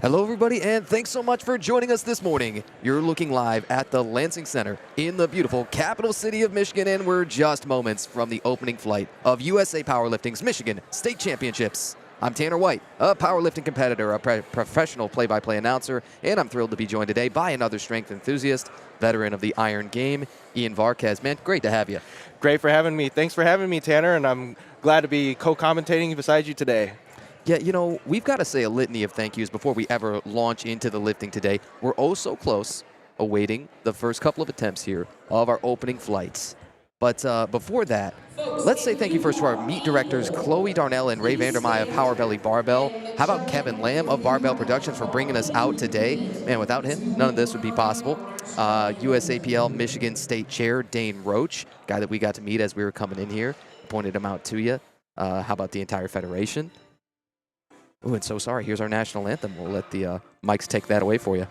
Hello, everybody, and thanks so much for joining us this morning. You're looking live at the Lansing Center in the beautiful capital city of Michigan, and we're just moments from the opening flight of USA Powerlifting's Michigan State Championships. I'm Tanner White, a powerlifting competitor, a professional play-by-play announcer, and I'm thrilled to be joined today by another strength enthusiast, veteran of the Iron Game, Ian Varquez. Man, great to have you. Great for having me. Thanks for having me, Tanner, and I'm glad to be co-commentating beside you today. Yeah, you know, we've got to say a litany of thank yous before we ever launch into the lifting today. We're oh so close, awaiting the first couple of attempts here of our opening flights. But before that, let's say thank you first to our meet directors, Chloe Darnell and Ray Vandermeer of Power Belly Barbell. How about Kevin Lamb of Barbell Productions for bringing us out today? Man, without him, none of this would be possible. USAPL Michigan State Chair, Dane Roach, guy that we got to meet as we were coming in here, pointed him out to you. How about the entire federation? Oh, and so sorry. Here's our national anthem. We'll let the mics take that away for you.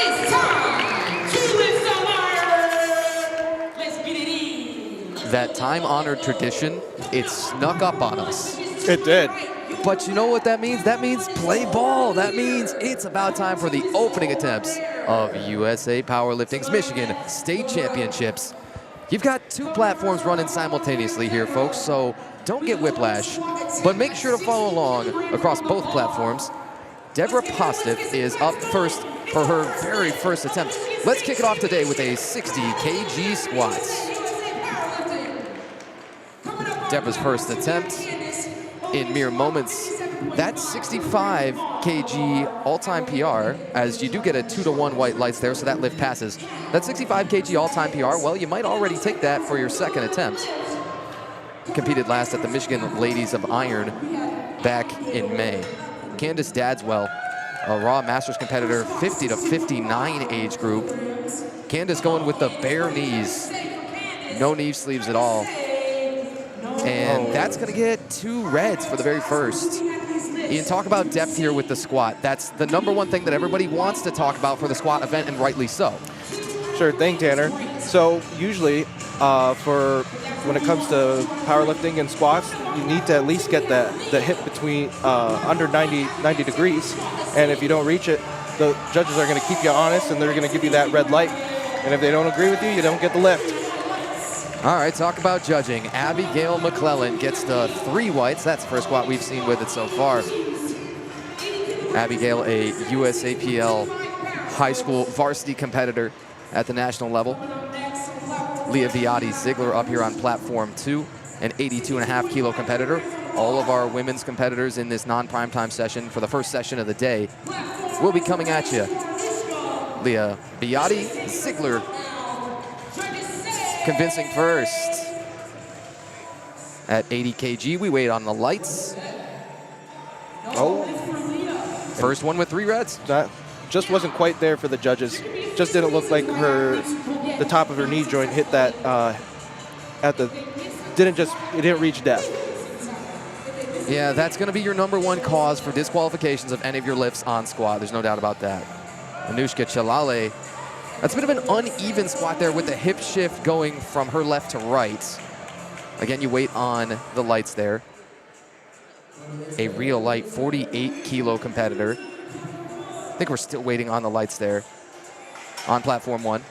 It's time to lift some iron. Let's get it in. That time-honored tradition, it snuck up on us. It did. But you know what that means? That means play ball. That means it's about time for the opening attempts of USA Powerlifting's Michigan State Championships. You've got two platforms running simultaneously here, folks, so don't get whiplash. But make sure to follow along across both platforms. Deborah Postiff is up first for her very first attempt. Let's kick it off today with a 60 kg squats. Deborah's first attempt in mere moments. That's 65 kg all-time PR, as you do get a 2-to-1 white lights there, so that lift passes. That 65 kg all-time PR, well, you might already take that for your second attempt. Competed last at the Michigan Ladies of Iron back in May. Candace Dadswell, a Raw Masters competitor, 50 to 59 age group. Candace going with the bare knees. No knee sleeves at all. And that's going to get 2 reds for the very first. Ian, talk about depth here with the squat. That's the number one thing that everybody wants to talk about for the squat event, and rightly so. Sure thing, Tanner. So usually for when it comes to powerlifting and squats, you need to at least get the hip between under 90 degrees. And if you don't reach it, the judges are going to keep you honest, and they're going to give you that red light. And if they don't agree with you, you don't get the lift. All right, talk about judging. Abigail McClellan gets the 3 whites. That's the first squat we've seen with it so far. Abigail, a USAPL high school varsity competitor at the national level. Leah Viotti Ziegler up here on platform 2, an 82.5 kilo competitor. All of our women's competitors in this non-primetime session for the first session of the day will be coming at you. Leah Viotti Ziegler, convincing first. At 80 kg, we wait on the lights. Oh. First one with 3 reds. That just wasn't quite there for the judges. Just didn't look like the top of her knee joint hit that it didn't reach depth. Yeah, that's going to be your number one cause for disqualifications of any of your lifts on squat. There's no doubt about that. Anushka Chalale, that's a bit of an uneven squat there with the hip shift going from her left to right. Again, you wait on the lights there. A real light 48 kilo competitor. I think we're still waiting on the lights there on platform 1.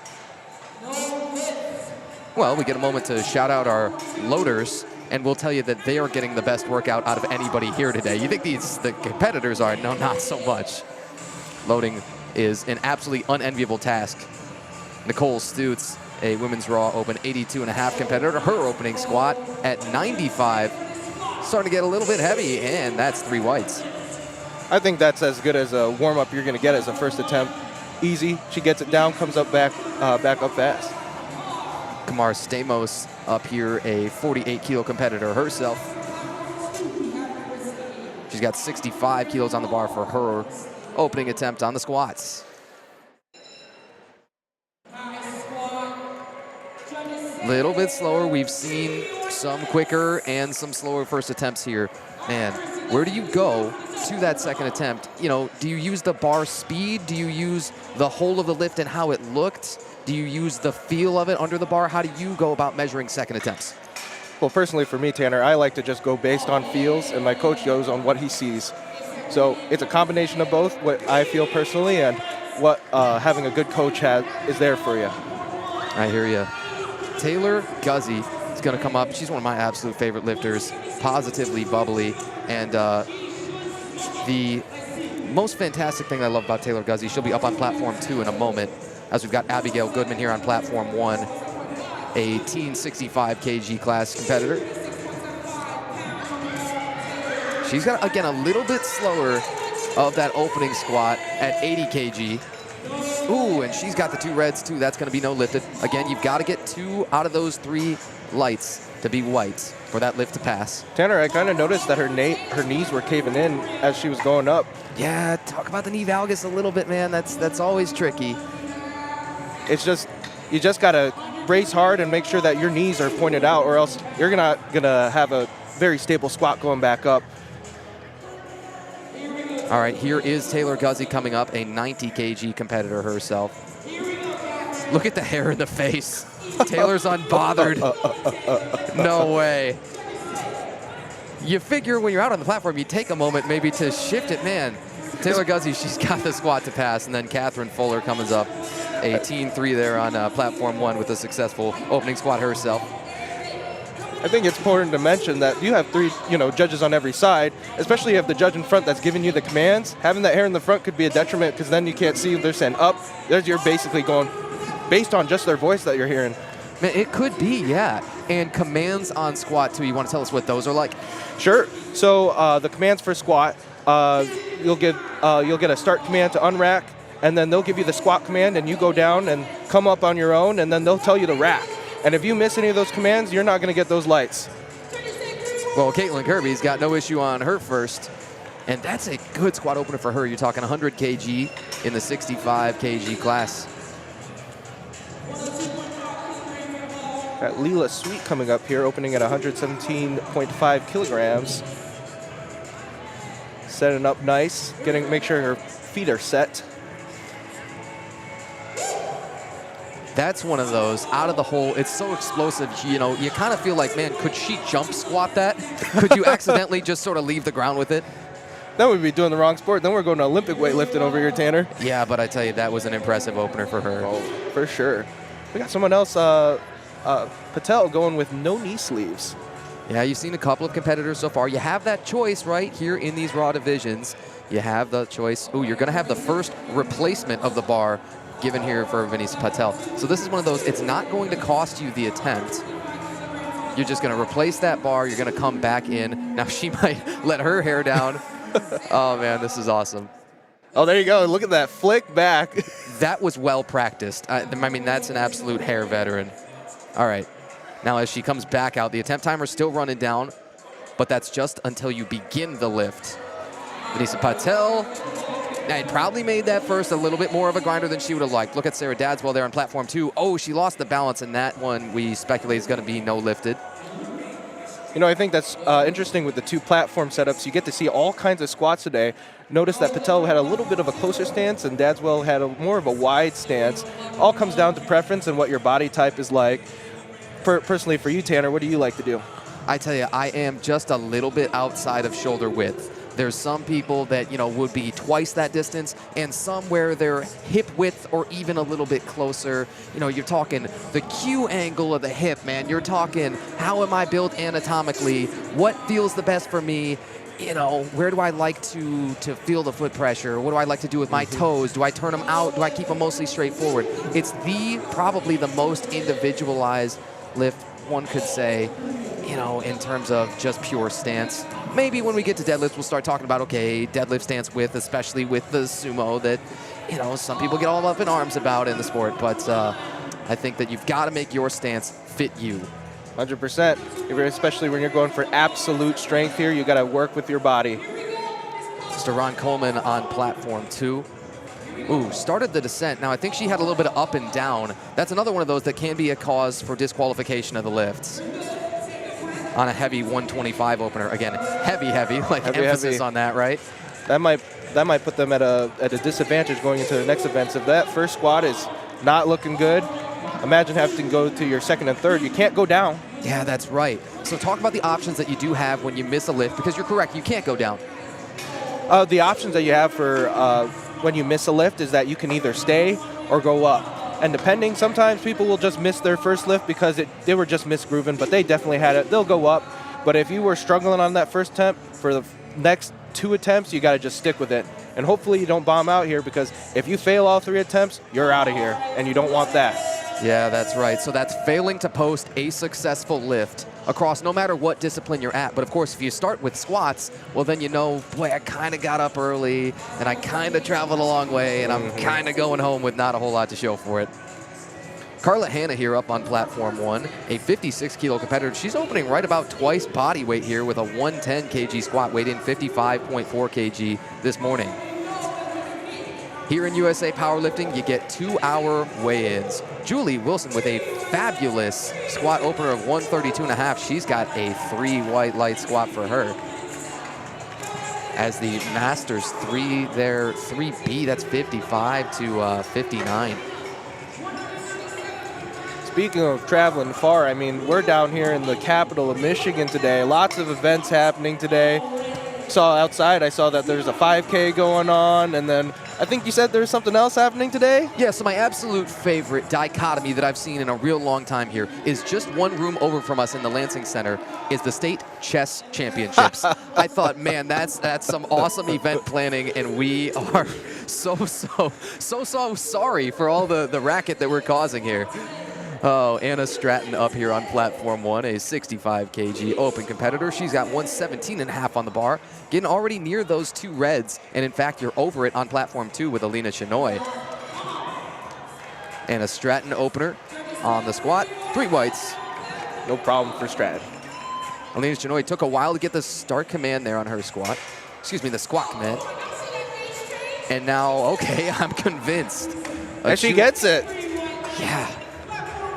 Well, we get a moment to shout out our loaders. and will tell you that they are getting the best workout out of anybody here today. You think the competitors are? No, not so much. Loading is an absolutely unenviable task. Nicole Stutz, a women's Raw Open 82.5 competitor, her opening squat at 95, starting to get a little bit heavy, and that's 3 whites. I think that's as good as a warm-up you're going to get as a first attempt. Easy. She gets it down, comes up back up fast. Kamar Stamos up here, a 48-kilo competitor herself. She's got 65 kilos on the bar for her opening attempt on the squats. Little bit slower. We've seen some quicker and some slower first attempts here. Man, where do you go to that second attempt? You know, do you use the bar speed? Do you use the whole of the lift and how it looked? Do you use the feel of it under the bar? How do you go about measuring second attempts? Well, personally for me, Tanner, I like to just go based on feels, and my coach goes on what he sees. So it's a combination of both, what I feel personally and what having a good coach is there for you. I hear you. Taylor Guzzi is going to come up. She's one of my absolute favorite lifters, positively bubbly. And the most fantastic thing I love about Taylor Guzzi, she'll be up on platform 2 in a moment, as we've got Abigail Goodman here on platform 1, a teen 65 kg class competitor. She's got, again, a little bit slower of that opening squat at 80 kg. Ooh, and she's got the 2 reds too. That's gonna be no lifted. Again, you've gotta get 2 out of those 3 lights to be whites for that lift to pass. Tanner, I kind of noticed that her knees were caving in as she was going up. Yeah, talk about the knee valgus a little bit, man. That's always tricky. It's just, you just gotta brace hard and make sure that your knees are pointed out, or else you're not gonna have a very stable squat going back up. All right, here is Taylor Guzzi coming up, a 90 kg competitor herself. Look at the hair in the face. Taylor's unbothered. No way. You figure when you're out on the platform, you take a moment maybe to shift it. Man, Taylor Guzzi, she's got the squat to pass, and then Catherine Fuller comes up, a teen 3 there on platform 1 with a successful opening squat herself. I think it's important to mention that you have 3, judges on every side, especially if the judge in front that's giving you the commands. Having that hair in the front could be a detriment because then you can't see if they're saying up. You're basically going based on just their voice that you're hearing. Man, it could be, yeah. And commands on squat too. You want to tell us what those are like? Sure. So the commands for squat, you'll get a start command to unrack, and then they'll give you the squat command, and you go down and come up on your own, and then they'll tell you to rack. And if you miss any of those commands, you're not going to get those lights. Well, Caitlin Kirby's got no issue on her first. And that's a good squat opener for her. You're talking 100 kg in the 65 kg class. Got Leela Sweet coming up here, opening at 117.5 kilograms. Setting up nice, make sure her feet are set. That's one of those out of the hole. It's so explosive. You kind of feel like, man, could she jump squat that? Could you accidentally just sort of leave the ground with it? Then we'd be doing the wrong sport. Then we're going to Olympic weightlifting over here, Tanner. Yeah, but I tell you, that was an impressive opener for her. Oh, for sure. We got someone else, Patel, going with no knee sleeves. Yeah, you've seen a couple of competitors so far. You have that choice right here in these raw divisions. You have the choice. Ooh, you're going to have the first replacement of the bar given here for Vinny Patel. So this is one of those, it's not going to cost you the attempt. You're just going to replace that bar. You're going to come back in. Now she might let her hair down. Oh, man, this is awesome. Oh, there you go. Look at that flick back. That was well practiced. I mean, that's an absolute hair veteran. All right. Now as she comes back out, the attempt timer's still running down, but that's just until you begin the lift. Vanessa Patel, I probably made that first a little bit more of a grinder than she would have liked. Look at Sarah Dadswell there on platform 2. Oh, she lost the balance, and that one we speculate is going to be no lifted. I think that's interesting with the 2 platform setups. You get to see all kinds of squats today. Notice that Patel had a little bit of a closer stance, and Dadswell had more of a wide stance. All comes down to preference and what your body type is like. Personally, for you, Tanner, what do you like to do? I tell you, I am just a little bit outside of shoulder width. There's some people that, would be twice that distance, and some where they're hip width or even a little bit closer. You're talking the Q angle of the hip, man. You're talking, how am I built anatomically? What feels the best for me? Where do I like to feel the foot pressure? What do I like to do with my toes? Do I turn them out? Do I keep them mostly straight forward? It's probably the most individualized lift, one could say, in terms of just pure stance. Maybe when we get to deadlifts, we'll start talking about, okay, deadlift stance width, especially with the sumo that, some people get all up in arms about in the sport. But I think that you've got to make your stance fit you. 100%. Especially when you're going for absolute strength here, you got to work with your body. Mr. Ron Coleman on platform 2. Ooh, started the descent. Now, I think she had a little bit of up and down. That's another one of those that can be a cause for disqualification of the lifts. On a heavy 125 opener. Again, heavy, like heavy, emphasis on that, right? That might put them at a disadvantage going into the next events. If that first squat is not looking good, imagine having to go to your second and third. You can't go down. Yeah, that's right. So talk about the options that you do have when you miss a lift, because you're correct, you can't go down. The options that you have for when you miss a lift is that you can either stay or go up. And depending, sometimes people will just miss their first lift because they were just misgrooving, but they definitely had it. They'll go up. But if you were struggling on that first attempt, for the next 2 attempts, you got to just stick with it. And hopefully you don't bomb out here, because if you fail all 3 attempts, you're out of here, and you don't want that. Yeah, that's right. So that's failing to post a successful lift across no matter what discipline you're at. But of course, if you start with squats, well, then boy, I kind of got up early, and I kind of traveled a long way, and I'm kind of going home with not a whole lot to show for it. Carla Hanna here up on platform 1, a 56-kilo competitor. She's opening right about twice body weight here with a 110 kg squat, weighed in 55.4 kg this morning. Here in USA Powerlifting, you get 2-hour weigh-ins. Julie Wilson with a fabulous squat opener of 132.5. She's got a 3 white light squat for her. As the Masters 3 there, 3B, that's 55 to 59. Speaking of traveling far, I mean, we're down here in the capital of Michigan today. Lots of events happening today. I saw that there's a 5K going on, and then I think you said there's something else happening today? Yeah, so my absolute favorite dichotomy that I've seen in a real long time here is just one room over from us in the Lansing Center is the State Chess Championships. I thought, man, that's some awesome event planning, and we are so sorry for all the racket that we're causing here. Oh, Anna Stratton up here on platform 1, a 65 kg open competitor. She's got 117.5 on the bar, getting already near those 2 reds. And in fact, you're over it on platform 2 with Alina Chenoy. Anna Stratton opener on the squat, 3 whites. No problem for Stratton. Alina Chenoy took a while to get the start command there on her squat. Excuse me, the squat command. And now, okay, I'm convinced. And she gets it. Yeah.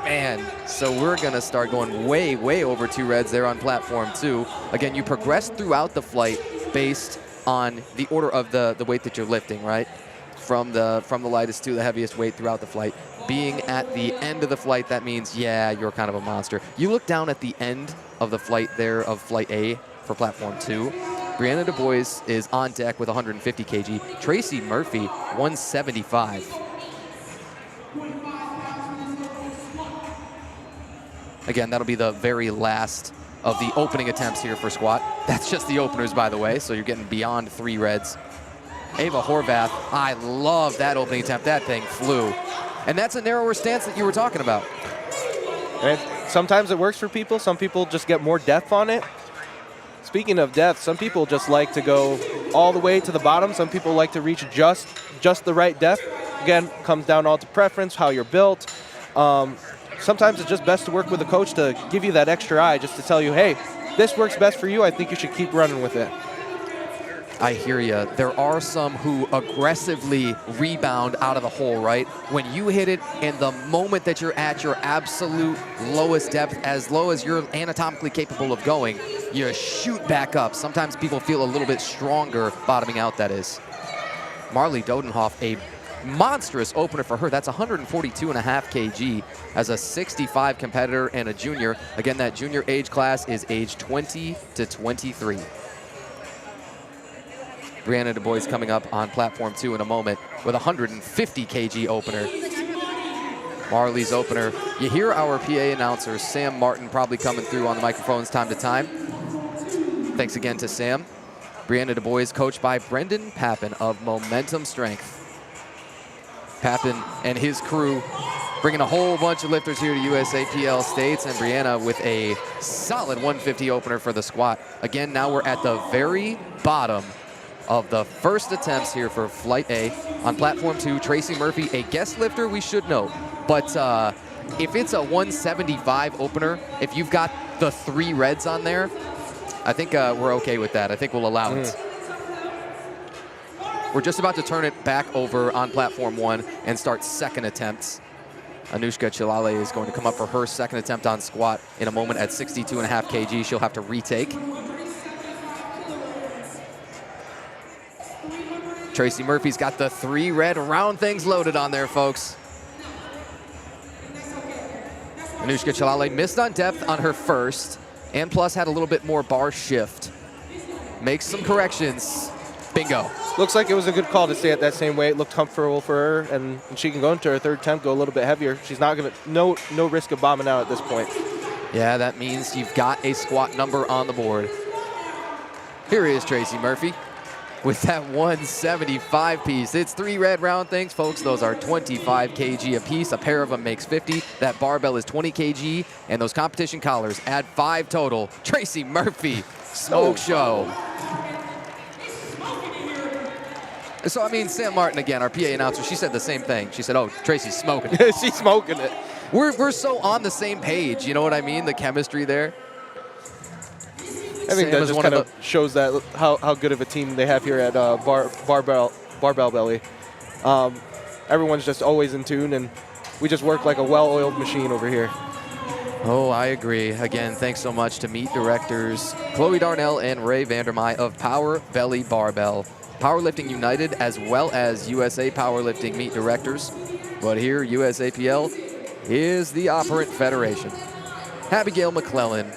Man, so we're going to start going way, way over 2 reds there on platform 2. Again, you progress throughout the flight based on the order of the weight that you're lifting, right? From the lightest to the heaviest weight throughout the flight. Being at the end of the flight, that means, yeah, you're kind of a monster. You look down at the end of the flight there of flight A for platform 2. Brianna Du Bois is on deck with 150 kg. Tracy Murphy, 175. Again, that'll be the very last of the opening attempts here for squat. That's just the openers, by the way, so you're getting beyond 3 reds. Ava Horvath, I love that opening attempt. That thing flew. And that's a narrower stance that you were talking about. And sometimes it works for people. Some people just get more depth on it. Speaking of depth, some people just like to go all the way to the bottom. Some people like to reach just the right depth. Again, comes down all to preference, how you're built. Sometimes it's just best to work with a coach to give you that extra eye, just to tell you, hey, this works best for you. I think you should keep running with it. I hear you. There are some who aggressively rebound out of the hole, right? When you hit it, and the moment that you're at your absolute lowest depth, as low as you're anatomically capable of going, you shoot back up. Sometimes people feel a little bit stronger bottoming out, that is. Marley Dodenhoff, a monstrous opener for her. That's 142.5 kg as a 65 competitor and a junior. Again, that junior age class is age 20 to 23. Brianna Du Bois coming up on platform 2 in a moment with a 150 kg opener. Marley's opener. You hear our PA announcer, Sam Martin, probably coming through on the microphones time to time. Thanks again to Sam. Brianna Du Bois, coached by Brendan Pappin of Momentum Strength. Pappin and his crew bringing a whole bunch of lifters here to USAPL States, and Brianna with a solid 150 opener for the squat. Again, now we're at the very bottom of the first attempts here for Flight A. On platform 2, Tracy Murphy, a guest lifter, we should note. But if it's a 175 opener, if you've got the 3 reds on there, I think we're okay with that. I think we'll allow it. We're just about to turn it back over on platform 1 and start second attempts. Anushka Chilale is going to come up for her second attempt on squat in a moment at 62.5 kg. She'll have to retake. Tracy Murphy's got the 3 red round things loaded on there, folks. Anushka Chilale missed on depth on her first, and plus had a little bit more bar shift. Makes some corrections. Bingo. Looks like it was a good call to stay at that same weight. Looked comfortable for her, and she can go into her third attempt, go a little bit heavier. She's not gonna, no risk of bombing out at this point. Yeah, that means you've got a squat number on the board. Here is Tracy Murphy with that 175 piece. It's 3 red round things, folks. Those are 25 kg a piece. A pair of them makes 50. That barbell is 20 kg, and those competition collars add 5 total. Tracy Murphy, smoke show. So, I mean, Sam Martin, again, our PA announcer, she said the same thing. She said, oh, Tracy's smoking it. She's smoking it. We're so on the same page, you know what I mean? The chemistry there. I think that just kind of shows that how good of a team they have here at Barbell Belly. Everyone's just always in tune, and we just work like a well-oiled machine over here. Oh, I agree. Again, thanks so much to meet directors Chloe Darnell and Ray Vandermeij of Power Belly Barbell. Powerlifting United, as well as USA Powerlifting meet directors. But here, USAPL is the operant federation. Abigail McClellan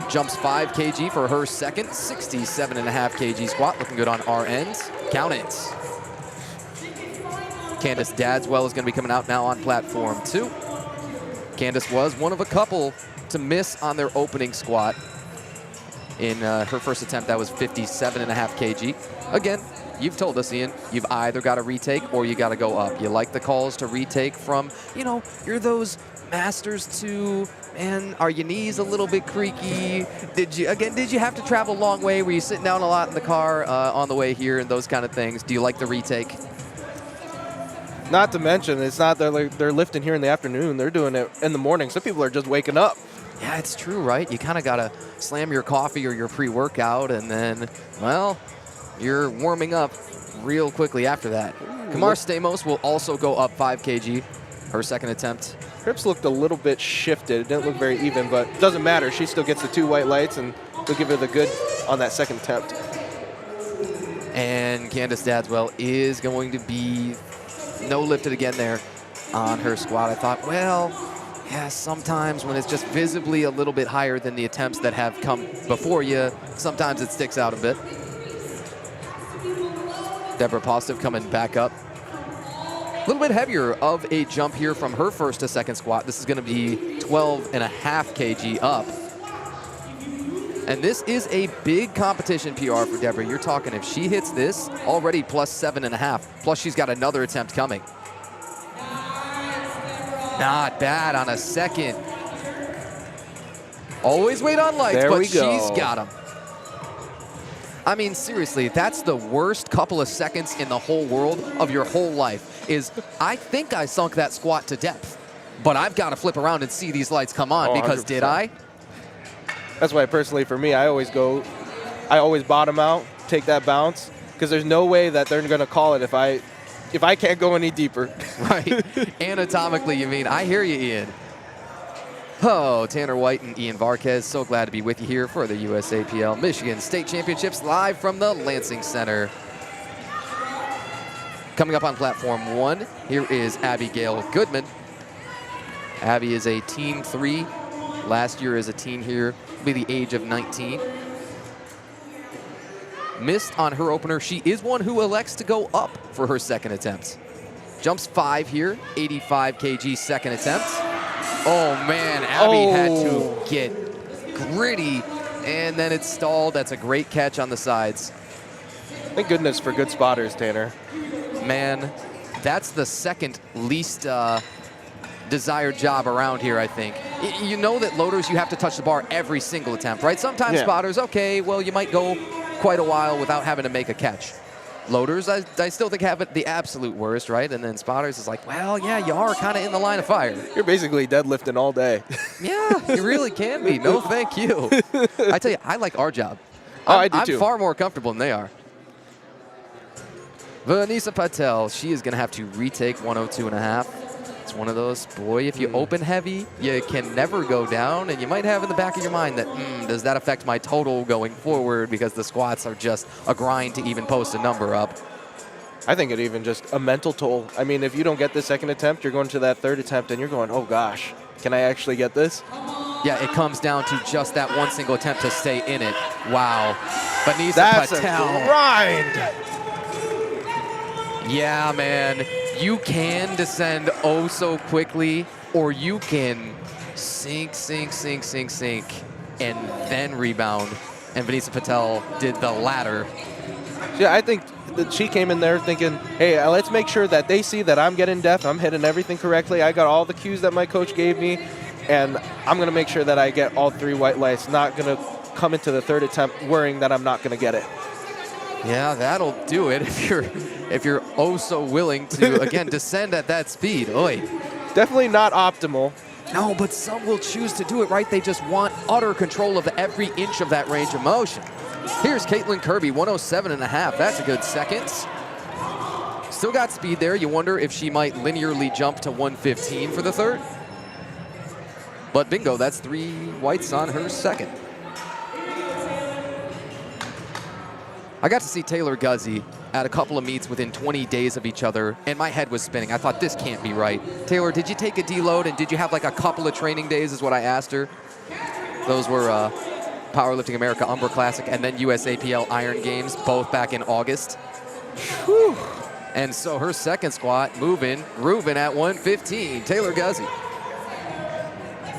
jumps 5 kg for her second 67.5 kg squat. Looking good on our ends. Count it. Candace Dadswell is going to be coming out now on platform 2. Candace was one of a couple to miss on their opening squat. In her first attempt, that was 57.5 kg. Again, you've told us, Ian, you've either got to retake or you got to go up. You like the calls to retake from, you know, you're those masters to, man, are your knees a little bit creaky? Did you have to travel a long way? Were you sitting down a lot in the car on the way here and those kind of things? Do you like the retake? Not to mention, it's not that they're lifting here in the afternoon. They're doing it in the morning. Some people are just waking up. Yeah, it's true, right? You kind of got to slam your coffee or your pre-workout, and then, well, you're warming up real quickly after that. Kamar Stamos will also go up 5 kg, her second attempt. Hips looked a little bit shifted. It didn't look very even, but it doesn't matter. She still gets the 2 white lights, and they'll give her the good on that second attempt. And Candace Dadswell is going to be no lifted again there on her squat. I thought, well, yeah, sometimes when it's just visibly a little bit higher than the attempts that have come before you, sometimes it sticks out a bit. Deborah Postov coming back up. A little bit heavier of a jump here from her first to second squat. This is going to be 12.5 kg up. And this is a big competition PR for Deborah. You're talking if she hits this, already plus 7.5. Plus she's got another attempt coming. Not bad on a second. Always wait on lights, but she's got them. I mean, seriously, that's the worst couple of seconds in the whole world of your whole life is, I think I sunk that squat to depth, but I've got to flip around and see these lights come on because 100%. Did I? That's why personally for me, I always bottom out, take that bounce, because there's no way that they're going to call it if I can't go any deeper. Right. Anatomically, you mean. I hear you, Ian. Oh, Tanner White and Ian Varquez, so glad to be with you here for the USAPL Michigan State Championships live from the Lansing Center. Coming up on platform 1, here is Abigail Goodman. Abby is a teen 3. Last year as a teen here, will be the age of 19. missed on her opener. She is one who elects to go up for her second attempt. Jumps 5 here, 85 kg second attempt. Oh man, Abby had to get gritty, and then it stalled. That's a great catch on the sides. Thank goodness for good spotters, Tanner. Man, that's the second least desired job around here, I think. You know that loaders, you have to touch the bar every single attempt, right? Sometimes spotters, okay, well, you might go quite a while without having to make a catch. Loaders, I still think have it the absolute worst, right? And then spotters is like, well, yeah, you are kind of in the line of fire. You're basically deadlifting all day. Yeah, you really can be. No, thank you. I tell you, I like our job. I do too. I'm far more comfortable than they are. Vanessa Patel, she is going to have to retake 102.5. It's one of those, boy, if you open heavy, you can never go down, and you might have in the back of your mind that, does that affect my total going forward because the squats are just a grind to even post a number up. I think it even just a mental toll. I mean, if you don't get the second attempt, you're going to that third attempt, and you're going, oh gosh, can I actually get this? Yeah, it comes down to just that one single attempt to stay in it. Wow. Vanessa That's Patel. a grind. Yeah, man. You can descend oh so quickly, or you can sink, and then rebound. And Vanessa Patel did the latter. Yeah, I think that she came in there thinking, hey, let's make sure that they see that I'm getting depth, I'm hitting everything correctly, I got all the cues that my coach gave me, and I'm going to make sure that I get all 3 white lights, not going to come into the third attempt worrying that I'm not going to get it. Yeah, that'll do it if you're oh so willing to, again, descend at that speed. Oy. Definitely not optimal. No, but some will choose to do it, right? They just want utter control of every inch of that range of motion. Here's Caitlin Kirby, 107.5. That's a good second. Still got speed there. You wonder if she might linearly jump to 115 for the third. But bingo, that's 3 whites on her second. I got to see Taylor Guzzi at a couple of meets within 20 days of each other, and my head was spinning. I thought, this can't be right. Taylor, did you take a deload, and did you have like a couple of training days is what I asked her. Those were Powerlifting America Umbra Classic and then USAPL Iron Games, both back in August. Whew. And so her second squat, grooving at 115. Taylor Guzzi.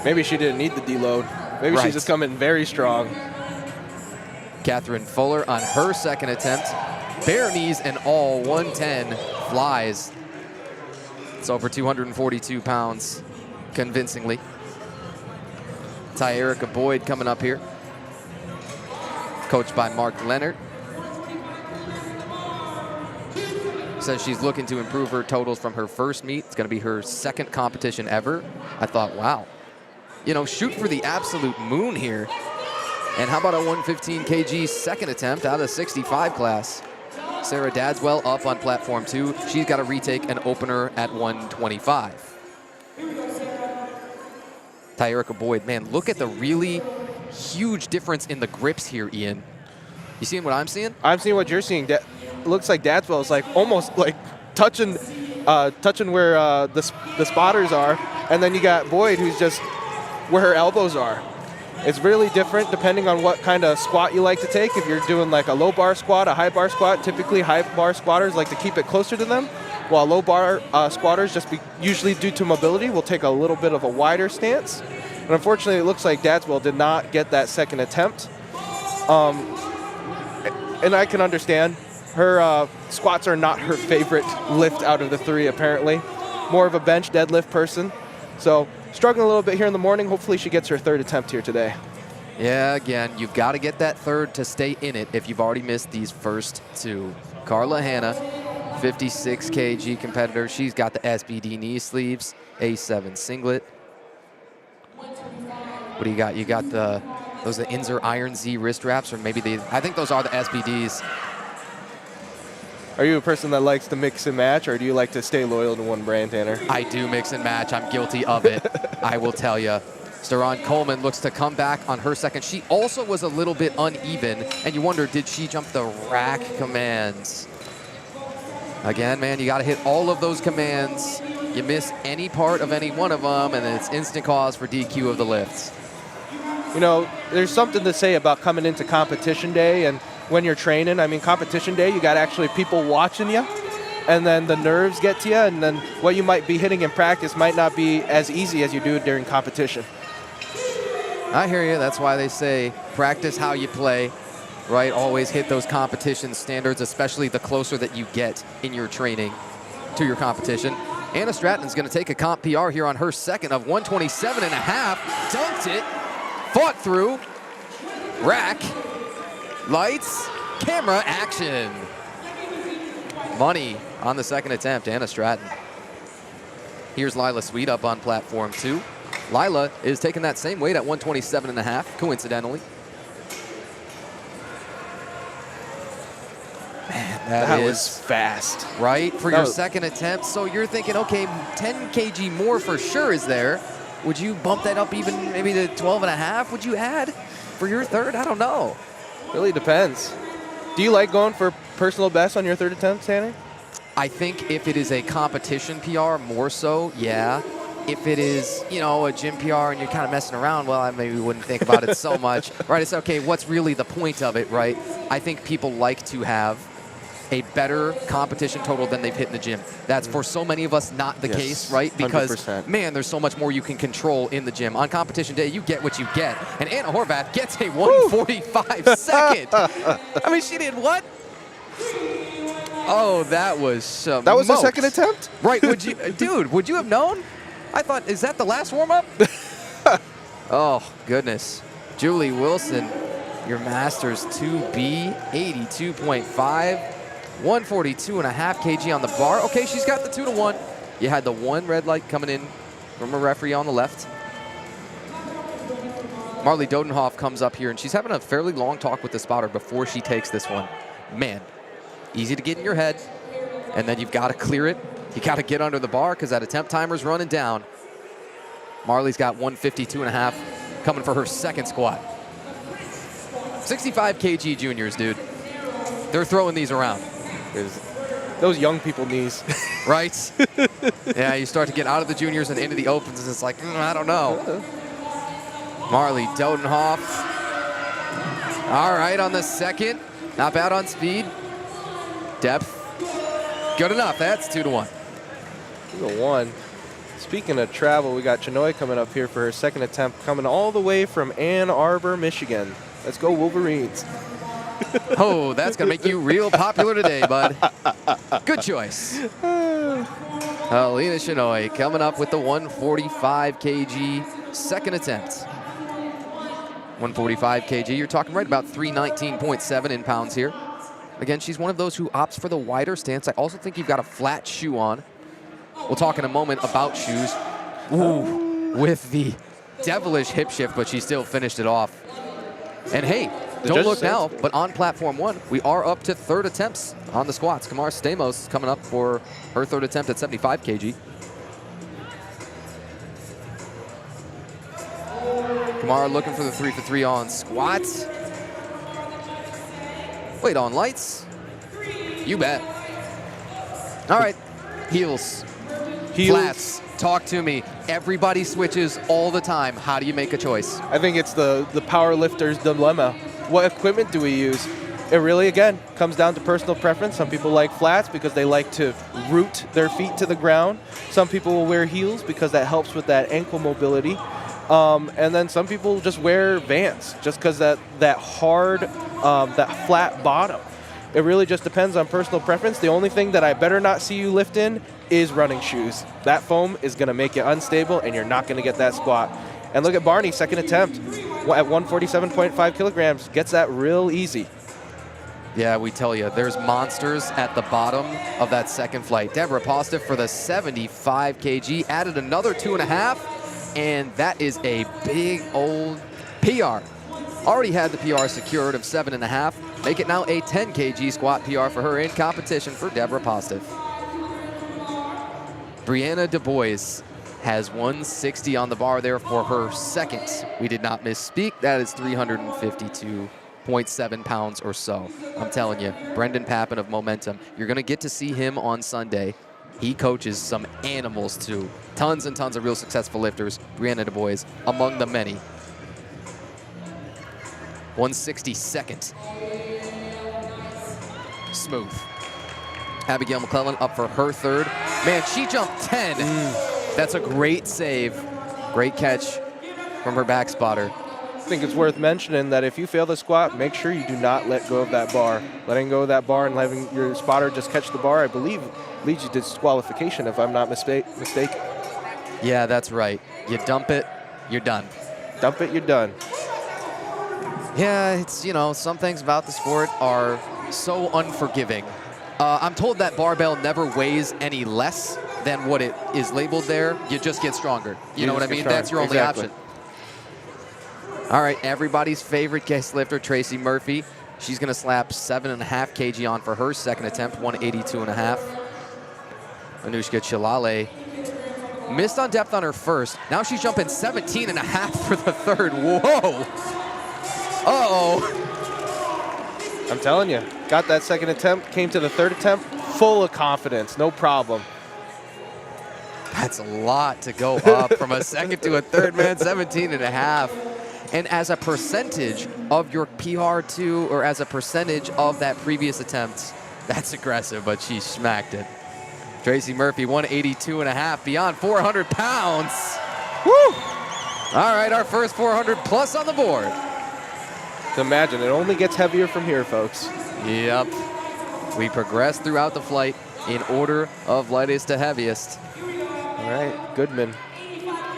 Maybe she didn't need the deload. Maybe she's just coming very strong. Catherine Fuller on her second attempt. Bare knees and all, 110 flies. It's over 242 pounds, convincingly. Ty Erica Boyd coming up here. Coached by Mark Leonard. Says she's looking to improve her totals from her first meet. It's going to be her second competition ever. I thought, wow. You know, shoot for the absolute moon here. And how about a 115 kg second attempt out of 65 class? Sarah Dadswell up on platform 2. She's got to retake an opener at 125. Tyerica Boyd, man, look at the really huge difference in the grips here, Ian. You seeing what I'm seeing? I'm seeing what you're seeing. It looks like Dadswell is like almost like touching where the spotters are, and then you got Boyd who's just where her elbows are. It's really different depending on what kind of squat you like to take. If you're doing like a low bar squat, a high bar squat, typically high bar squatters like to keep it closer to them, while low bar squatters, usually due to mobility, will take a little bit of a wider stance. And unfortunately, it looks like Dadswell did not get that second attempt. And I can understand. Her squats are not her favorite lift out of the 3, apparently. More of a bench deadlift person. So struggling a little bit here in the morning. Hopefully she gets her third attempt here today. Yeah, again, you've got to get that third to stay in it if you've already missed these first 2. Carla Hanna, 56 kg competitor. She's got the SBD knee sleeves, A7 singlet. What do you got? You got those are the Inzer Iron Z wrist wraps, or maybe I think those are the SBDs. Are you a person that likes to mix and match, or do you like to stay loyal to one brand, Tanner? I do mix and match. I'm guilty of it. I will tell you. Steron Coleman looks to come back on her second. She also was a little bit uneven, and you wonder, did she jump the rack commands? Again, man, you got to hit all of those commands. You miss any part of any one of them, and then it's instant cause for DQ of the lifts. You know, there's something to say about coming into competition day and when you're training. I mean, competition day, you got actually people watching you, and then the nerves get to you, and then what you might be hitting in practice might not be as easy as you do during competition. I hear you. That's why they say practice how you play, right? Always hit those competition standards, especially the closer that you get in your training to your competition. Anna Stratton's going to take a comp PR here on her second of 127.5. Dunked it. Fought through. Rack. Lights. Camera. Action. Money on the second attempt. Anna Stratton. Here's Lila Sweet up on platform 2. Lila is taking that same weight at 127.5, coincidentally. Man, that was fast. Right, for your second attempt. So you're thinking, okay, 10 kg more for sure is there. Would you bump that up even maybe to 12.5? Would you add for your third? I don't know. Really depends. Do you like going for personal best on your third attempt, Tanner? I think if it is a competition PR, more so, yeah. If it is, you know, a gym PR and you're kind of messing around, well, I maybe wouldn't think about it so much. Right, it's okay, what's really the point of it, right? I think people like to have a better competition total than they've hit in the gym. That's for so many of us not the case, right? Because, 100%. man, there's so much more you can control in the gym. On competition day, you get what you get. And Anna Horvath gets a 1:45 second. I mean, she did what? Oh, that was That was the second attempt? Right, would you, dude, would you have known? I thought, is that the last warm-up? Oh, goodness. Julie Wilson, your Masters 2B, 82.5, 142.5 kg on the bar. Okay, she's got the 2-to-1. You had the one red light coming in from a referee on the left. Marley Dodenhoff comes up here, and she's having a fairly long talk with the spotter before she takes this one. Man, easy to get in your head, and then you've got to clear it. You got to get under the bar because that attempt timer's running down. Marley's got 152.5 coming for her second squat. 65 kg juniors, dude. They're throwing these around. Those young people knees. Right? Yeah, you start to get out of the juniors and into the opens, and it's like, I don't know. Marley Dodenhoff. All right, on the second. Not bad on speed. Depth. Good enough. That's 2-to-1. 2-to-1. Speaking of travel, we got Chinoy coming up here for her second attempt, coming all the way from Ann Arbor, Michigan. Let's go Wolverines. Oh, that's going to make you real popular today, bud. Good choice. Alina Chinoy coming up with the 145 kg second attempt. 145 kg, you're talking right about 319.7 in pounds here. Again, she's one of those who opts for the wider stance. I also think you've got a flat shoe on. We'll talk in a moment about shoes. Ooh, with the devilish hip shift, but she still finished it off. And hey, don't look now, but on platform 1, we are up to third attempts on the squats. Kamara Stamos coming up for her third attempt at 75 kg. Kamara looking for the 3-for-3 on squats. Wait, on lights? You bet. All right, heels. Flats, talk to me. Everybody switches all the time. How do you make a choice? I think it's the power lifter's dilemma. What equipment do we use? It really, again, comes down to personal preference. Some people like flats because they like to root their feet to the ground. Some people will wear heels because that helps with that ankle mobility. And then some people just wear Vans just because that hard, that flat bottom. It really just depends on personal preference. The only thing that I better not see you lift in is running shoes. That foam is going to make you unstable, and you're not going to get that squat. And look at Barney, second attempt at 147.5 kilograms. Gets that real easy. Yeah, we tell you, there's monsters at the bottom of that second flight. Deborah Postiff for the 75 kg, added another 2.5, and that is a big old PR. Already had the PR secured of 7.5. Make it now a 10 kg squat PR for her in competition for Deborah Postiff. Brianna Du Bois has 160 on the bar there for her second. We did not misspeak. That is 352.7 pounds or so. I'm telling you, Brendan Pappen of Momentum, you're going to get to see him on Sunday. He coaches some animals too. Tons and tons of real successful lifters. Brianna Du Bois among the many. 162nd. Smooth. Abigail McClellan up for her third. Man, she jumped 10. That's a great save. Great catch from her back spotter. I think it's worth mentioning that if you fail the squat, make sure you do not let go of that bar. Letting go of that bar and letting your spotter just catch the bar, I believe, leads you to disqualification, if I'm not mistaken. Yeah, that's right. You dump it, you're done. Dump it, you're done. Yeah, it's, you know, some things about the sport are so unforgiving. I'm told that barbell never weighs any less than what it is labeled there. You just get stronger. You know what I mean? That's your only option. All right, everybody's favorite guest lifter, Tracy Murphy. She's going to slap 7.5 kg on for her second attempt, 182.5. Anushka Chilale missed on depth on her first. Now she's jumping 17.5 for the third. Whoa. Uh-oh. I'm telling you, got that second attempt, came to the third attempt, full of confidence, no problem. That's a lot to go up from a second to a third, man, 17.5. And as a percentage of your PR2, or as a percentage of that previous attempt, that's aggressive, but she smacked it. Tracy Murphy, 182.5, beyond 400 pounds. Woo! All right, our first 400 plus on the board. Imagine, it only gets heavier from here, folks. Yep. We progress throughout the flight in order of lightest to heaviest. All right, Goodman.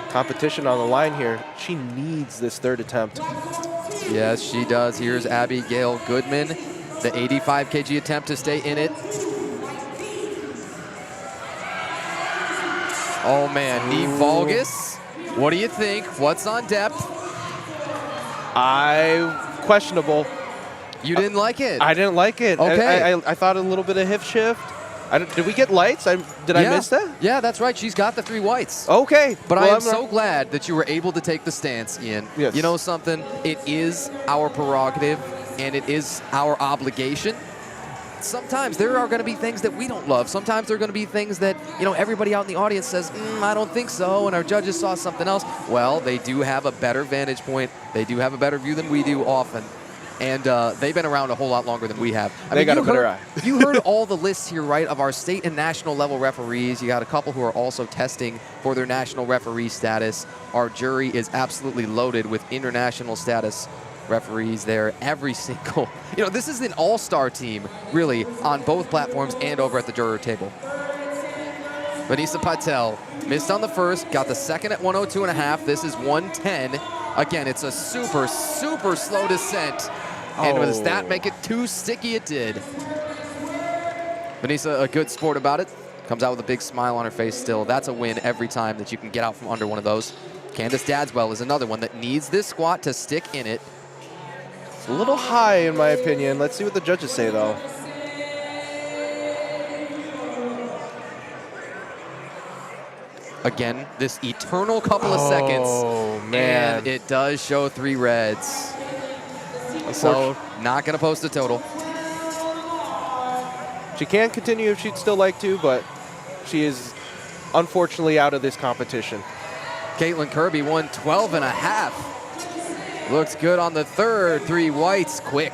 Competition on the line here. She needs this third attempt. Yes, she does. Here's Abigail Goodman, the 85 kg attempt to stay in it. Oh man, knee valgus. What do you think? What's on depth? Questionable. You didn't like it? I didn't like it. Okay. I thought a little bit of hip shift. Did we get lights? Did I miss that? Yeah, that's right. She's got the 3 whites. Okay. But I am so glad that you were able to take the stance, Ian. Yes. You know something? It is our prerogative, and it is our obligation. Sometimes there are going to be things that we don't love. Sometimes there are going to be things that, you know, everybody out in the audience says, I don't think so, and our judges saw something else. Well, they do have a better vantage point. They do have a better view than we do often. And they've been around a whole lot longer than we have. They got a better eye. You heard all the lists here, right, of our state and national level referees. You got a couple who are also testing for their national referee status. Our jury is absolutely loaded with international status referees there. Every single, you know, this is an all-star team, really, on both platforms and over at the juror table. Vanessa Patel missed on the first, got the second at 102.5. This is 110. Again, it's a super, super slow descent. And does that make it too sticky? It did. Vanessa, a good sport about it. Comes out with a big smile on her face still. That's a win every time that you can get out from under one of those. Candace Dadswell is another one that needs this squat to stick in it. It's a little high, in my opinion. Let's see what the judges say, though. Again, this eternal couple of seconds. Oh, man. And it does show 3 reds. So, not going to post a total. She can continue if she'd still like to, but she is unfortunately out of this competition. Caitlin Kirby won 12.5. Looks good on the third. 3 whites, quick.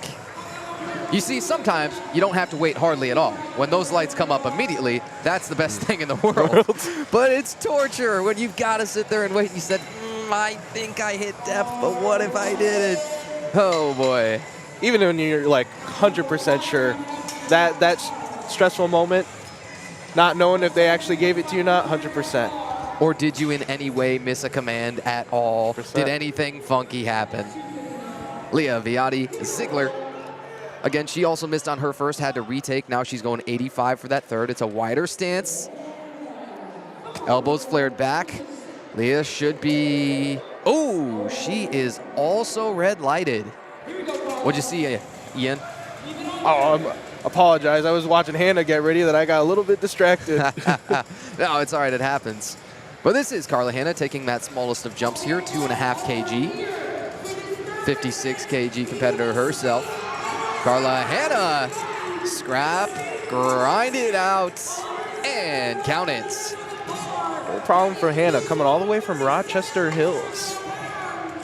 You see, sometimes you don't have to wait hardly at all. When those lights come up immediately, that's the best thing in the world. But it's torture when you've got to sit there and wait. And you said, I think I hit depth, but what if I didn't? Oh, boy. Even when you're like 100% sure, that stressful moment, not knowing if they actually gave it to you or not, 100%. Or did you in any way miss a command at all? 100%. Did anything funky happen? Leah Viati Ziegler. Again, she also missed on her first, had to retake. Now she's going 85 for that third. It's a wider stance. Elbows flared back. Leah should be... Oh, she is also red lighted. What'd you see, Ian? Oh, apologize. I was watching Hannah get ready that I got a little bit distracted. No, it's all right. It happens. But this is Carla Hanna taking that smallest of jumps here, 2.5 kg. 56 kg competitor herself. Carla Hanna, scrap, grind it out, and count it. No problem for Hannah, coming all the way from Rochester Hills.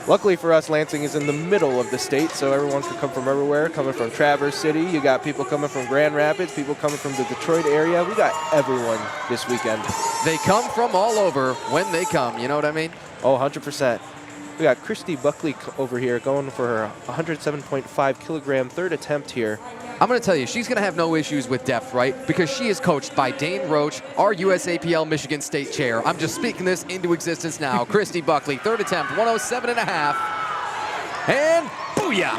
Luckily for us, Lansing is in the middle of the state, so everyone can come from everywhere. Coming from Traverse City, you got people coming from Grand Rapids, people coming from the Detroit area. We got everyone this weekend. They come from all over when they come, you know what I mean? Oh, 100%. We got Christy Buckley over here going for her 107.5 kilogram third attempt here. I'm going to tell you, she's going to have no issues with depth, right? Because she is coached by Dane Roach, our USAPL Michigan State chair. I'm just speaking this into existence now. Christy Buckley, third attempt, 107.5. And booyah!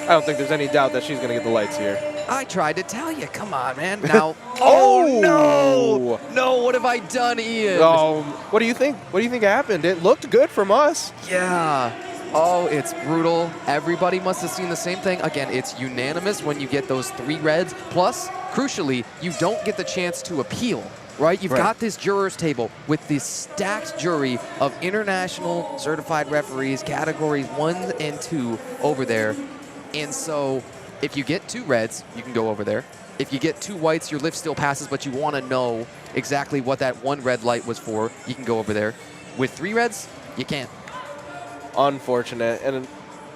I don't think there's any doubt that she's going to get the lights here. I tried to tell you. Come on, man. Now, oh, no! No, what have I done, Ian? What do you think? What do you think happened? It looked good from us. Yeah. Oh, it's brutal. Everybody must have seen the same thing. Again, it's unanimous when you get those 3 reds. Plus, crucially, you don't get the chance to appeal, right? You've got this jurors table with this stacked jury of international certified referees, categories 1 and 2 over there. And so if you get 2 reds, you can go over there. If you get 2 whites, your lift still passes, but you want to know exactly what that 1 red light was for, you can go over there. With 3 reds, you can't. Unfortunate, and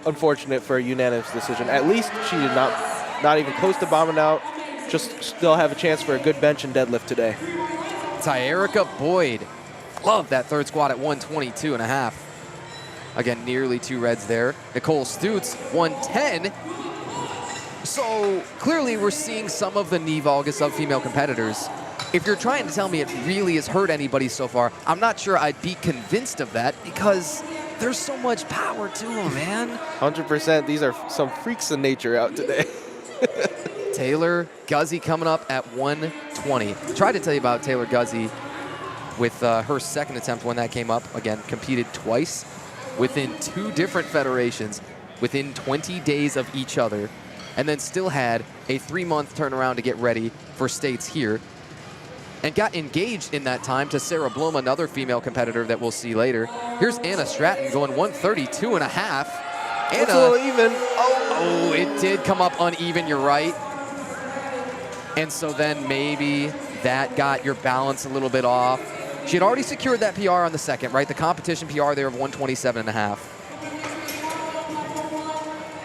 unfortunate for a unanimous decision. At least she did not even close to bombing out, just still have a chance for a good bench and deadlift today. Tyerica Boyd, love that third squat at 122.5. Again, nearly 2 reds there. Nicole Stutz, 110. So clearly we're seeing some of the knee valgus of female competitors. If you're trying to tell me it really has hurt anybody so far, I'm not sure I'd be convinced of that because there's so much power to them, man. 100%. These are some freaks of nature out today. Taylor Guzzi coming up at 120. Tried to tell you about Taylor Guzzi with her second attempt when that came up. Again, competed twice within 2 different federations, within 20 days of each other, and then still had a 3-month turnaround to get ready for states here. And got engaged in that time to Sarah Blum, another female competitor that we'll see later. Here's Anna Stratton going 132.5. It's a little even. Oh, it did come up uneven, you're right. And so then maybe that got your balance a little bit off. She had already secured that PR on the second, right? The competition PR there of 127.5.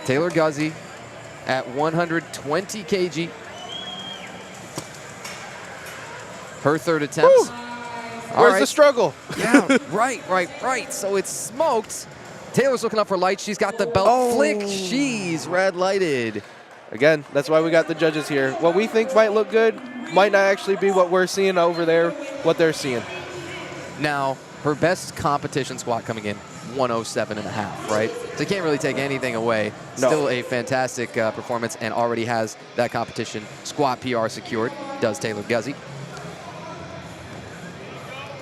Taylor Guzzi at 120 kg. Her third attempt. Where's the struggle? Yeah, right. So it's smoked. Taylor's looking up for lights. She's got the belt flick. She's red lighted. Again, that's why we got the judges here. What we think might look good might not actually be what we're seeing over there, what they're seeing. Now, her best competition squat coming in, 107.5, right? So you can't really take anything away. No. Still a fantastic performance and already has that competition squat PR secured, does Taylor Guzzi.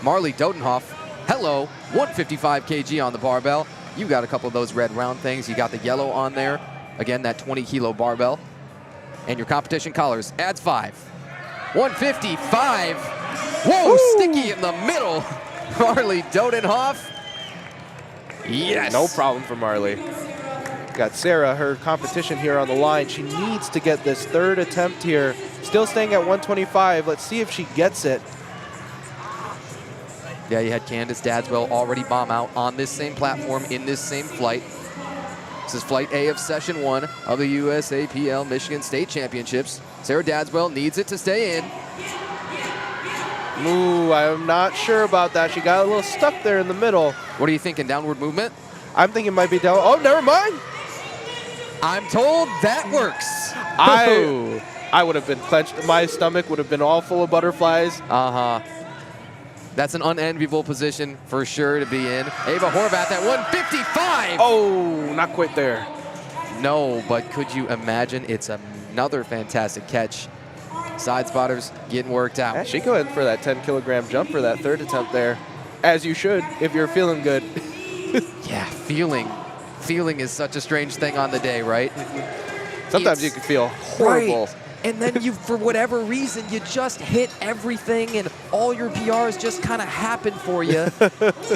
Marley Dodenhoff, hello, 155 kg on the barbell. You got a couple of those red round things. You got the yellow on there. Again, that 20 kilo barbell. And your competition collars adds 5. 155. Whoa, sticky in the middle. Marley Dodenhoff. Yes. No problem for Marley. Got Sarah, her competition here on the line. She needs to get this 3rd attempt here. Still staying at 125. Let's see if she gets it. Yeah, you had Candace Dadswell already bomb out on this same platform in this same flight. This is flight A of session 1 of the USAPL Michigan State Championships. Sarah Dadswell needs it to stay in. Ooh, I'm not sure about that. She got a little stuck there in the middle. What are you thinking, downward movement? I'm thinking it might be down. Oh, never mind. I'm told that works. I would have been clenched. My stomach would have been all full of butterflies. Uh-huh. That's an unenviable position for sure to be in. Ava Horvath at 155. Oh, not quite there. No, but could you imagine? It's another fantastic catch. Side spotters getting worked out. Yeah, she go in for that 10 kilogram jump for that 3rd attempt there, as you should if you're feeling good. Yeah, feeling is such a strange thing on the day, right? Sometimes you can feel horrible. Right. And then you, for whatever reason, you just hit everything and all your PRs just kind of happen for you.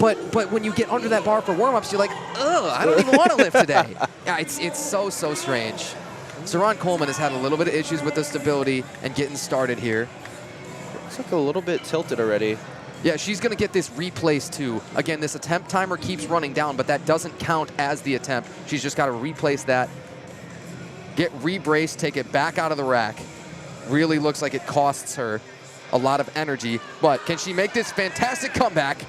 but when you get under that bar for warm-ups, you're like, ugh, I don't even want to lift today. Yeah, it's so strange. Saran Coleman has had a little bit of issues with the stability and getting started here. Looks like a little bit tilted already. Yeah, she's going to get this replace too. Again, this attempt timer keeps running down, but that doesn't count as the attempt. She's just got to replace that, get rebraced, take it back out of the rack. Really looks like it costs her a lot of energy, but can she make this fantastic comeback?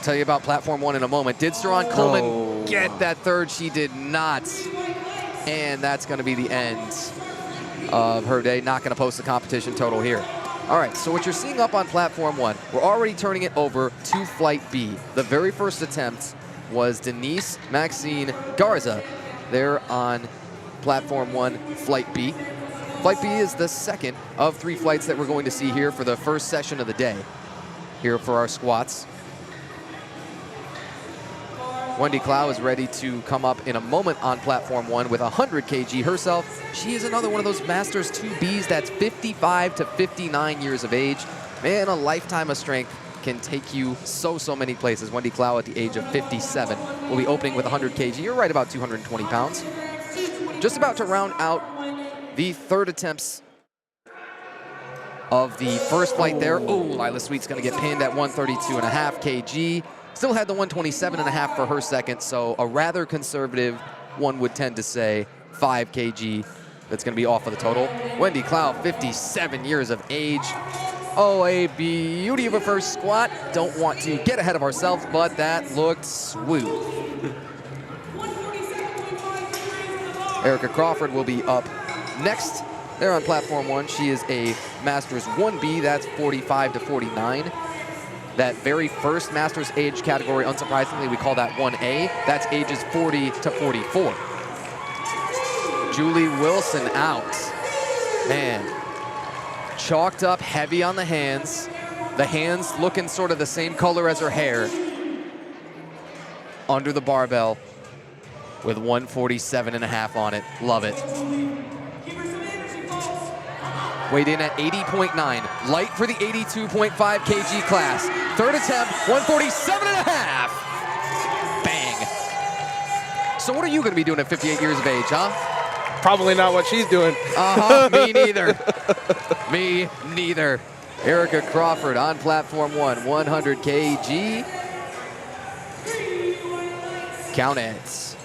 Tell you about platform 1 in a moment. Did Saran Coleman get that third? She did not. And that's going to be the end of her day. Not going to post the competition total here. All right, so what you're seeing up on platform 1, we're already turning it over to flight B. The very first attempt was Denise Maxine Garza there on platform 1, flight B. Flight B is the second of 3 flights that we're going to see here for the first session of the day here for our squats. Wendy Clow is ready to come up in a moment on platform 1 with 100 kg herself. She is another one of those Masters 2Bs that's 55 to 59 years of age. Man, a lifetime of strength can take you so many places. Wendy Clow at the age of 57 will be opening with 100 kg. You're right about 220 pounds. Just about to round out the third attempts of the first flight there. Oh, Lila Sweet's going to get pinned at 132.5 kg. Still had the 127.5 for her second, so a rather conservative, one would tend to say, 5 kg that's going to be off of the total. Wendy Clow, 57 years of age. Oh, a beauty of a first squat. Don't want to get ahead of ourselves, but that looked smooth. Erica Crawford will be up next. There on platform 1, she is a Masters 1B, that's 45 to 49. That very first Masters age category, unsurprisingly, we call that 1A. That's ages 40 to 44. Julie Wilson out. Man, chalked up, heavy on the hands. The hands looking sort of the same color as her hair. Under the barbell with 147.5 on it. Love it. Weighed in at 80.9. Light for the 82.5 kg class. Third attempt, 147.5. Bang. So what are you going to be doing at 58 years of age, huh? Probably not what she's doing. Me neither. Me neither. Erica Crawford on platform 1, 100 kg. Count it.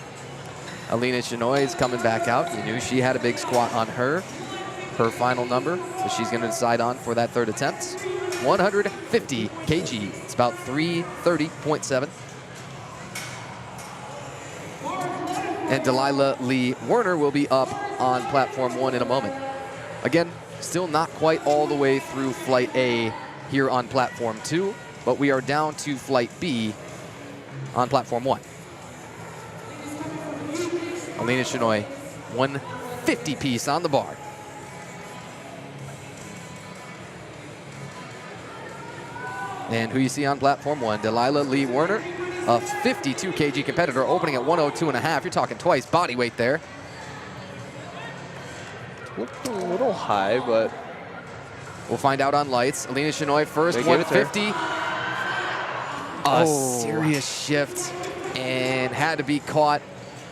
Alina Shinoy is coming back out. You knew she had a big squat on her. Her final number that she's going to decide on for that third attempt. 150 kg. It's about 330.7. And Delilah Lee Werner will be up on platform 1 in a moment. Again, still not quite all the way through flight A here on platform 2, but we are down to flight B on platform 1. Alina Shinoy, 150 piece on the bar. And who you see on platform 1, Delilah Lee Werner, a 52 kg competitor, opening at 102.5. You're talking twice body weight there. Looked a little high, but we'll find out on lights. Alina Shinoy first, 150. A serious shift and had to be caught.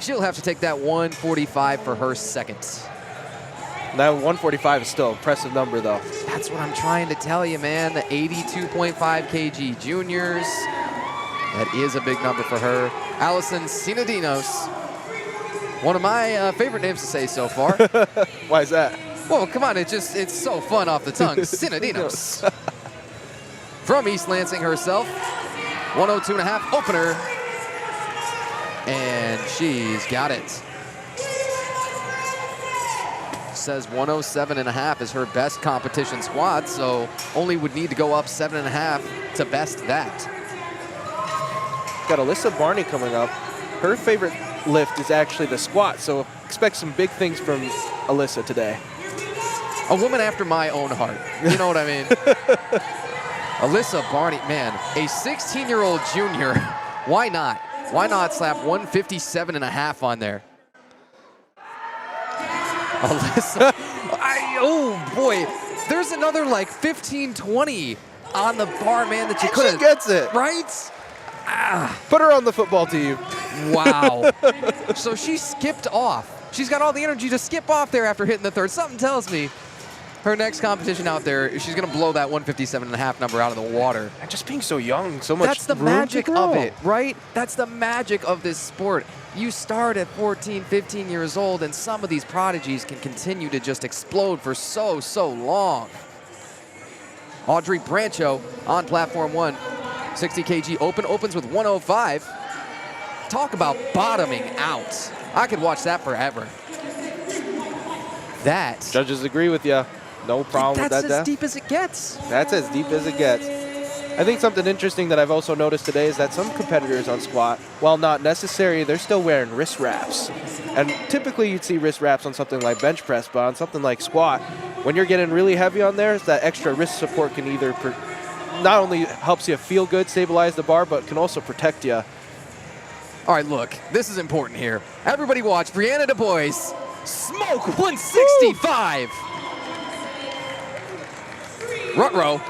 She'll have to take that 145 for her second. That 145 is still an impressive number, though. That's what I'm trying to tell you, man. The 82.5 kg juniors. That is a big number for her. Allison Sinadinos. One of my favorite names to say so far. Why is that? Well, come on, it's so fun off the tongue. Sinadinos. From East Lansing herself. 102.5 opener. And she's got it. Says 107.5 is her best competition squat, so only would need to go up 7.5 to best that. Got Alyssa Barney coming up. Her favorite lift is actually the squat, so expect some big things from Alyssa today. A woman after my own heart. You know what I mean? Alyssa Barney, man, a 16-year-old junior. Why not? Why not slap 157.5 on there? Alyssa, oh boy, there's another like 15-20 on the bar, man, that you could have. She gets it. Right? Put her on the football team. Wow. So she skipped off. She's got all the energy to skip off there after hitting the third. Something tells me her next competition out there, she's going to blow that 157.5 number out of the water. And just being so young, so much That's the room magic to grow. of it, right? That's the magic of this sport. You start at 14, 15 years old, and some of these prodigies can continue to just explode for so, so long. Audrey Brancho on platform 1. 60 kg open, opens with 105. Talk about bottoming out. I could watch that forever. That. Judges agree with you. No problem with that. That's as deep as it gets. That's as deep as it gets. I think something interesting that I've also noticed today is that some competitors on squat, while not necessary, they're still wearing wrist wraps. And typically you'd see wrist wraps on something like bench press, but on something like squat, when you're getting really heavy on there, that extra wrist support can either not only helps you feel good, stabilize the bar, but can also protect you. All right, look, this is important here. Everybody watch Brianna Du Bois smoke 165. Rut-row.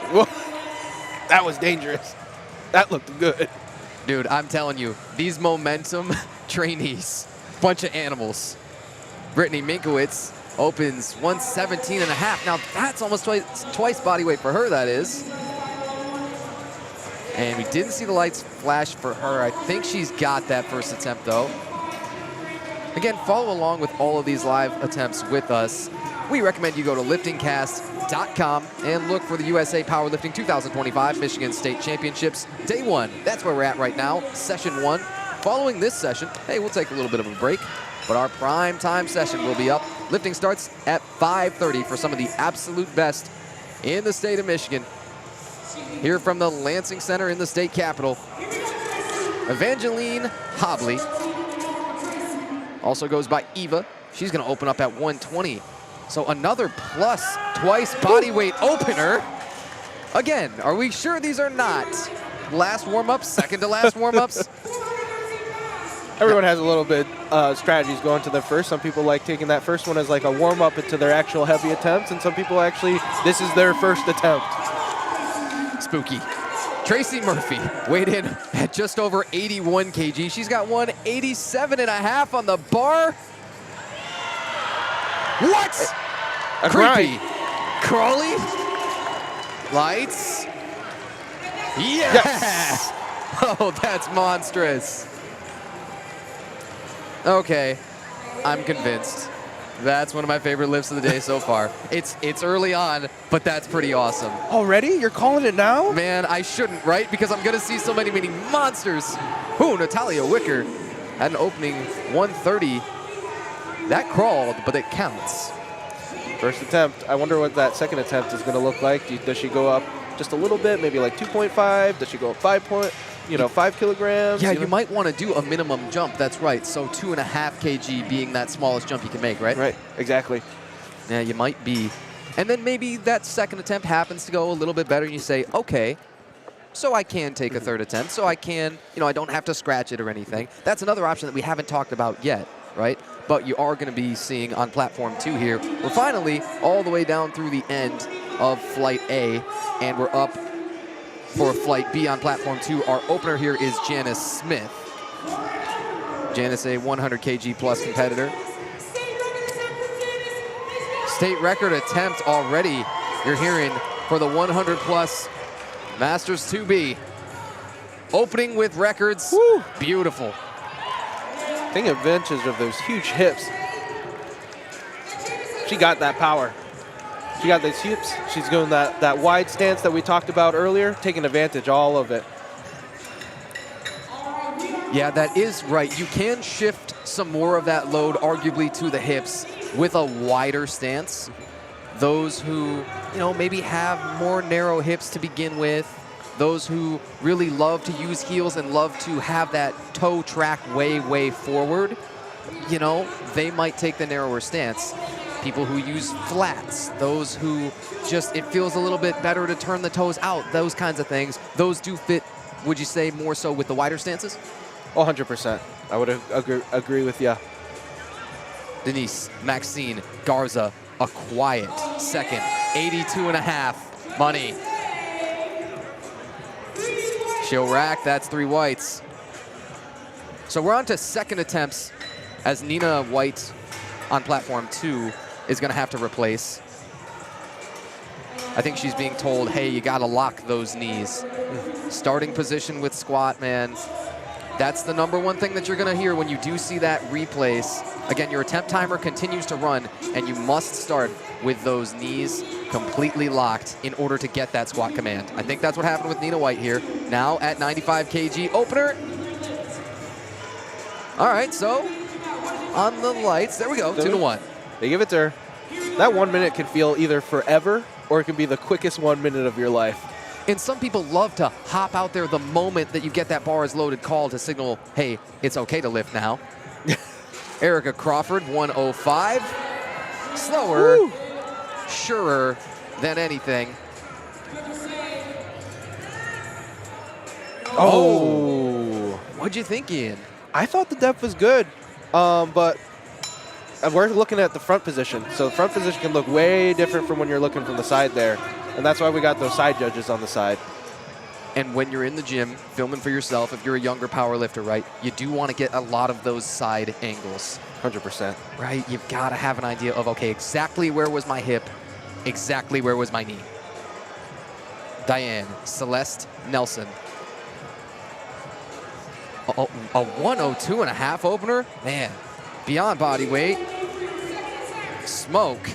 That was dangerous. That looked good. Dude, I'm telling you, these momentum trainees, bunch of animals. Brittany Minkowitz opens 117.5. Now, that's almost twice body weight for her, that is. And we didn't see the lights flash for her. I think she's got that first attempt, though. Again, follow along with all of these live attempts with us. We recommend you go to liftingcast.com and look for the USA Powerlifting 2025 Michigan State Championships Day 1. That's where we're at right now, Session 1. Following this session, hey, we'll take a little bit of a break, but our prime time session will be up. Lifting starts at 5:30 for some of the absolute best in the state of Michigan. Here from the Lansing Center in the state capital, Evangeline Hobley. Also goes by Eva. She's going to open up at 120. So another plus twice body weight opener. Again, are we sure these are not last warm-ups, second to last warm-ups? Everyone has a little bit strategies going to their first. Some people like taking that first one as like a warm-up into their actual heavy attempts, and some people actually, this is their first attempt. Spooky. Tracy Murphy weighed in at just over 81 kg. She's got 187.5 on the bar. What? A Creepy. grind. Crawley. Lights. Yeah. Yes. Oh, that's monstrous. Okay, I'm convinced. That's one of my favorite lifts of the day so far. It's early on, but that's pretty awesome. Already? You're calling it now? Man, I shouldn't, right? Because I'm gonna see so many monsters. Ooh, Natalia Wicker had an opening 130. That crawled, but it counts. First attempt. I wonder what that second attempt is gonna look like. Does she go up just a little bit, maybe like 2.5? Does she go up 5 kilograms? Yeah, you you know? might want to do a minimum jump. That's right. So 2.5 kg being that smallest jump you can make, right? Right, exactly. Yeah, you might be. And then maybe that second attempt happens to go a little bit better and you say, okay, so I can take a third attempt. So I can, I don't have to scratch it or anything. That's another option that we haven't talked about yet, right? But you are going to be seeing on platform 2 here. We're finally all the way down through the end of flight A, and we're up for flight B on platform 2. Our opener here is Janice Smith. Janice, a 100 kg plus competitor. State record attempt already, you're hearing, for the 100 plus Masters 2B. Opening with records. Woo. Beautiful. Taking advantage of those huge hips. She got that power. She got those hips. She's going that wide stance that we talked about earlier, taking advantage all of it. Yeah, that is right. You can shift some more of that load, arguably, to the hips with a wider stance. Those who, maybe have more narrow hips to begin with, those who really love to use heels and love to have that toe track way forward, they might take the narrower stance. People who use flats, those who it feels a little bit better to turn the toes out, those kinds of things, those do fit, would you say, more so with the wider stances? 100%. I would agree with you. Denise Maxine Garza, a quiet second, 82.5, money. She'll rack, that's 3 whites. So we're on to second attempts as Nina White on platform 2 is going to have to replace. I think she's being told, hey, you got to lock those knees. Starting position with squat, man. That's the #1 thing that you're going to hear when you do see that replace. Again, your attempt timer continues to run, and you must start with those knees completely locked in order to get that squat command. I think that's what happened with Nina White here. Now at 95 kg opener. All right, so on the lights, there we go, 2 to 1. They give it to her. That 1 minute can feel either forever or it can be the quickest 1 minute of your life. And some people love to hop out there the moment that you get that bar is loaded call to signal, hey, it's okay to lift now. Erica Crawford, 105. Slower, woo, surer than anything. Oh. What'd you think, Ian? I thought the depth was good, but we're looking at the front position. So the front position can look way different from when you're looking from the side there. And that's why we got those side judges on the side. And when you're in the gym, filming for yourself, if you're a younger power lifter, right, you do want to get a lot of those side angles. 100%. Right? You've got to have an idea of, okay, exactly where was my hip, exactly where was my knee. Diane Celeste Nelson. A 102.5 opener? Man, beyond body weight. Smoke.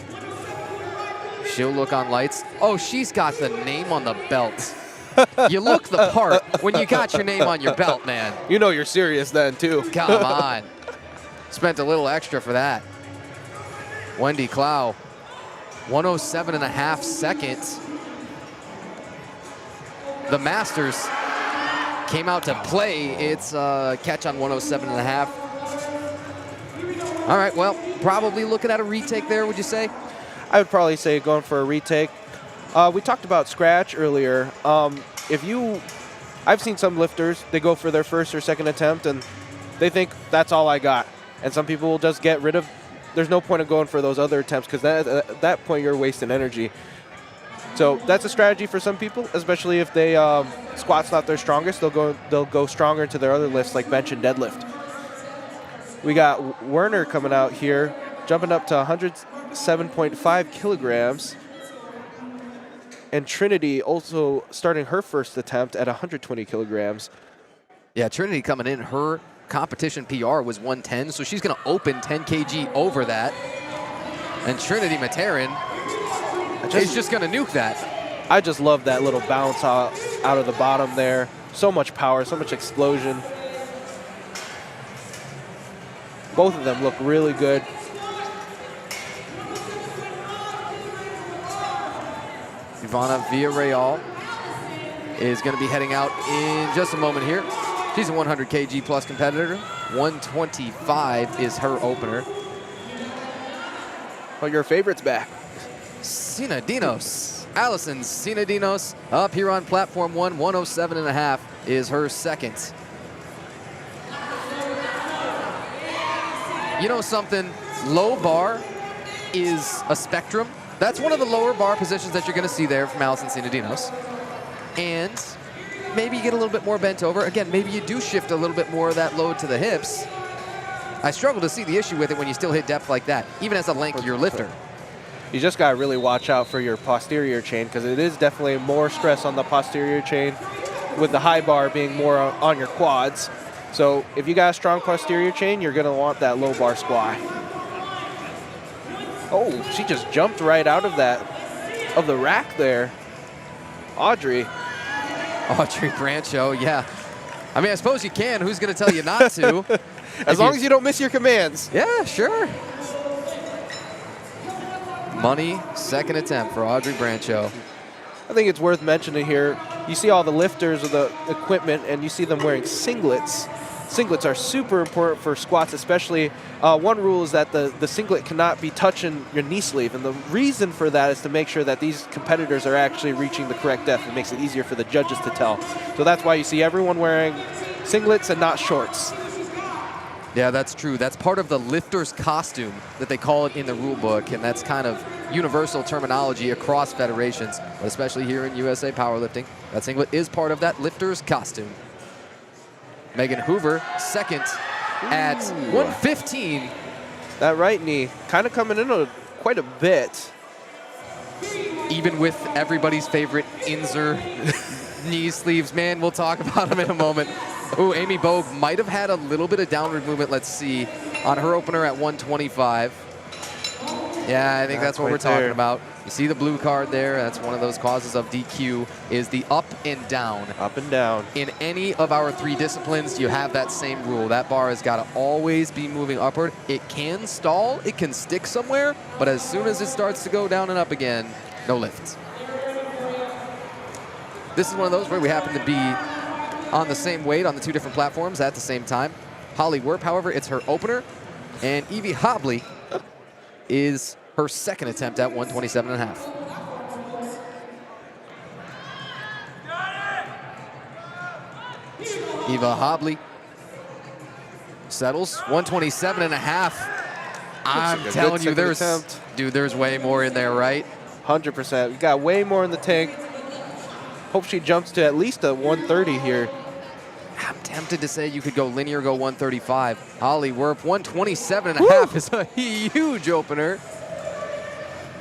She'll look on lights. Oh, she's got the name on the belt. You look the part when you got your name on your belt, man. You know you're serious then, too. Come on. Spent a little extra for that. Wendy Clow, 107.5 seconds. The Masters came out to play. It's a catch on 107.5. All right, well, probably looking at a retake there, would you say? I would probably say going for a retake. We talked about scratch earlier. I've seen some lifters, they go for their first or second attempt and they think that's all I got. And some people will just get rid of, there's no point of going for those other attempts because at that point you're wasting energy. So that's a strategy for some people, especially if they squat's not their strongest, they'll go stronger into their other lifts like bench and deadlift. We got Werner coming out here, jumping up to 107.5 kilograms. And Trinity also starting her first attempt at 120 kilograms. Yeah, Trinity coming in, her competition PR was 110, so she's going to open 10 kg over that. And Trinity Materin is just going to nuke that. I just love that little bounce out of the bottom there. So much power, so much explosion. Both of them look really good. Ivana Villarreal is going to be heading out in just a moment here. She's a 100 kg plus competitor. 125 is her opener. Well, your favorite's back. Sinadinos. Allison Sinadinos up here on platform 1. 107.5 is her second. You know something? Low bar is a spectrum. That's one of the lower bar positions that you're going to see there from Allison Sinadinos. And maybe you get a little bit more bent over. Again, maybe you do shift a little bit more of that load to the hips. I struggle to see the issue with it when you still hit depth like that, even as a lankier lifter. You just got to really watch out for your posterior chain because it is definitely more stress on the posterior chain with the high bar being more on your quads. So if you got a strong posterior chain, you're going to want that low bar squat. Oh, she just jumped right out of the rack there. Audrey Brancho, yeah. I mean, I suppose you can. Who's going to tell you not to? As long as you don't miss your commands. Yeah, sure. Money, second attempt for Audrey Brancho. I think it's worth mentioning here, you see all the lifters with the equipment and you see them wearing singlets. Singlets are super important for squats, especially one rule is that the singlet cannot be touching your knee sleeve. And the reason for that is to make sure that these competitors are actually reaching the correct depth. It makes it easier for the judges to tell. So that's why you see everyone wearing singlets and not shorts. Yeah, that's true. That's part of the lifter's costume that they call it in the rule book. And that's kind of universal terminology across federations, but especially here in USA Powerlifting. That singlet is part of that lifter's costume. Megan Hoover, second at 115. That right knee kind of coming in quite a bit. even with everybody's favorite Inzer knee sleeves. Man, we'll talk about them in a moment. Ooh, Amy Bogue might have had a little bit of downward movement, let's see, on her opener at 125. Yeah, I think that's what we're talking about. You see the blue card there? That's one of those causes of DQ, is the up and down. Up and down. In any of our 3 disciplines, you have that same rule. That bar has got to always be moving upward. It can stall, it can stick somewhere, but as soon as it starts to go down and up again, no lift. This is one of those where we happen to be on the same weight on the 2 different platforms at the same time. Holly Werp, however, it's her opener, and Evie Hobley is her second attempt at 127.5. Eva Hobley settles 127.5. I'm telling you, there's way more in there, right? 100%. We got way more in the tank. Hope she jumps to at least a 130 here. I'm tempted to say you could go linear, go 135. Holly Werp, 127.5 is a huge opener.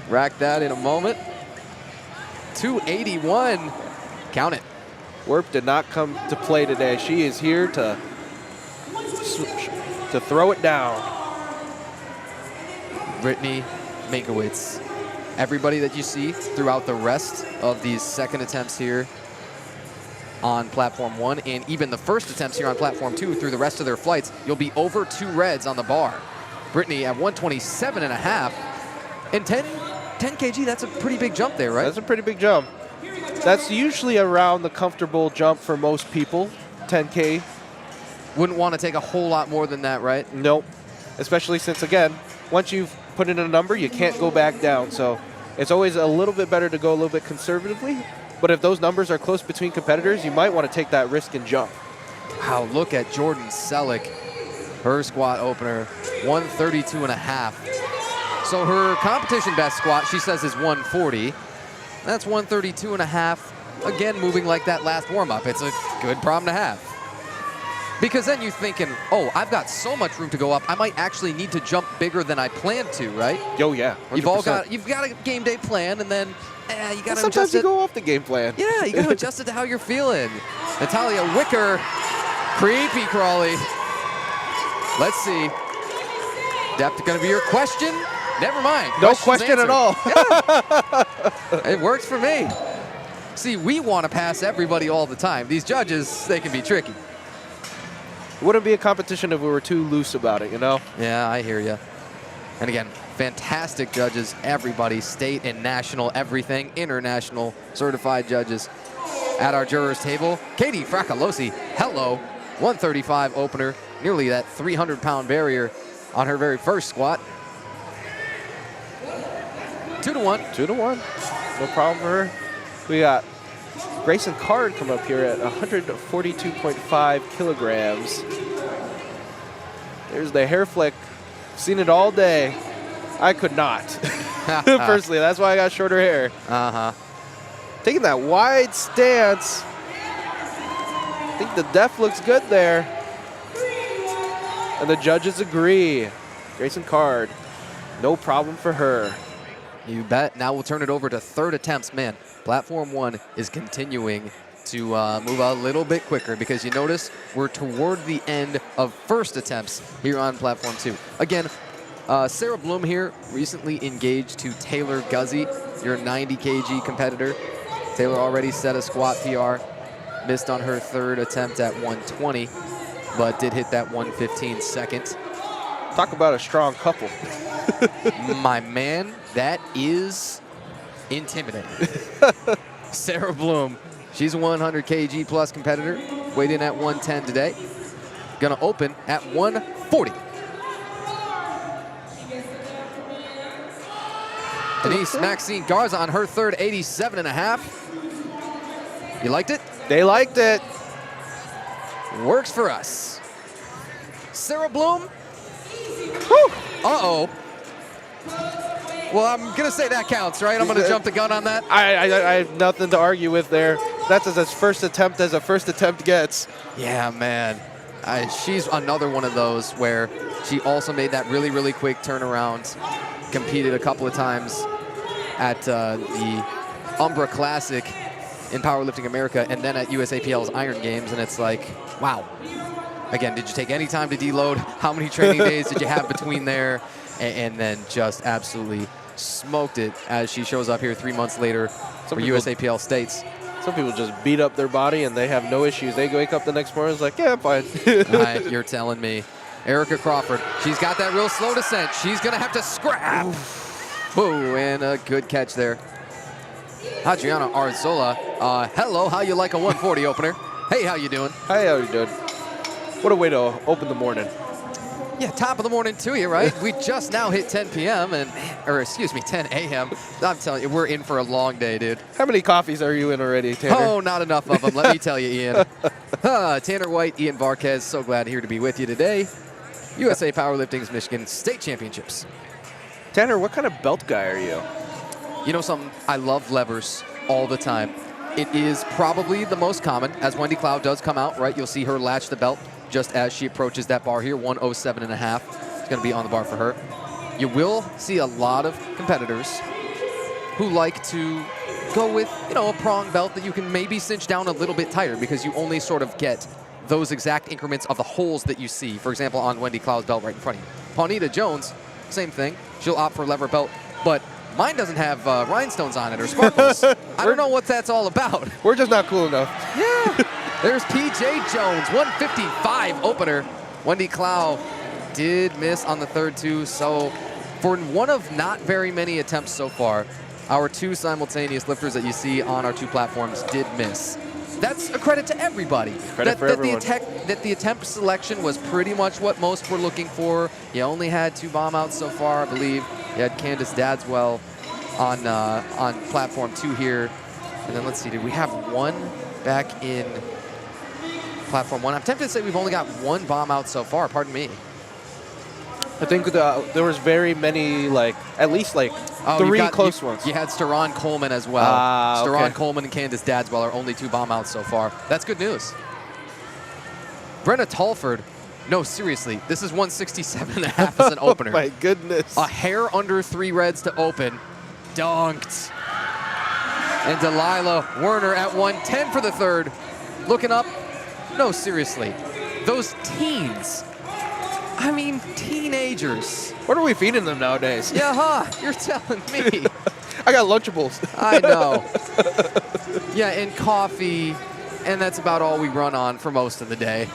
Rack that in a moment. 281. Count it. Werp did not come to play today. She is here to throw it down. Brittany Minkowitz. Everybody that you see throughout the rest of these second attempts here on platform 1, and even the first attempts here on platform 2 through the rest of their flights, you'll be over 2 reds on the bar. Brittany at 127.5, and 10 kg, that's a pretty big jump there, right? That's a pretty big jump. That's usually around the comfortable jump for most people, 10K. Wouldn't want to take a whole lot more than that, right? Nope. Especially since, again, once you've put in a number, you can't go back down. So it's always a little bit better to go a little bit conservatively. But if those numbers are close between competitors, you might want to take that risk and jump. Wow, look at Jordan Selleck. Her squat opener, 132.5. So her competition best squat, she says, is 140. That's 132.5. Again, moving like that last warm-up. It's a good problem to have. Because then you're thinking, oh, I've got so much room to go up, I might actually need to jump bigger than I planned to, right? Oh, yeah. 100%. You've got a game day plan, and then you got to adjust it. Sometimes you go off the game plan. Yeah, you got to adjust it to how you're feeling. Natalia Wicker, creepy crawly. Let's see. Depth going to be your question? Never mind. No question at all. Yeah. It works for me. See, we want to pass everybody all the time. These judges, they can be tricky. It wouldn't be a competition if we were too loose about it, you know? Yeah, I hear you. And again, fantastic judges, everybody, state and national, everything, international certified judges at our jurors table. Katie Fracalosi, hello, 135 opener, nearly that 300-pound barrier on her very first squat. 2-1. 2-1. No problem for her. We got Grayson Card come up here at 142.5 kilograms. There's the hair flick. Seen it all day. I could not. Personally, that's why I got shorter hair. Taking that wide stance. I think the depth looks good there. And the judges agree. Grayson Card, no problem for her. You bet. Now we'll turn it over to third attempts. Man, platform 1 is continuing to move a little bit quicker because you notice we're toward the end of first attempts here on platform 2. Again, Sarah Bloom here recently engaged to Taylor Guzzi, your 90 kg competitor. Taylor already set a squat PR, missed on her third attempt at 120, but did hit that 115 second. Talk about a strong couple. My man, that is intimidating. Sarah Bloom, she's a 100 kg plus competitor, weighed in at 110 today. Gonna open at 140. Denise Maxine Garza on her third, 87.5. You liked it? They liked it. Works for us. Sarah Bloom. Whew. Uh-oh. Well, I'm going to say that counts, right? I'm going to jump the gun on that. I have nothing to argue with there. That's as first attempt as a first attempt gets. Yeah, man. She's another one of those where she also made that really, really quick turnaround. Competed a couple of times at the Umbra Classic in Powerlifting America and then at USAPL's Iron Games, and it's like, wow. Again, did you take any time to deload? How many training days did you have between there? And then just absolutely smoked it as she shows up here 3 months later for USAPL States. Some people just beat up their body and they have no issues. They wake up the next morning and it's like, yeah, I'm fine. You're telling me. Erica Crawford, she's got that real slow descent. She's going to have to scrap. Ooh, and a good catch there. Adriana Arzola, hello, how you like a 140 opener? Hey, how you doing? Hey, how you doing? What a way to open the morning. Yeah, top of the morning to you, right? We just now hit 10 p.m. or excuse me, 10 a.m. I'm telling you, we're in for a long day, dude. How many coffees are you in already, Tanner? Oh, not enough of them, let me tell you, Ian. Tanner White, Ian Varquez, so glad here to be with you today. USA Powerlifting's Michigan State Championships. Tanner, what kind of belt guy are you? You know something? I love levers all the time. It is probably the most common. As Wendy Cloud does come out, right, you'll see her latch the belt just as she approaches that bar here, 107.5. It's going to be on the bar for her. You will see a lot of competitors who like to go with, you know, a prong belt that you can maybe cinch down a little bit tighter because you only sort of get those exact increments of the holes that you see. For example, on Wendy Cloud's belt right in front of you. Pawnita Jones, same thing. She'll opt for a lever belt, but mine doesn't have rhinestones on it or sparkles. I don't know what that's all about. We're just not cool enough. Yeah. There's PJ Jones, 155 opener. Wendy Cloud did miss on the third two, so for one of not very many attempts so far, our two simultaneous lifters that you see on our two platforms did miss. That's a credit to everybody. Credit for everyone. That the attempt selection was pretty much what most were looking for. You only had 2 bomb outs so far, I believe. You had Candace Dadswell on platform 2 here. And then let's see, did we have one back in platform 1? I'm tempted to say we've only got 1 bomb out so far, pardon me. I think there was very many, like, at least like 3 close ones. You had Steron Coleman as well. Steron Coleman and Candace Dadswell are only 2 bomb outs so far. That's good news. Brenna Talford, no, seriously, this is 167.5 as an opener. Oh my goodness. A hair under 3 reds to open. Dunked. And Delilah Werner at 110 for the third. Looking up. No, seriously. Those teens. I mean, teenagers. What are we feeding them nowadays? Yeah, you're telling me. I got Lunchables. I know. Yeah, and coffee, and that's about all we run on for most of the day.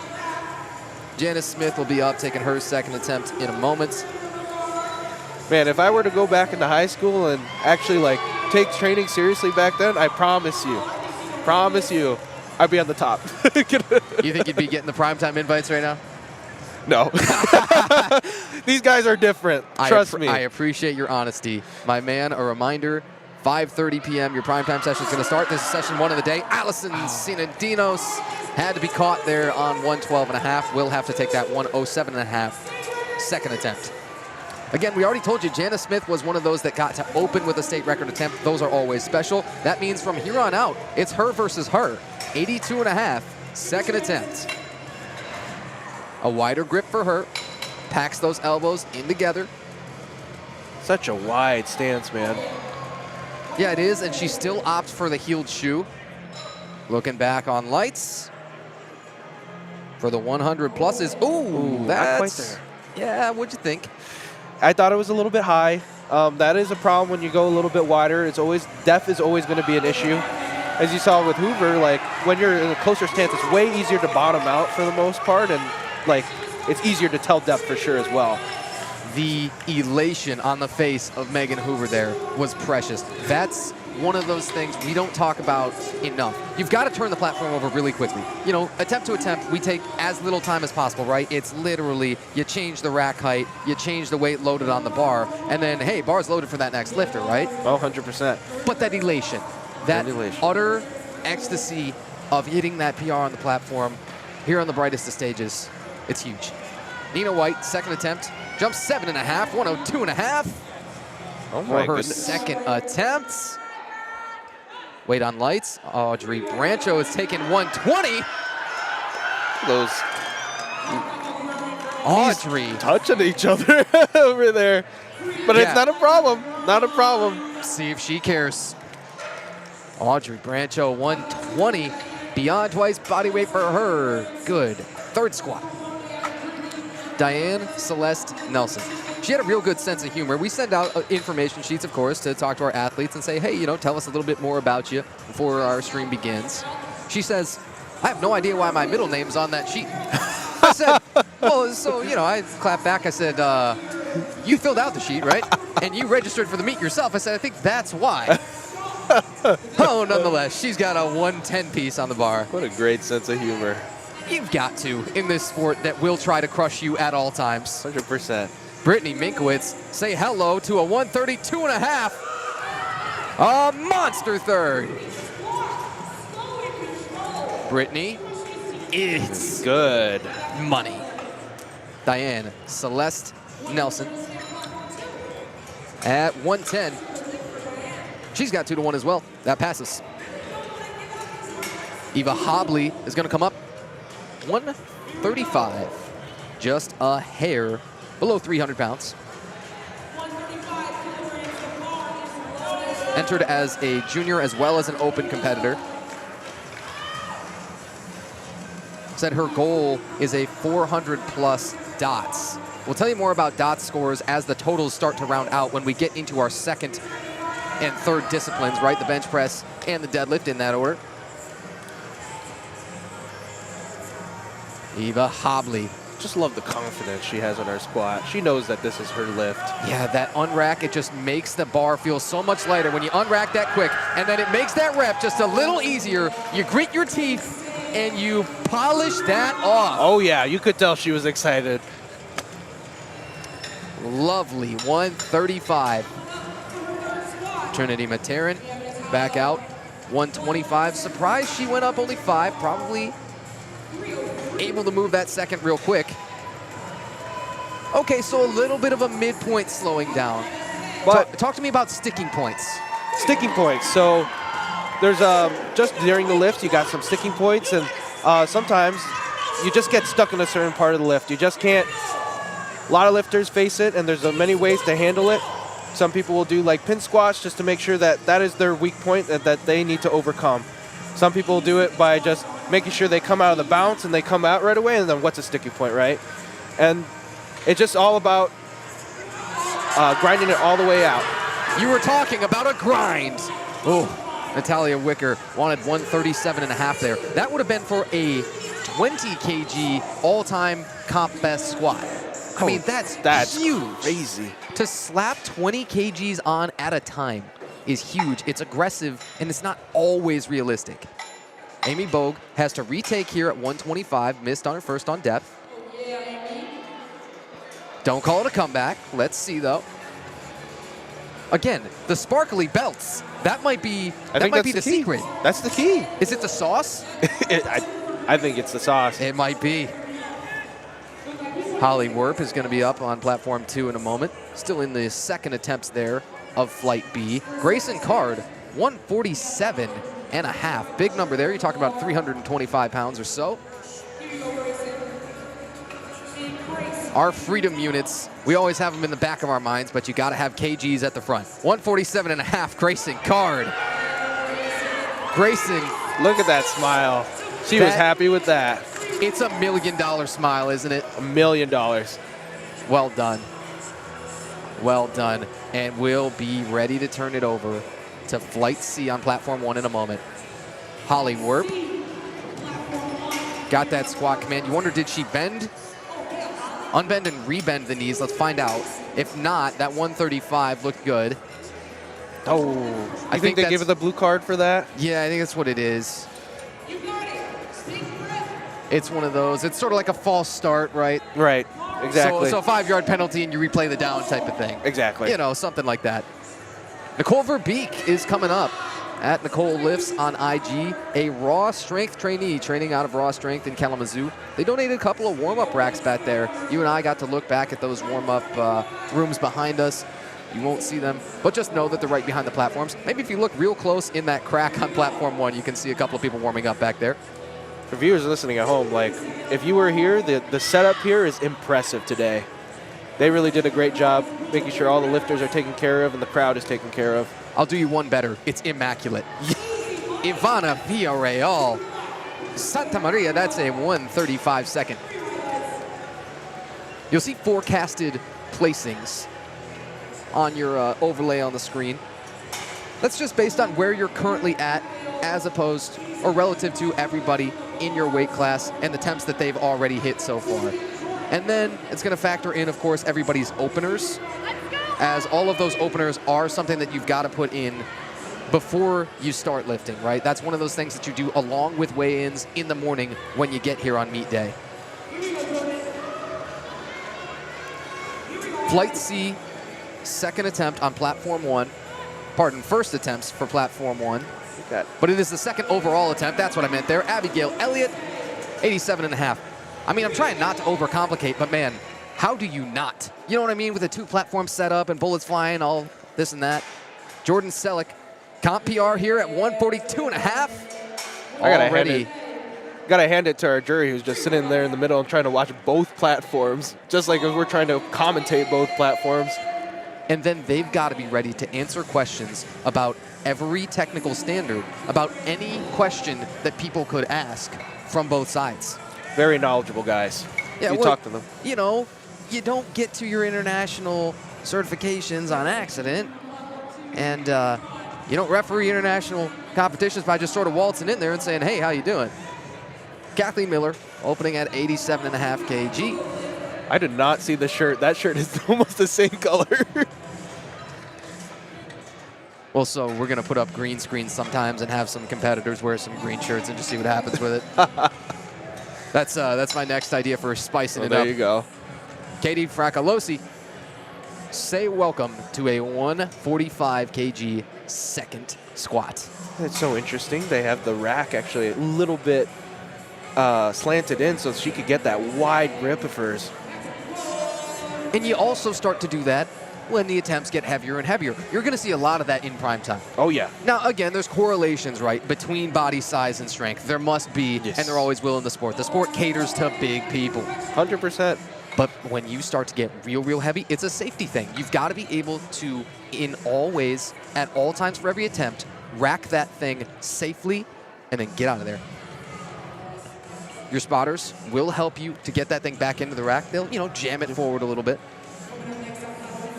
Janice Smith will be up, taking her second attempt in a moment. Man, if I were to go back into high school and actually, like, take training seriously back then, I promise you, I'd be on the top. You think you'd be getting the primetime invites right now? No. These guys are different. Trust me. I appreciate your honesty. My man, a reminder, 5:30 p.m. your primetime session is going to start. This is session 1 of the day. Allison Sinadinos had to be caught there on 112.5. Will have to take that 107.5 second attempt. Again, we already told you, Janice Smith was one of those that got to open with a state record attempt. Those are always special. That means from here on out, it's her versus her. 82.5 second attempt. A wider grip for her. Packs those elbows in together. Such a wide stance, man. Yeah, it is, and she still opts for the heeled shoe. Looking back on lights. For the 100 pluses. Ooh, that's... Not quite there. Yeah, what'd you think? I thought it was a little bit high. That is a problem when you go a little bit wider. It's always, depth is always going to be an issue. As you saw with Hoover, like, when you're in a closer stance, it's way easier to bottom out for the most part, and like, it's easier to tell depth for sure as well. The elation on the face of Megan Hoover there was precious. That's one of those things we don't talk about enough. You've got to turn the platform over really quickly. You know, attempt to attempt, we take as little time as possible, right? It's literally, you change the rack height, you change the weight loaded on the bar, and then, hey, bar's loaded for that next lifter, right? Oh, 100%. But that elation, that utter ecstasy of hitting that PR on the platform here on the brightest of stages, it's huge. Nina White, second attempt, jumps 7.5, 102.5. Oh my for her goodness. second attempt. Wait on lights. Audrey Brancho is taking 120. Those Audrey touching each other over there. But Yeah. it's not a problem. Not a problem. See if she cares. Audrey Brancho, 120. Beyond twice body weight for her. Good. Third squat. Diane Celeste Nelson. She had a real good sense of humor. We send out information sheets, of course, to talk to our athletes and say, hey, you know, tell us a little bit more about you before our stream begins. She says, I have no idea why my middle name's on that sheet. I said, well, so, you know, I clapped back. I said, you filled out the sheet, right? And you registered for the meet yourself. I said, I think that's why. Oh, nonetheless, she's got a 110 piece on the bar. What a great sense of humor. You've got to in this sport that will try to crush you at all times. 100%. Brittany Minkowitz, say hello to a 132.5. A monster third. Brittany, it's good money. Diane Celeste Nelson at 110. She's got 2 to 1 as well. That passes. Eva Hobley is going to come up 135, just a hair below 300 pounds. Entered as a junior as well as an open competitor. Said her goal is a 400 plus dots. We'll tell you more about dot scores as the totals start to round out when we get into our second and third disciplines, right? The bench press and the deadlift in that order. Eva Hobley. Just love the confidence she has on her squat. She knows that this is her lift. Yeah, that unrack, it just makes the bar feel so much lighter when you unrack that quick, and then it makes that rep just a little easier. You grit your teeth, and you polish that off. Oh, yeah, you could tell she was excited. Lovely, 135. Trinity Materin back out, 125. Surprised she went up only 5, probably able to move that second real quick. Okay, so a little bit of a midpoint slowing down. But talk to me about sticking points. Sticking points. So there's just during the lift, you got some sticking points, and sometimes you just get stuck in a certain part of the lift. You just can't. A lot of lifters face it, and there's many ways to handle it. Some people will do like pin squats just to make sure that that is their weak point that they need to overcome. Some people do it by just making sure they come out of the bounce and they come out right away, and then what's a sticking point, right? And it's just all about grinding it all the way out. You were talking about a grind. Oh, Natalia Wicker wanted 137.5 there. That would have been for a 20 kg all-time comp best squat. I mean, that's huge. Crazy. To slap 20 kgs on at a time is huge. It's aggressive, and it's not always realistic. Amy Bogue has to retake here at 125, missed on her first on depth. Don't call it a comeback. Let's see, though. Again, the sparkly belts. That might be the secret. That's the key. Is it the sauce? I think it's the sauce. It might be. Holly Werp is going to be up on platform 2 in a moment. Still in the second attempts there of flight B. Grayson Card, 147.5. Big number there. You're talking about 325 pounds or so. Our freedom units, we always have them in the back of our minds, but you got to have kgs at the front. 147.5, Grayson Card. Grayson. Look at that smile. She was happy with that. It's $1 million smile, isn't it? $1 million. Well done. Well done. And we'll be ready to turn it over to Flight C on platform 1 in a moment. Holly Werp got that squat command. You wonder, did she bend? Unbend and rebend the knees. Let's find out. If not, that 135 looked good. Oh, I think they give her the blue card for that? Yeah, I think that's what it is. It's one of those. It's sort of like a false start, right? Right, exactly. So a 5-yard penalty and you replay the down type of thing. Exactly. You know, something like that. Nicole Verbeek is coming up at Nicole Lifts on IG, a Raw Strength trainee training out of Raw Strength in Kalamazoo. They donated a couple of warm-up racks back there. You and I got to look back at those warm-up rooms behind us. You won't see them, but just know that they're right behind the platforms. Maybe if you look real close in that crack on platform 1, you can see a couple of people warming up back there. For viewers listening at home, like, if you were here, the setup here is impressive today. They really did a great job making sure all the lifters are taken care of and the crowd is taken care of. I'll do you one better. It's immaculate. Ivana Villarreal. Santa Maria, that's a 1:35 second. You'll see forecasted placings on your overlay on the screen. That's just based on where you're currently at as opposed or relative to everybody in your weight class and the temps that they've already hit so far. And then it's going to factor in, of course, everybody's openers, as all of those openers are something that you've got to put in before you start lifting, right? That's one of those things that you do along with weigh-ins in the morning when you get here on meet day. Flight C, second attempt on platform 1. Pardon, first attempts for platform 1. But it is the second overall attempt. That's what I meant there. Abigail Elliott, 87.5. I mean, I'm trying not to overcomplicate, but man, how do you not? You know what I mean? With the 2 platforms set up and bullets flying, all this and that. Jordan Selleck, comp PR here at 142.5. Gotta hand it to our jury who's just sitting there in the middle and trying to watch both platforms, just like if we're trying to commentate both platforms. And then they've got to be ready to answer questions about every technical standard, about any question that people could ask from both sides. Very knowledgeable guys. Yeah, you talk to them. You know, you don't get to your international certifications on accident, and you don't referee international competitions by just sort of waltzing in there and saying, hey, how you doing? Kathleen Miller, opening at 87.5 kg. I did not see the shirt. That shirt is almost the same color. Well, so we're going to put up green screens sometimes and have some competitors wear some green shirts and just see what happens with it. That's my next idea for spicing it up. There you go. Katie Fracalosi, say welcome to a 145 kg second squat. It's so interesting. They have the rack actually a little bit slanted in so she could get that wide grip of hers. And you also start to do that when the attempts get heavier and heavier. You're going to see a lot of that in prime time. Oh, yeah. Now, again, there's correlations, right, between body size and strength. There must be, yes. And there always will in the sport. The sport caters to big people. 100%. But when you start to get real heavy, it's a safety thing. You've got to be able to, in all ways, at all times for every attempt, rack that thing safely and then get out of there. Your spotters will help you to get that thing back into the rack. They'll, jam it forward a little bit.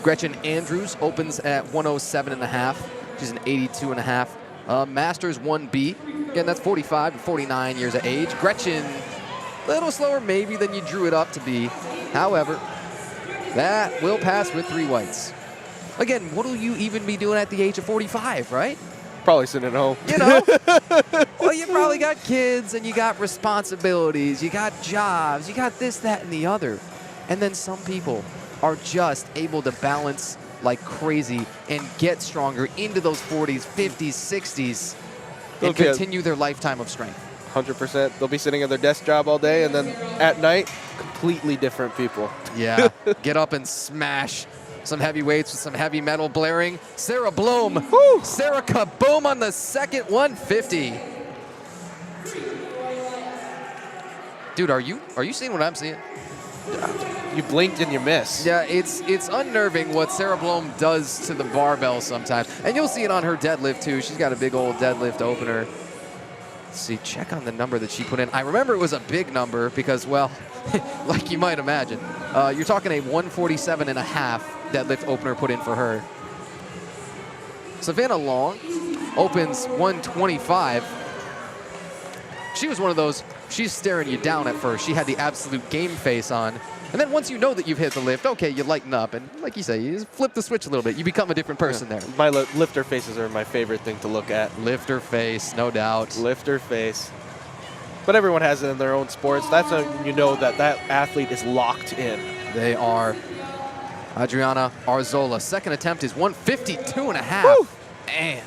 Gretchen Andrews opens at 107.5. She's an 82.5. Masters 1B. Again, that's 45 to 49 years of age. Gretchen, a little slower maybe than you drew it up to be. However, that will pass with 3 whites. Again, what will you even be doing at the age of 45, right? Probably sitting at home. Well, you probably got kids and you got responsibilities, you got jobs, you got this, that, and the other. And then some people are just able to balance like crazy and get stronger into those 40s, 50s, 60s, and continue their lifetime of strength. 100%. They'll be sitting at their desk job all day, and then at night, completely different people. Yeah, get up and smash some heavy weights with some heavy metal blaring. Sarah Blom. Woo! Sarah kaboom on the second 150. Dude, are you seeing what I'm seeing? You blinked and you missed. Yeah, it's unnerving what Sarah Blom does to the barbell sometimes. And you'll see it on her deadlift too. She's got a big old deadlift opener. Let's see, check on the number that she put in. I remember it was a big number because, well, like you might imagine, you're talking a 147.5 deadlift opener put in for her. Savannah Long opens 125. She was one of those, she's staring you down at first. She had the absolute game face on. And then once you know that you've hit the lift, okay, you lighten up. And like you say, you just flip the switch a little bit. You become a different person there. My lifter faces are my favorite thing to look at. Lifter face, no doubt. Lifter face. But everyone has it in their own sports. That's how you know that that athlete is locked in. They are. Adriana Arzola, second attempt is 152.5. Man.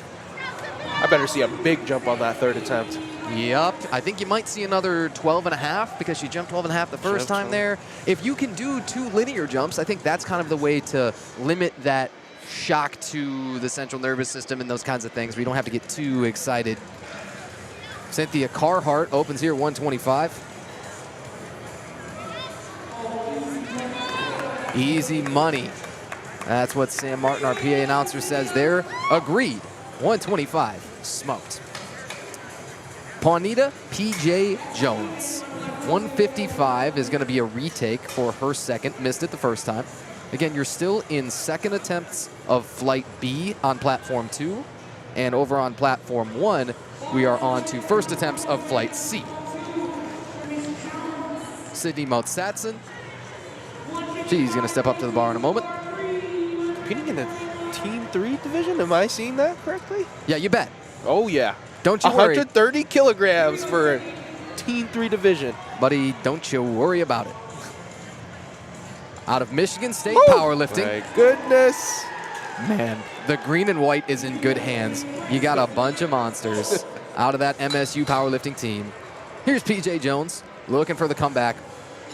I better see a big jump on that third attempt. Yep. I think you might see another 12.5 because she jumped 12.5 the first time there. If you can do 2 linear jumps, I think that's kind of the way to limit that shock to the central nervous system and those kinds of things. We don't have to get too excited. Cynthia Carhart opens here 125. Easy money. That's what Sam Martin, our PA announcer, says there. Agreed. 125. Smoked. Pawnita P.J. Jones. 155 is going to be a retake for her second. Missed it the first time. Again, you're still in second attempts of Flight B on Platform 2. And over on Platform 1, we are on to first attempts of Flight C. Sydney Moutsatson. She's going to step up to the bar in a moment. Competing in the Team 3 division? Am I seeing that correctly? Yeah, you bet. Oh, yeah. Don't you worry. 130 kilograms for Team 3 division. Buddy, don't you worry about it. Out of Michigan State Woo! Powerlifting. My goodness. Man, the green and white is in good hands. You got a bunch of monsters out of that MSU powerlifting team. Here's P.J. Jones looking for the comeback.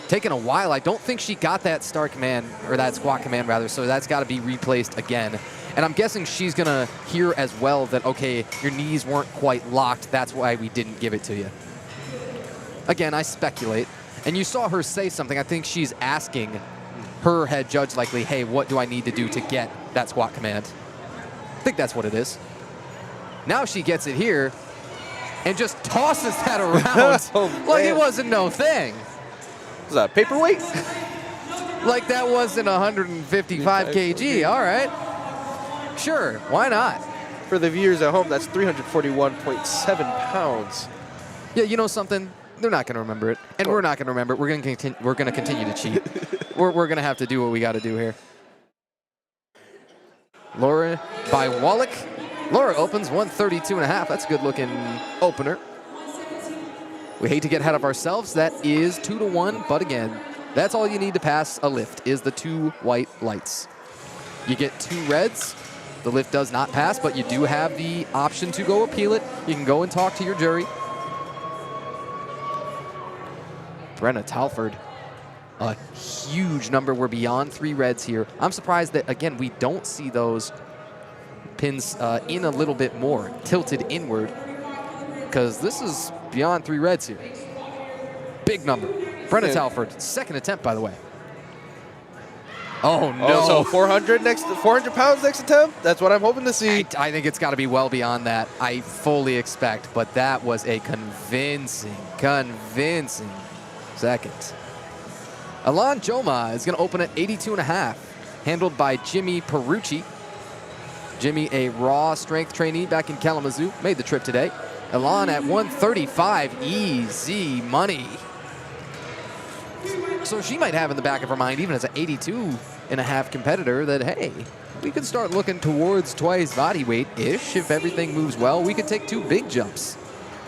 Taking a while. I don't think she got that star command, or that squat command rather, so that's got to be replaced again. And I'm guessing she's going to hear as well that, okay, your knees weren't quite locked. That's why we didn't give it to you. Again, I speculate. And you saw her say something. I think she's asking her head judge likely, hey, what do I need to do to get that squat command? I think that's what it is. Now she gets it here and just tosses that around Oh, like it man. wasn't no thing. Is that paperweight? Like that wasn't 155 kg. All right. Sure, why not? For the viewers at home, that's 341.7 pounds. Yeah, you know something? They're not going to remember it, and we're not going to remember it. We're going to continue to cheat. we're going to have to do what we got to do here. Laura by Wallach. Laura opens 132.5. That's a good-looking opener. We hate to get ahead of ourselves. That is 2-1, but again, that's all you need to pass a lift is the 2 white lights. You get 2 reds. The lift does not pass, but you do have the option to go appeal it. You can go and talk to your jury. Brenna Talford, a huge number. We're beyond 3 reds here. I'm surprised that, again, we don't see those pins in a little bit more, tilted inward, because this is beyond 3 reds here. Big number. Brenna Talford, second attempt, by the way. Oh, no. Oh, so 400 pounds next attempt? That's what I'm hoping to see. I think it's got to be well beyond that. I fully expect, but that was a convincing second. Alon Joma is going to open at 82.5, handled by Jimmy Perucci. Jimmy, a raw strength trainee back in Kalamazoo, made the trip today. Alon at 135, easy money. So she might have in the back of her mind, even as an 82.5 competitor, that, hey, we could start looking towards twice body weight-ish. If everything moves well, we could take 2 big jumps.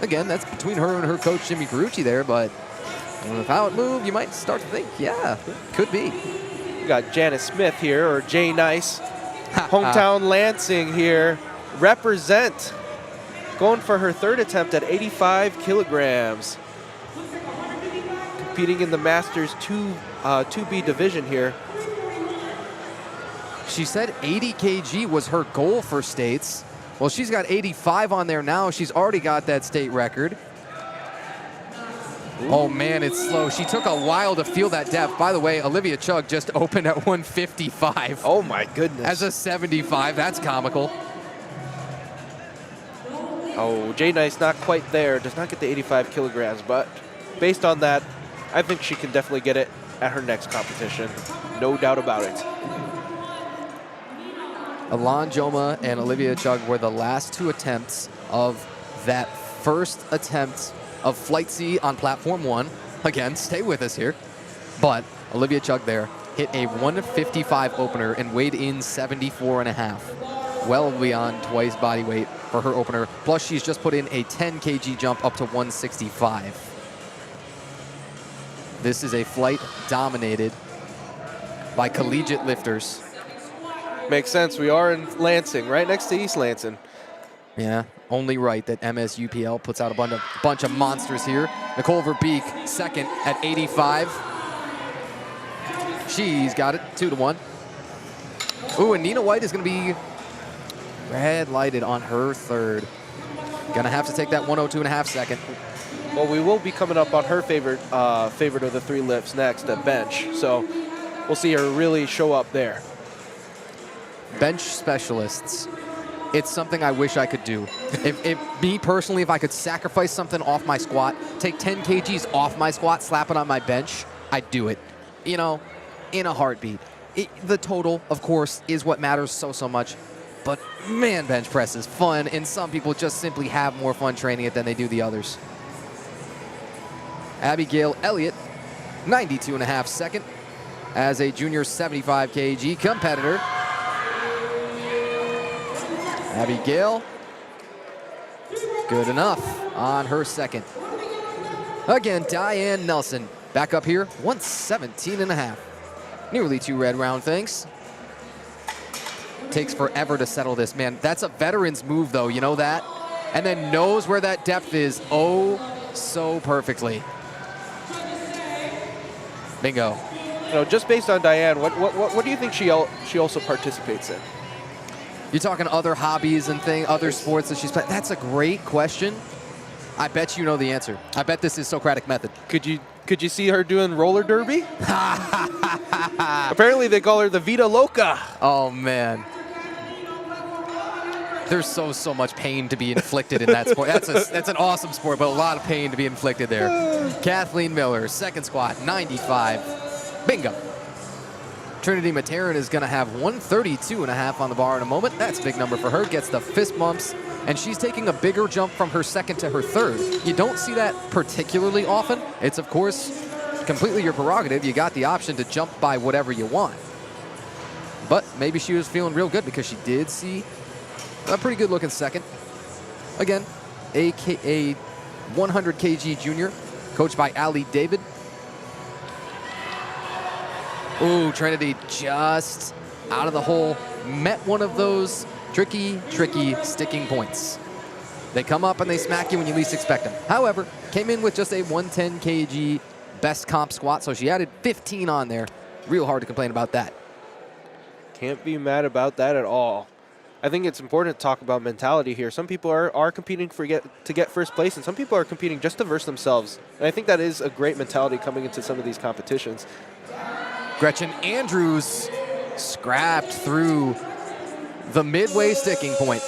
Again, that's between her and her coach, Jimmy Perucci, there, but with how it moved, you might start to think, yeah, could be. We got Janice Smith here, or Jay Nice. Hometown Lansing here. Represent. Going for her 3rd attempt at 85 kilograms. Competing in the Masters 2B division here. She said 80 kg was her goal for states. Well, she's got 85 on there now. She's already got that state record. Ooh. Oh, man, it's slow. She took a while to feel that depth. By the way, Olivia Chug just opened at 155. Oh, my goodness. As a 75. That's comical. Oh, Jay Nice not quite there. Does not get the 85 kilograms, but based on that, I think she can definitely get it at her next competition. No doubt about it. Alon Joma and Olivia Chug were the last 2 attempts of that first attempt of Flight C on Platform 1. Again, stay with us here. But Olivia Chug there hit a 155 opener and weighed in 74.5. Well beyond twice body weight for her opener. Plus, she's just put in a 10 kg jump up to 165. This is a flight dominated by collegiate lifters. Makes sense. We are in Lansing, right next to East Lansing. Yeah, only right that MSUPL puts out a bunch of monsters here. Nicole Verbeek, second at 85. She's got it, 2-1. Ooh, and Nina White is going to be red lighted on her 3rd. Gonna have to take that 102.5 second. Well, we will be coming up on her favorite of the 3 lifts next, at bench. So we'll see her really show up there. Bench specialists. It's something I wish I could do. Me personally, if I could sacrifice something off my squat, take 10 kgs off my squat, slap it on my bench, I'd do it. You know, in a heartbeat. The total, of course, is what matters so much. But man, bench press is fun, and some people just simply have more fun training it than they do the others. Abigail Elliott, 92.5 second, as a junior 75 kg competitor. Abigail, good enough on her second. Again, Diane Nelson, back up here, 117.5. Nearly 2 red round things. Takes forever to settle this, man. That's a veteran's move, though, you know that? And then knows where that depth is, oh, so perfectly. Bingo. You know, just based on Diane, what do you think she also participates in? You're talking other hobbies and other sports that she's playing. That's a great question. I bet you know the answer. I bet this is Socratic method. Could you see her doing roller derby? Apparently they call her the Vita Loca. Oh man. There's so much pain to be inflicted in that sport. That's an awesome sport, but a lot of pain to be inflicted there. Kathleen Miller, second squat, 95. Bingo. Trinity Materin is going to have 132.5 on the bar in a moment. That's a big number for her. Gets the fist bumps, and she's taking a bigger jump from her second to her third. You don't see that particularly often. It's, of course, completely your prerogative. You got the option to jump by whatever you want. But maybe she was feeling real good because she did see a pretty good looking second. Again, a 100 kg junior, coached by Ali David. Ooh, Trinity just out of the hole. Met one of those tricky sticking points. They come up and they smack you when you least expect them. However, came in with just a 110 kg best comp squat, so she added 15 on there. Real hard to complain about that. Can't be mad about that at all. I think it's important to talk about mentality here. Some people are competing to get first place, and some people are competing just to verse themselves. And I think that is a great mentality coming into some of these competitions. Gretchen Andrews scrapped through the midway sticking point.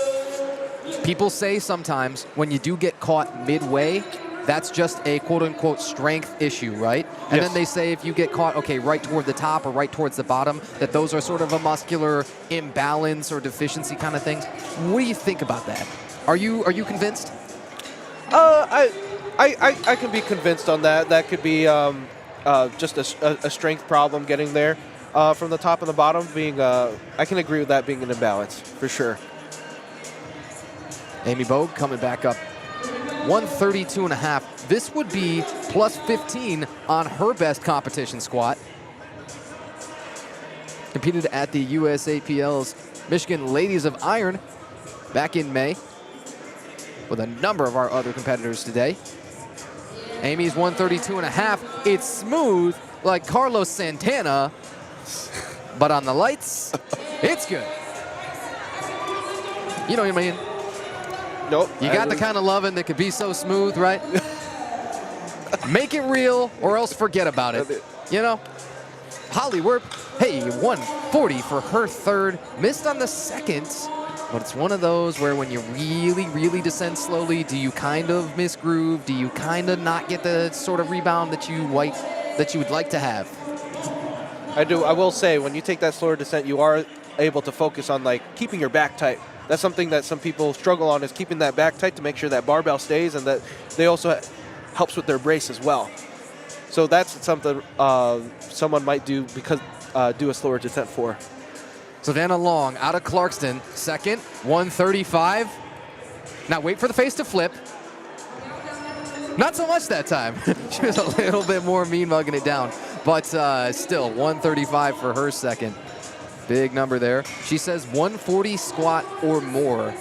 People say sometimes when you do get caught midway, that's just a quote-unquote strength issue, right? And yes. Then they say if you get caught, okay, right toward the top or right towards the bottom, that those are sort of a muscular imbalance or deficiency kind of things. What do you think about that? Are you convinced? I can be convinced on that. That could be just a strength problem getting there. From the top and the bottom being, I can agree with that being an imbalance, for sure. Amy Bogue coming back up. 132.5. This would be plus 15 on her best competition squat. Competed at the USAPL's Michigan Ladies of Iron back in May with a number of our other competitors today. Amy's 132.5. It's smooth like Carlos Santana, but on the lights, it's good. You know what I mean? Nope. You got the kind of loving that could be so smooth, right? Make it real or else forget about it. You know? Holly Werp, hey, 140 for her third. Missed on the second, but it's one of those where when you really descend slowly, do you kind of misgroove? Do you kind of not get the sort of rebound that you would like to have? I do. I will say, when you take that slower descent, you are able to focus on like keeping your back tight. That's something that some people struggle on, is keeping that back tight to make sure that barbell stays, and that they also helps with their brace as well. So that's something someone might do do a slower descent for. Savannah Long out of Clarkston, second, 135. Now wait for the face to flip. Not so much that time. She was a little bit more mean mugging it down, but still 135 for her second. Big number there. She says 140 squat or more.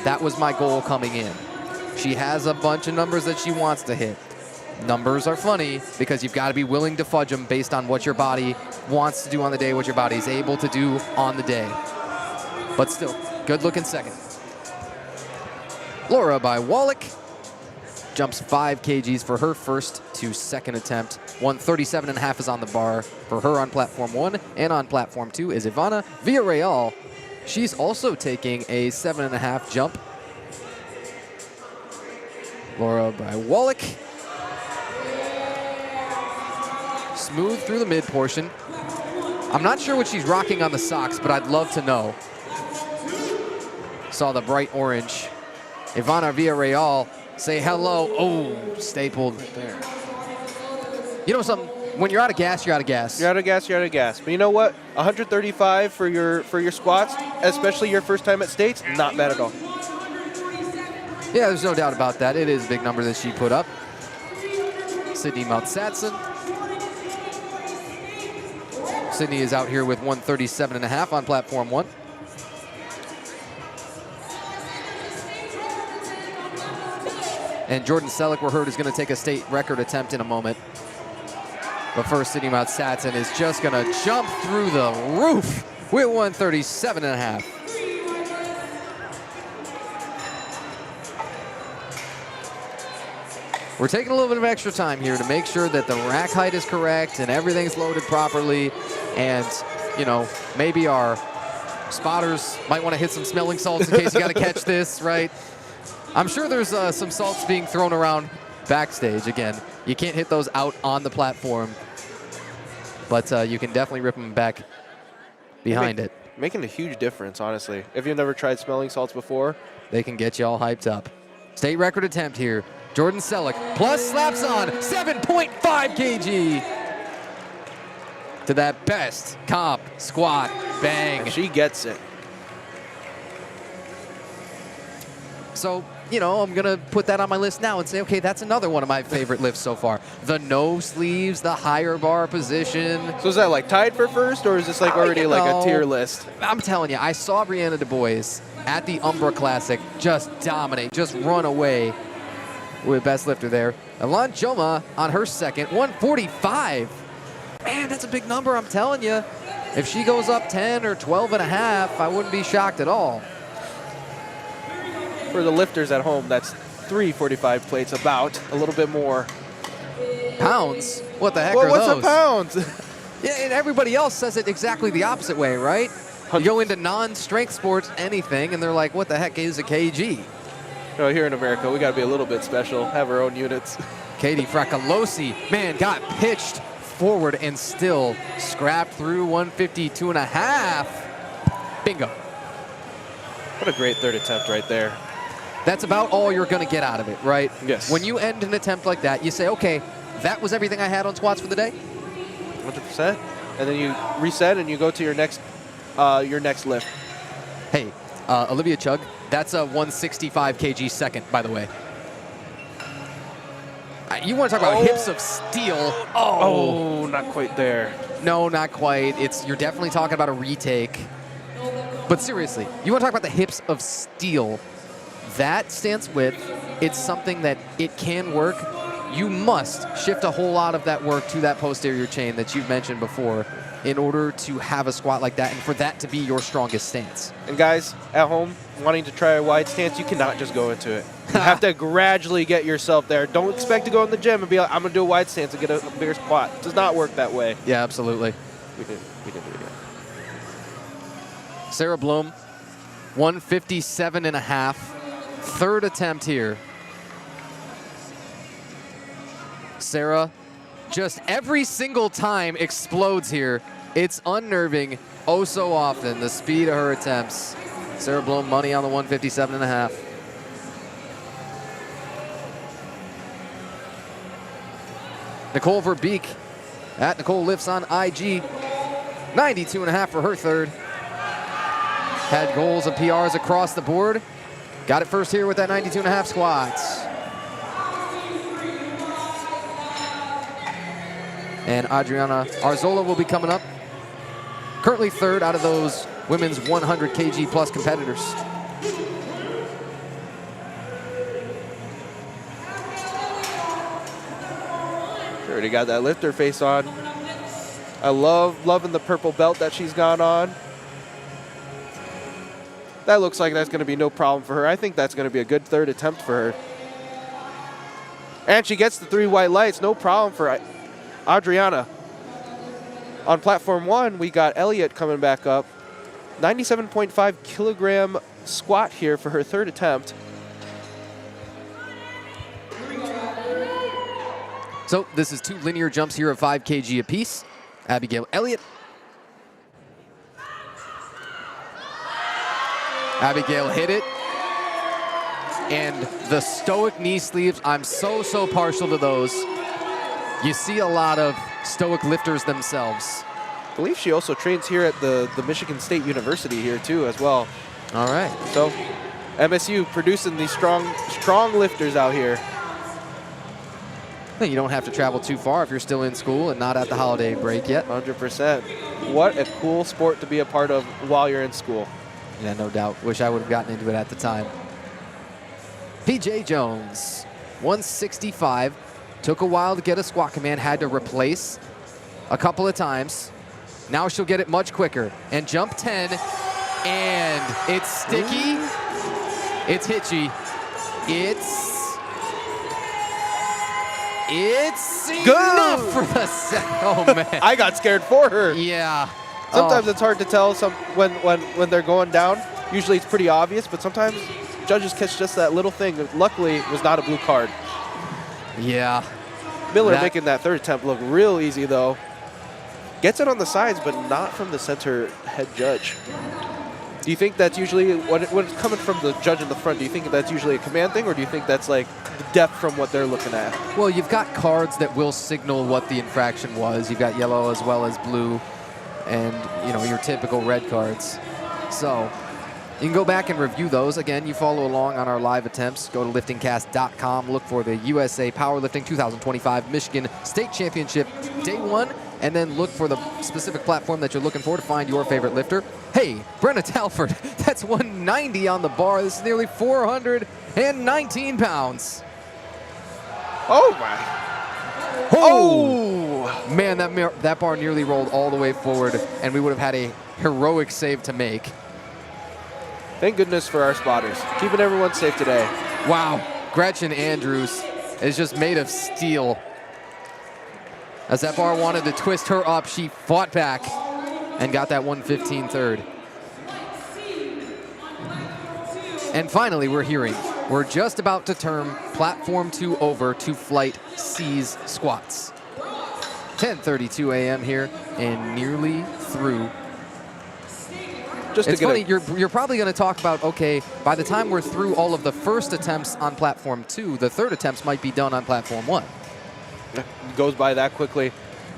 That was my goal coming in. She has a bunch of numbers that she wants to hit. Numbers are funny because you've got to be willing to fudge them based on what your body wants to do on the day, what your body is able to do on the day. But still, good looking second. Laura by Wallach jumps 5 kgs for her first to second attempt. 137.5 is on the bar for her on platform 1, and on platform 2 is Ivana Villarreal She's also taking a 7.5 jump. Laura by Wallach. Smooth through the mid portion. I'm not sure what she's rocking on the socks, but I'd love to know. Saw the bright orange. Ivana Villarreal say hello. Oh, stapled there. You know something? When you're out of gas, you're out of gas. You're out of gas, you're out of gas. But you know what? 135 for your squats, especially your first time at States, not bad at all. Yeah, there's no doubt about that. It is a big number that she put up. Sydney Mount-Satson. Sydney is out here with 137.5 on platform 1. And Jordan Selleck, we're heard, is going to take a state record attempt in a moment. But first, Sydney Mount-Satson is just going to jump through the roof with 137.5. We're taking a little bit of extra time here to make sure that the rack height is correct and everything's loaded properly. And, you know, maybe our spotters might want to hit some smelling salts in case you got to catch this, right? I'm sure there's some salts being thrown around backstage. Again, you can't hit those out on the platform, but you can definitely rip them back behind it. Making a huge difference, honestly. If you've never tried smelling salts before, they can get you all hyped up. State record attempt here. Jordan Selleck plus slaps on 7.5 kg to that best comp squat bang. And she gets it. So, you know, I'm going to put that on my list now and say, okay, that's another one of my favorite lifts so far. The no sleeves, the higher bar position. So is that like tied for first, or is this like already like a tier list? I'm telling you, I saw Brianna Du Bois at the Umbra Classic just dominate, just run away with best lifter there. Alon Choma on her second, 145. Man, that's a big number, I'm telling you. If she goes up 10 or 12 and a half, I wouldn't be shocked at all. For the lifters at home, that's 345 plates, about a little bit more. Pounds? What the heck Well, are what's those? a pound? Yeah, and everybody else says it exactly the opposite way, right? You go into non-strength sports, anything, and they're like, what the heck is a kg? No, here in America, we got to be a little bit special, have our own units. Katie Fracalosi, man, got pitched forward and still scrapped through 152 and a half. Bingo. What a great third attempt right there. That's about all you're going to get out of it, right? Yes. When you end an attempt like that, you say, okay, that was everything I had on squats for the day. 100%. And then you reset and you go to your next lift. Hey, Olivia Chug, that's a 165 kg second, by the way. You want to talk about hips of steel. Oh, not quite there. No, not quite. You're definitely talking about a retake. But seriously, you want to talk about the hips of steel. That stance width, it's something that it can work. You must shift a whole lot of that work to that posterior chain that you've mentioned before in order to have a squat like that and for that to be your strongest stance. And guys, at home, wanting to try a wide stance, you cannot just go into it. You have to gradually get yourself there. Don't expect to go in the gym and be like, I'm going to do a wide stance and get a bigger squat. It does not work that way. Yeah, absolutely. We didn't do it yet. Sarah Bloom, 157 and a half. Third attempt here. Sarah, just every single time explodes here. It's unnerving oh so often, the speed of her attempts. Sarah Bloom, money on the 157 and a half. Nicole Verbeek at Nicole Lifts on IG. 92 and a half for her third. Had goals and PRs across the board. Got it first here with that 92 and a half squats. And Adriana Arzola will be coming up. Currently third out of those women's 100 kg plus competitors. She already got that lifter face on. I loving the purple belt that she's got on. That looks like that's going to be no problem for her. I think that's going to be a good third attempt for her. And she gets the 3 white lights, no problem for Adriana. On platform 1, we got Elliott coming back up. 97.5 kilogram squat here for her third attempt. So this is 2 linear jumps here of 5 kg apiece. Abigail Elliott. Abigail hit it. And the stoic knee sleeves, I'm so partial to those. You see a lot of stoic lifters themselves. I believe she also trains here at the Michigan State University here too as well. All right. So MSU producing these strong lifters out here. You don't have to travel too far if you're still in school and not at the holiday break yet. 100%. What a cool sport to be a part of while you're in school. Yeah, no doubt. Wish I would have gotten into it at the time. PJ Jones, 165. Took a while to get a squat command, had to replace a couple of times. Now she'll get it much quicker. And jump 10, and it's sticky. It's hitchy. It's good enough for the set. Oh, man. I got scared for her. Yeah. Sometimes it's hard to tell when they're going down. Usually it's pretty obvious, but sometimes judges catch just that little thing. Luckily, it was not a blue card. Yeah. Miller making that third attempt look real easy, though. Gets it on the sides, but not from the center head judge. Do you think that's usually, when it's coming from the judge in the front, do you think that's usually a command thing, or do you think that's like the depth from what they're looking at? Well, you've got cards that will signal what the infraction was. You've got yellow as well as blue, and your typical red cards. So you can go back and review those. Again, you follow along on our live attempts. Go to liftingcast.com. Look for the USA Powerlifting 2025 Michigan State Championship Day 1. And then look for the specific platform that you're looking for to find your favorite lifter. Hey, Brenna Talford, that's 190 on the bar. This is nearly 419 pounds. Oh, my. Oh! Man, that bar nearly rolled all the way forward, and we would have had a heroic save to make. Thank goodness for our spotters. Keeping everyone safe today. Wow. Gretchen Andrews is just made of steel. As that bar wanted to twist her up, she fought back and got that 115 third. And finally, we're just about to turn platform 2 over to flight C's squats. 10:32 a.m. here and nearly through. It's funny, you're probably going to talk about, okay, by the time we're through all of the first attempts on platform 2, the third attempts might be done on platform 1. It goes by that quickly.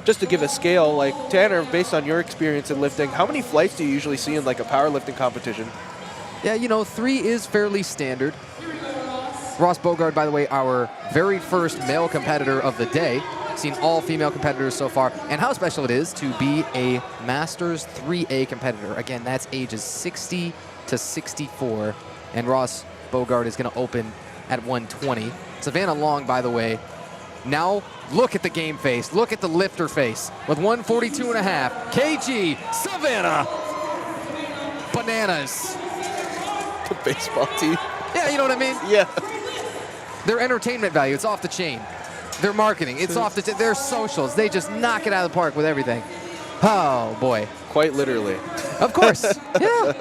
Just to give a scale, like Tanner, based on your experience in lifting, how many flights do you usually see in like a powerlifting competition? Yeah, 3 is fairly standard. Ross Bogard, by the way, our very first male competitor of the day. Seen all female competitors so far, and how special it is to be a Masters 3A competitor. Again, that's ages 60 to 64, and Ross Bogard is going to open at 120. Savannah Long, by the way, now look at the game face. Look at the lifter face with 142.5 kg. Savannah Bananas. The baseball team. Yeah, you know what I mean? Yeah. Their entertainment value, it's off the chain. Their marketing, it's off the chain. Their socials, they just knock it out of the park with everything. Oh, boy. Quite literally. Of course, yeah.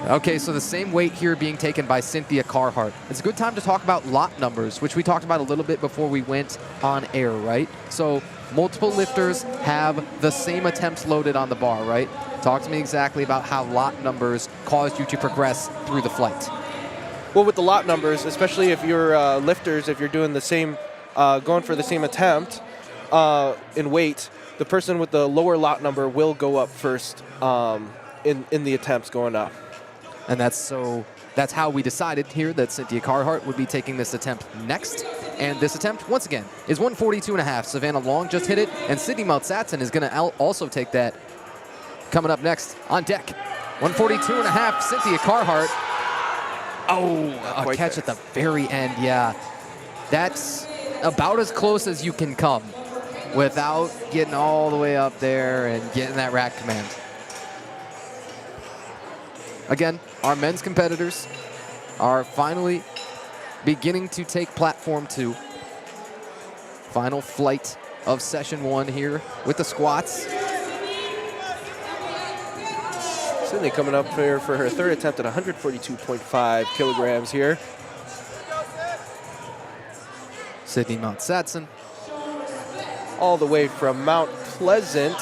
Okay, so the same weight here being taken by Cynthia Carhart. It's a good time to talk about lot numbers, which we talked about a little bit before we went on air, right? So multiple lifters have the same attempts loaded on the bar, right? Talk to me exactly about how lot numbers caused you to progress through the flight. Well, with the lot numbers, especially if you're lifters, if you're doing the same, going for the same attempt in weight, the person with the lower lot number will go up first in the attempts going up. And that's how we decided here that Cynthia Carhart would be taking this attempt next. And this attempt, once again, is 142.5. Savannah Long just hit it, and Sydney Mount-Satson is going to also take that coming up next on deck. 142.5, Cynthia Carhart. Oh, a catch at the very end, yeah. That's about as close as you can come without getting all the way up there and getting that rack command. Again, our men's competitors are finally beginning to take platform 2. Final flight of session 1 here with the squats. Finley coming up here for her third attempt at 142.5 kilograms here. Sydney Mount Satson. All the way from Mount Pleasant.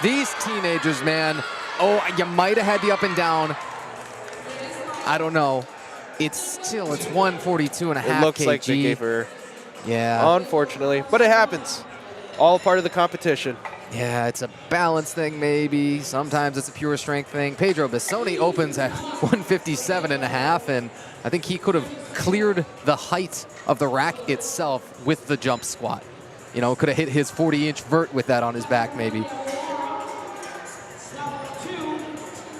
These teenagers, man. Oh, you might have had the up and down. I don't know. It's 142 and a half It looks kg. like they gave her, Yeah. unfortunately. But it happens. All part of the competition. Yeah, it's a balance thing maybe. Sometimes it's a pure strength thing. Pedro Bissoni opens at 157 and a half, and I think he could have cleared the height of the rack itself with the jump squat. You know, could have hit his 40-inch vert with that on his back maybe.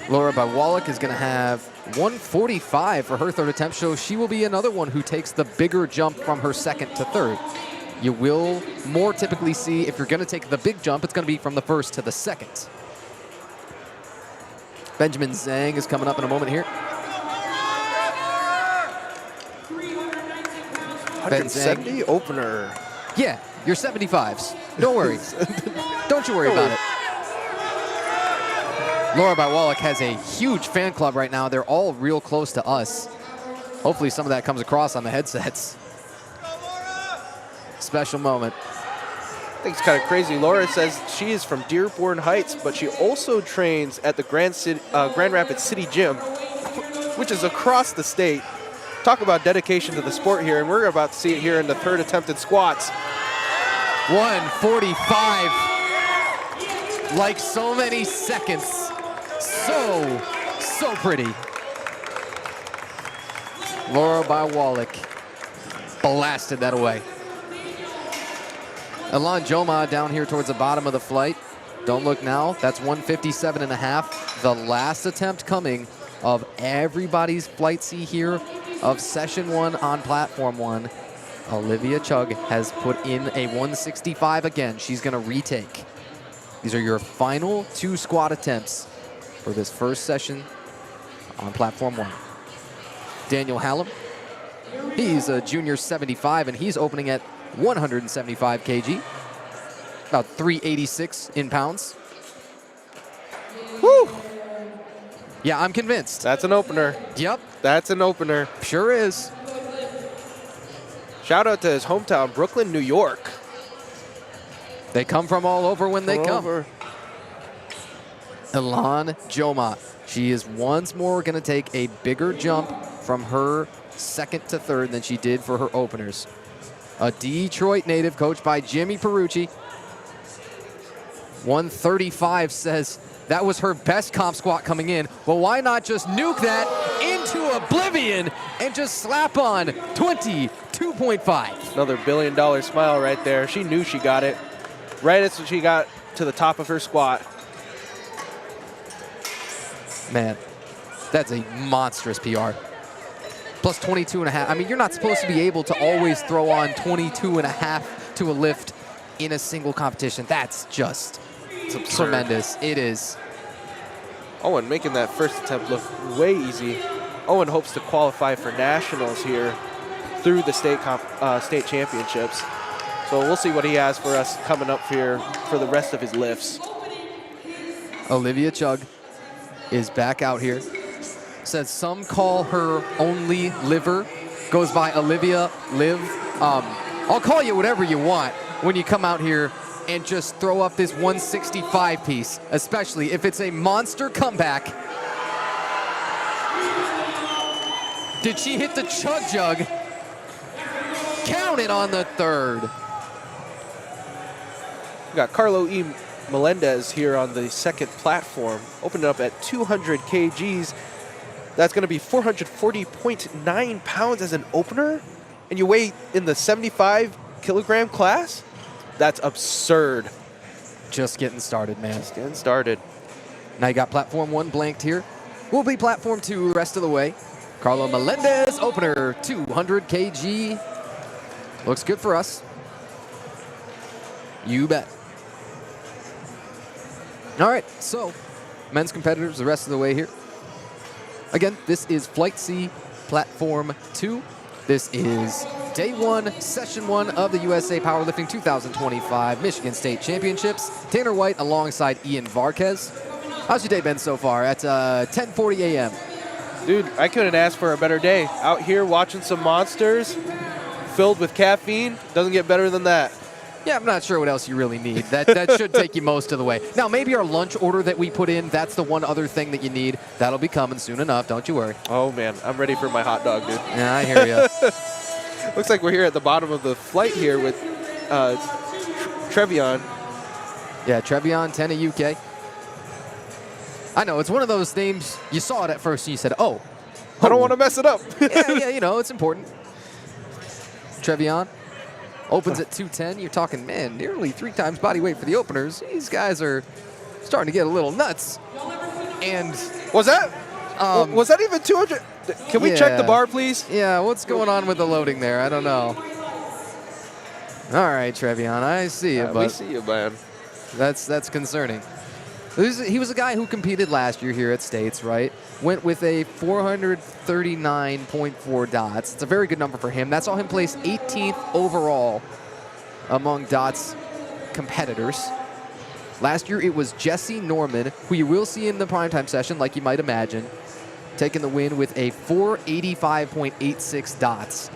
Laura Bywalek is going to have 145 for her third attempt, so she will be another one who takes the bigger jump from her second to third. You will more typically see, if you're going to take the big jump, it's going to be from the first to the second. Benjamin Zhang is coming up in a moment here. 170 opener. Yeah, your 75s. Don't worry. Don't you worry about it. Laura Bywalek has a huge fan club right now. They're all real close to us. Hopefully some of that comes across on the headsets. Special moment. I think it's kind of crazy. Laura says she is from Dearborn Heights, but she also trains at the Grand Rapids City Gym, which is across the state. Talk about dedication to the sport here, and we're about to see it here in the third attempted squats. 145. Like so many seconds. So pretty. Laura Bywalek blasted that away. Elan Joma down here towards the bottom of the flight. Don't look now. That's 157 and a half. The last attempt coming of everybody's flight C here of session 1 on platform 1. Olivia Chug has put in a 165 again. She's going to retake. These are your final 2 squat attempts for this first session on platform 1. Daniel Hallam, he's a junior 75, and he's opening at 175 kg, about 386 in pounds. Woo! Yeah, I'm convinced. That's an opener. Yep, That's an opener. sure is. Shout out to his hometown, Brooklyn, New York. They come from all over when they All come. over. Elan Joma, she is once more going to take a bigger jump from her second to third than she did for her openers. A Detroit native coached by Jimmy Perucci. 135 says that was her best comp squat coming in. Well, why not just nuke that into oblivion and just slap on 22.5? Another $1 billion smile right there. She knew she got it. Right as she got to the top of her squat. Man, that's a monstrous PR. Plus 22 and a half. I mean, you're not supposed to be able to always throw on 22 and a half to a lift in a single competition. That's just tremendous. It is. Owen making that first attempt look way easy. Owen hopes to qualify for nationals here through the state championships. So we'll see what he has for us coming up here for the rest of his lifts. Olivia Chug is back out here. Says some call her only liver. Goes by Olivia Liv. I'll call you whatever you want when you come out here and just throw up this 165 piece, especially if it's a monster comeback. Did she hit the chug jug? Count it on the third. We got Carlo E. Melendez here on the second platform, opening up at 200 kgs. That's going to be 440.9 pounds as an opener, and you weigh in the 75 kilogram class? That's absurd. Just getting started, man. Just getting started. Now you got platform 1 blanked here. We'll be platform 2 the rest of the way. Carlo Melendez, opener, 200 kg. Looks good for us. You bet. All right, so men's competitors the rest of the way here. Again, this is Flight C, Platform 2. This is Day 1, Session 1 of the USA Powerlifting 2025 Michigan State Championships. Tanner White alongside Ian Varquez. How's your day been so far at 10:40 a.m.? Dude, I couldn't ask for a better day. Out here watching some monsters filled with caffeine. Doesn't get better than that. Yeah, I'm not sure what else you really need. That should take you most of the way. Now, maybe our lunch order that we put in, that's the one other thing that you need. That'll be coming soon enough, don't you worry. Oh, man, I'm ready for my hot dog, dude. Yeah, I hear you. Looks like we're here at the bottom of the flight here with Trevion. Yeah, Trevion, 10 of UK. I know, it's one of those names, you saw it at first and you said, oh. I don't want to mess it up. yeah, you know, it's important. Trevion opens at 210. You're talking, man, nearly 3 times body weight for the openers. These guys are starting to get a little nuts. And was that even 200? Can we check the bar, please? Yeah, what's going on with the loading there? I don't know. All right, Trevion, I see you, we see you, man. That's concerning. He was a guy who competed last year here at States, right? Went with a 439.4 dots. It's a very good number for him. That saw him place 18th overall among dots competitors. Last year, it was Jesse Norman, who you will see in the primetime session, like you might imagine, taking the win with a 485.86 dots.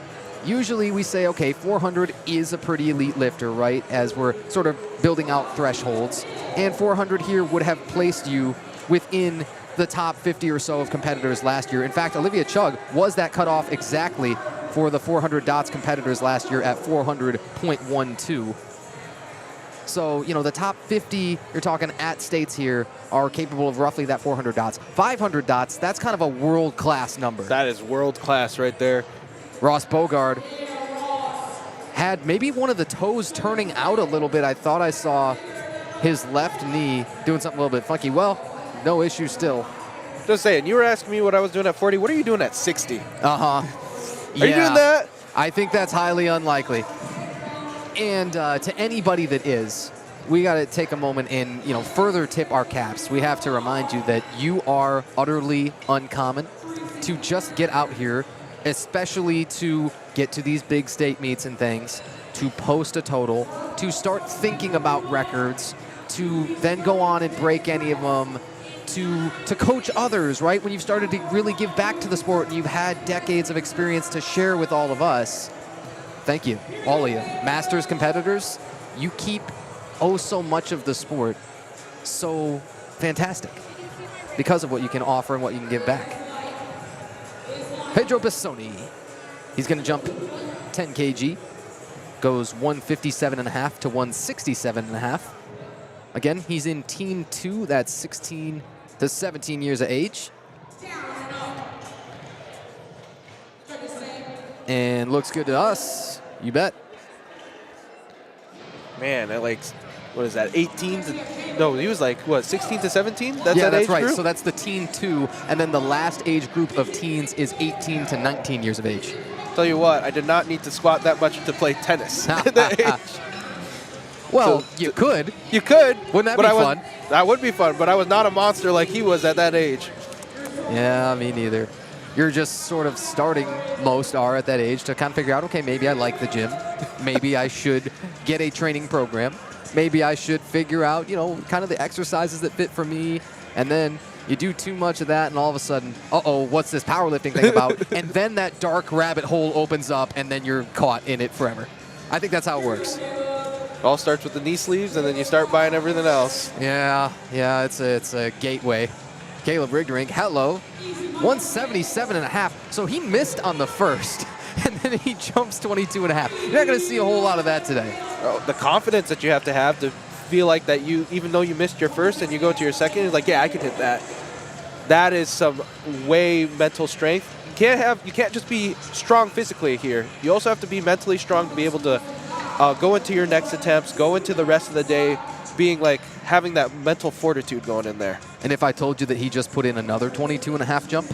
Usually we say, okay, 400 is a pretty elite lifter, right, as we're sort of building out thresholds. And 400 here would have placed you within the top 50 or so of competitors last year. In fact, Olivia Chugg was that cutoff exactly for the 400 dots competitors last year at 400.12. So, you know, the top 50, you're talking at States here, are capable of roughly that 400 dots. 500 dots, that's kind of a world-class number. That is world-class right there. Ross Bogard had maybe one of the toes turning out a little bit. I thought I saw his left knee doing something a little bit funky. Well, no issue still. Just saying, you were asking me what I was doing at 40. What are you doing at 60? Uh-huh. Are you doing that? I think that's highly unlikely. And to anybody that is, we got to take a moment and, you know, further tip our caps. We have to remind you that you are utterly uncommon to just get out here, especially to get to these big state meets and things, to post a total, to start thinking about records, to then go on and break any of them, to coach others, right? When you've started to really give back to the sport and you've had decades of experience to share with all of us. Thank you, all of you. Masters competitors, you keep oh so much of the sport so fantastic because of what you can offer and what you can give back. Pedro Bissoni, he's going to jump 10 kg, goes 157.5 to 167.5. Again, he's in Team 2, that's 16 to 17 years of age. And looks good to us, you bet. Man, at like, what is that, 18 to, no, he was like, what, 16 to 17? That's yeah, that that's age right. group? So that's the Teen 2, and then the last age group of teens is 18 to 19 years of age. Tell you what, I did not need to squat that much to play tennis at that age. Well, So, you could. You could. Wouldn't that but be I was, fun? That would be fun, but I was not a monster like he was at that age. Yeah, me neither. You're just sort of starting, most are at that age, to kind of figure out, okay, maybe I like the gym. Maybe I should get a training program. Maybe I should figure out, you know, kind of the exercises that fit for me. And then you do too much of that, and all of a sudden, uh-oh, what's this powerlifting thing about? And then that dark rabbit hole opens up, and then you're caught in it forever. I think that's how it works. It all starts with the knee sleeves, and then you start buying everything else. Yeah, it's a gateway. Caleb Rigderink, hello. 177.5. So he missed on the first, and then he jumps 22.5. You're not going to see a whole lot of that today. Oh, the confidence that you have to feel like that you, even though you missed your first and you go to your second, it's like, yeah, I can hit that. That is some way mental strength. You can't just be strong physically here. You also have to be mentally strong to be able to go into your next attempts, go into the rest of the day, being like having that mental fortitude going in there. And if I told you that he just put in another 22.5 jump,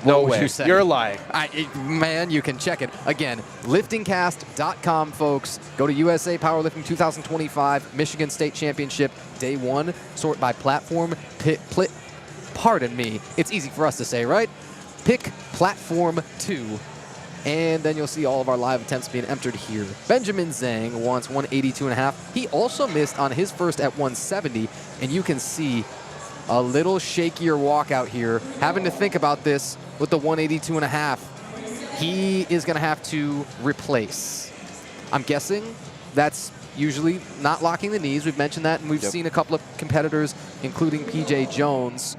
no what would way. you say? You're lying. Man, you can check it. Again, liftingcast.com, folks. Go to USA Powerlifting 2025 Michigan State Championship Day 1. Sort by platform. Pardon me. It's easy for us to say, right? Pick Platform 2. And then you'll see all of our live attempts being entered here. Benjamin Zhang wants 182.5. He also missed on his first at 170, and you can see a little shakier walkout here. Having to think about this with the 182.5. He is going to have to replace. I'm guessing that's usually not locking the knees. We've mentioned that, and we've seen a couple of competitors, including PJ Jones,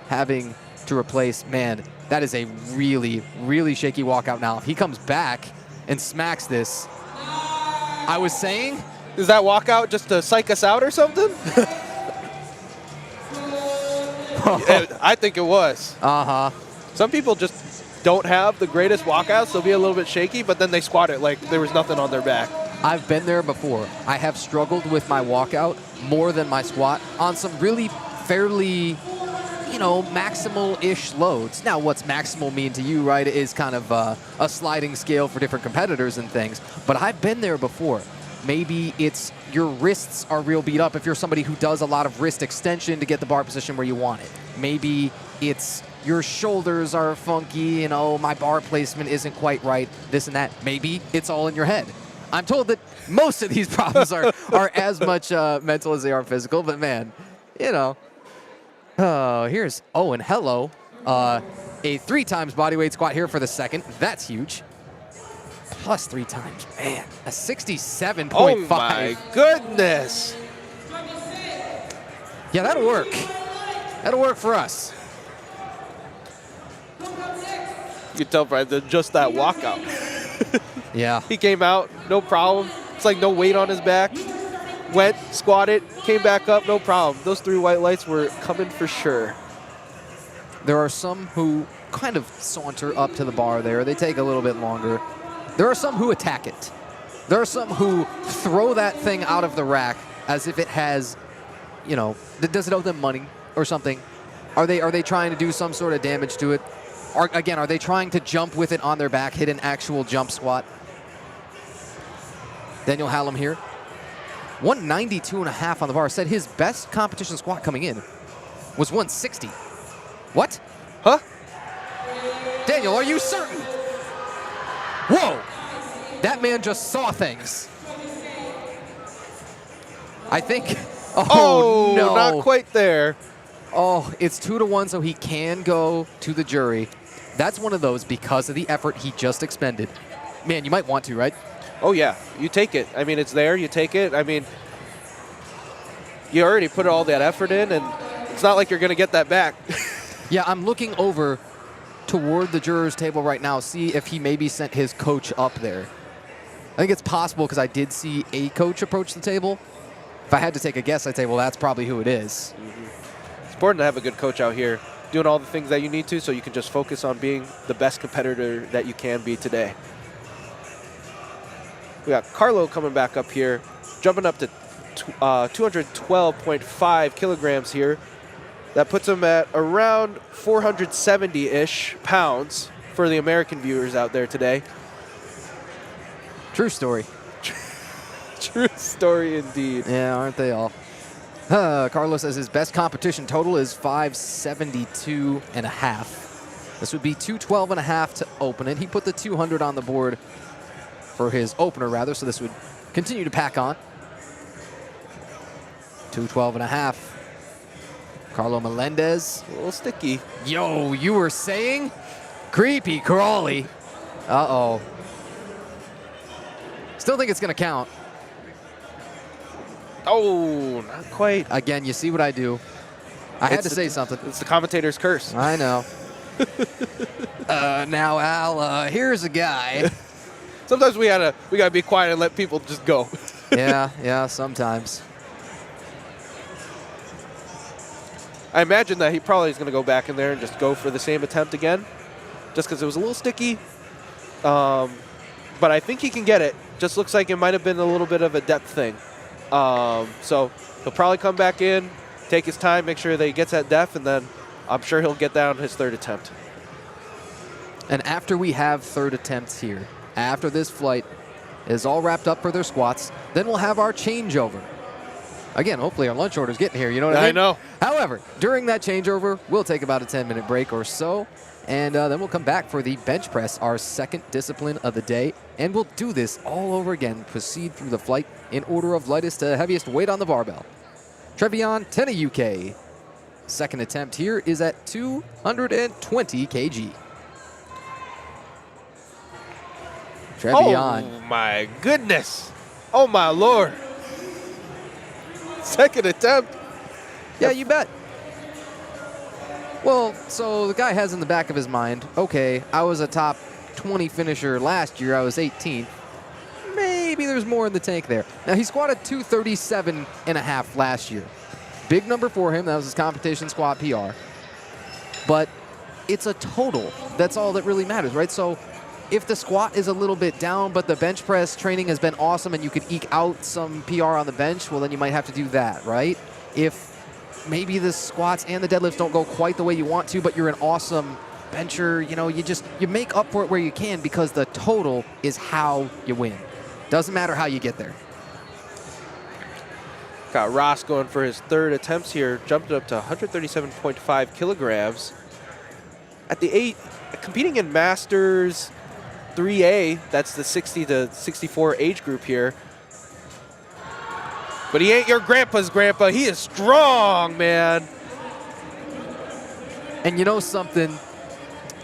having to replace. Man, that is a really, really shaky walkout now. If he comes back and smacks this, I was saying... Is that walkout just to psych us out or something? I think it was. Uh-huh. Some people just don't have the greatest walkouts. They'll be a little bit shaky, but then they squat it like there was nothing on their back. I've been there before. I have struggled with my walkout more than my squat on some really fairly, you know, maximal-ish loads. Now, what's maximal mean to you, right, is kind of a sliding scale for different competitors and things. But I've been there before. Maybe it's your wrists are real beat up if you're somebody who does a lot of wrist extension to get the bar position where you want it. Maybe it's your shoulders are funky and, oh, my bar placement isn't quite right, this and that. Maybe it's all in your head. I'm told that most of these problems are as much mental as they are physical, but man, you know. Here's Owen, hello. A 3 times bodyweight squat here for the second. That's huge. Plus 3 times, man. A 67.5. Oh my goodness. Yeah, that'll work. That'll work for us. You can tell by just that walkout. Yeah. He came out, no problem. It's like no weight on his back. Went, squatted, came back up, no problem. Those 3 white lights were coming for sure. There are some who kind of saunter up to the bar there. They take a little bit longer. There are some who attack it. There are some who throw that thing out of the rack as if it has, you know, does it owe them money or something? Are they trying to do some sort of damage to it? Or, again, are they trying to jump with it on their back, hit an actual jump squat? Daniel Hallam here. 192.5 on the bar. Said his best competition squat coming in was 160. What? Huh? Daniel, are you certain? Whoa! That man just saw things. I think... Oh, no. Not quite there. Oh, it's 2-1, so he can go to the jury. That's one of those because of the effort he just expended. Man, you might want to, right? Oh, yeah. You take it. I mean, it's there. You take it. I mean, you already put all that effort in, and it's not like you're going to get that back. Yeah, I'm looking over toward the jurors' table right now, see if he maybe sent his coach up there. I think it's possible because I did see a coach approach the table. If I had to take a guess, I'd say, well, that's probably who it is. Mm-hmm. It's important to have a good coach out here doing all the things that you need to so you can just focus on being the best competitor that you can be today. We got Carlo coming back up here, jumping up to 212.5 kilograms here. That puts him at around 470-ish pounds for the American viewers out there today. True story. True story indeed. Yeah, aren't they all? Carlos says his best competition total is 572.5. This would be 212.5 to open it. He put the 200 on the board for his opener, rather, so this would continue to pack on. 212.5. Carlo Melendez. A little sticky. Yo, you were saying? Creepy crawly. Uh-oh. Still think it's going to count. Oh, not quite. Again, you see what I do. I had to say something. It's the commentator's curse. I know. Now, Al, here's a guy. Sometimes we gotta be quiet and let people just go. Yeah, sometimes. I imagine that he probably is going to go back in there and just go for the same attempt again, just because it was a little sticky. But I think he can get it. Just looks like it might have been a little bit of a depth thing. So he'll probably come back in, take his time, make sure that he gets that depth, and then I'm sure he'll get that on his 3rd attempt. And after we have 3rd attempts here, after this flight is all wrapped up for their squats, then we'll have our changeover. Again, hopefully our lunch order's getting here, you know what I mean? I know. However, during that changeover, we'll take about a 10-minute break or so, and then we'll come back for the bench press, our second discipline of the day, and we'll do this all over again, proceed through the flight in order of lightest to heaviest weight on the barbell. Trevion, 10 UK. Second attempt here is at 220 kg. Trevion. Oh my goodness. Oh my Lord. Second attempt. Yeah, you bet. Well, so the guy has in the back of his mind, okay, I was a top 20 finisher last year. I was 18th. Maybe there's more in the tank there. Now, he squatted 237 and a half last year. Big number for him. That was his competition squat PR. But it's a total. That's all that really matters, right? So if the squat is a little bit down, but the bench press training has been awesome and you could eke out some PR on the bench, well, then you might have to do that, right? If maybe the squats and the deadlifts don't go quite the way you want to, but you're an awesome bencher, you know, you make up for it where you can, because the total is how you win. Doesn't matter how you get there. Got Ross going for his third attempts here, jumped up to 137.5 kilograms. At the competing in Masters 3A, that's the 60 to 64 age group here. But he ain't your grandpa's grandpa. He is strong, man. And you know something?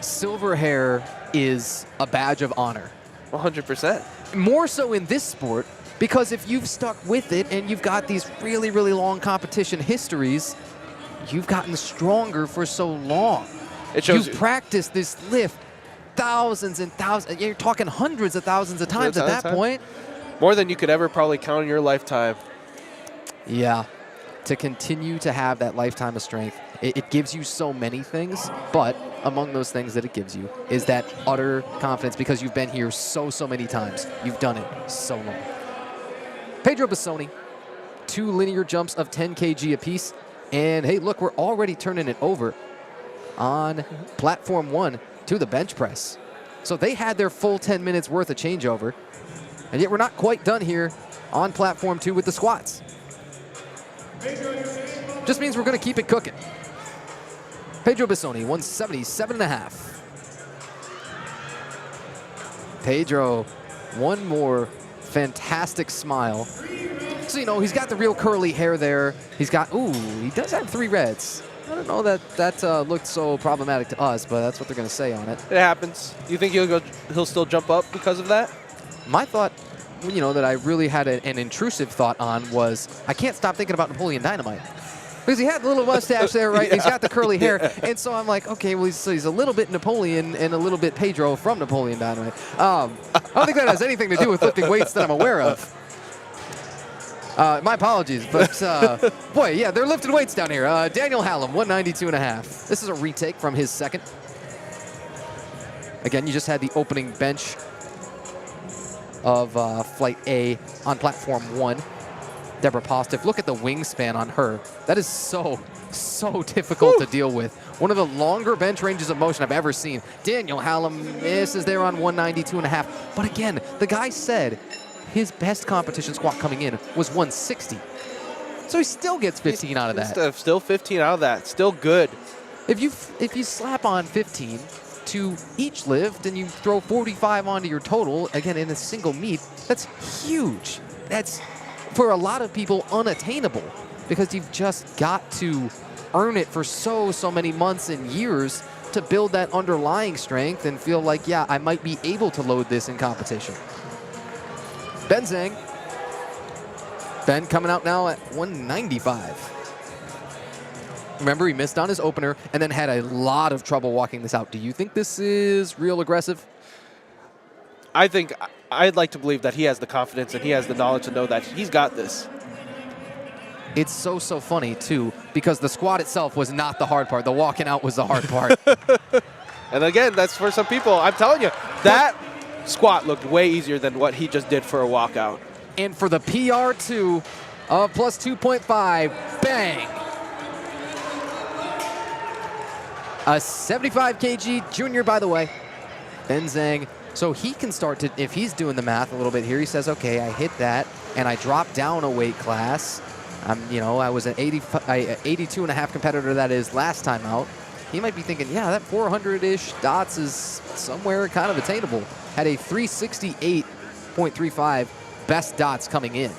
Silver hair is a badge of honor. 100%. More so in this sport, because if you've stuck with it and you've got these really, really long competition histories, you've gotten stronger for so long. It shows you've practiced this lift thousands and thousands. You're talking hundreds of thousands of times at that point. More than you could ever probably count in your lifetime. Yeah. To continue to have that lifetime of strength, it gives you so many things, but among those things that it gives you is that utter confidence, because you've been here so many times. You've done it so long. Pedro Bassoni, 2 linear jumps of 10 kg apiece. And hey, look, we're already turning it over on platform 1 to the bench press. So they had their full 10 minutes worth of changeover, and yet we're not quite done here on platform 2 with the squats. Just means we're going to keep it cooking. Pedro Bassoni, 177.5. Pedro, one more fantastic smile. So, you know, he's got the real curly hair there. He's got, ooh, he does have 3 reds. I don't know that looked so problematic to us, but that's what they're going to say on it. It happens. You think he'll still jump up because of that? My thought, you know, that I really had an intrusive thought on was, I can't stop thinking about Napoleon Dynamite. Because he had the little mustache there, right? Yeah. He's got the curly hair. And so I'm like, okay, well, he's a little bit Napoleon and a little bit Pedro from Napoleon Dynamite. I don't think that has anything to do with lifting weights that I'm aware of. My apologies, but boy, yeah, they're lifting weights down here. Daniel Hallam, 192.5. This is a retake from his second. Again, you just had the opening bench of Flight A on Platform 1. Deborah Postiff, look at the wingspan on her. That is so difficult to deal with. One of the longer bench ranges of motion I've ever seen. Daniel Hallam misses there on 192.5. But again, the guy said his best competition squat coming in was 160. So he still gets 15 out of that. Still 15 out of that. Still good. If you slap on 15 to each lift and you throw 45 onto your total, again, in a single meet, that's huge. That's, for a lot of people, unattainable, because you've just got to earn it for so many months and years to build that underlying strength and feel like, yeah, I might be able to load this in competition. Ben Zhang. Ben coming out now at 195. Remember, he missed on his opener and then had a lot of trouble walking this out. Do you think this is real aggressive? I'd like to believe that he has the confidence and he has the knowledge to know that he's got this. It's so funny, too, because the squat itself was not the hard part. The walking out was the hard part. And again, that's for some people. I'm telling you, that squat looked way easier than what he just did for a walkout. And for the PR2 of plus 2.5, bang! A 75 kg junior, by the way, Ben Zhang. So he can start to, if he's doing the math a little bit here, he says, okay, I hit that, and I drop down a weight class. I was an 82 and a half competitor, that is, last time out. He might be thinking, yeah, that 400-ish dots is somewhere kind of attainable. Had a 368.35 best dots coming in.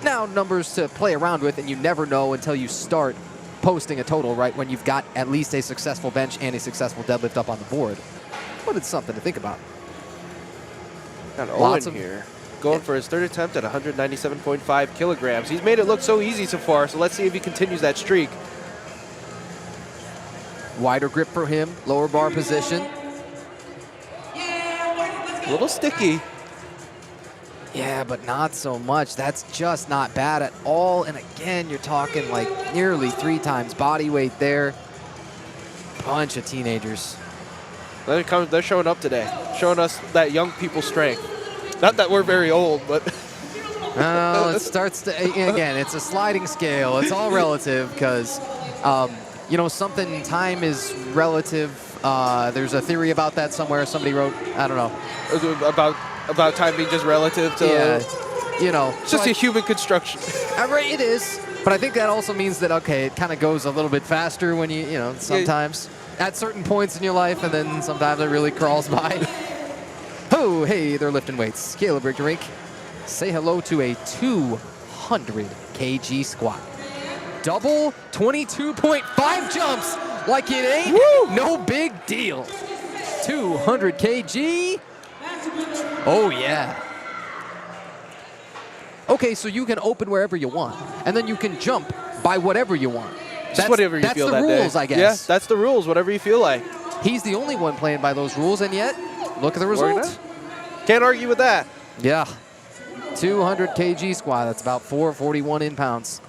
Now, numbers to play around with, and you never know until you start posting a total, right, when you've got at least a successful bench and a successful deadlift up on the board. But it's something to think about. Got Owen here, going for his third attempt at 197.5 kilograms. He's made it look so easy so far, so let's see if he continues that streak. Wider grip for him, lower bar position. A little sticky. Yeah, but not so much. That's just not bad at all. And again, you're talking like nearly 3 times body weight there. Bunch of teenagers. They're showing up today, showing us that young people's strength. Not that we're very old, but. Well, it starts to, again, it's a sliding scale. It's all relative because, time is relative. There's a theory about that somewhere. Somebody wrote, I don't know. About time being just relative to. Yeah, It's just a human construction. Right, it is. But I think that also means that, okay, it kind of goes a little bit faster when sometimes at certain points in your life, and then sometimes it really crawls by. Oh, hey, they're lifting weights. Caleb Richterink, say hello to a 200 kg squat. Double 22.5 jumps like it ain't no big deal. 200 kg. Oh, yeah. Okay, so you can open wherever you want, and then you can jump by whatever you want. Just whatever you feel that day. That's the rules, I guess. Yeah, that's the rules, whatever you feel like. He's the only one playing by those rules, and yet, look at the results. Can't argue with that. Yeah. 200 kg squat, that's about 441 in pounds.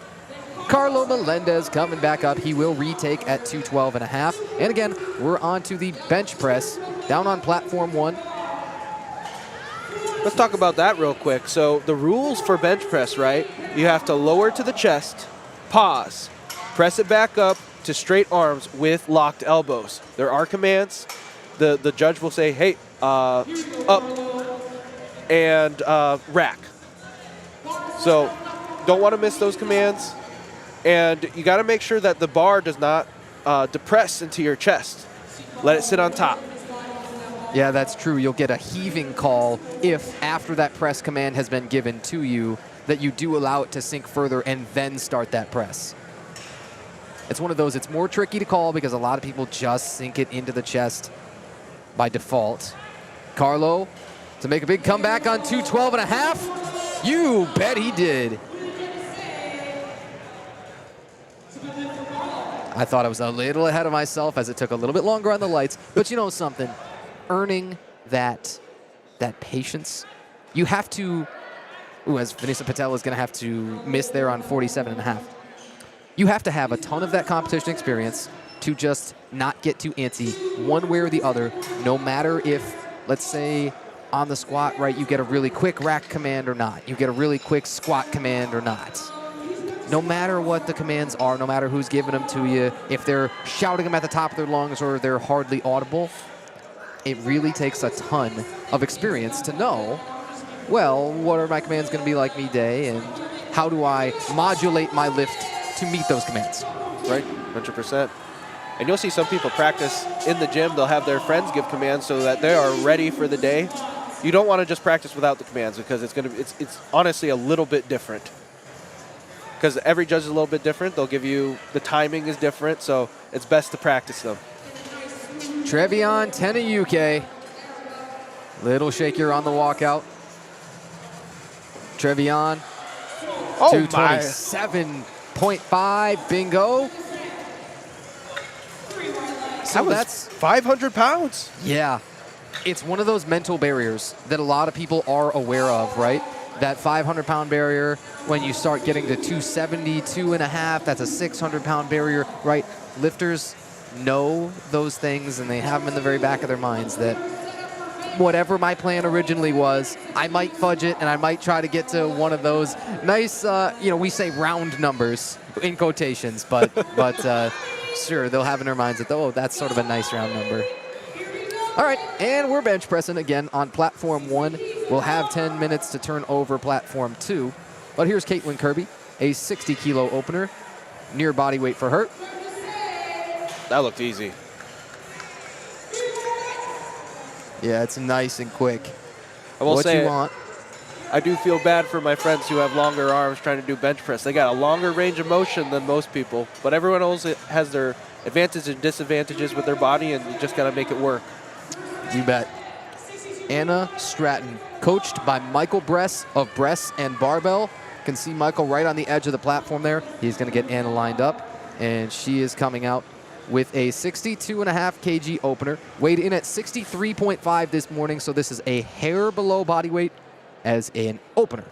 Carlo Melendez coming back up. He will retake at 212 and a half. And again, we're on to the bench press, down on platform 1. Let's talk about that real quick. So the rules for bench press, right? You have to lower to the chest, pause, press it back up to straight arms with locked elbows. There are commands. The judge will say, hey, up and rack. So don't want to miss those commands. And you got to make sure that the bar does not depress into your chest. Let it sit on top. Yeah, that's true. You'll get a heaving call if after that press command has been given to you that you do allow it to sink further and then start that press. It's one of those, it's more tricky to call because a lot of people just sink it into the chest by default. Carlo to make a big comeback on 212 and a half. You bet he did. I thought I was a little ahead of myself as it took a little bit longer on the lights, but you know something? Earning that patience, you have to, as Vanessa Patel is going to have to miss there on 47 and a half. You have to have a ton of that competition experience to just not get too antsy one way or the other, no matter if, let's say, on the squat, right, you get a really quick rack command or not. You get a really quick squat command or not. No matter what the commands are, no matter who's giving them to you, if they're shouting them at the top of their lungs or they're hardly audible, it really takes a ton of experience to know, well, what are my commands going to be like midday, and how do I modulate my lift to meet those commands? Right, 100%. And you'll see some people practice in the gym. They'll have their friends give commands so that they are ready for the day. You don't want to just practice without the commands because it's honestly a little bit different. Because every judge is a little bit different. They'll give you, the timing is different, so it's best to practice them. Trevion Tenayuke. Little shaker on the walkout. Trevion, 227.5, bingo. So that's 500 pounds. Yeah. It's one of those mental barriers that a lot of people are aware of, right? That 500-pound barrier, when you start getting to 272 and a half, that's a 600-pound barrier, right? Lifters know those things, and they have them in the very back of their minds that whatever my plan originally was, I might fudge it, and I might try to get to one of those nice, we say round numbers in quotations, but sure, they'll have in their minds that, oh, that's sort of a nice round number. All right, and we're bench pressing again on platform 1. We'll have 10 minutes to turn over platform 2. But here's Caitlin Kirby a 60 kilo opener, near body weight for her. That looked easy. Yeah, it's nice and quick. I will What say, you want. I do feel bad for my friends who have longer arms trying to do bench press. They got a longer range of motion than most people, but everyone else has their advantages and disadvantages with their body, and you just got to make it work. You bet. Anna Stratton, coached by Michael Bress of Bress and Barbell. You can see Michael right on the edge of the platform there. He's going to get Anna lined up, and she is coming out with a 62.5 kg opener. Weighed in at 63.5 this morning, so this is a hair below body weight as an opener.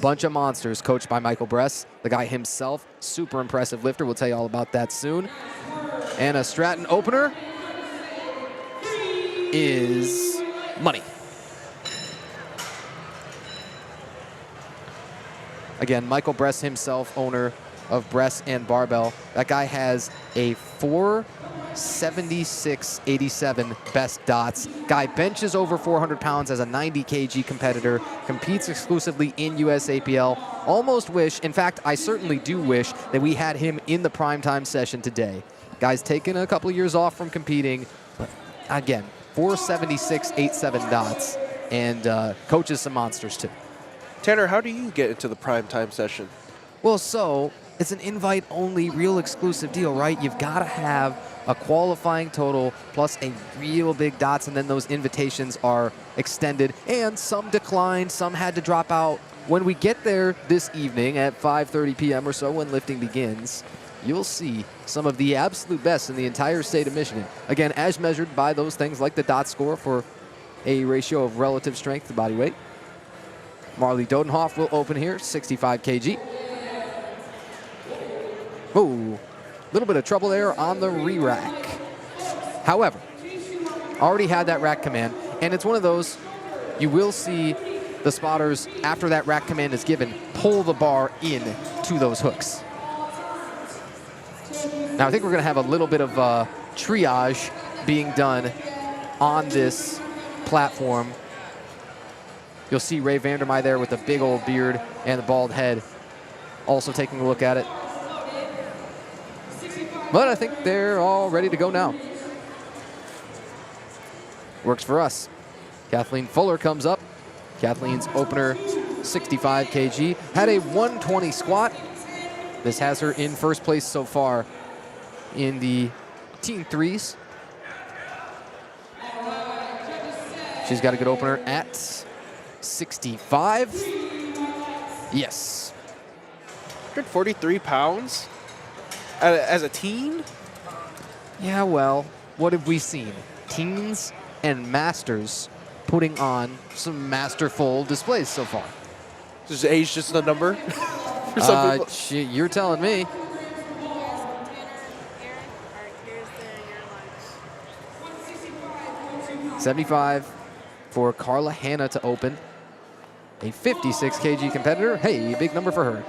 Bunch of monsters coached by Michael Bress. The guy himself, super impressive lifter. We'll tell you all about that soon. Anna Stratton opener is money. Again, Michael Bress himself, owner of Bress and Barbell. That guy has a 476.87 best dots. Guy benches over 400 pounds as a 90 kg competitor, competes exclusively in USAPL. Almost wish, in fact, I certainly do wish that we had him in the primetime session today. Guy's taken a couple of years off from competing, but again, 476.87 dots, and coaches some monsters too. Tanner, how do you get into the primetime session? Well, so it's an invite-only, real exclusive deal, right? You've got to have a qualifying total plus a real big dots, and then those invitations are extended, and some declined, some had to drop out. When we get there this evening at 5:30 p.m. or so, when lifting begins, you'll see some of the absolute best in the entire state of Michigan. Again, as measured by those things like the dot score for a ratio of relative strength to body weight. Marley Dodenhoff will open here, 65 kg. Oh, a little bit of trouble there on the re-rack. However, already had that rack command, and it's one of those, you will see the spotters, after that rack command is given, pull the bar in to those hooks. Now, I think we're going to have a little bit of triage being done on this platform. You'll see Ray Vandermeer there with the big old beard and the bald head also taking a look at it. But I think they're all ready to go now. Works for us. Kathleen Fuller comes up. Kathleen's opener, 65 kg. Had a 120 squat. This has her in first place so far in the team threes. She's got a good opener at 65. Yes. 143 pounds as a teen? Yeah, well, what have we seen? Teens and masters putting on some masterful displays so far. Is age just a number? For some people? You're telling me. 75 for Carla Hanna to open. A 56 kg competitor. Hey, big number for her.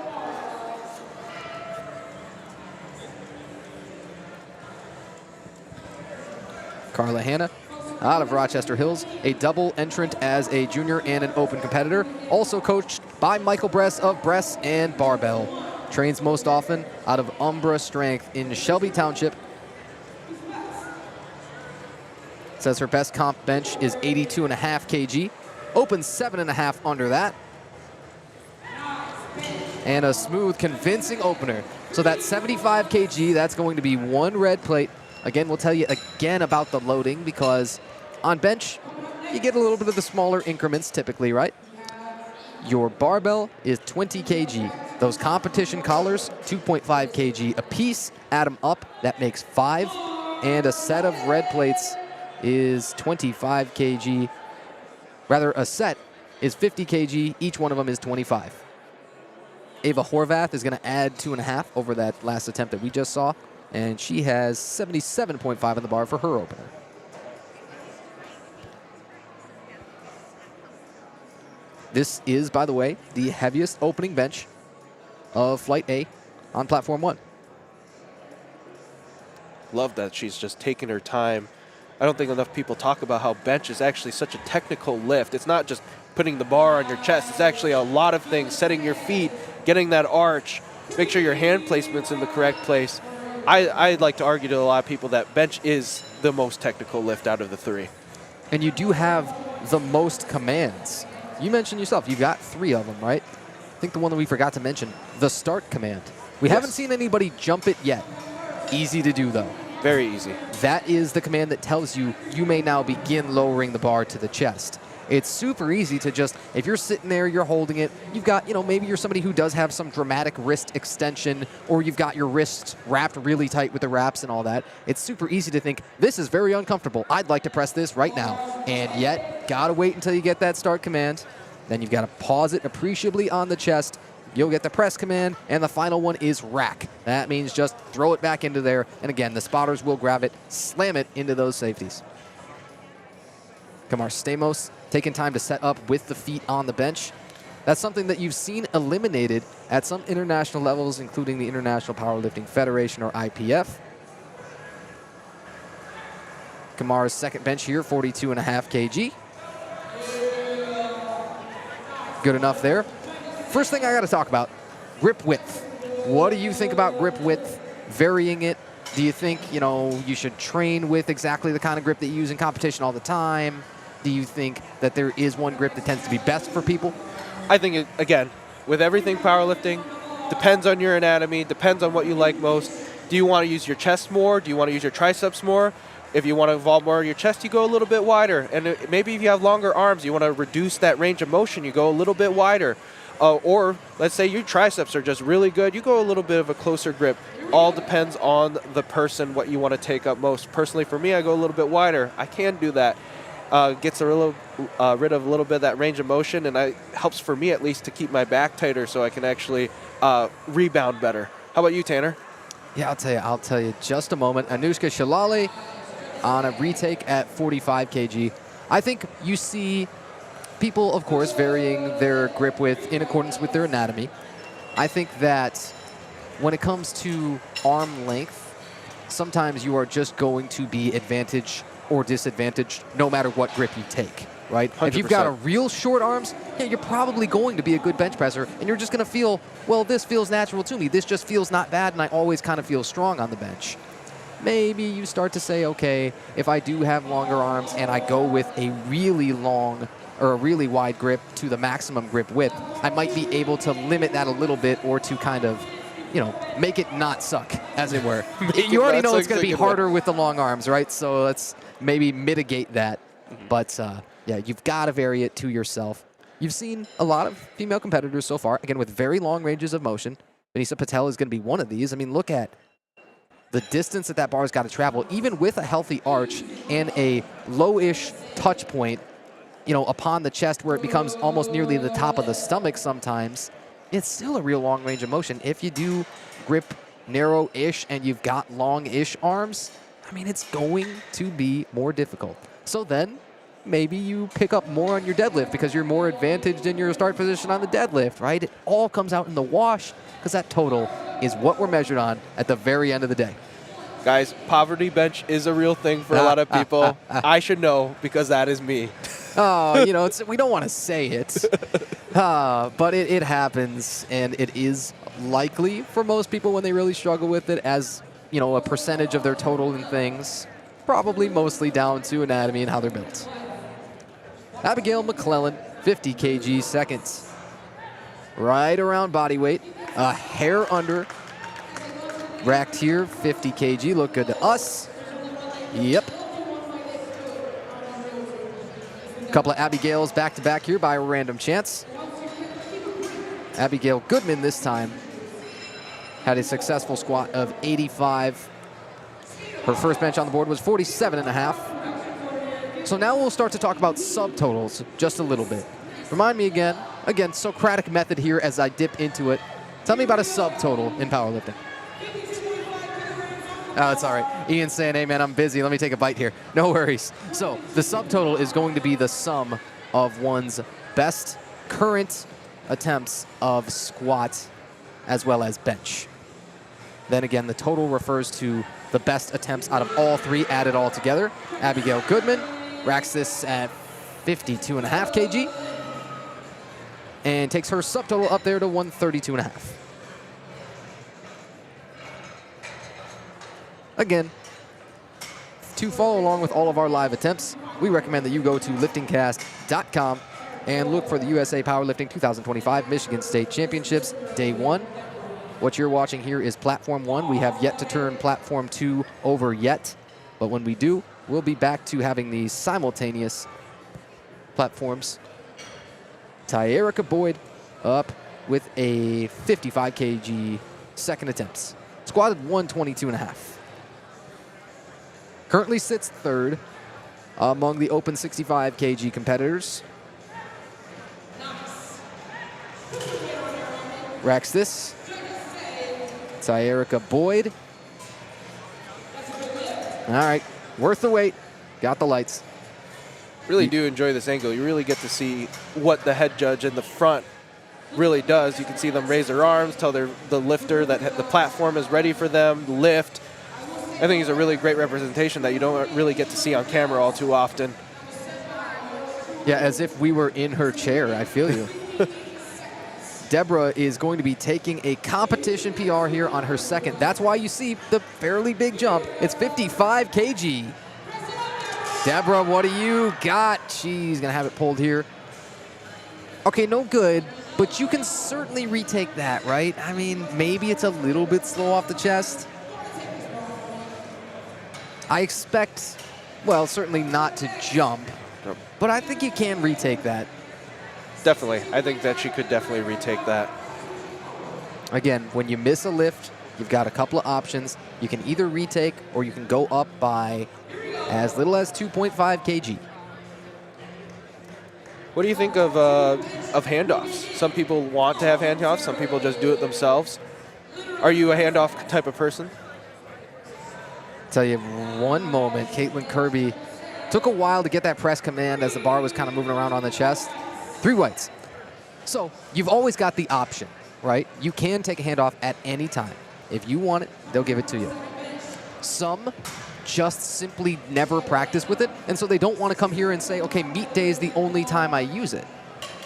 Carla Hanna out of Rochester Hills, a double entrant as a junior and an open competitor. Also coached by Michael Bress of Bress and Barbell. Trains most often out of Umbra Strength in Shelby Township. Says her best comp bench is 82.5 kg. Open 7.5 under that. And a smooth, convincing opener. So that 75 kg, that's going to be one red plate. Again, we'll tell you again about the loading because on bench, you get a little bit of the smaller increments typically, right? Your barbell is 20 kg. Those competition collars, 2.5 kg a piece. Add them up, that makes 5. And a set of red plates is 25 kg. Rather, a set is 50 kg. Each one of them is 25. Ava Horvath is going to add 2.5 over that last attempt that we just saw. And she has 77.5 on the bar for her opener. This is, by the way, the heaviest opening bench of Flight A on Platform 1. Love that she's just taking her time. I don't think enough people talk about how bench is actually such a technical lift. It's not just putting the bar on your chest. It's actually a lot of things, setting your feet, getting that arch, make sure your hand placement's in the correct place. I'd like to argue to a lot of people that bench is the most technical lift out of the 3. And you do have the most commands. You mentioned yourself, you've got 3 of them, right? I think the one that we forgot to mention, the start command. We haven't seen anybody jump it yet. Easy to do, though. Very easy. That is the command that tells you you may now begin lowering the bar to the chest. It's super easy to just, if you're sitting there, you're holding it, you've got, maybe you're somebody who does have some dramatic wrist extension, or you've got your wrists wrapped really tight with the wraps and all that. It's super easy to think, this is very uncomfortable. I'd like to press this right now. And yet, gotta wait until you get that start command. Then you've got to pause it appreciably on the chest. You'll get the press command, and the final one is rack. That means just throw it back into there, and again, the spotters will grab it, slam it into those safeties. Kamar Stamos taking time to set up with the feet on the bench. That's something that you've seen eliminated at some international levels, including the International Powerlifting Federation, or IPF. Kamar's second bench here, 42.5 kg. Good enough there. First thing I got to talk about, grip width. What do you think about grip width, varying it? Do you think, you should train with exactly the kind of grip that you use in competition all the time? Do you think that there is one grip that tends to be best for people? I think, again, with everything powerlifting, depends on your anatomy, depends on what you like most. Do you want to use your chest more? Do you want to use your triceps more? If you want to involve more of your chest, you go a little bit wider. And maybe if you have longer arms, you want to reduce that range of motion, you go a little bit wider. Or let's say your triceps are just really good, you go a little bit of a closer grip. All depends on the person, what you want to take up most. Personally, for me, I go a little bit wider. I can do that. Gets rid of a little bit of that range of motion, and helps for me at least to keep my back tighter so I can actually rebound better. How about you, Tanner? Yeah, I'll tell you just a moment. Anushka Shalali on a retake at 45 kg. I think you see people, of course, varying their grip width in accordance with their anatomy. I think that when it comes to arm length, sometimes you are just going to be advantaged or disadvantaged no matter what grip you take, right? 100%. If you've got a real short arms, yeah, you're probably going to be a good bench presser, and you're just going to feel, well, this feels natural to me. This just feels not bad, and I always kind of feel strong on the bench. Maybe you start to say, okay, if I do have longer arms and I go with a really long or a really wide grip to the maximum grip width, I might be able to limit that a little bit, or to kind of, make it not suck, as it were. You already know it's going to be harder with the long arms, right? So let's maybe mitigate that. But yeah, you've got to vary it to yourself. You've seen a lot of female competitors so far, again, with very long ranges of motion. Vanessa Patel is going to be one of these. I mean, look at the distance that bar's got to travel, even with a healthy arch and a low-ish touch point, upon the chest where it becomes almost nearly the top of the stomach sometimes. It's still a real long range of motion. If you do grip narrow-ish and you've got long-ish arms, I mean, it's going to be more difficult. So then maybe you pick up more on your deadlift because you're more advantaged in your start position on the deadlift, right? It all comes out in the wash because that total is what we're measured on at the very end of the day. Guys, poverty bench is a real thing for a lot of people. I should know because that is me. Oh, we don't want to say it, but it happens, and it is likely for most people when they really struggle with it as, a percentage of their total and things, probably mostly down to anatomy and how they're built. Abigail McClellan, 50 kg seconds. Right around body weight, a hair under. Racked here, 50 kg, look good to us. Yep. A couple of Abigails back-to-back here by a random chance. Abigail Goodman this time had a successful squat of 85. Her first bench on the board was 47.5. So now we'll start to talk about subtotals just a little bit. Remind me again, Socratic method here as I dip into it. Tell me about a subtotal in powerlifting. Oh, it's all right. Ian's saying, hey, man, I'm busy. Let me take a bite here. No worries. So the subtotal is going to be the sum of one's best current attempts of squat as well as bench. Then again, the total refers to the best attempts out of all three added all together. Abigail Goodman racks this at 52.5 kg. and takes her subtotal up there to 132.5. Again, to follow along with all of our live attempts, we recommend that you go to liftingcast.com and look for the USA Powerlifting 2025 Michigan State Championships Day 1. What you're watching here is Platform 1. We have yet to turn Platform 2 over yet, but when we do, we'll be back to having these simultaneous platforms. Tyerica Boyd up with a 55 kg second attempts. Squatted 122.5. Currently sits third among the open 65 kg competitors. Racks this. Tyerica Boyd. All right, worth the wait. Got the lights. Really do enjoy this angle. You really get to see what the head judge in the front really does. You can see them raise their arms, tell the lifter that the platform is ready for them, lift. I think it's a really great representation that you don't really get to see on camera all too often. Yeah, as if we were in her chair. I feel you. Deborah is going to be taking a competition PR here on her second. That's why you see the fairly big jump. It's 55 kg. Deborah, what do you got? She's going to have it pulled here. Okay, no good, but you can certainly retake that, right? I mean, maybe it's a little bit slow off the chest. I expect, well, certainly not to jump, but I think you can retake that. Definitely. I think that she could definitely retake that. Again, when you miss a lift, you've got a couple of options. You can either retake or you can go up by as little as 2.5 kg. What do you think of handoffs? Some people want to have handoffs. Some people just do it themselves. Are you a handoff type of person? Tell you one moment, Caitlin Kirby took a while to get that press command as the bar was kind of moving around on the chest. 3 whites. So you've always got the option, right? You can take a handoff at any time. If you want it, they'll give it to you. Some just simply never practice with it, and so they don't want to come here and say, okay, meet day is the only time I use it.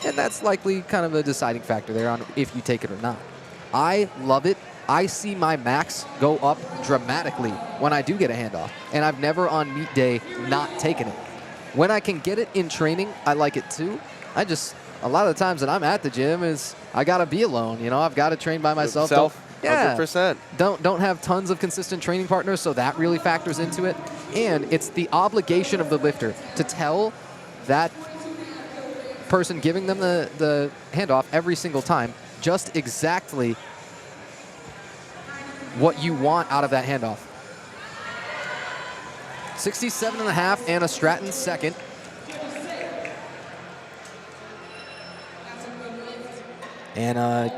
And that's likely kind of a deciding factor there on if you take it or not. I love it. I see my max go up dramatically when I do get a handoff, and I've never on meet day not taken it. When I can get it in training, I like it too. A lot of the times that I'm at the gym is I gotta be alone. You know, I've got to train by myself. 100%. Don't have tons of consistent training partners, so that really factors into it. And it's the obligation of the lifter to tell that person giving them the handoff every single time just exactly what you want out of that handoff. 67.5, Anna Stratton second. And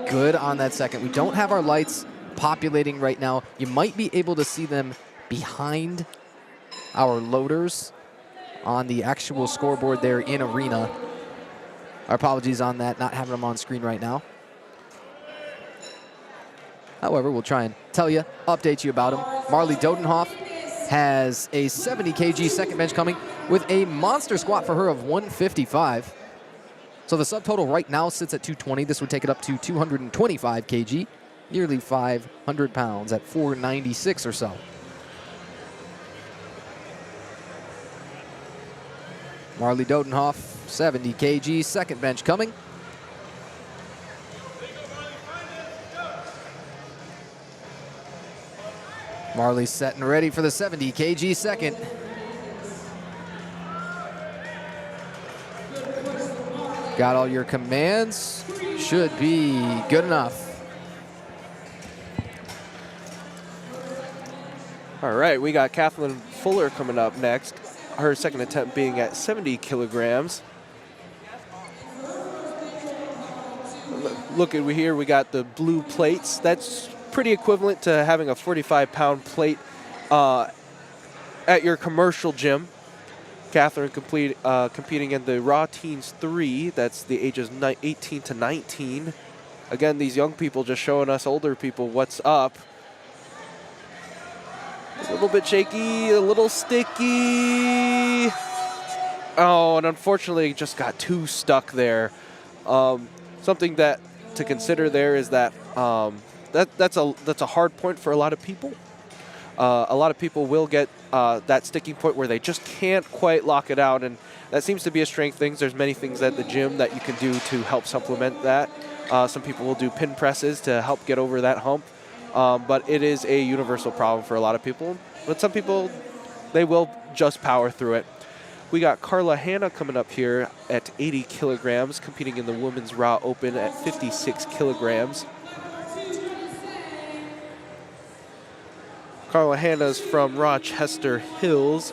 good on that second. We don't have our lights populating right now. You might be able to see them behind our loaders on the actual scoreboard there in arena. Our apologies on that, not having them on screen right now. However, we'll try and tell you, update you about them. Marley Dodenhoff has a 70 kg second bench coming with a monster squat for her of 155. So the subtotal right now sits at 220. This would take it up to 225 kg, nearly 500 pounds at 496 or so. Marley Dodenhoff, 70 kg, second bench coming. Marley's set and ready for the 70 kg second. Got all your commands. Should be good enough. All right, we got Kathleen Fuller coming up next. Her second attempt being at 70 kilograms. Look at here, we got the blue plates. That's pretty equivalent to having a 45-pound plate at your commercial gym. Catherine competing in the Raw Teens 3. That's the ages 18 to 19. Again, these young people just showing us older people what's up. A little bit shaky, a little sticky. Oh, and unfortunately just got too stuck there. something that to consider there is that that's a hard point for a lot of people. A lot of people will get that sticking point where they just can't quite lock it out, and that seems to be a strength thing. There's many things at the gym that you can do to help supplement that. Some people will do pin presses to help get over that hump, but it is a universal problem for a lot of people. But some people, they will just power through it. We got Carla Hanna coming up here at 80 kilograms, competing in the Women's Raw Open at 56 kilograms. Carla Hanna's from Rochester Hills.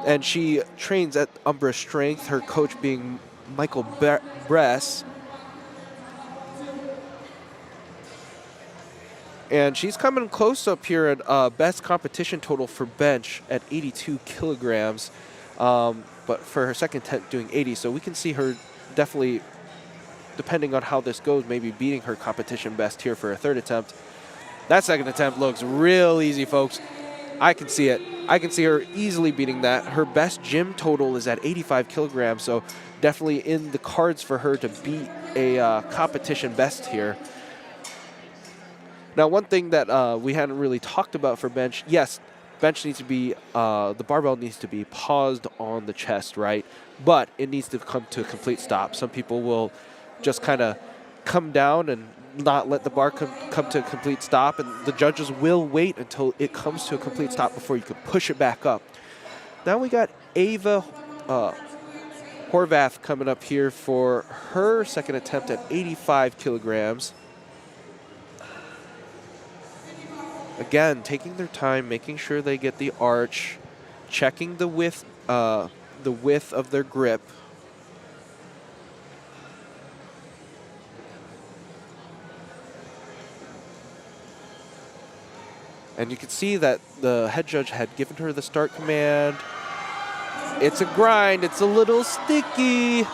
And she trains at Umbra Strength, her coach being Michael Bress. And she's coming close up here at best competition total for bench at 82 kilograms. But for her second attempt doing 80, so we can see her definitely, depending on how this goes, maybe beating her competition best here for a third attempt. That second attempt looks real easy, folks. I can see it. I can see her easily beating that. Her best gym total is at 85 kilograms, so definitely in the cards for her to beat a competition best here. Now, one thing that we hadn't really talked about for bench, yes, bench needs to be, the barbell needs to be paused on the chest, right? But it needs to come to a complete stop. Some people will just kind of come down and not let the bar come to a complete stop, and the judges will wait until it comes to a complete stop before you can push it back up. Now we got Ava Horvath coming up here for her second attempt at 85 kilograms. Again, taking their time, making sure they get the arch, checking the width of their grip. And you can see that the head judge had given her the start command. It's a grind. It's a little sticky.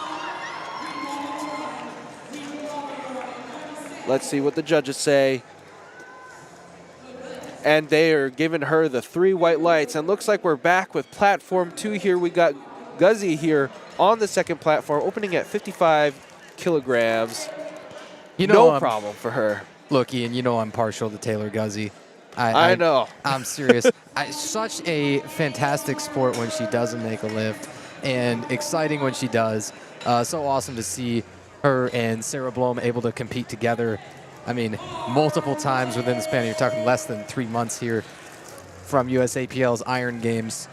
Let's see what the judges say. And they are giving her the 3 white lights. And looks like we're back with platform 2 here. We got Guzzi here on the second platform, opening at 55 kilograms. No problem for her. Look, Ian, you know I'm partial to Taylor Guzzi. I know. I'm serious. Such a fantastic sport when she doesn't make a lift, and exciting when she does. So awesome to see her and Sarah Blom able to compete together. I mean, multiple times within the span. You're talking less than 3 months here from USAPL's Iron Games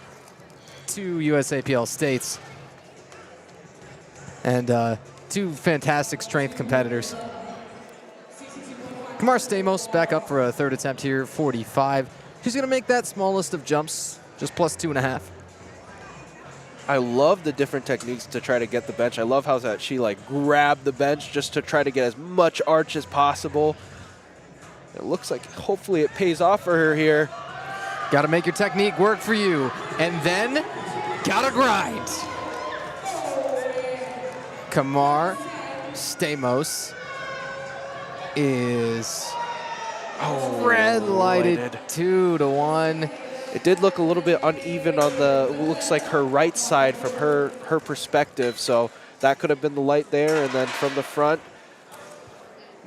to USAPL States. And 2 fantastic strength competitors. Kamar Stamos back up for a third attempt here, 45. She's going to make that smallest of jumps, just plus 2.5. I love the different techniques to try to get the bench. I love how that she like grabbed the bench just to try to get as much arch as possible. It looks like hopefully it pays off for her here. Got to make your technique work for you, and then got to grind. Kamar Stamos is red lighted 2-1. It did look a little bit uneven on the, looks like her right side from her perspective, so that could have been the light there, and then from the front,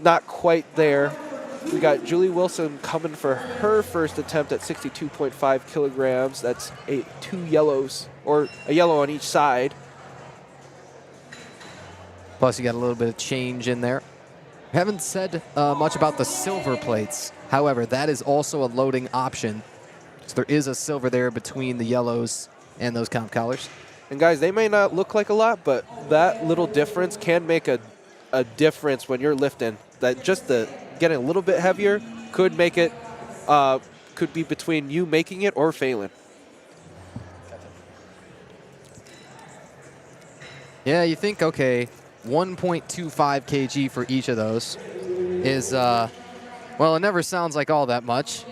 not quite there. We got Julie Wilson coming for her first attempt at 62.5 kilograms. That's 2 yellows, or a yellow on each side. Plus you got a little bit of change in there. Haven't said much about the silver plates. However, that is also a loading option. So there is a silver there between the yellows and those comp collars. And guys, they may not look like a lot, but that little difference can make a difference when you're lifting. That just the getting a little bit heavier could make it, could be between you making it or failing. Yeah, you think, okay, 1.25 kg for each of those is, well, it never sounds like all that much.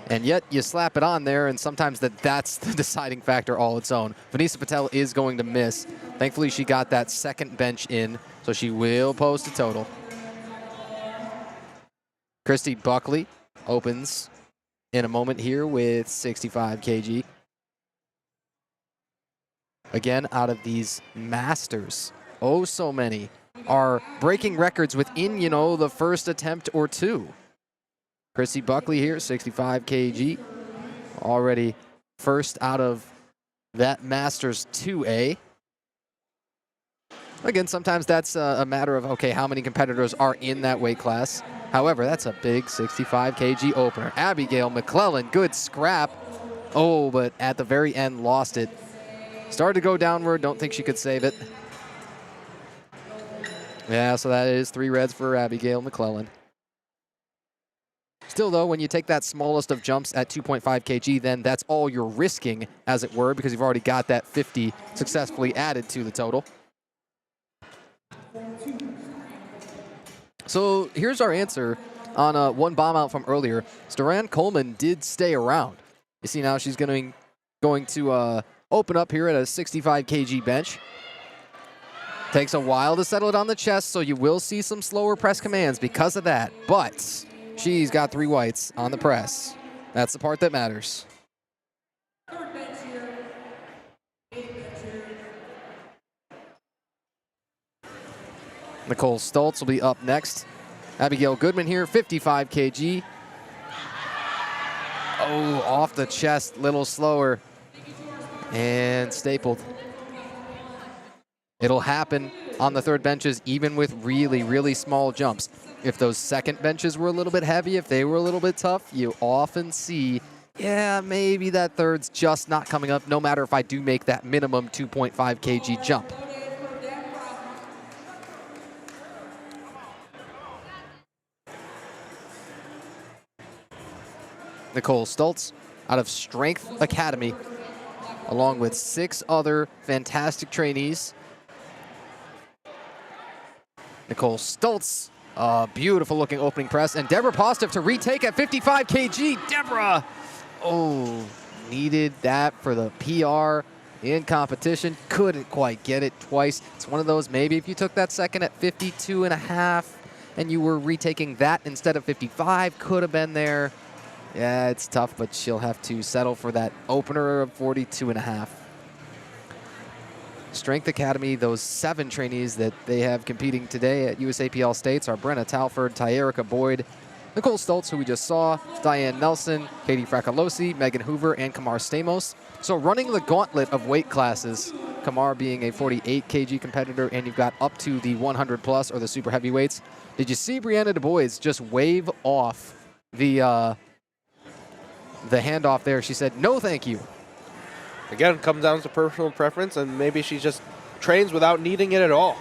And yet you slap it on there, and sometimes that's the deciding factor all its own. Vanessa Patel is going to miss. Thankfully, she got that second bench in, so she will post a total. Christy Buckley opens in a moment here with 65 kg. Again, out of these masters, oh, so many are breaking records within, the first attempt or two. Chrissy Buckley here, 65 kg, already first out of that Masters 2A. Again, sometimes that's a matter of, okay, how many competitors are in that weight class. However, that's a big 65 kg opener. Abigail McClellan, good scrap. Oh, but at the very end, lost it. Started to go downward, don't think she could save it. Yeah, so that is 3 reds for Abigail McClellan. Still, though, when you take that smallest of jumps at 2.5 kg, then that's all you're risking, as it were, because you've already got that 50 successfully added to the total. So here's our answer on one bomb out from earlier. Duran Coleman did stay around. You see now she's going to open up here at a 65 kg bench. Takes a while to settle it on the chest, so you will see some slower press commands because of that. But she's got 3 whites on the press. That's the part that matters. Nicole Stoltz will be up next. Abigail Goodman here, 55 kg. Oh, off the chest, little slower. And stapled. It'll happen on the third benches, even with really, really small jumps. If those second benches were a little bit heavy, if they were a little bit tough, you often see, yeah, maybe that third's just not coming up, no matter if I do make that minimum 2.5 kg jump. Nicole Stoltz out of Strength Academy, along with 6 other fantastic trainees. Nicole Stoltz, beautiful looking opening press, and Deborah Postoff to retake at 55 kg. Deborah, oh, needed that for the PR in competition. Couldn't quite get it twice. It's one of those, maybe if you took that second at 52.5 and you were retaking that instead of 55, could have been there. Yeah, it's tough, but she'll have to settle for that opener of 42.5. Strength Academy, those 7 trainees that they have competing today at USAPL States are Brenna Talford, Tyerica Boyd, Nicole Stoltz, who we just saw, Diane Nelson, Katie Fracalosi, Megan Hoover, and Kamar Stamos. So running the gauntlet of weight classes, Kamar being a 48 kg competitor, and you've got up to the 100 plus or the super heavyweights. Did you see Brianna Du Bois just wave off the handoff there? She said, no, thank you. Again, it comes down to personal preference, and maybe she just trains without needing it at all.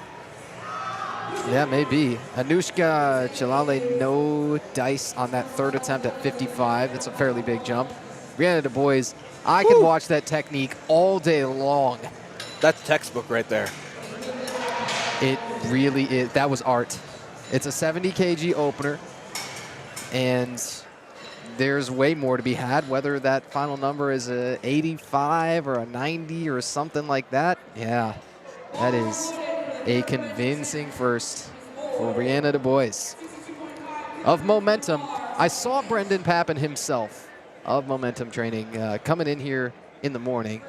Yeah, maybe. Anushka Chalale, no dice on that third attempt at 55. That's a fairly big jump. Brianna Du Bois, I could watch that technique all day long. That's textbook right there. It really is. That was art. It's a 70 kg opener, and there's way more to be had, whether that final number is a 85 or a 90 or something like that. Yeah, that is a convincing first for Brianna Du Bois. Of Momentum, I saw Brendan Pappen himself of Momentum Training coming in here in the morning.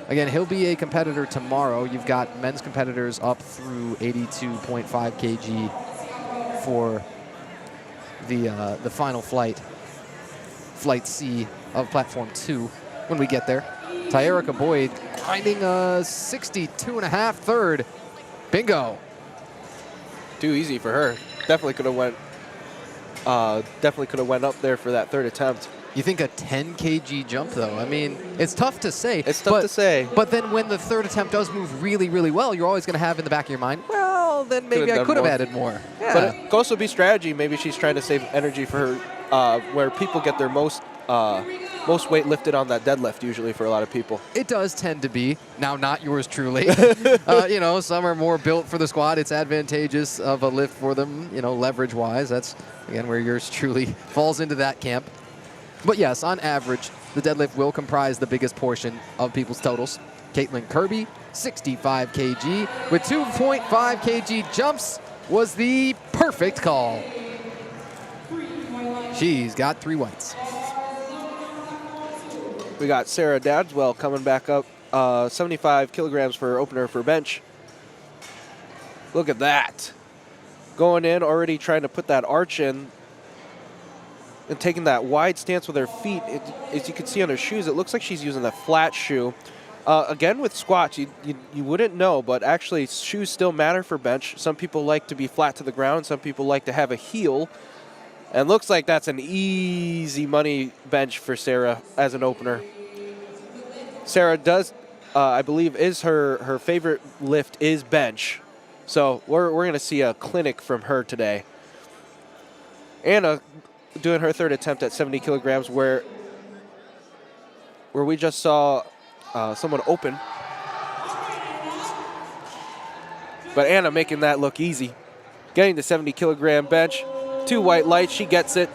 Again, he'll be a competitor tomorrow. You've got men's competitors up through 82.5 kg for the final flight. Flight C of Platform 2 when we get there. Tyerica Boyd grinding a 62.5 third. Bingo. Too easy for her. Definitely could have went up there for that third attempt. You think a 10 kg jump, though? I mean, it's tough to say. It's tough to say. But then when the third attempt does move really, really well, you're always going to have in the back of your mind, well, then maybe I could have added more. Yeah. But it could also be strategy. Maybe she's trying to save energy for her, where people get their most weight lifted on that deadlift usually for a lot of people. It does tend to be. Now, not yours truly. Some are more built for the squat. It's advantageous of a lift for them, leverage-wise. That's, again, where yours truly falls into that camp. But yes, on average, the deadlift will comprise the biggest portion of people's totals. Caitlin Kirby, 65 kg, with 2.5 kg jumps, was the perfect call. She's got 3 whites. We got Sarah Dadswell coming back up 75 kilograms for opener for bench. Look at that. Going in, already trying to put that arch in and taking that wide stance with her feet. As you can see on her shoes, it looks like she's using a flat shoe. Again, with squats, you wouldn't know, but actually shoes still matter for bench. Some people like to be flat to the ground. Some people like to have a heel. And looks like that's an easy money bench for Sarah as an opener. Sarah does, I believe, is her favorite lift is bench. So we're going to see a clinic from her today. Anna doing her third attempt at 70 kilograms where we just saw someone open. But Anna making that look easy. Getting the 70 kilogram bench. 2 white lights, she gets it.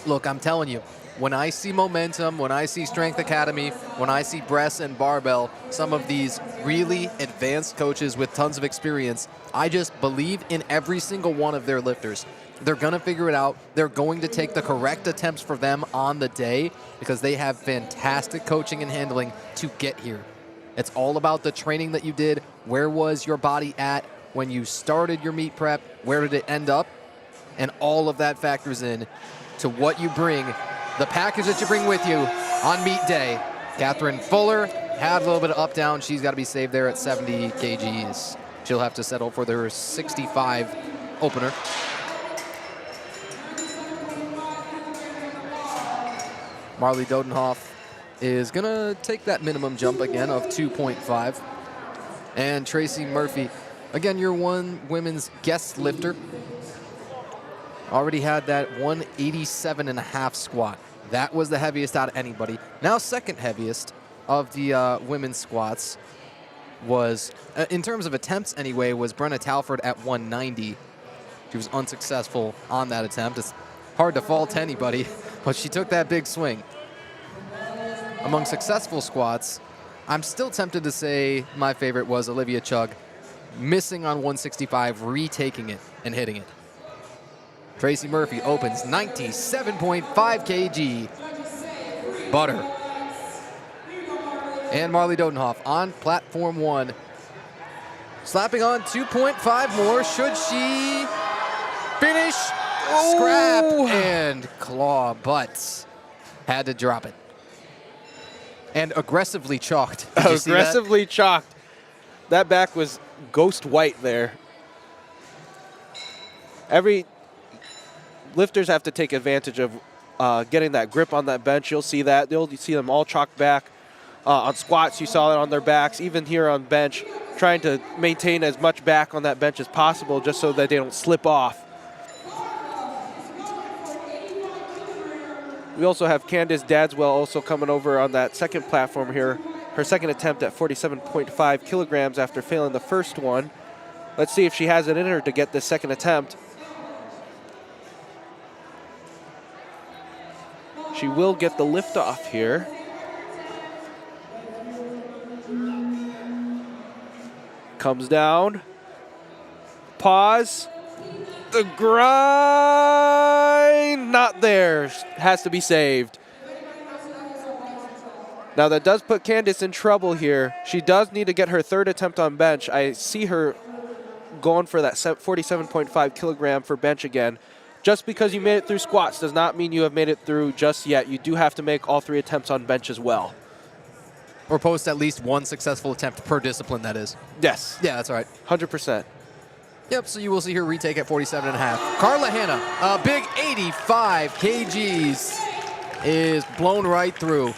Look, I'm telling you, when I see Momentum, when I see Strength Academy, when I see Breast and Barbell, some of these really advanced coaches with tons of experience, I just believe in every single one of their lifters. They're going to figure it out. They're going to take the correct attempts for them on the day because they have fantastic coaching and handling to get here. It's all about the training that you did. Where was your body at when you started your meet prep? Where did it end up? And all of that factors in to what you bring, the package that you bring with you on meet day. Catherine Fuller had a little bit of up down. She's got to be saved there at 70 kgs. She'll have to settle for their 65 opener. Marley Dodenhoff is going to take that minimum jump again of 2.5. And Tracy Murphy, again, your one women's guest lifter, already had that 187.5 squat. That was the heaviest out of anybody. Now second heaviest of the women's squats was, in terms of attempts anyway, was Brenna Talford at 190. She was unsuccessful on that attempt. It's hard to fault anybody, but she took that big swing. Among successful squats, I'm still tempted to say my favorite was Olivia Chugg, missing on 165, retaking it and hitting it. Tracy Murphy opens 97.5 kg. Butter. And Marley Dodenhoff on platform 1. Slapping on 2.5 more. Should she finish? Oh. Scrap and claw, but had to drop it. And aggressively chalked. Did you see that? Aggressively chalked. That back was ghost white there. Every lifters have to take advantage of getting that grip on that bench. You'll see that. You'll see them all chalked back. On squats, you saw it on their backs. Even here on bench, trying to maintain as much back on that bench as possible just so that they don't slip off. We also have Candice Dadswell also coming over on that second platform here. Her second attempt at 47.5 kilograms after failing the first one. Let's see if she has it in her to get this second attempt. She will get the lift off here. Comes down. Pause. The grind, not there. Has to be saved. Now that does put Candice in trouble here. She does need to get her third attempt on bench. I see her going for that 47.5 kilogram for bench again. Just because you made it through squats does not mean you have made it through just yet. You do have to make all 3 attempts on bench as well. Or post at least 1 successful attempt per discipline, that is. Yes. Yeah, that's right. 100%. Yep, so you will see her retake at 47.5. Carla Hanna, a big 85 kgs, is blown right through.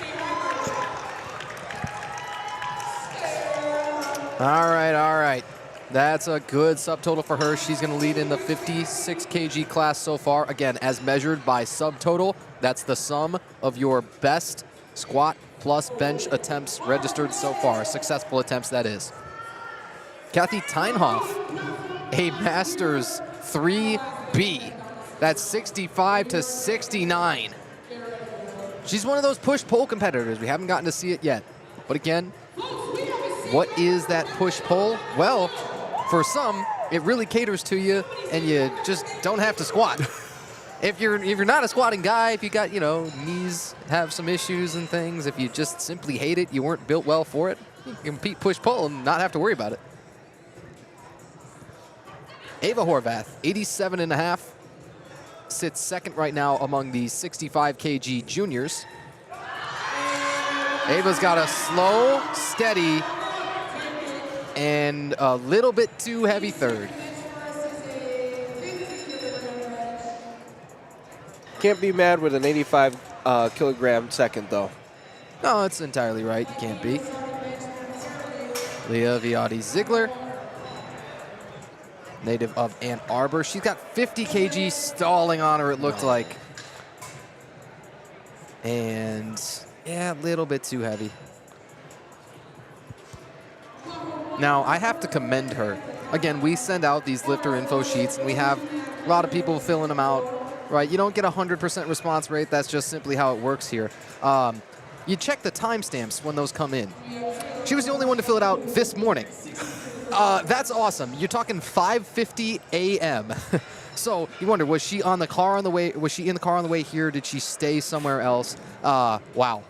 All right. That's a good subtotal for her. She's going to lead in the 56 kg class so far. Again, as measured by subtotal, that's the sum of your best squat plus bench attempts registered so far. Successful attempts, that is. Kathy Teinhoff, a Masters 3B. That's 65 to 69. She's one of those push-pull competitors. We haven't gotten to see it yet. But again, what is that push-pull? Well, for some, it really caters to you, and you just don't have to squat. if you're not a squatting guy, if you got, knees have some issues and things, if you just simply hate it, you weren't built well for it, you can compete push-pull and not have to worry about it. Ava Horvath, 87.5, sits second right now among the 65 kg juniors. Ava's got a slow, steady, and a little bit too heavy third. Can't be mad with an 85 kilogram second, though. No, that's entirely right. You can't be. Leah Viotti Ziegler, native of Ann Arbor. She's got 50 kg stalling on her, it looked like. And, yeah, a little bit too heavy. Now, I have to commend her. Again, we send out these lifter info sheets, and we have a lot of people filling them out, right? You don't get a 100% response rate. That's just simply how it works here. You check the timestamps when those come in. She was the only one to fill it out this morning. That's awesome. You're talking 5:50 a.m. So you wonder, was she in the car on the way here? Did she stay somewhere else? Wow.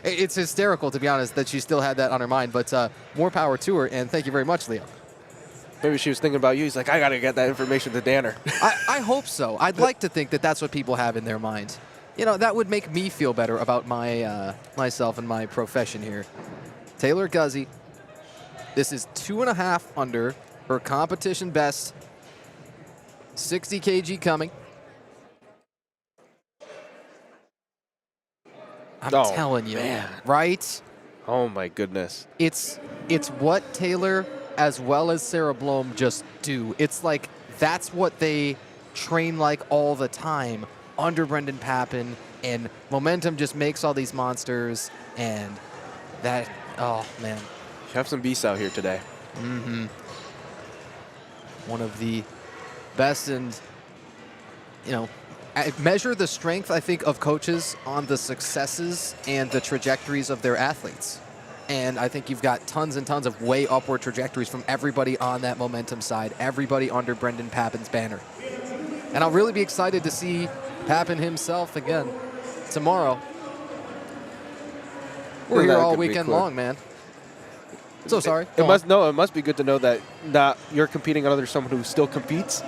It's hysterical, to be honest, that she still had that on her mind. But more power to her, and thank you very much, Leo. Maybe she was thinking about you. He's like, I got to get that information to Danner. I hope so. I'd like to think that that's what people have in their mind. That would make me feel better about myself and my profession here. Taylor Guzzi. This is 2.5 under her competition best. 60 kg coming. I'm telling you, man. Right? Oh, my goodness. It's what Taylor as well as Sarah Blom just do. It's like that's what they train like all the time under Brendan Papin, and Momentum just makes all these monsters, and that, oh, man. You have some beasts out here today. Mm-hmm. One of the best, and, I measure the strength, I think, of coaches on the successes and the trajectories of their athletes. And I think you've got tons and tons of way upward trajectories from everybody on that Momentum side, everybody under Brendan Papin's banner. And I'll really be excited to see Papin himself again tomorrow. We're here all weekend long, man. So sorry. It must be good to know that you're competing under someone who still competes.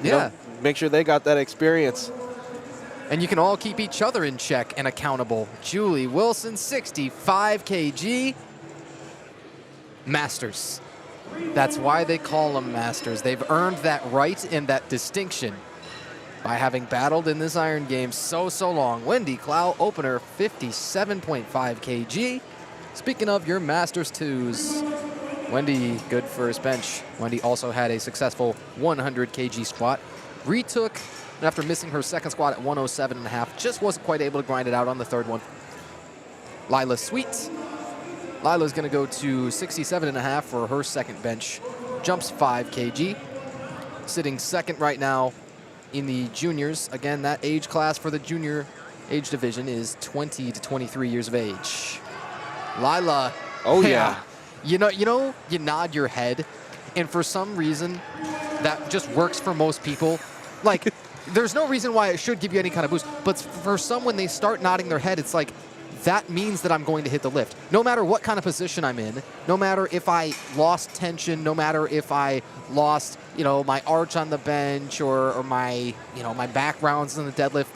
Yeah. Make sure they got that experience. And you can all keep each other in check and accountable. Julie Wilson, 65 kg. Masters. That's why they call them masters. They've earned that right and that distinction by having battled in this iron game so long. Wendy Clow, opener, 57.5 kg. Speaking of your Masters 2s, Wendy, good first bench. Wendy also had a successful 100 kg squat. Retook after missing her second squat at 107.5. Just wasn't quite able to grind it out on the third one. Lila Sweet. Lila's going to go to 67.5 for her second bench. Jumps 5 kg. Sitting second right now in the juniors. Again, that age class for the junior age division is 20 to 23 years of age. Lila. Oh, yeah. You nod your head, and for some reason, that just works for most people. Like, there's no reason why it should give you any kind of boost, but for some, when they start nodding their head, it's like, that means that I'm going to hit the lift. No matter what kind of position I'm in, no matter if I lost tension, no matter if I lost, my arch on the bench or my, my backgrounds in the deadlift,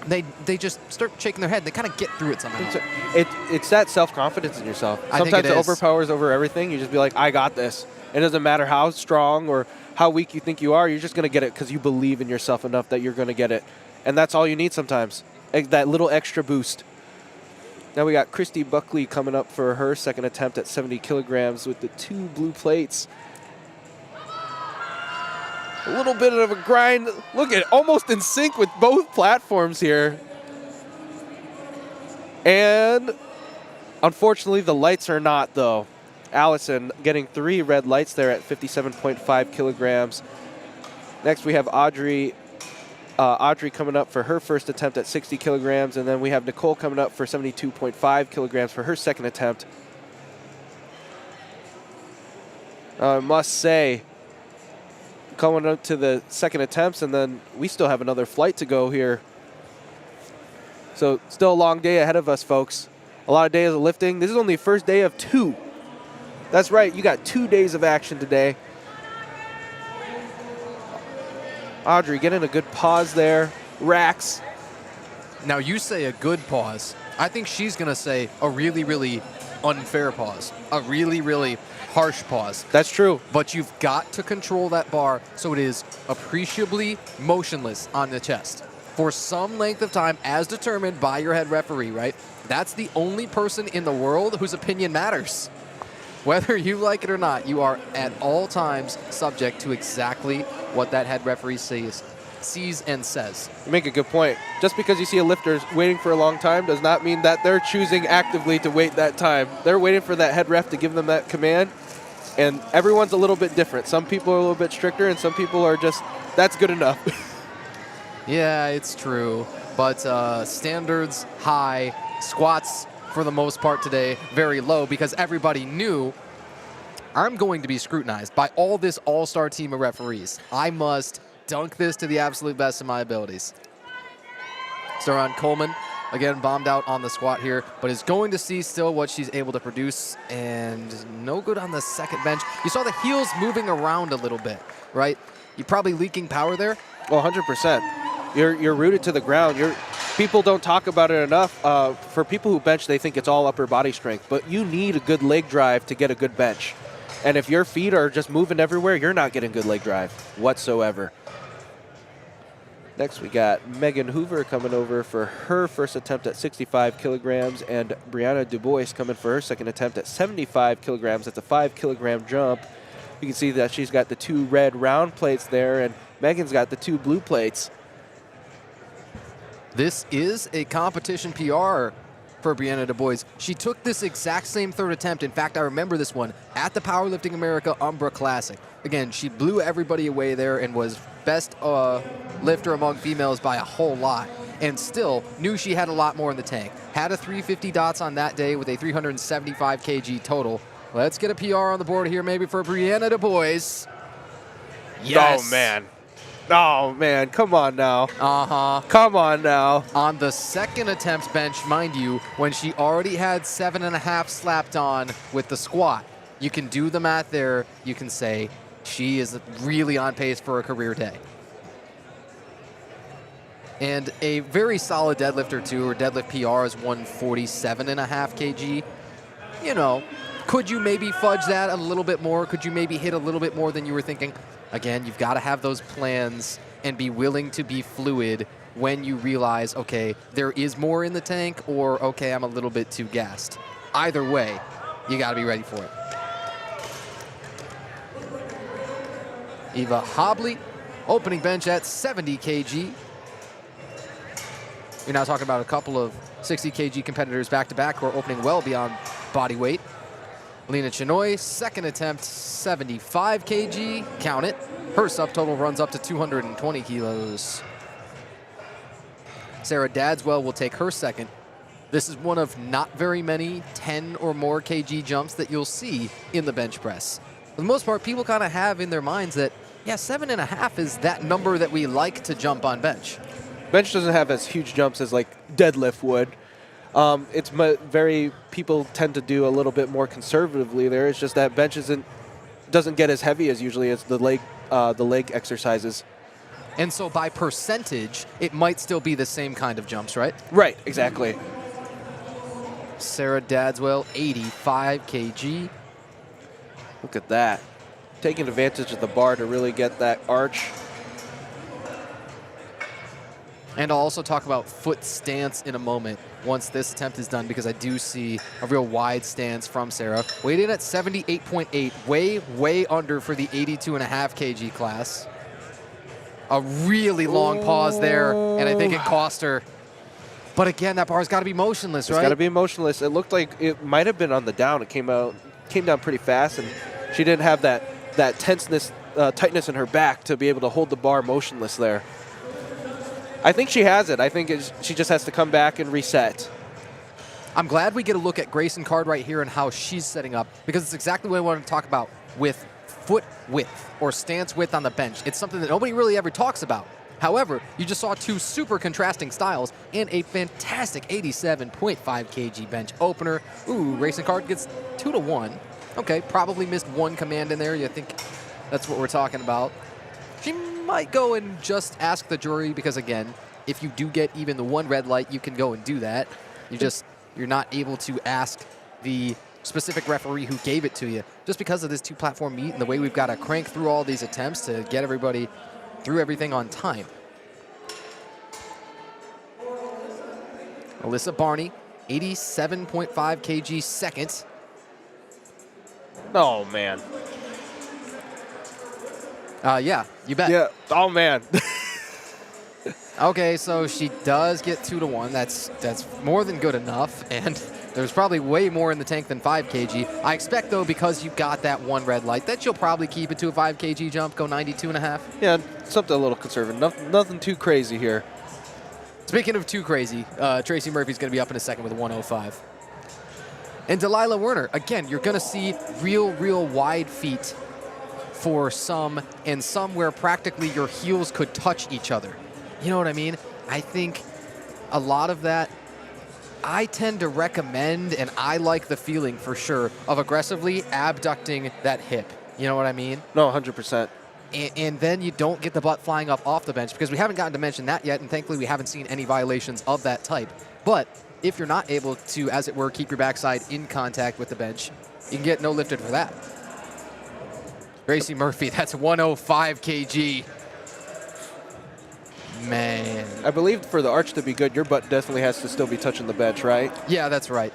they just start shaking their head. They kind of get through it somehow. It's that self-confidence in yourself. I think Sometimes it it is. overpowers over everything. You just be like, I got this. It doesn't matter how strong or how weak you think you are. You're just going to get it because you believe in yourself enough that you're going to get it. And that's all you need sometimes, that little extra boost. Now we got Christy Buckley coming up for her second attempt at 70 kilograms with the 2 blue plates. A little bit of a grind. Look at it, almost in sync with both platforms here. And unfortunately, the lights are not, though. Allison getting 3 red lights there at 57.5 kilograms. Next, we have Audrey coming up for her first attempt at 60 kilograms. And then we have Nicole coming up for 72.5 kilograms for her second attempt. I must say, coming up to the second attempts, and then we still have another flight to go here. So still a long day ahead of us, folks. A lot of days of lifting. This is only the first day of 2. That's right, you got 2 days of action today. Audrey getting a good pause there. Racks. Now you say a good pause. I think she's going to say a really, really unfair pause. A really, really harsh pause. That's true. But you've got to control that bar so it is appreciably motionless on the chest for some length of time as determined by your head referee, right? That's the only person in the world whose opinion matters. Whether you like it or not, you are at all times subject to exactly what that head referee sees and says. You make a good point. Just because you see a lifter waiting for a long time does not mean that they're choosing actively to wait that time. They're waiting for that head ref to give them that command, and everyone's a little bit different. Some people are a little bit stricter, and some people are just, that's good enough. Yeah, it's true. But standards high, squats for the most part today very low because everybody knew I'm going to be scrutinized by all this all-star team of referees. I must dunk this to the absolute best of my abilities. Saron Coleman, again, bombed out on the squat here, but is going to see still what she's able to produce, and no good on the second bench. You saw the heels moving around a little bit, right? You're probably leaking power there. Well, 100%. You're rooted to the ground. People don't talk about it enough. For people who bench, they think it's all upper body strength, but you need a good leg drive to get a good bench. And if your feet are just moving everywhere, you're not getting good leg drive whatsoever. Next, we got Megan Hoover coming over for her first attempt at 65 kilograms, and Brianna Dubois coming for her second attempt at 75 kilograms. That's a 5-kilogram jump. You can see that she's got the 2 red round plates there, and Megan's got the 2 blue plates. This is a competition PR for Brianna Dubois. She took this exact same third attempt. In fact, I remember this one at the Powerlifting America Umbra Classic. Again, she blew everybody away there and was best lifter among females by a whole lot, and still knew she had a lot more in the tank. Had a 350 dots on that day with a 375 kg total. Let's get a PR on the board here maybe for Brianna Dubois. Yes. Oh, man, come on now. Uh-huh. Come on now. On the second attempt bench, mind you, when she already had 7.5 slapped on with the squat, you can do the math there. You can say she is really on pace for a career day. And a very solid deadlifter, too. Her deadlift PR is 147.5 kg. You know, could you maybe fudge that a little bit more? Could you maybe hit a little bit more than you were thinking? Again, you've got to have those plans and be willing to be fluid when you realize, okay, there is more in the tank, or, okay, I'm a little bit too gassed. Either way, you got to be ready for it. Eva Hobley, opening bench at 70 kg. You're now talking about a couple of 60 kg competitors back-to-back who are opening well beyond body weight. Lena Chinoy, second attempt, 75 kg. Count it. Her subtotal runs up to 220 kilos. Sarah Dadswell will take her second. This is one of not very many 10 or more kg jumps that you'll see in the bench press. For the most part, people kind of have in their minds that, yeah, 7.5 is that number that we like to jump on bench. Bench doesn't have as huge jumps as like deadlift would. It's very, people tend to do a little bit more conservatively there. It's just that bench doesn't get as heavy as usually as the leg exercises. And so by percentage, it might still be the same kind of jumps, right? Right, exactly. Sarah Dadswell, 85 kg. Look at that. Taking advantage of the bar to really get that arch. And I'll also talk about foot stance in a moment once this attempt is done, because I do see a real wide stance from Sarah. Weighed in at 78.8, way under for the 82.5 kg class. A really long pause there, and I think it cost her. But again, that bar's got to be motionless, right? It's got to be motionless. It looked like it might have been on the down. It came down pretty fast, and she didn't have that tenseness, tightness in her back to be able to hold the bar motionless there. I think she has it. I think she just has to come back and reset. I'm glad we get a look at Grayson Card right here and how she's setting up, because it's exactly what I wanted to talk about with foot width or stance width on the bench. It's something that nobody really ever talks about. However, you just saw two super contrasting styles and a fantastic 87.5 kg bench opener. Ooh, Racing Card gets 2 to 1. Okay, probably missed one command in there. You think that's what we're talking about. She might go and just ask the jury because, again, if you do get even the one red light, you can go and do that. You're not able to ask the specific referee who gave it to you just because of this two-platform meet and the way we've got to crank through all these attempts to get everybody through everything on time. Alyssa Barney, 87.5 kg second. Oh, man. Yeah, you bet. Yeah. Oh, man. Okay, so she does get 2 to 1. That's more than good enough, and there's probably way more in the tank than 5 kg. I expect, though, because you got that one red light, that you'll probably keep it to a 5 kg jump, go 92.5. Yeah, something a little conservative. Nothing too crazy here. Speaking of too crazy, Tracy Murphy's going to be up in a second with a 105. And Delilah Werner, again, you're going to see real wide feet for some, and some where practically your heels could touch each other. You know what I mean? I think a lot of that, I tend to recommend, and I like the feeling for sure, of aggressively abducting that hip. You know what I mean? No, 100%. And then you don't get the butt flying up off the bench, because we haven't gotten to mention that yet, and thankfully we haven't seen any violations of that type. But if you're not able to, as it were, keep your backside in contact with the bench, you can get no lifted for that. Gracie Murphy, that's 105 kg. Man. I believe for the arch to be good, your butt definitely has to still be touching the bench, right? Yeah, that's right.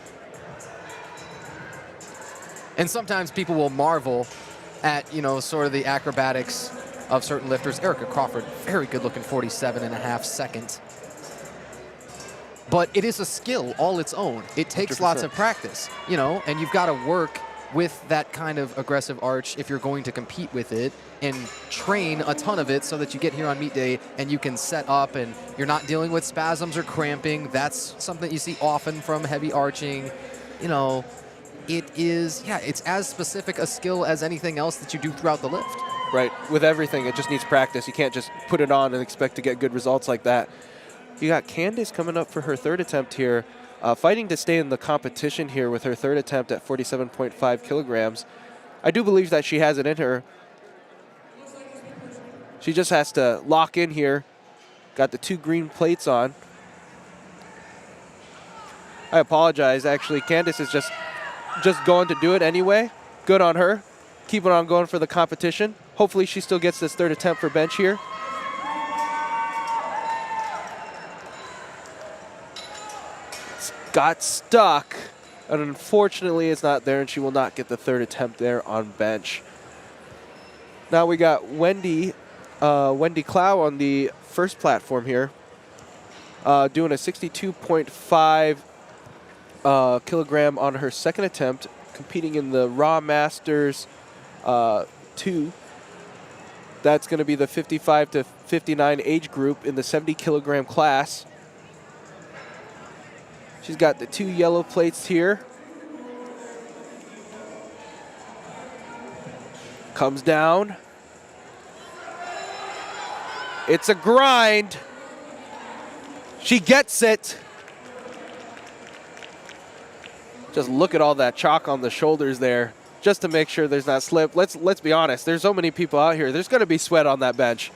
And sometimes people will marvel at, you know, sort of the acrobatics of certain lifters. Erica Crawford, very good looking 47.5 second. But it is a skill all its own. It takes 100%. lots of practice, you know, and you've got to work with that kind of aggressive arch if you're going to compete with it, and train a ton of it so that you get here on meet day and you can set up and you're not dealing with spasms or cramping. That's something you see often from heavy arching. You know, it is, yeah, it's as specific a skill as anything else that you do throughout the lift. Right. With everything, it just needs practice. You can't just put it on and expect to get good results like that. You got Candace coming up for her third attempt here. Fighting to stay in the competition here with her third attempt at 47.5 kilograms. I do believe that she has it in her. She just has to lock in here. Got the 2 green plates on. I apologize, actually. Candace is just going to do it anyway. Good on her. Keeping on going for the competition. Hopefully she still gets this third attempt for bench here. Got stuck, and unfortunately it's not there, and she will not get the third attempt there on bench. Now we got Wendy Clow on the first platform here, doing a 62.5 kilogram on her second attempt, competing in the Raw Masters 2. That's going to be the 55 to 59 age group in the 70 kilogram class. She's got the 2 yellow plates here. Comes down. It's a grind. She gets it. Just look at all that chalk on the shoulders there, just to make sure there's not slip. Let's be honest. There's so many people out here. There's going to be sweat on that bench.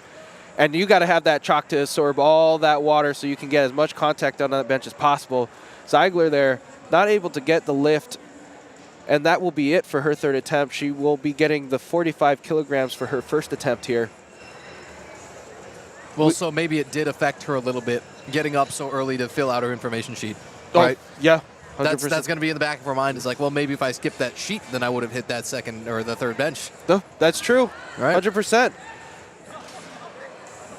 And you got to have that chalk to absorb all that water so you can get as much contact on that bench as possible. Zeigler there, not able to get the lift, and that will be it for her third attempt. She will be getting the 45 kilograms for her first attempt here. Well, so maybe it did affect her a little bit, getting up so early to fill out her information sheet. Oh, right? Yeah, 100%. That's going to be in the back of her mind. It's like, well, maybe if I skipped that sheet, then I would have hit that second or the third bench. No, that's true. Right? 100%.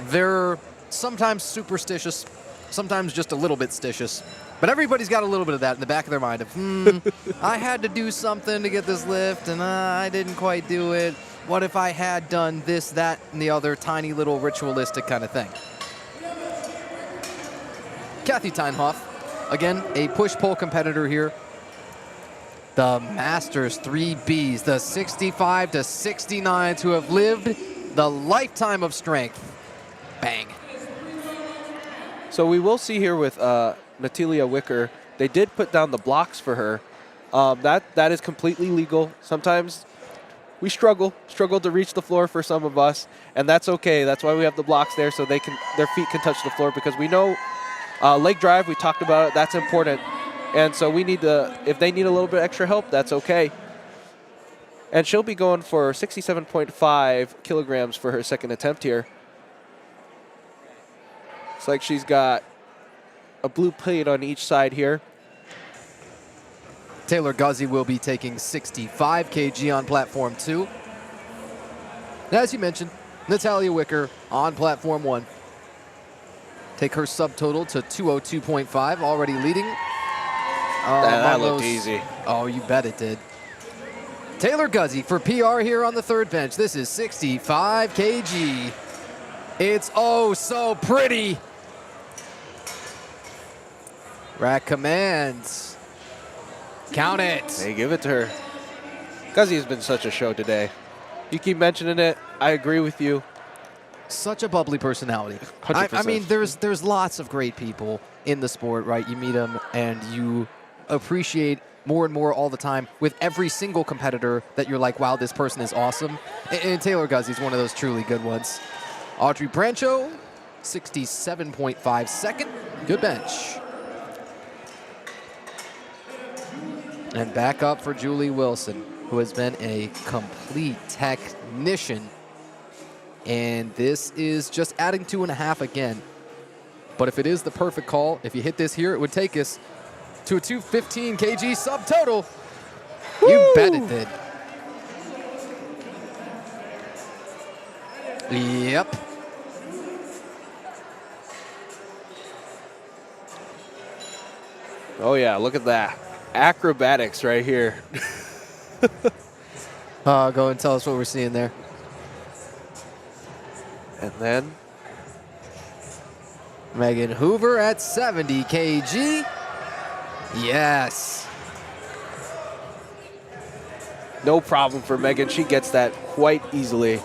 They're sometimes superstitious, sometimes just a little bit stitious. But everybody's got a little bit of that in the back of their mind of, I had to do something to get this lift, and I didn't quite do it. What if I had done this, that, and the other tiny little ritualistic kind of thing? Kathy Teinhoff, again, a push-pull competitor here. The Masters 3Bs, the 65 to 69s who have lived the lifetime of strength. Bang. So we will see here with Natalia Wicker, they did put down the blocks for her. That is completely legal. Sometimes we struggle to reach the floor for some of us, and that's okay. That's why we have the blocks there, so their feet can touch the floor, because we know leg drive, we talked about it, that's important. And so we need to, if they need a little bit extra help, that's okay. And she'll be going for 67.5 kilograms for her second attempt here. Looks like she's got a blue plate on each side here. Taylor Guzzi will be taking 65 kg on platform 2. As you mentioned, Natalia Wicker on platform 1. Take her subtotal to 202.5, already leading. That looked easy. Oh, you bet it did. Taylor Guzzi for PR here on the third bench. This is 65 kg. It's oh so pretty. Rack commands. Count it. Hey, give it to her. Guzzi has been such a show today. You keep mentioning it. I agree with you. Such a bubbly personality. 100%. I mean, there's lots of great people in the sport, right? You meet them and you appreciate more and more all the time with every single competitor that you're like, wow, this person is awesome. And Taylor Guzzi is one of those truly good ones. Audrey Brancho, 67.5 second. Good bench. And back up for Julie Wilson, who has been a complete technician. And this is just adding 2.5 again. But if it is the perfect call, if you hit this here, it would take us to a 215 kg subtotal. Woo! You bet it did. Yep. Oh, yeah, look at that. Acrobatics right here. Go and tell us what we're seeing there. And then Megan Hoover at 70 kg. Yes. no problem for Megan. She gets that quite easily.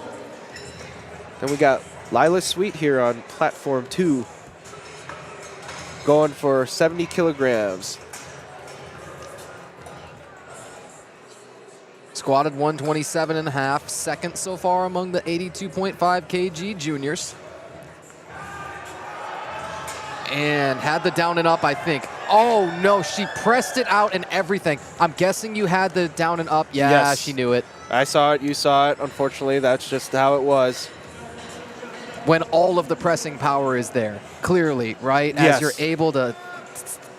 Then we got Lila Sweet here on platform 2, going for 70 kilograms. Squatted 127.5, second so far among the 82.5 kg juniors. And had the down and up, I think. Oh, no, she pressed it out and everything. I'm guessing you had the down and up. Yeah, yes. She knew it. I saw it, you saw it. Unfortunately, that's just how it was. When all of the pressing power is there, clearly, right? Yes. As you're able to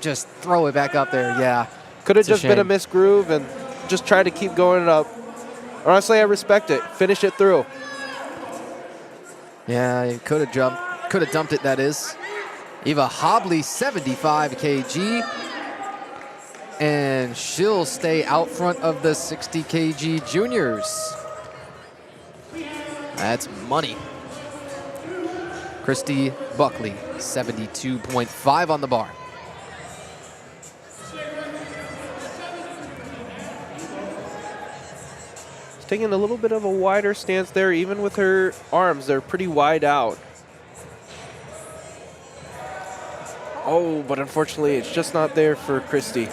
just throw it back up there, yeah. Could have just been a missed groove and just try to keep going up. Honestly, I respect it. Finish it through. Yeah, you could have dumped it, that is. Eva Hobley, 75 kg. And she'll stay out front of the 60 kg juniors. That's money. Christy Buckley, 72.5 on the bar. She's taking a little bit of a wider stance there, even with her arms. They're pretty wide out. Oh, but unfortunately, it's just not there for Christy.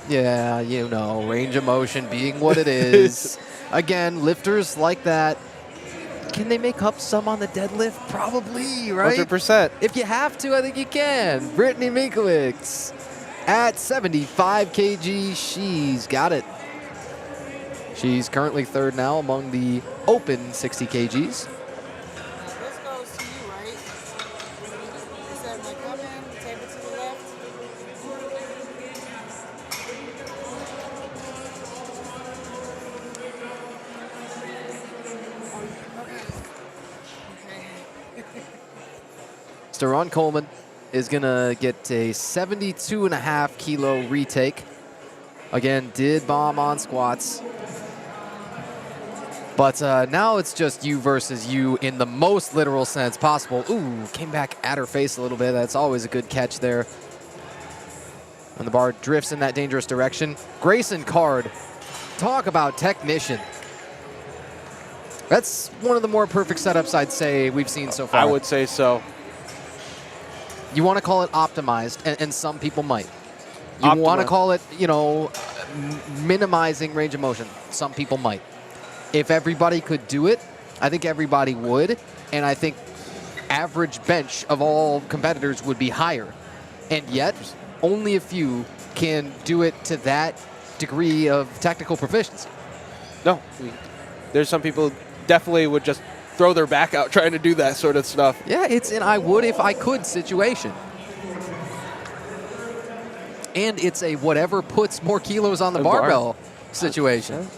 Yeah, you know, range of motion being what it is. Again, lifters like that. Can they make up some on the deadlift? Probably, right? 100%. If you have to, I think you can. Brittany Mikulix at 75 kg. She's got it. She's currently third now among the open 60 kgs. This goes to you, right? You said my comment, take it to the left. Steron Coleman is going to get a 72.5 kilo retake. Again, did bomb on squats. But now it's just you versus you in the most literal sense possible. Ooh, came back at her face a little bit. That's always a good catch there. And the bar drifts in that dangerous direction. Grayson Card, talk about technician. That's one of the more perfect setups I'd say we've seen so far. I would say so. You want to call it optimized, and some people might. You want to call it, you know, minimizing range of motion. Some people might. If everybody could do it, I think everybody would, and I think average bench of all competitors would be higher. And yet, only a few can do it to that degree of technical proficiency. No, there's some people definitely would just throw their back out trying to do that sort of stuff. Yeah, it's an I would if I could situation. And it's a whatever puts more kilos on the barbell situation.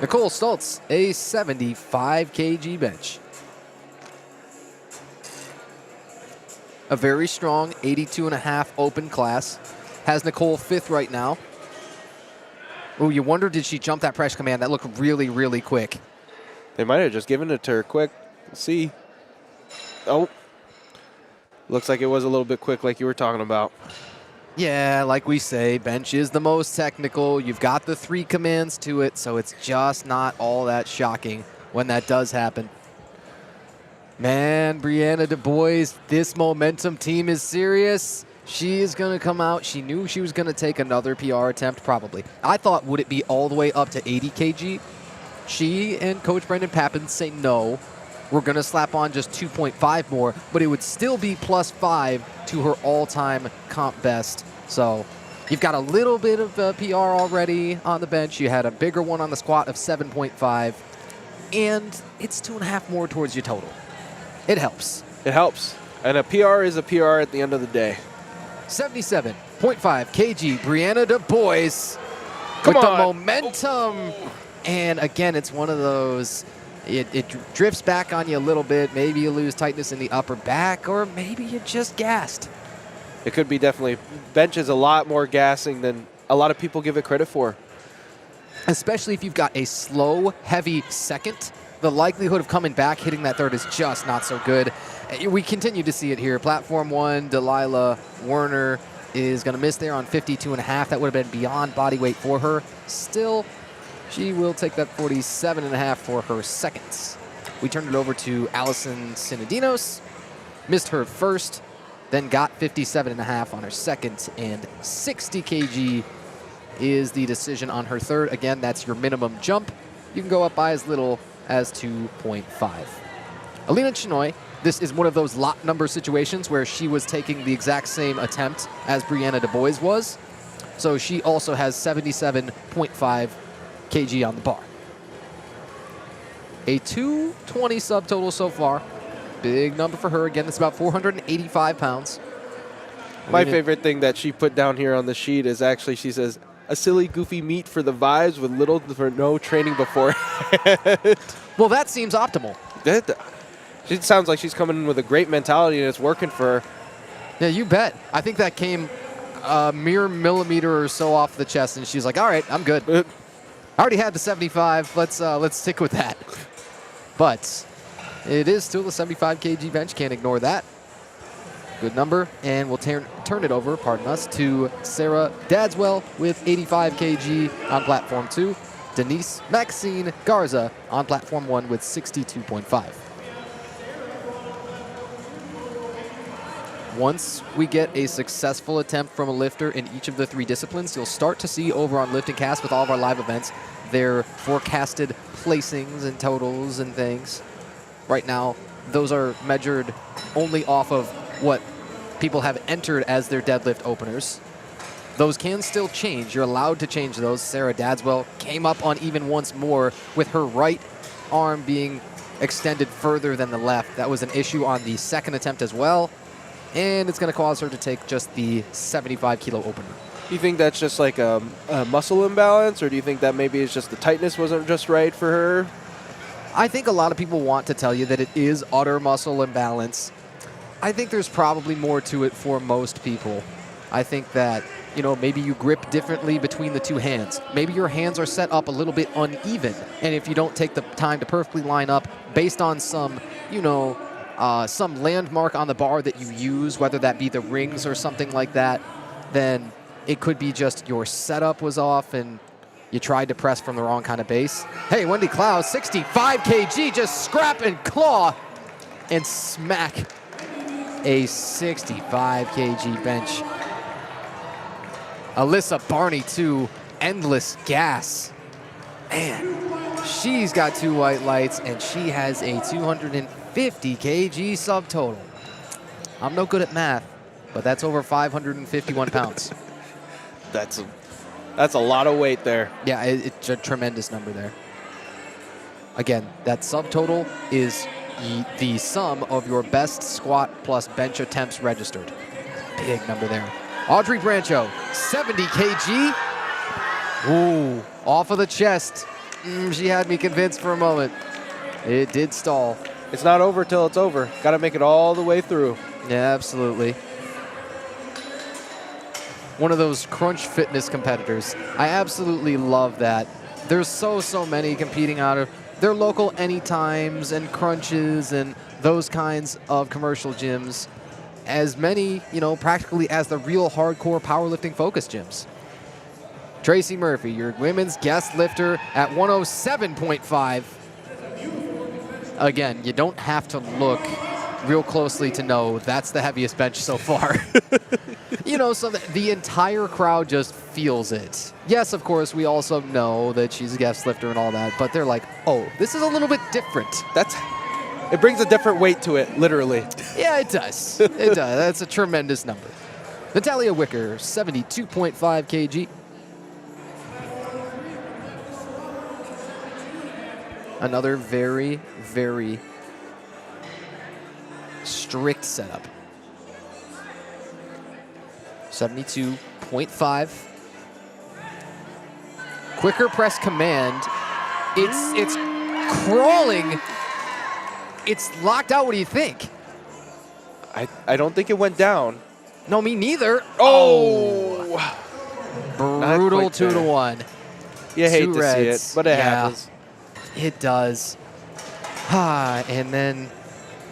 Nicole Stultz, a 75 kg bench. A very strong 82.5 open class. Has Nicole 5th right now. Oh, you wonder, did she jump that press command? That looked really, really quick. They might have just given it to her quick. Let's see. Oh. Looks like it was a little bit quick like you were talking about. Yeah, like we say, bench is the most technical. You've got the 3 commands to it, so it's just not all that shocking when that does happen. Man, Brianna Du Bois, this momentum team is serious. She is going to come out. She knew she was going to take another PR attempt, probably. I thought, would it be all the way up to 80 kg? She and Coach Brendan Pappin say no. We're going to slap on just 2.5 more, but it would still be +5 to her all-time comp best. So you've got a little bit of PR already on the bench. You had a bigger one on the squat of 7.5, and it's 2.5 more towards your total. It helps. It helps. And a PR is a PR at the end of the day. 77.5 kg, Brianna Du Bois Come with on. the momentum. And again, it's one of those, it drifts back on you a little bit. Maybe you lose tightness in the upper back, or maybe you're just gassed. It could be definitely. Bench is a lot more gassing than a lot of people give it credit for. Especially if you've got a slow, heavy second. The likelihood of coming back, hitting that third is just not so good. We continue to see it here. Platform 1, Delilah Werner is going to miss there on 52.5. That would have been beyond body weight for her. Still, she will take that 47.5 for her seconds. We turned it over to Allison Sinadinos. Missed her first, then got 57.5 on her second, and 60 kg is the decision on her third. Again, that's your minimum jump. You can go up by as little as 2.5. Alina Chinoy, this is one of those lot number situations where she was taking the exact same attempt as Brianna Du Bois was. So she also has 77.5 kg on the bar. A 220 subtotal so far. Big number for her. Again, it's about 485 pounds. My favorite thing that she put down here on the sheet is actually, she says, a silly, goofy meet for the vibes with little or no training before. Well, that seems optimal. It sounds like she's coming in with a great mentality and it's working for her. Yeah, you bet. I think that came a mere millimeter or so off the chest, and she's like, all right, I'm good. I already had the 75. Let's stick with that. But it is still a 75 kg bench. Can't ignore that. Good number. And we'll turn it over, pardon us, to Sarah Dadswell with 85 kg on platform 2. Denise Maxine Garza on platform 1 with 62.5. Once we get a successful attempt from a lifter in each of the 3 disciplines, you'll start to see over on Lifting Cast with all of our live events their forecasted placings and totals and things. Right now, those are measured only off of what people have entered as their deadlift openers. Those can still change. You're allowed to change those. Sarah Dadswell came up on even once more with her right arm being extended further than the left. That was an issue on the second attempt as well. And it's going to cause her to take just the 75 kilo opener. Do you think that's just like a muscle imbalance, or do you think that maybe it's just the tightness wasn't just right for her? I think a lot of people want to tell you that it is utter muscle imbalance. I think there's probably more to it for most people. I think that, you know, maybe you grip differently between the 2 hands. Maybe your hands are set up a little bit uneven. And if you don't take the time to perfectly line up based on some, you know, some landmark on the bar that you use, whether that be the rings or something like that, then it could be just your setup was off and you tried to press from the wrong kind of base. Hey, Wendy Klaus, 65 kg, just scrap and claw and smack a 65 kg bench. Alyssa Barney, too, endless gas. Man, she's got 2 white lights, and she has a 250 kg subtotal. I'm no good at math, but that's over 551 pounds. That's a lot of weight there. Yeah, it's a tremendous number there. Again, that subtotal is the sum of your best squat plus bench attempts registered. Big number there. Audrey Brancho, 70 kg. Ooh, off of the chest. She had me convinced for a moment. It did stall. It's not over till it's over. Got to make it all the way through. Yeah, absolutely. One of those crunch fitness competitors. I absolutely love that. There's so many competing out of their local anytimes and crunches and those kinds of commercial gyms. As many, practically as the real hardcore powerlifting focus gyms. Tracy Murphy, your women's guest lifter at 107.5. Again, you don't have to look real closely to know that's the heaviest bench so far. So the entire crowd just feels it. Yes, of course, we also know that she's a guest lifter and all that, but they're like, oh, this is a little bit different. It brings a different weight to it, literally. Yeah, it does. It does. That's a tremendous number. Natalia Wicker, 72.5 kg. Another very, very strict setup. 72.5. Quicker press command. It's crawling. It's locked out. What do you think? I don't think it went down. No, me neither. Oh! Brutal 2 to 1. You hate Two to reds. see it, but it happens. It does. And then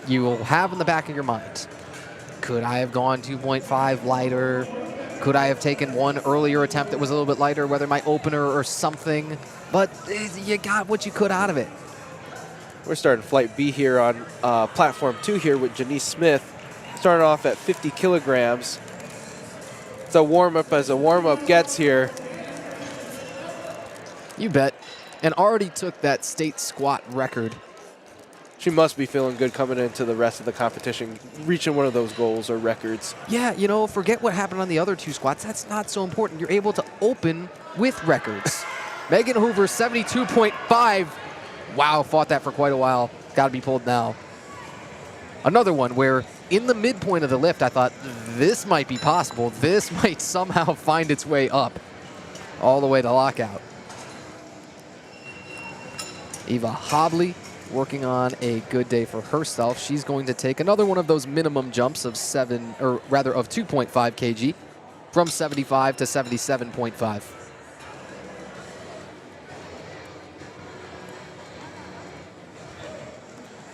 you will have in the back of your mind, could I have gone 2.5 lighter? Could I have taken one earlier attempt that was a little bit lighter, whether my opener or something? But you got what you could out of it. We're starting flight B here on platform 2 here with Janice Smith. Starting off at 50 kilograms. It's a warm-up as a warm-up gets here. You bet. And already took that state squat record. She must be feeling good coming into the rest of the competition, reaching one of those goals or records. Yeah, forget what happened on the other 2 squats. That's not so important. You're able to open with records. Megan Hoover, 72.5. Wow, fought that for quite a while. Got to be pulled now. Another one where in the midpoint of the lift, I thought this might be possible. This might somehow find its way up all the way to lockout. Eva Hobley working on a good day for herself. She's going to take another one of those minimum jumps of 2.5 kg from 75 to 77.5.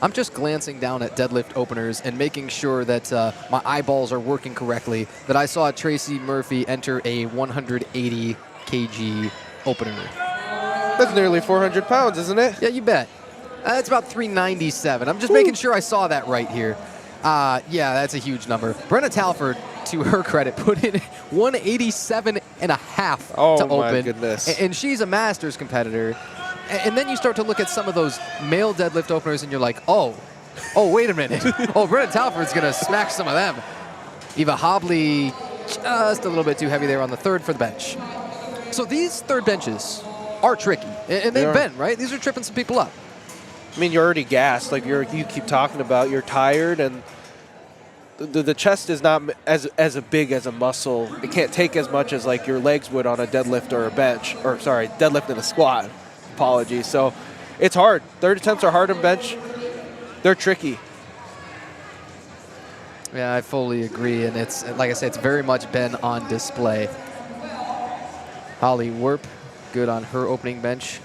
I'm just glancing down at deadlift openers and making sure that my eyeballs are working correctly, that I saw Tracy Murphy enter a 180 kg opener. That's nearly 400 pounds, isn't it? Yeah, you bet. That's about 397. I'm just making sure I saw that right here. Yeah, that's a huge number. Brenna Talford, to her credit, put in 187 and a half to open. Oh, my goodness. And she's a Masters competitor. And then you start to look at some of those male deadlift openers, and you're like, oh, wait a minute. Oh, Brenna Talford's going to smack some of them. Eva Hobley, just a little bit too heavy there on the third for the bench. So these third benches are tricky, and they've been, right? These are tripping some people up. I mean, you're already gassed. Like you keep talking about, you're tired, and the chest is not as big as a muscle. It can't take as much as like your legs would on a deadlift or a bench, or sorry, deadlift and a squat. Apologies. So it's hard. Third attempts are hard on bench. They're tricky. Yeah, I fully agree, and it's, like I said, it's very much been on display. Holly Werp, good on her opening bench.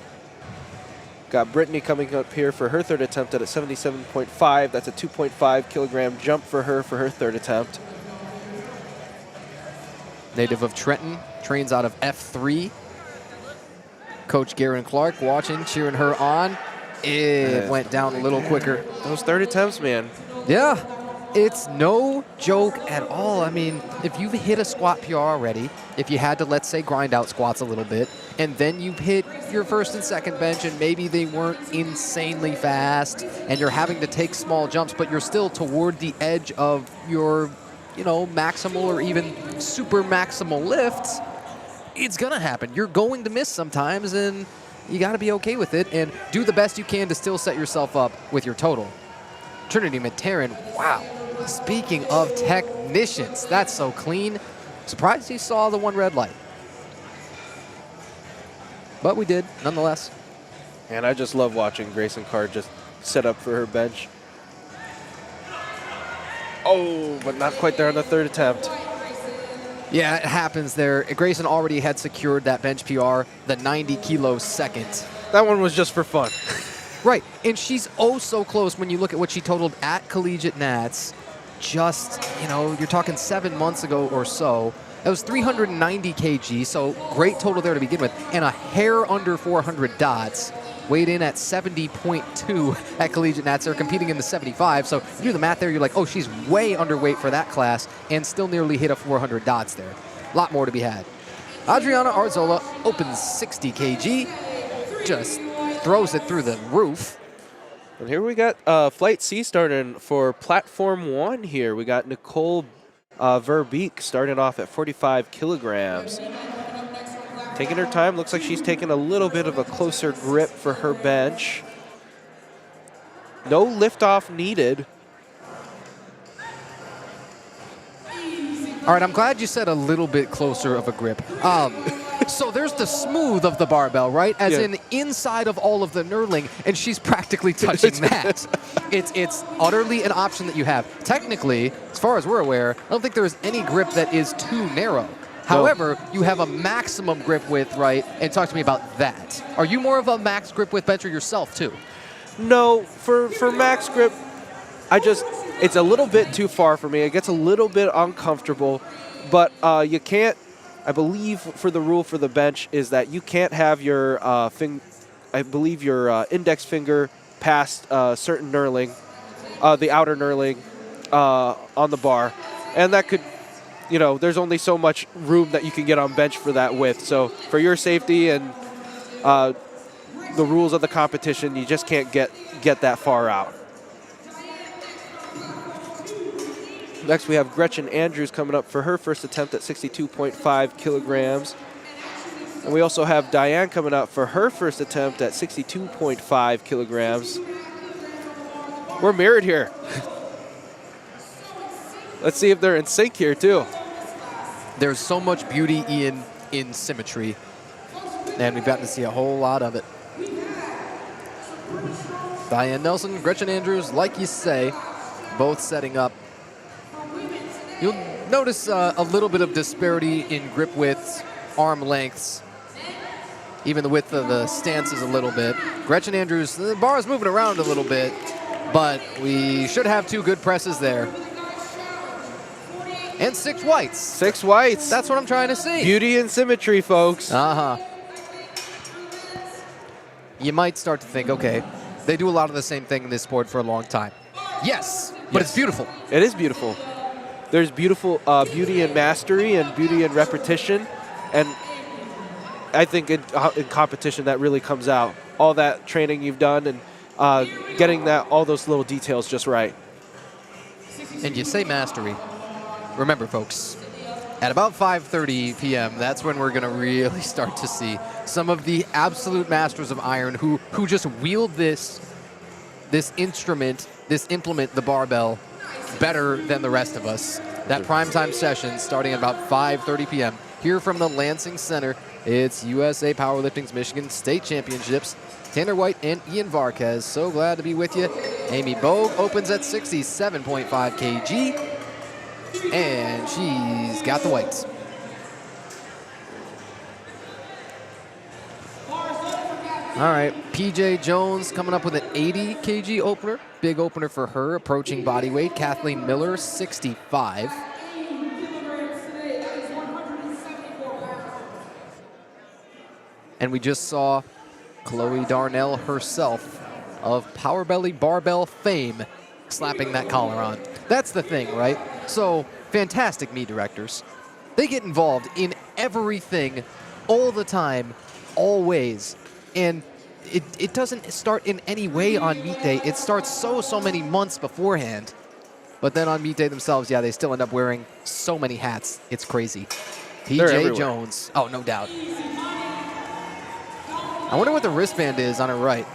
Got Brittany coming up here for her third attempt at a 77.5. That's a 2.5 kilogram jump for her third attempt. native of Trenton, trains out of F3. Coach Garen Clark watching, cheering her on. It went down a little quicker. Those third attempts, man. Yeah, it's no joke at all. I mean, if you've hit a squat PR already, if you had to, let's say, grind out squats a little bit, and then you hit your first and second bench and maybe they weren't insanely fast and you're having to take small jumps, but you're still toward the edge of your, maximal or even super maximal lifts, it's going to happen. You're going to miss sometimes, and you got to be okay with it and do the best you can to still set yourself up with your total. Trinity Materin, wow. Speaking of technicians, that's so clean. Surprised he saw the one red light. But we did, nonetheless. And I just love watching Grayson Carr just set up for her bench. Oh, but not quite there on the third attempt. Yeah, it happens there. Grayson already had secured that bench PR, the 90 kilo second. That one was just for fun. Right, and she's oh so close when you look at what she totaled at Collegiate Nats just, you're talking 7 months ago or so. That was 390 kg, so great total there to begin with, and a hair under 400 dots. Weighed in at 70.2 at Collegiate Nats. They're competing in the 75, so you do the math there, you're like, oh, she's way underweight for that class and still nearly hit a 400 dots there. A lot more to be had. Adriana Arzola opens 60 kg, just throws it through the roof. And here we got Flight C starting for Platform 1 here. We got Nicole Verbeek starting off at 45 kilograms. Taking her time. Looks like she's taking a little bit of a closer grip for her bench. No liftoff needed. All right, I'm glad you said a little bit closer of a grip. So there's the smooth of the barbell, right? As in inside of all of the knurling, and she's practically touching that. It's utterly an option that you have. Technically, as far as we're aware, I don't think there is any grip that is too narrow. However, you have a maximum grip width, right? And talk to me about that. Are you more of a max grip width bencher yourself, too? No, for max grip, it's a little bit too far for me. It gets a little bit uncomfortable, but you can't, I believe for the rule for the bench is that you can't have your your index finger past certain knurling, the outer knurling on the bar. And that could, there's only so much room that you can get on bench for that width. So for your safety and the rules of the competition, you just can't get that far out. Next, we have Gretchen Andrews coming up for her first attempt at 62.5 kilograms. And we also have Diane coming up for her first attempt at 62.5 kilograms. We're mirrored here. Let's see if they're in sync here, too. There's so much beauty in symmetry, and we've gotten to see a whole lot of it. Diane Nelson, Gretchen Andrews, like you say, both setting up. You'll notice a little bit of disparity in grip widths, arm lengths, even the width of the stances a little bit. Gretchen Andrews, the bar is moving around a little bit, but we should have two good presses there. And 6 whites. 6 whites. That's what I'm trying to see. Beauty and symmetry, folks. Uh-huh. You might start to think, okay, they do a lot of the same thing in this sport for a long time. Yes, but it's beautiful. It is beautiful. There's beautiful beauty and mastery and beauty and repetition. And I think in competition that really comes out. All that training you've done and getting all those little details just right. And you say mastery. Remember, folks, at about 5:30 p.m., that's when we're going to really start to see some of the absolute masters of iron who just wield this instrument, this implement, the barbell, better than the rest of us. That primetime session starting at about 5:30 p.m. here from the Lansing Center. It's USA Powerlifting's Michigan State Championships. Tanner White and Ian Varquez, so glad to be with you. Amy Bogue opens at 67.5 kg. And she's got the whites. All right, PJ Jones coming up with an 80 kg opener. Big opener for her, approaching body weight. Kathleen Miller, 65. And we just saw Chloe Darnell herself of Power Belly Barbell fame slapping that collar on. That's the thing, right? So fantastic meet directors. They get involved in everything all the time, always. And it doesn't start in any way on meet day. It starts so many months beforehand. But then on meet day themselves, yeah, they still end up wearing so many hats. It's crazy. PJ Jones. Oh, no doubt. I wonder what the wristband is on her right.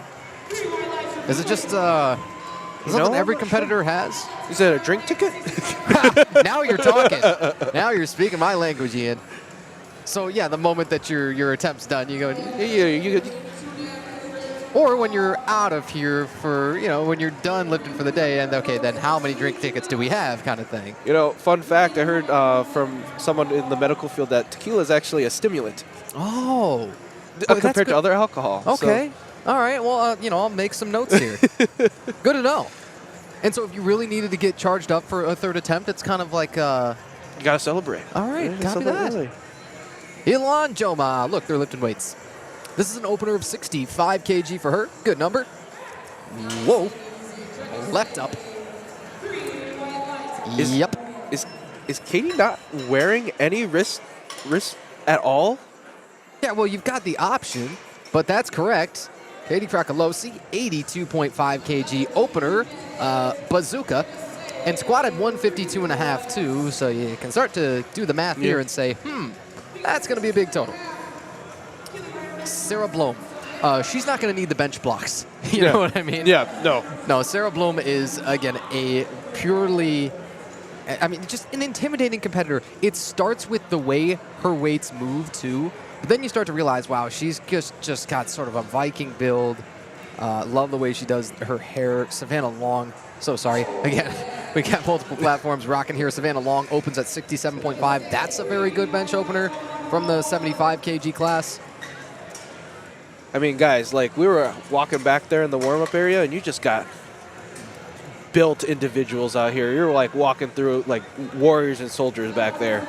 Is it just something every competitor has? Is it a drink ticket? Now you're talking. Now you're speaking my language, Ian. So yeah, the moment that your attempt's done, you go. Or when you're out of here for, when you're done lifting for the day, and okay, then how many drink tickets do we have, kind of thing. Fun fact, I heard from someone in the medical field that tequila is actually a stimulant. Oh. Compared to other alcohol. Okay. So. All right. Well, I'll make some notes here. Good to know. And so if you really needed to get charged up for a third attempt, it's kind of like... you got to celebrate. All right. Copy that. Early. Ilan Joma. Look, they're lifting weights. This is an opener of 65 kg for her. Good number. Whoa. Left up. Yep. Is Katie not wearing any wrist at all? Yeah, well, you've got the option, but that's correct. Katie Kracalosi, 82.5 kg opener, bazooka, and squatted 152.5 too, so you can start to do the math here and say, that's going to be a big total. Sarah Blom. She's not going to need the bench blocks. You know what I mean? Yeah, no. No, Sarah Blom is, again, a purely, just an intimidating competitor. It starts with the way her weights move, too. But then you start to realize, wow, she's just got sort of a Viking build. Love the way she does her hair. Savannah Long, so sorry. Again, we got multiple platforms rocking here. Savannah Long opens at 67.5. That's a very good bench opener from the 75 kg class. I mean, guys, like we were walking back there in the warm-up area, and you just got built individuals out here. You're like walking through like warriors and soldiers back there.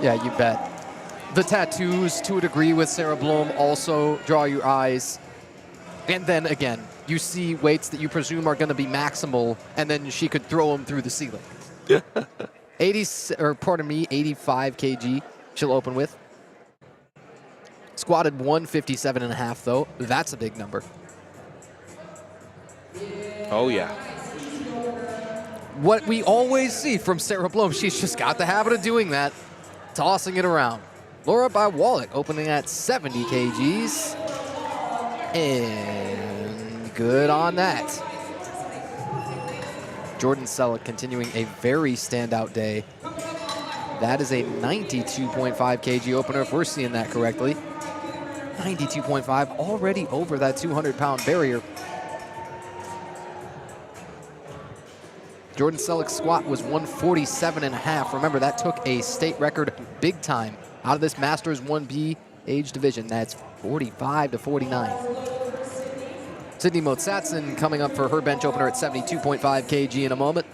Yeah, you bet. The tattoos, to a degree, with Sarah Blom also draw your eyes. And then, again, you see weights that you presume are going to be maximal, and then she could throw them through the ceiling. 85 kg she'll open with. Squatted 157.5, though. That's a big number. Oh, yeah. What we always see from Sarah Blom, she's just got the habit of doing that, tossing it around. Laura Wallach opening at 70 kgs. And good on that. Jordan Selleck continuing a very standout day. That is a 92.5 kg opener, if we're seeing that correctly. 92.5, already over that 200-pound barrier. Jordan Selleck's squat was 147.5. Remember, that took a state record big time out of this Masters 1B age division. That's 45 to 49. Sydney Motsatsen coming up for her bench opener at 72.5 kg in a moment.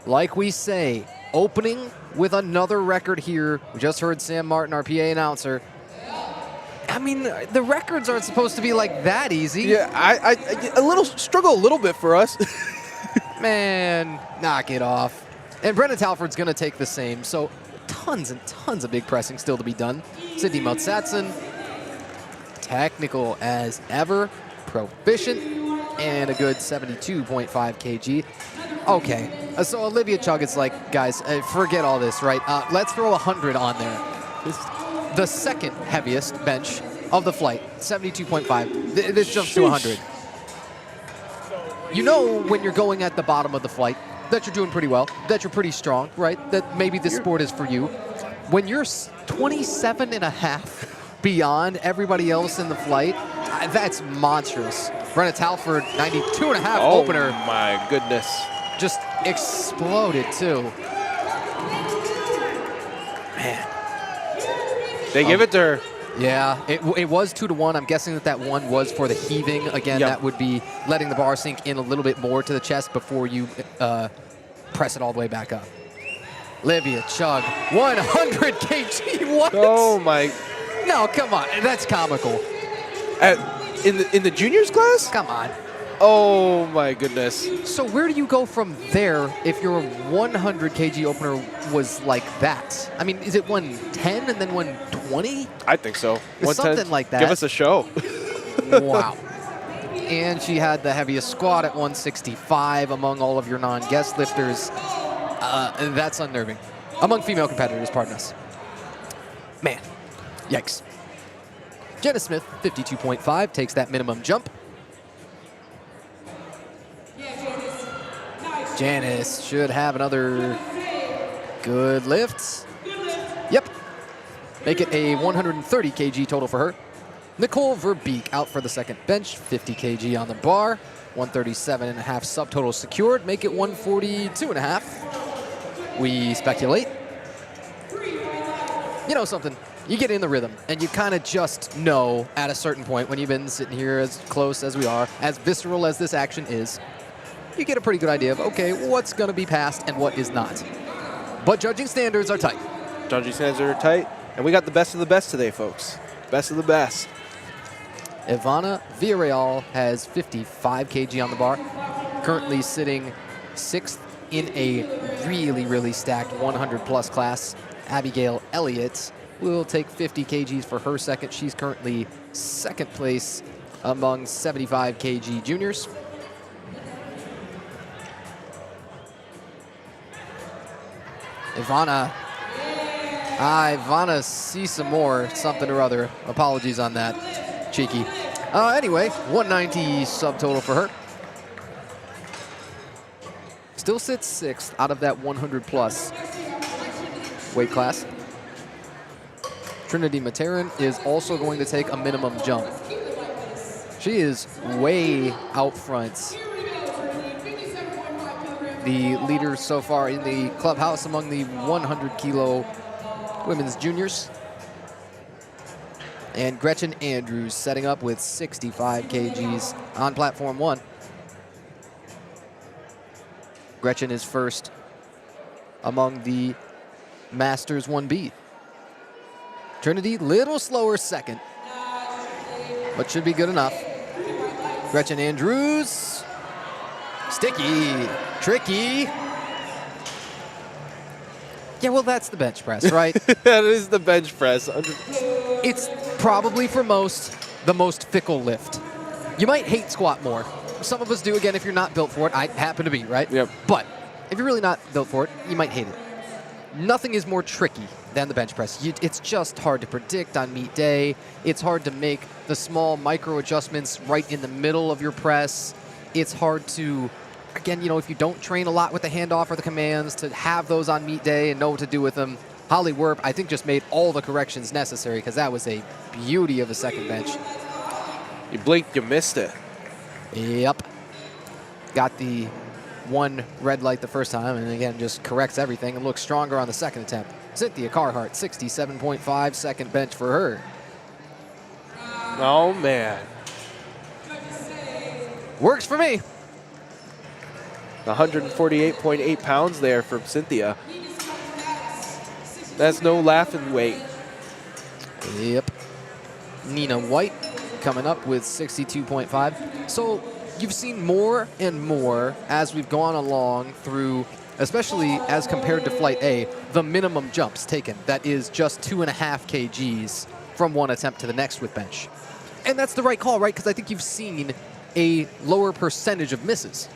Like we say, opening with another record here. We just heard Sam Martin, our PA announcer. I mean, the records aren't supposed to be like that easy. Yeah, I struggle a little bit for us. Man, knock it off. And Brennan Talford's going to take the same. So tons and tons of big pressing still to be done. Sydney Motsatsen, technical as ever, proficient, and a good 72.5 kg. Okay, so Olivia Chug is like, guys, forget all this, right? Let's throw 100 on there. The second heaviest bench of the flight, 72.5. This jumps to 100. You know when you're going at the bottom of the flight that you're doing pretty well, that you're pretty strong, right? That maybe this sport is for you. When you're 27.5 beyond everybody else in the flight, that's monstrous. Brenna Talford, 92.5 opener. Oh my goodness. Just exploded too. Man. They give it to her. Yeah, it was 2-1. I'm guessing that one was for the heaving. Again, that would be letting the bar sink in a little bit more to the chest before you press it all the way back up. Olivia Chug, 100 kg. What? Oh my. No, come on. That's comical. In the juniors class? Come on. Oh my goodness. So where do you go from there if your 100 kg opener was like that? I mean, is it 110 and then 120? I think so. It's something like that. Give us a show. Wow. And she had the heaviest squat at 165 among all of your non-guest lifters. And that's unnerving. Among female competitors, pardon us. Man, yikes. Jenna Smith, 52.5, takes that minimum jump. Janice should have another good lift. Yep. Make it a 130 kg total for her. Nicole Verbeek out for the second bench, 50 kg on the bar, 137.5 subtotal secured. Make it 142.5. We speculate. You know something? You get in the rhythm, and you kind of just know at a certain point when you've been sitting here as close as we are, as visceral as this action is, you get a pretty good idea of, okay, what's going to be passed and what is not. But judging standards are tight. Judging standards are tight, and we got the best of the best today, folks. Best of the best. Ivana Villarreal has 55 kg on the bar, currently sitting 6th in a really, really stacked 100-plus class. Abigail Elliott will take 50 kgs for her second. She's currently second place among 75 kg juniors. Ivana. Ivana sees some more, something or other. Apologies on that. Cheeky. Anyway, 190 subtotal for her. Still sits 6th out of that 100-plus weight class. Trinity Materin is also going to take a minimum jump. She is way out front. The leaders so far in the clubhouse among the 100-kilo women's juniors. And Gretchen Andrews setting up with 65 kgs on platform 1. Gretchen is first among the Masters 1B. Trinity, little slower second, but should be good enough. Gretchen Andrews, sticky, tricky. Yeah, well, that's the bench press, right? That is the bench press. It's probably for most the most fickle lift. You might hate squat more. Some of us do, again, if you're not built for it. I happen to be, right? Yep. But if you're really not built for it, you might hate it. Nothing is more tricky than the bench press. It's just hard to predict on meet day. It's hard to make the small micro adjustments right in the middle of your press. It's hard to, again, you know, if you don't train a lot with the handoff or the commands, to have those on meet day and know what to do with them. Holly Werp, I think, just made all the corrections necessary because that was a beauty of a second bench. You blinked, you missed it. Yep. Got the one red light the first time, and again, just corrects everything and looks stronger on the second attempt. Cynthia Carhart, 67.5, second bench for her. Oh, man. Works for me. 148.8 pounds there from Cynthia. That's no laughing weight. Yep. Nina White coming up with 62.5. So you've seen more and more as we've gone along through, especially as compared to Flight A, the minimum jumps taken. That is just 2.5 kgs from one attempt to the next with bench. And that's the right call, right? Because I think you've seen a lower percentage of misses.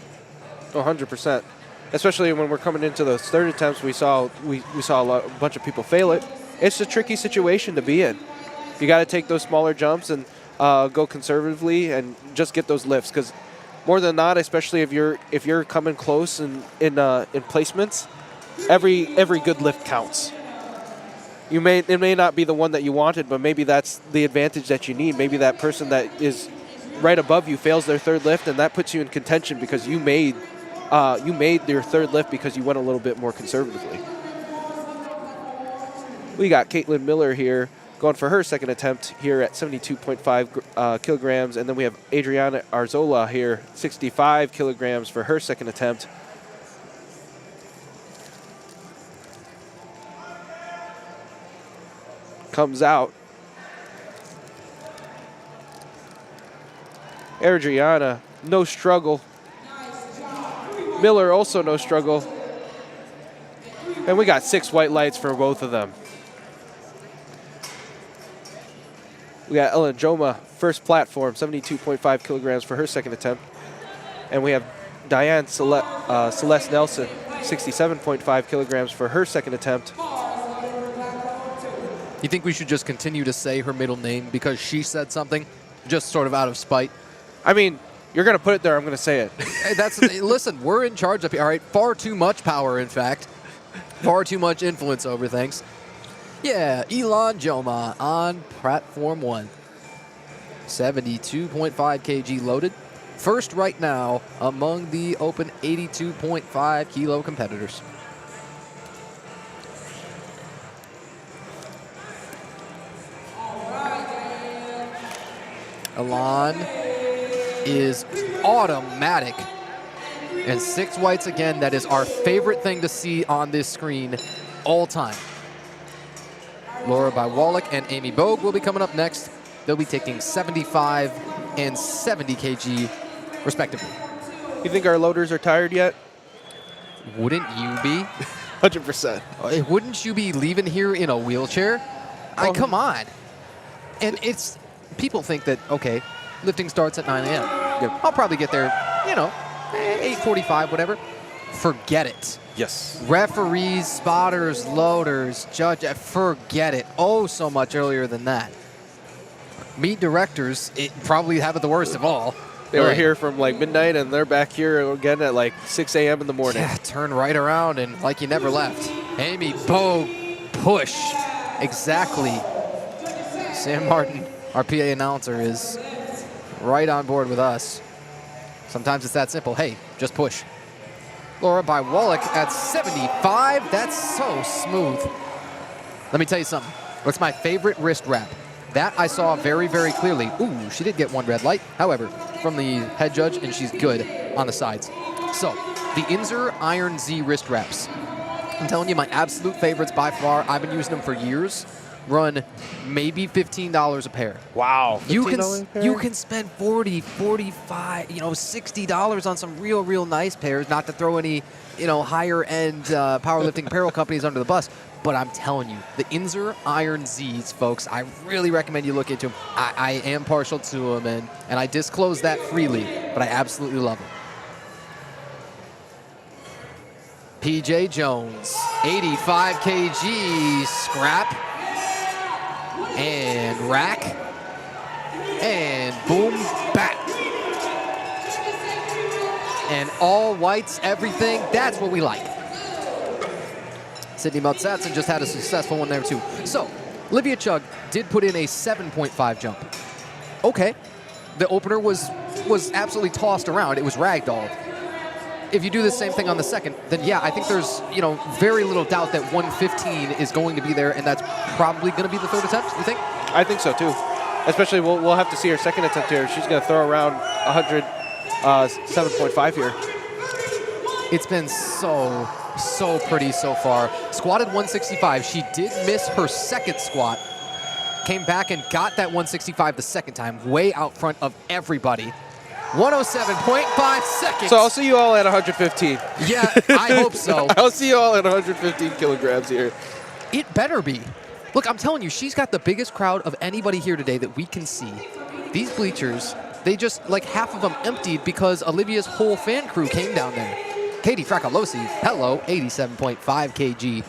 100%. Especially when we're coming into those third attempts, we saw a bunch of people fail it. It's a tricky situation to be in. You got to take those smaller jumps and go conservatively and just get those lifts, because more than not, especially if you're coming close in placements, every good lift counts. It may not be the one that you wanted, but maybe that's the advantage that you need. Maybe that person that is right above you fails their third lift, and that puts you in contention because you made your third lift because you went a little bit more conservatively. We got Caitlin Miller here going for her second attempt here at 72.5 kilograms. And then we have Adriana Arzola here, 65 kilograms for her second attempt. Comes out Adriana, no struggle. Miller, also no struggle. And we got 6 white lights for both of them. We got Ellen Joma, first platform, 72.5 kilograms for her second attempt. And we have Diane Celeste Nelson, 67.5 kilograms for her second attempt. You think we should just continue to say her middle name because she said something, just sort of out of spite? I mean, you're going to put it there, I'm going to say it. Hey, listen, we're in charge up here, all right? Far too much power, in fact. Far too much influence over things. Yeah, Elon Joma on platform 1. 72.5 kg loaded. First right now among the open 82.5 kilo competitors. Elon is automatic. And 6 whites again. That is our favorite thing to see on this screen all time. Laura Wallach and Amy Bogue will be coming up next. They'll be taking 75 and 70 kg respectively. You think our loaders are tired yet? Wouldn't you be? 100%. Wouldn't you be leaving here in a wheelchair? Come on. And it's, people think that, okay, lifting starts at 9 a.m. I'll probably get there, 8:45, whatever. Forget it. Yes. Referees, spotters, loaders, judge, forget it. Oh, so much earlier than that. Meet directors, it probably have it the worst of all. They were here from like midnight, and they're back here again at like 6 a.m. in the morning. Yeah, turn right around and like you never left. Amy Bogue, push. Exactly. Sam Martin, our PA announcer, is right on board with us. Sometimes it's that simple. Hey, just push. Laura Wallach at 75. That's so smooth. Let me tell you something. What's my favorite wrist wrap? That I saw very, very clearly. Ooh, she did get 1 red light. However, from the head judge, and she's good on the sides. So, the Inzer Iron Z wrist wraps. I'm telling you, my absolute favorites by far. I've been using them for years. Run maybe $15 a pair. Wow. You can spend $40, $45, $60 on some real nice pairs. Not to throw any, higher end powerlifting apparel companies under the bus. But I'm telling you, the Inzer Iron Zs, folks, I really recommend you look into them. I am partial to them, and I disclose that freely, but I absolutely love them. PJ Jones, 85 kg scrap. And rack. And boom, back. And all whites, everything. That's what we like. Sydney Mutsatson just had a successful one there, too. So, Olivia Chugg did put in a 7.5 jump. Okay. The opener was absolutely tossed around. It was ragdolled. If you do the same thing on the second, then yeah, I think there's, very little doubt that 115 is going to be there, and that's probably going to be the third attempt, you think? I think so, too. Especially, we'll have to see her second attempt here. She's going to throw around 7.5 here. It's been so pretty so far. Squatted 165. She did miss her second squat. Came back and got that 165 the second time, way out front of everybody. 107.5 seconds. So I'll see you all at 115. Yeah, I hope so. I'll see you all at 115 kilograms here. It better be. Look, I'm telling you, she's got the biggest crowd of anybody here today that we can see. These bleachers, they just, like half of them emptied because Olivia's whole fan crew came down there. Katie Fracolosi, hello, 87.5 kg.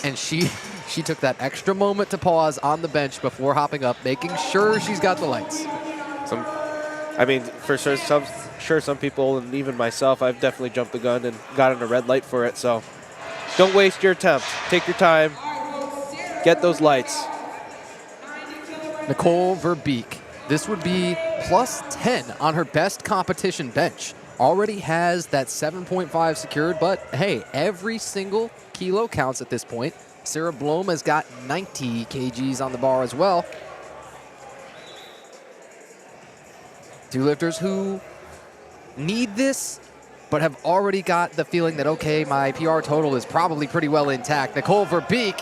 And she took that extra moment to pause on the bench before hopping up, making sure she's got the lights. For sure, some people, and even myself, I've definitely jumped the gun and gotten a red light for it. So don't waste your attempt. Take your time. Get those lights. Nicole Verbeek. This would be plus 10 on her best competition bench. Already has that 7.5 secured, but hey, every single kilo counts at this point. Sarah Blom has got 90 kgs on the bar as well. Two lifters who need this, but have already got the feeling that, okay, my PR total is probably pretty well intact. Nicole Verbeek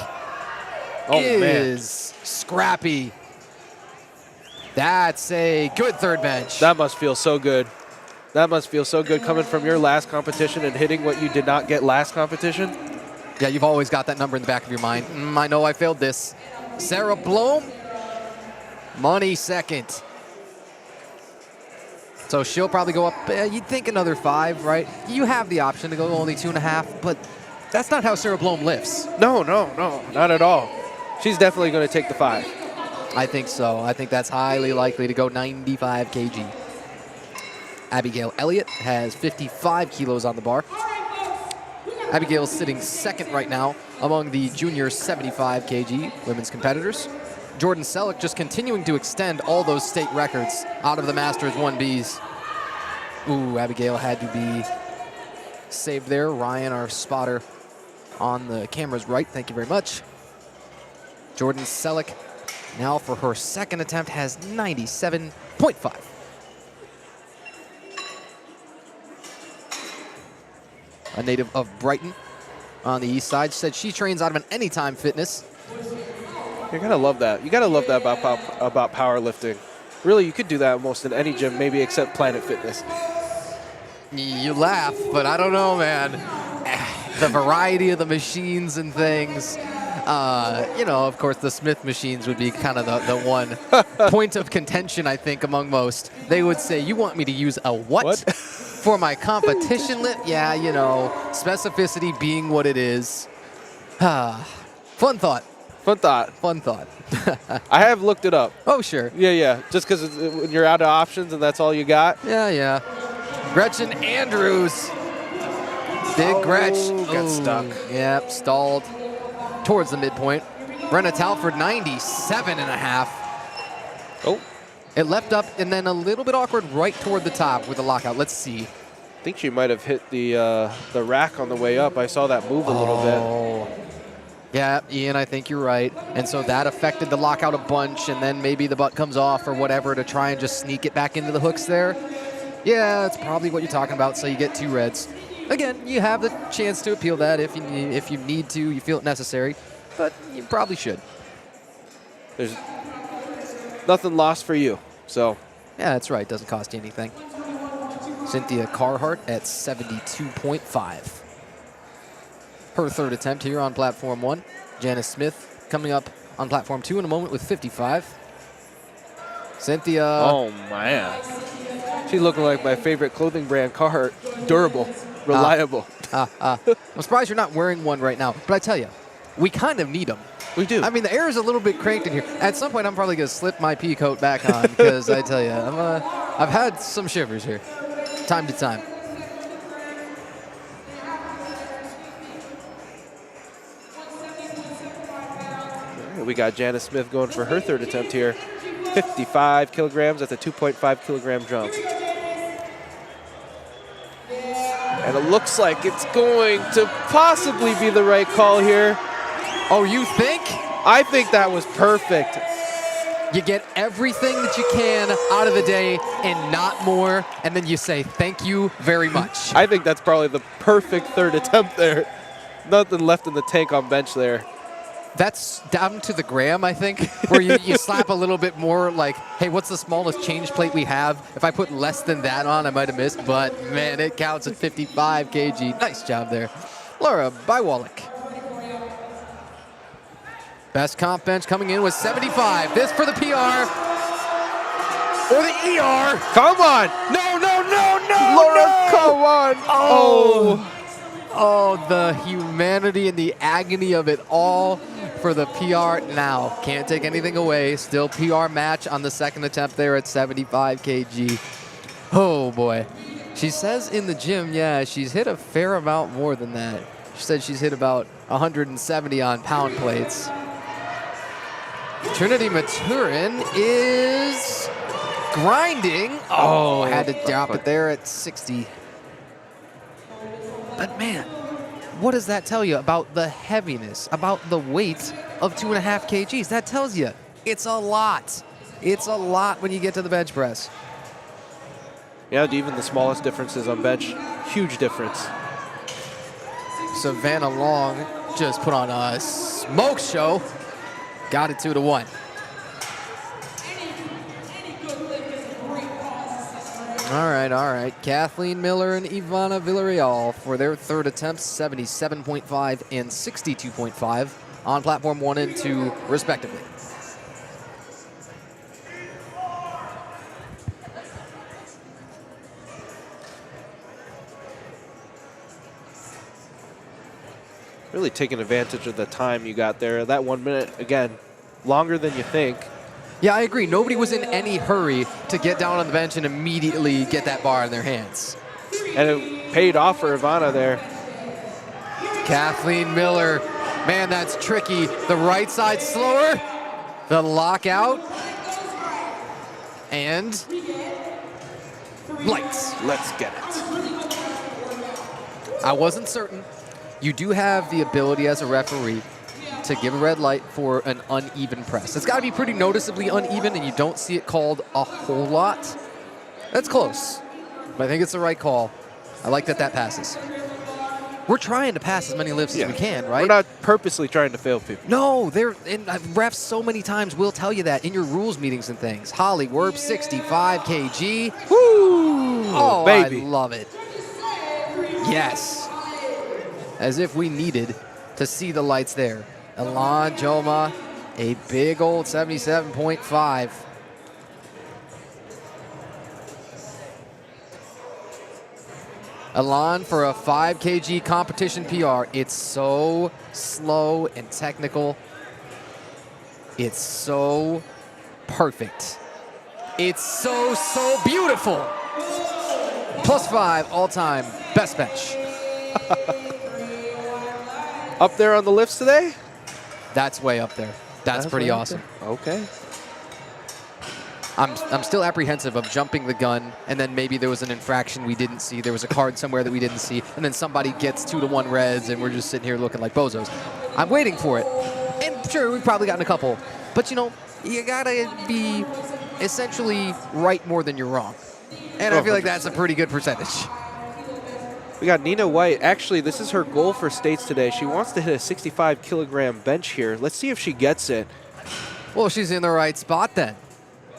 is scrappy. That's a good third bench. That must feel so good. That must feel so good coming from your last competition and hitting what you did not get last competition. Yeah, you've always got that number in the back of your mind. I know I failed this. Sarah Blom, money second. So she'll probably go up, you'd think another 5, right? You have the option to go only 2.5, but that's not how Sarah Blom lifts. No, not at all. She's definitely going to take the 5. I think so. I think that's highly likely to go 95 kg. Abigail Elliott has 55 kilos on the bar. Abigail's sitting second right now among the junior 75 kg women's competitors. Jordan Selleck just continuing to extend all those state records out of the Masters 1Bs. Ooh, Abigail had to be saved there. Ryan, our spotter on the camera's right. Thank you very much. Jordan Selleck now for her second attempt has 97.5. A native of Brighton on the east side. She said she trains out of an Anytime Fitness. You're going to love that. You got to love that about powerlifting. Really, you could do that almost in any gym, maybe except Planet Fitness. You laugh, but I don't know, man. The variety of the machines and things. You know, of course, the Smith machines would be kind of the one point of contention, I think, among most. They would say, you want me to use a what? For my competition lift? Yeah, you know, specificity being what it is. Fun thought. Fun thought. Fun thought. I have looked it up. Oh, sure. Yeah. Just because when you're out of options and that's all you got. Yeah. Gretchen Andrews. Big Gretch. Got stuck. Yep, stalled towards the midpoint. Brenna Talford, 97.5. Oh. It left up and then a little bit awkward right toward the top with the lockout. Let's see. I think she might have hit the rack on the way up. I saw that move a little bit. Yeah, Ian, I think you're right. And so that affected the lockout a bunch, and then maybe the butt comes off or whatever to try and just sneak it back into the hooks there. Yeah, that's probably what you're talking about, so you get 2 reds. Again, you have the chance to appeal that if you need to, you feel it necessary, but you probably should. There's nothing lost for you, so. Yeah, that's right. Doesn't cost you anything. Cynthia Carhart at 72.5. Her third attempt here on platform 1. Janice Smith coming up on platform 2 in a moment with 55. Cynthia. Oh, man. She looking like my favorite clothing brand, Carhartt. Durable, reliable. I'm surprised you're not wearing one right now, but I tell you, we kind of need them. We do. I mean, the air is a little bit cranked in here. At some point, I'm probably going to slip my pea coat back on because I tell you, I've had some shivers here, time to time. We got Janice Smith going for her third attempt here. 55 kilograms at the 2.5 kilogram jump. And it looks like it's going to possibly be the right call here. Oh, you think? I think that was perfect. You get everything that you can out of the day and not more, and then you say thank you very much. I think that's probably the perfect third attempt there. Nothing left in the tank on bench there. That's down to the gram, I think, where you slap a little bit more like, hey, what's the smallest change plate we have? If I put less than that on, I might have missed, but man, it counts at 55 kg. Nice job there. Laura Bywalik. Best comp bench coming in with 75. This for the PR. Or the ER. Come on. No. Laura, no. come on. Oh, the humanity and the agony of it all for the PR now. Can't take anything away. Still PR match on the second attempt there at 75 kg. Oh, boy. She says in the gym, yeah, she's hit a fair amount more than that. She said she's hit about 170 on pound plates. Trinity Maturin is grinding. Oh, had to drop it there at 60. But man, what does that tell you about the heaviness, about the weight of 2.5 kgs? That tells you it's a lot. It's a lot when you get to the bench press. Yeah, even the smallest differences on bench, huge difference. Savannah Long just put on a smoke show. Got it 2-1. All right. Kathleen Miller and Ivana Villarreal for their third attempts, 77.5 and 62.5 on platform 1 and 2, respectively. Really taking advantage of the time you got there. That 1 minute, again, longer than you think. Yeah, I agree. Nobody was in any hurry to get down on the bench and immediately get that bar in their hands. And it paid off for Ivana there. Kathleen Miller, man, that's tricky. The right side slower, the lockout, and lights. Let's get it. I wasn't certain. You do have the ability as a referee to give a red light for an uneven press. It's got to be pretty noticeably uneven, and you don't see it called a whole lot. That's close, but I think it's the right call. I like that passes. We're trying to pass as many lifts as we can, right? We're not purposely trying to fail people. No, and refs so many times will tell you that in your rules meetings and things. Holly Werb, 65 kg. Woo! Oh, baby. I love it. Yes. As if we needed to see the lights there. Elan Joma, a big old 77.5. Elan for a 5 kg competition PR. It's so slow and technical. It's so perfect. It's so beautiful. +5 all-time best bench. Up there on the lifts today? That's way up there. That's pretty awesome. Okay. I'm still apprehensive of jumping the gun, and then maybe there was an infraction we didn't see. There was a card somewhere that we didn't see, and then somebody gets 2-to-1 reds, and we're just sitting here looking like bozos. I'm waiting for it. And sure, we've probably gotten a couple. But, you know, you got to be essentially right more than you're wrong. And I feel like that's a pretty good percentage. We got Nina White. Actually, this is her goal for states today. She wants to hit a 65-kilogram bench here. Let's see if she gets it. Well, she's in the right spot then.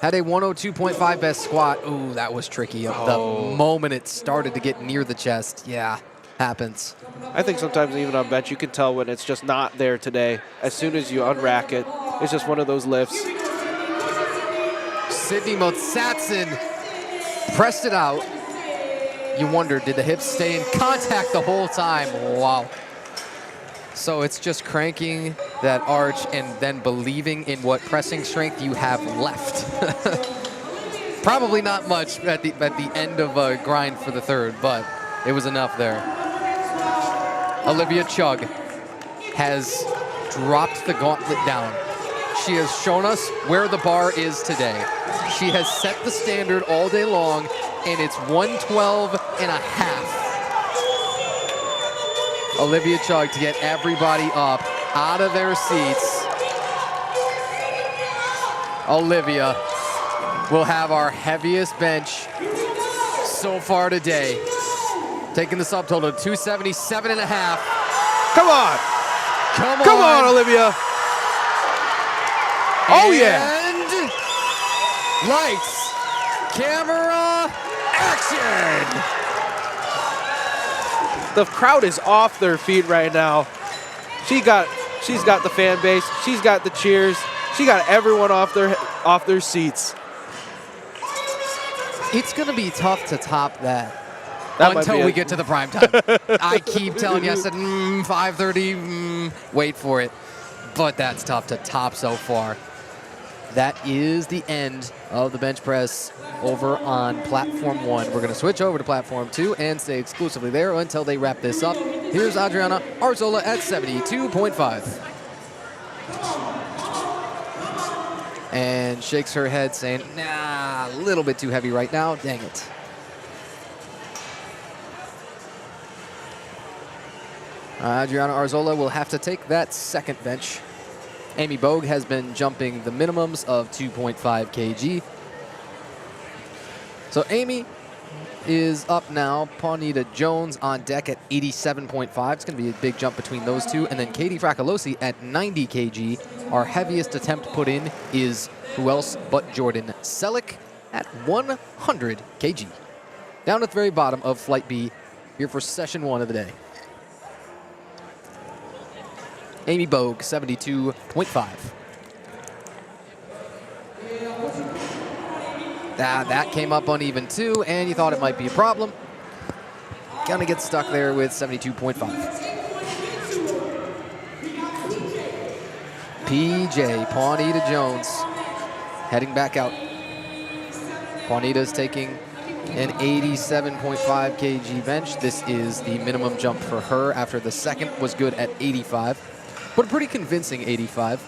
Had a 102.5 best squat. Ooh, that was tricky. The moment it started to get near the chest. Yeah, happens. I think sometimes even on bench, you can tell when it's just not there today. As soon as you unrack it, it's just one of those lifts. Sydney Motsatsen pressed it out. You wonder, did the hips stay in contact the whole time? Wow. So it's just cranking that arch and then believing in what pressing strength you have left. Probably not much at the end of a grind for the third, but it was enough there. Olivia Chugg has dropped the gauntlet down. She has shown us where the bar is today. She has set the standard all day long, and it's 112.5. Olivia Chugg to get everybody up out of their seats. Olivia will have our heaviest bench so far today. Taking the subtotal to 277.5. Come on. Come on, Olivia. Oh, yeah. And lights, camera, action. The crowd is off their feet right now. She's got the fan base. She's got the cheers. She got everyone off their seats. It's going to be tough to top that That until we get to the prime time. I keep telling you, I said 5:30, wait for it. But that's tough to top so far. That is the end of the bench press over on platform 1. We're going to switch over to platform 2 and stay exclusively there until they wrap this up. Here's Adriana Arzola at 72.5. And shakes her head saying, nah, a little bit too heavy right now. Dang it. Adriana Arzola will have to take that second bench. Amy Bogue has been jumping the minimums of 2.5 kg. So Amy is up now. Pawnita Jones on deck at 87.5. It's going to be a big jump between those two. And then Katie Fracolosi at 90 kg. Our heaviest attempt put in is who else but Jordan Selleck at 100 kg. Down at the very bottom of Flight B, here for session 1 of the day. Amy Bogue, 72.5. That came up uneven too, and you thought it might be a problem. Gonna get stuck there with 72.5. PJ, Pawnita Jones, heading back out. Pawnita's taking an 87.5 kg bench. This is the minimum jump for her after the second was good at 85, but a pretty convincing 85.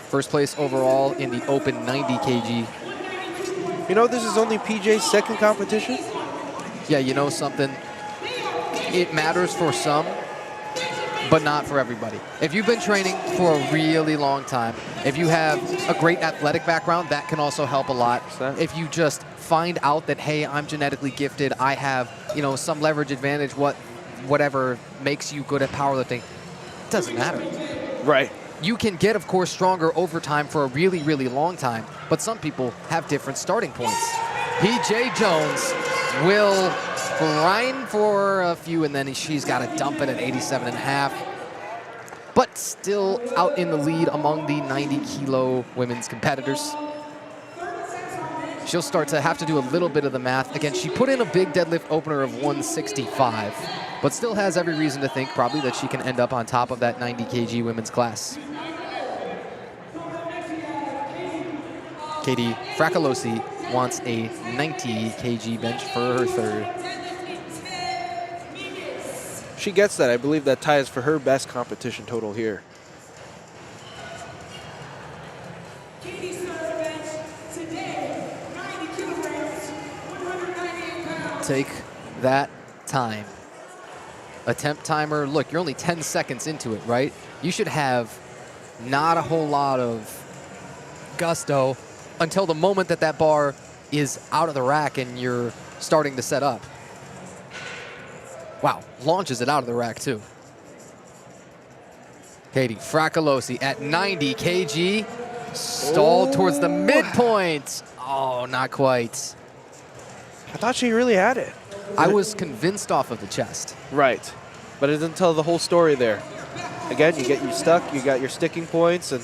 First place overall in the open 90 kg. You know, this is only PJ's second competition. Yeah, you know something? It matters for some, but not for everybody. If you've been training for a really long time, if you have a great athletic background, that can also help a lot. If you just find out that, hey, I'm genetically gifted, I have, you know, some leverage advantage, whatever makes you good at powerlifting, it doesn't matter. Right. You can get, of course, stronger over time for a really, really long time, but some people have different starting points. PJ Jones will grind for a few, and then she's got to dump it at 87.5. But still out in the lead among the 90-kilo women's competitors. She'll start to have to do a little bit of the math. Again, she put in a big deadlift opener of 165, but still has every reason to think probably that she can end up on top of that 90 kg women's class. Katie Fracolosi wants a 90 kg bench for her third. She gets that. I believe that ties for her best competition total here. Take that time. Attempt timer. Look, you're only 10 seconds into it, right? You should have not a whole lot of gusto until the moment that that bar is out of the rack and you're starting to set up. Wow, launches it out of the rack too. Katie Fracolosi at 90 kg, stalled towards the midpoint. Oh, not quite. I thought she really had it. I was convinced off of the chest. Right, but it didn't tell the whole story there. Again, you get you stuck, you got your sticking points, and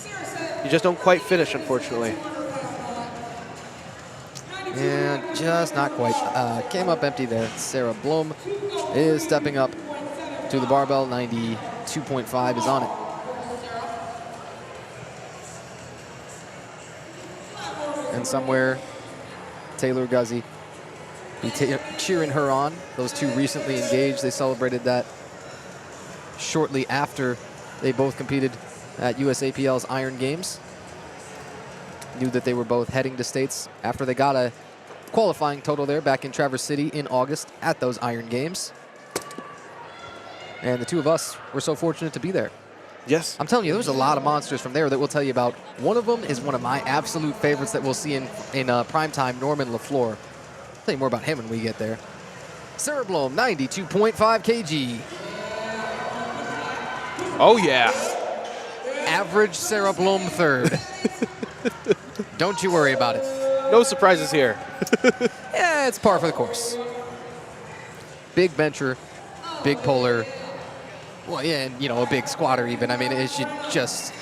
you just don't quite finish, unfortunately. And just not quite. Came up empty there. Sarah Blum is stepping up to the barbell. 92.5 is on it. And somewhere, Taylor Guzzi be cheering her on. Those two recently engaged. They celebrated that shortly after they both competed at USAPL's Iron Games. Knew that they were both heading to states after they got a qualifying total there back in Traverse City in August at those Iron Games. And the two of us were so fortunate to be there. Yes. I'm telling you, there's a lot of monsters from there that we'll tell you about. One of them is one of my absolute favorites that we'll see in primetime, Norman LaFleur. I'll tell you more about him when we get there. Sarah Blum, 92.5 kg. Oh, yeah. Average Sarah Blum third. Don't you worry about it. No surprises here. Yeah, it's par for the course. Big bencher, big puller. Well, yeah, and, you know, a big squatter even. I mean, it should just...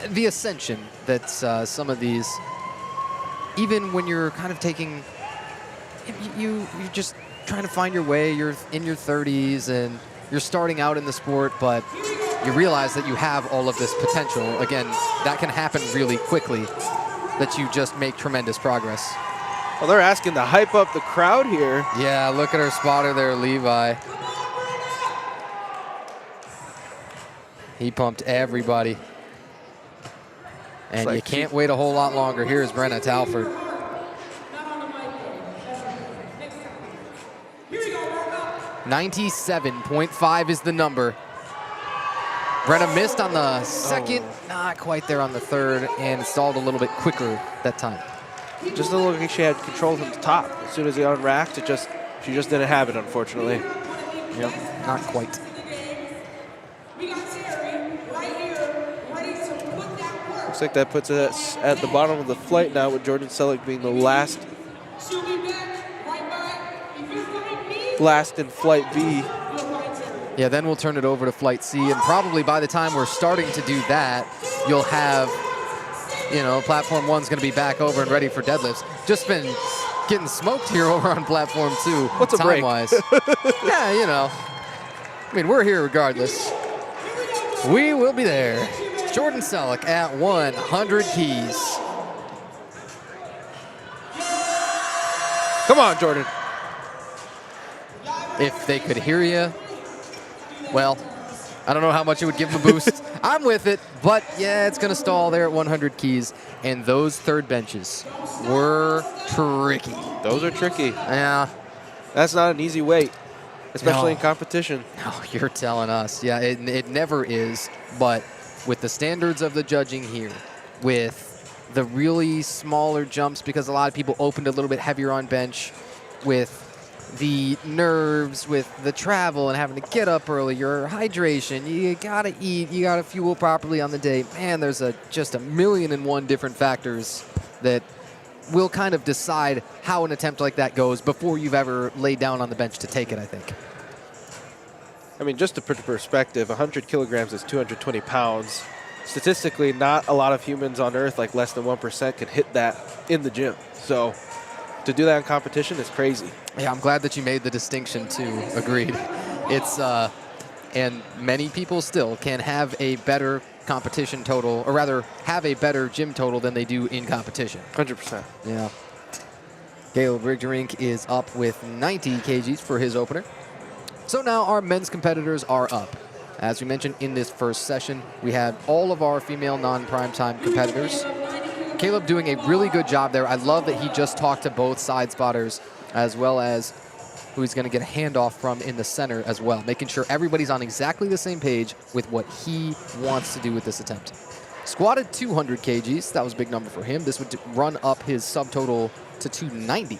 The ascension that some of these... Even when you're kind of taking... You're just trying to find your way. You're in your 30s and you're starting out in the sport, but you realize that you have all of this potential. Again, that can happen really quickly, that you just make tremendous progress. Well, they're asking to hype up the crowd here. Yeah, look at our spotter there, Levi. He pumped everybody. And like you can't wait a whole lot longer. Here's Brenna Talford. 97.5 is the number. Brenna missed on the second, not quite there on the third, and stalled a little bit quicker that time. Just a look like she had control from the top. As soon as he unracked, she just didn't have it, unfortunately. Yep, not quite. Looks like that puts us at the bottom of the flight now, with Jordan Selleck being the last last in Flight B. Yeah, then we'll turn it over to Flight C, and probably by the time we're starting to do that, you'll have, you know, Platform 1's going to be back over and ready for deadlifts. Just been getting smoked here over on Platform 2. What's a break? Time-wise. Yeah, you know. I mean, we're here regardless. We will be there. Jordan Selleck at 100 keys. Come on, Jordan. If they could hear you, well, I don't know how much it would give them a boost. I'm with it, but yeah, it's going to stall there at 100 keys. And those third benches were tricky. Those are tricky. Yeah. That's not an easy weight, especially No. in competition. No, you're telling us. Yeah, it never is. But with the standards of the judging here, with the really smaller jumps, because a lot of people opened a little bit heavier on bench, with the nerves, with the travel and having to get up early, your hydration, you gotta eat, you gotta fuel properly on the day. Man, there's just a million and one different factors that will kind of decide how an attempt like that goes before you've ever laid down on the bench to take it, I think. I mean, just to put in perspective, 100 kilograms is 220 pounds. Statistically, not a lot of humans on Earth, like less than 1%, can hit that in the gym. So to do that in competition is crazy. Yeah, I'm glad that you made the distinction too. Agreed. It's and many people still can have a better competition total, or rather have a better gym total than they do in competition. 100%. Yeah. Caleb Rigderink is up with 90 kgs for his opener. So now our men's competitors are up. As we mentioned in this first session, we had all of our female non-primetime competitors. Caleb doing a really good job there. I love that he just talked to both side spotters, as well as who he's going to get a handoff from in the center as well, making sure everybody's on exactly the same page with what he wants to do with this attempt. Squatted 200 kgs. That was a big number for him. This would run up his subtotal to 290.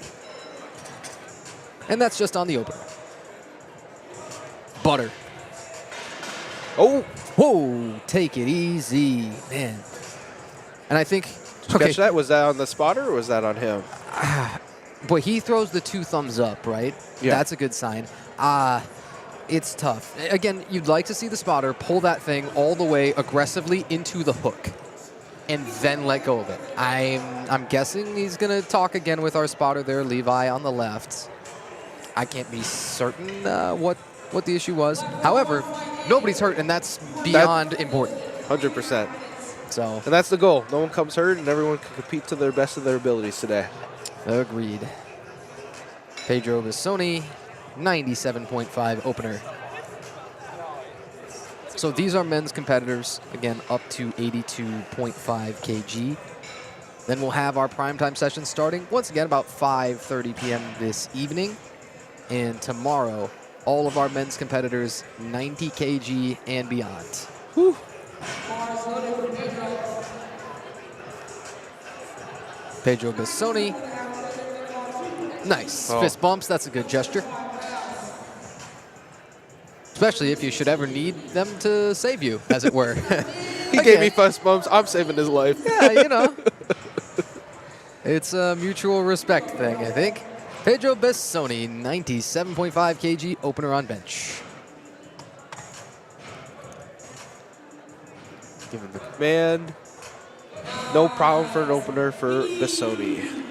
And that's just on the opener. Butter. Oh, Whoa, take it easy, man. And I think, catch that? Was that on the spotter or was that on him? boy, he throws the 2 thumbs up, right? Yeah. That's a good sign. It's tough. Again, you'd like to see the spotter pull that thing all the way aggressively into the hook and then let go of it. I'm guessing he's going to talk again with our spotter there, Levi, on the left. I can't be certain what the issue was. However, nobody's hurt, and that's beyond important. 100%. So, And that's the goal. No one comes hurt, and everyone can compete to their best of their abilities today. agreed. Pedro Bissoni, 97.5 opener. So these are men's competitors, again, up to 82.5 kg. Then we'll have our primetime session starting, once again, about 5:30 p.m. this evening. And tomorrow, all of our men's competitors, 90 kg and beyond. Whew. Pedro Bissoni. Nice. Oh. Fist bumps, that's a good gesture. Especially if you should ever need them to save you, as it were. He gave me fist bumps. I'm saving his life. Yeah, you know. It's a mutual respect thing, I think. Pedro Bissoni, 97.5 kg, opener on bench. Given the command. No problem for an opener for Bissoni.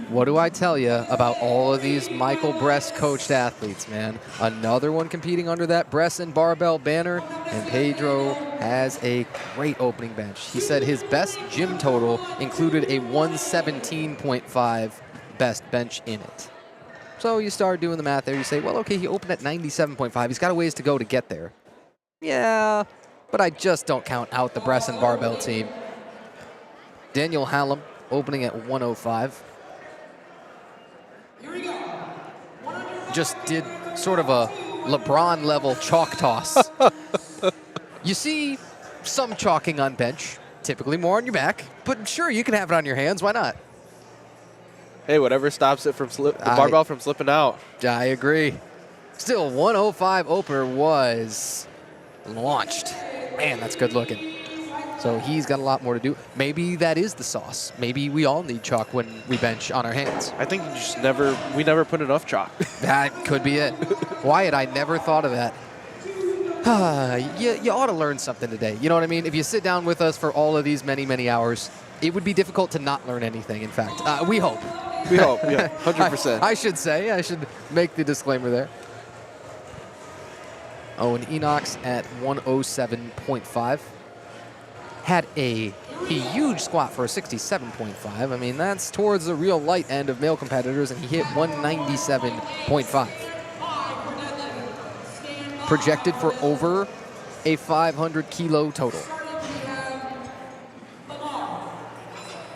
What do I tell you about all of these Michael Bress coached athletes, man? Another one competing under that Bress and barbell banner, and Pedro has a great opening bench. He said his best gym total included a 117.5 best bench in it. So you start doing the math there. You say, well, okay, he opened at 97.5. He's got a ways to go to get there. Yeah, but I just don't count out the Bress and barbell team. Daniel Hallam opening at 105. Just did sort of a LeBron-level chalk toss. You see some chalking on bench, typically more on your back, but sure, you can have it on your hands. Why not? Hey, whatever stops it from the barbell from slipping out. I agree. Still, 105 opener was launched. Man, that's good looking. So he's got a lot more to do. Maybe that is the sauce. Maybe we all need chalk when we bench on our hands. I think we never put enough chalk. That could be it. Wyatt, I never thought of that. You ought to learn something today. You know what I mean? If you sit down with us for all of these many, many hours, it would be difficult to not learn anything, in fact. We hope. We hope, yeah, 100%. I should say. I should make the disclaimer there. Oh, and Enox at 107.5. Had a huge squat for a 67.5. I mean, that's towards the real light end of male competitors, and he hit 197.5. Projected for over a 500 kilo total.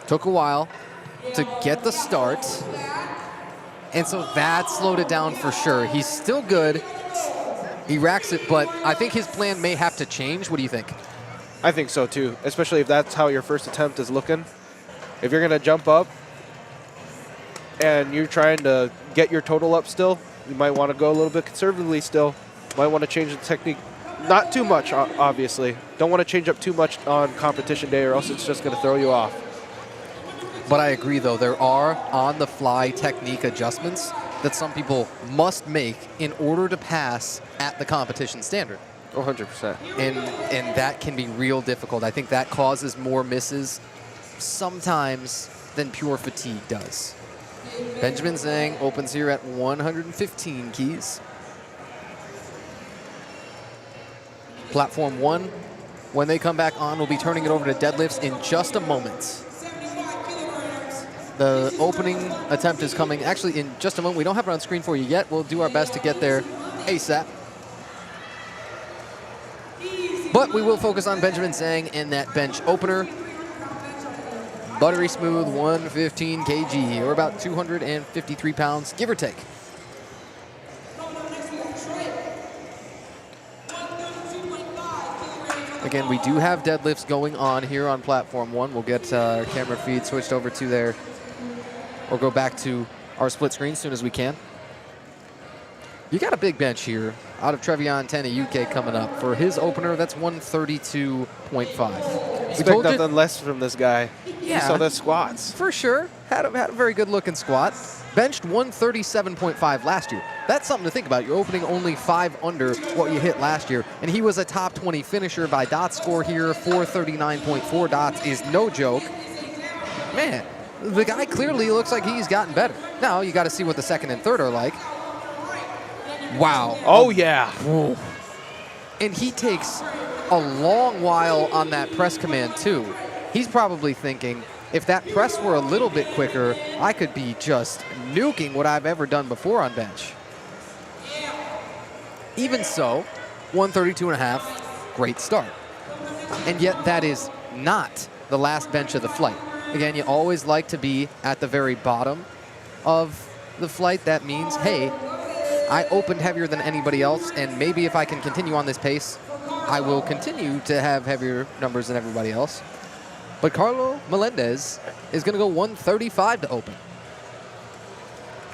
Took a while to get the start, and so that slowed it down for sure. He's still good. He racks it, but I think his plan may have to change. What do you think? I think so too, especially if that's how your first attempt is looking. If you're going to jump up and you're trying to get your total up still, you might want to go a little bit conservatively still. Might want to change the technique. Not too much, obviously. Don't want to change up too much on competition day or else it's just going to throw you off. But I agree, though. There are on-the-fly technique adjustments that some people must make in order to pass at the competition standard. 100%. And that can be real difficult. I think that causes more misses sometimes than pure fatigue does. Benjamin Zhang opens here at 115 keys. Platform 1, when they come back on, we'll be turning it over to deadlifts in just a moment. The opening attempt is coming actually in just a moment. We don't have it on screen for you yet. We'll do our best to get there ASAP. But we will focus on Benjamin Zhang in that bench opener. Buttery smooth 115 kg, or about 253 pounds, give or take. Again, we do have deadlifts going on here on platform 1. We'll get camera feed switched over to there. We'll go back to our split screen as soon as we can. You got a big bench here out of Trevion Tenney, UK, coming up. For his opener, that's 132.5. Expect nothing less from this guy. Yeah. You saw the squats. For sure. Had a very good looking squat. Benched 137.5 last year. That's something to think about. You're opening only 5 under what you hit last year. And he was a top 20 finisher by dot score here. 439.4 dots is no joke. Man, the guy clearly looks like he's gotten better. Now, you got to see what the second and third are like. Wow. Oh, yeah. Whoa. And he takes a long while on that press command, too. He's probably thinking, if that press were a little bit quicker, I could be just nuking what I've ever done before on bench. Even so, 132.5, great start. And yet that is not the last bench of the flight. Again, you always like to be at the very bottom of the flight. That means, hey, I opened heavier than anybody else, and maybe if I can continue on this pace, I will continue to have heavier numbers than everybody else. But Carlo Melendez is going to go 135 to open.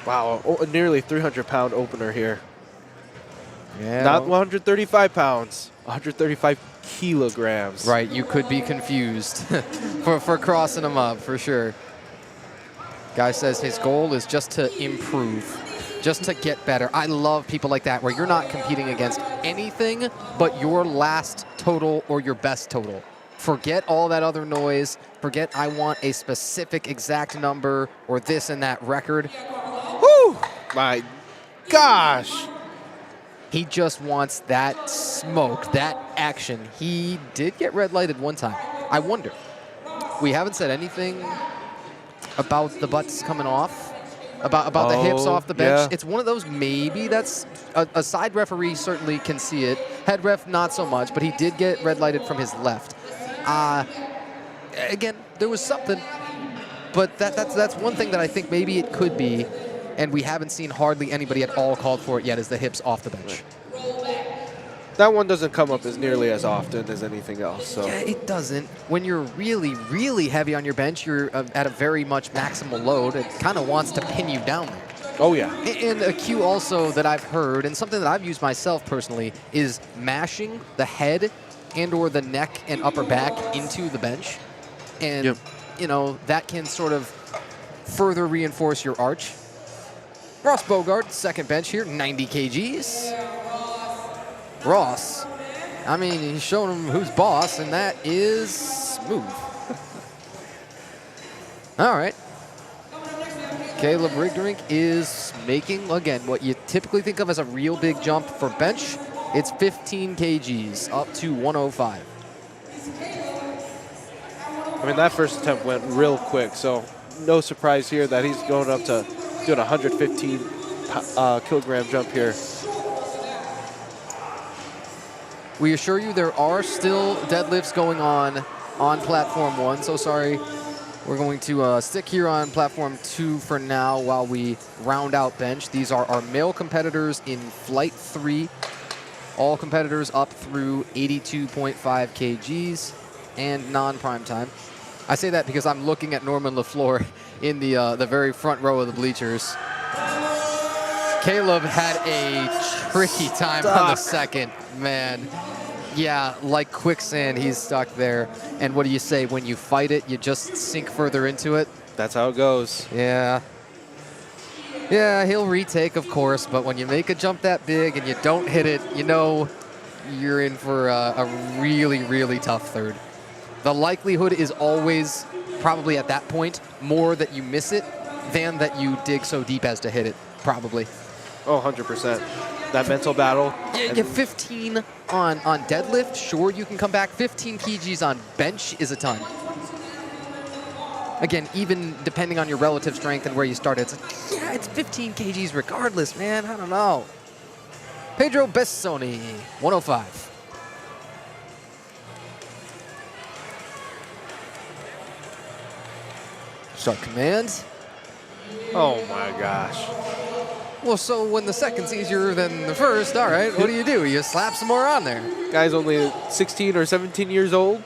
Wow, a nearly 300-pound opener here. Yeah. Not 135 pounds, 135 kilograms. Right, you could be confused for crossing him up, for sure. Guy says his goal is just to improve, just to get better. I love people like that, where you're not competing against anything but your last total or your best total. Forget all that other noise. Forget I want a specific exact number or this and that record. Whew! My gosh. He just wants that smoke, that action. He did get red lighted one time. I wonder. We haven't said anything about the butts coming off, about the hips off the bench. Yeah. It's one of those, maybe that's a side referee certainly can see it. Head ref, not so much, but he did get red lighted from his left. Again, there was something, but that's one thing that I think maybe it could be, and we haven't seen hardly anybody at all called for it yet, is the hips off the bench. That one doesn't come up as nearly as often as anything else. So. Yeah, it doesn't. When you're really, really heavy on your bench, you're at a very much maximal load. It kind of wants to pin you down there. Oh, yeah. And a cue also that I've heard, and something that I've used myself personally, is mashing the head and or the neck and upper back into the bench. And, Yep. you know, that can sort of further reinforce your arch. Ross Bogart, second bench here, 90 kgs. Ross, I mean, he's showing him who's boss, and that is smooth. All right. Caleb Rigderink is making, again, what you typically think of as a real big jump for bench. It's 15 kgs, up to 105. I mean, that first attempt went real quick, so no surprise here that he's going up to doing a 115 kilogram jump here. We assure you there are still deadlifts going on platform 1, so sorry. We're going to stick here on platform 2 for now while we round out bench. These are our male competitors in flight 3. All competitors up through 82.5 kgs and non-prime time. I say that because I'm looking at Norman LaFleur in the very front row of the bleachers. Caleb had a tricky time on the second, man. Yeah, like quicksand, he's stuck there. And what do you say? When you fight it, you just sink further into it? That's how it goes. Yeah. Yeah, he'll retake, of course, but when you make a jump that big and you don't hit it, you know you're in for a really, really tough third. The likelihood is always, probably at that point, more that you miss it than that you dig so deep as to hit it, probably. Oh, 100%. That mental battle. Yeah, get 15 on deadlift, sure, you can come back. 15 kgs on bench is a ton. Again, even depending on your relative strength and where you start, it's like, yeah, it's 15 kgs regardless, man. I don't know. Pedro Bessoni, 105. Start command. Oh my gosh. Well, so when the second's easier than the first, all right, what do? You slap some more on there. Guy's only 16 or 17 years old.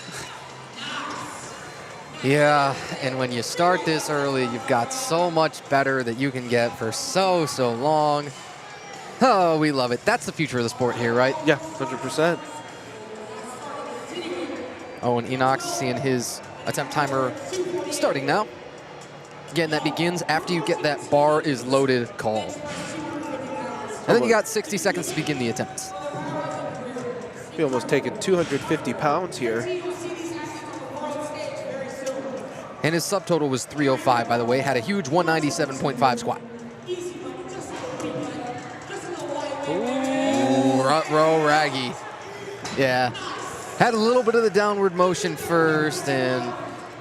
Yeah, and when you start this early, you've got so much better that you can get for so long. Oh, we love it. That's the future of the sport here, right? Yeah, 100%. Owen Enox seeing his attempt timer starting now. Again, that begins after you get that bar is loaded call. And then you got 60 seconds to begin the attempt. He almost taking 250 pounds here. And his subtotal was 305, by the way. Had a huge 197.5 squat. Ooh, front row raggy. Yeah. Had a little bit of the downward motion first, and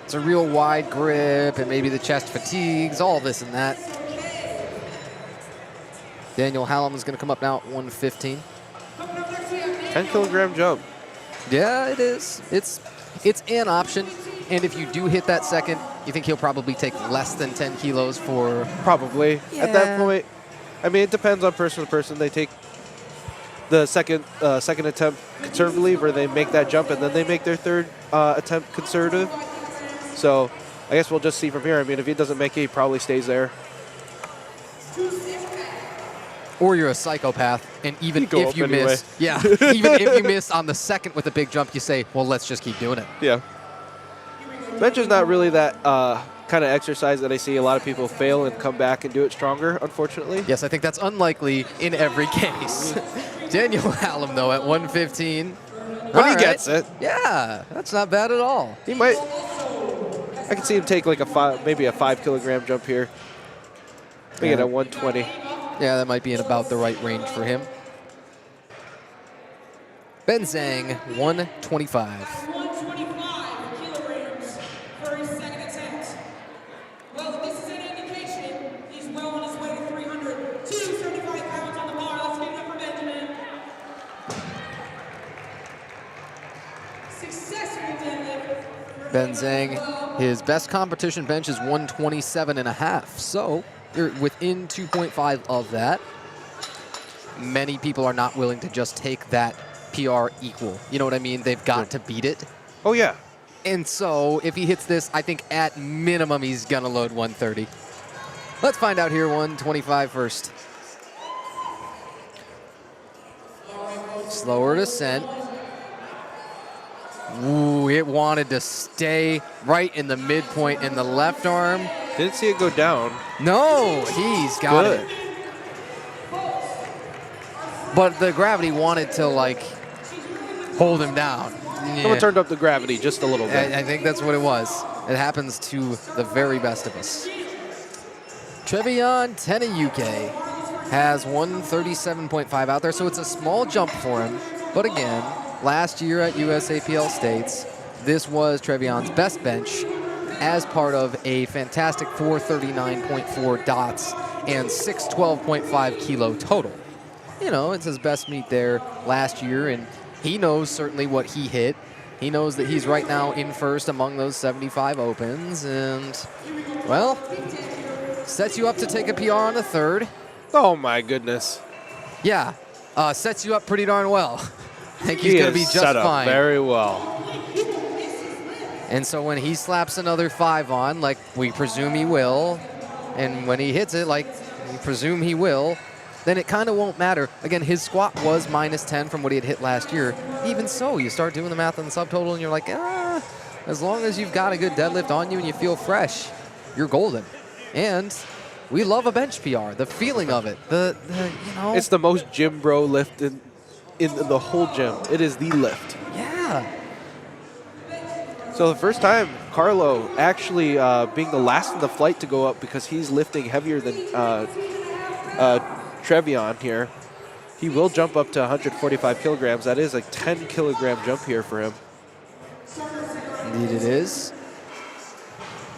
it's a real wide grip, and maybe the chest fatigues, all this and that. Daniel Hallam is going to come up now at 115. 10 kilogram jump. Yeah, it is. It's an option. And if you do hit that second, you think he'll probably take less than 10 kilos for... Probably. Yeah. At that point, I mean, it depends on person to person. They take the second attempt conservatively, where they make that jump, and then they make their third attempt conservative. So I guess we'll just see from here. I mean, if he doesn't make it, he probably stays there. Or you're a psychopath, and even go if up you anyway. miss... Yeah, even if you miss on the second with a big jump, you say, well, let's just keep doing it. Yeah. Bench is not really that kind of exercise that I see a lot of people fail and come back and do it stronger, unfortunately. Yes, I think that's unlikely in every case. Daniel Hallam, though, at 115. But he gets it. Yeah, that's not bad at all. He might. I can see him take like maybe a 5 kilogram jump here. Make it at 120. Yeah, that might be in about the right range for him. Ben Zhang, 125. 125 kilograms for his second attempt. Well, this is an indication he's well on his way to 300. 275 pounds on the bar. Let's give it up for Benjamin. Successful deadlift. Ben Zhang, his best competition bench is 127.5. So you're within 2.5 of that. Many people are not willing to just take that PR equal. You know what I mean? They've got to beat it. Oh, yeah. And so if he hits this, I think at minimum he's going to load 130. Let's find out here, 125 first. Slower descent. Ooh, it wanted to stay right in the midpoint in the left arm. Didn't see it go down. No, he's got Good. it. But the gravity wanted to, like, hold him down. Someone turned up the gravity just a little bit. I think that's what it was. It happens to the very best of us. Trevion Tenayuke has 137.5 out there, so it's a small jump for him. But again, last year at USAPL States, this was Trevion's best bench as part of a fantastic 439.4 dots and 612.5 kilo total. You know, it's his best meet there last year, and he knows certainly what he hit. He knows that he's right now in first among those 75 opens, and, well, sets you up to take a PR on the third. Oh, my goodness. Yeah, sets you up pretty darn well. I think he's He going to be is just set up fine. very well. And so when he slaps another 5 on, like we presume he will, and when he hits it, like we presume he will, then it kind of won't matter. Again, his squat was -10 from what he had hit last year. Even so, you start doing the math on the subtotal, and you're like, as long as you've got a good deadlift on you and you feel fresh, you're golden. And we love a bench PR, the feeling of it. The you know. It's the most gym bro lift in the whole gym. It is the lift. Yeah. So the first time, Carlo actually being the last in the flight to go up because he's lifting heavier than Trevion here. He will jump up to 145 kilograms. That is a 10 kilogram jump here for him. Indeed it is.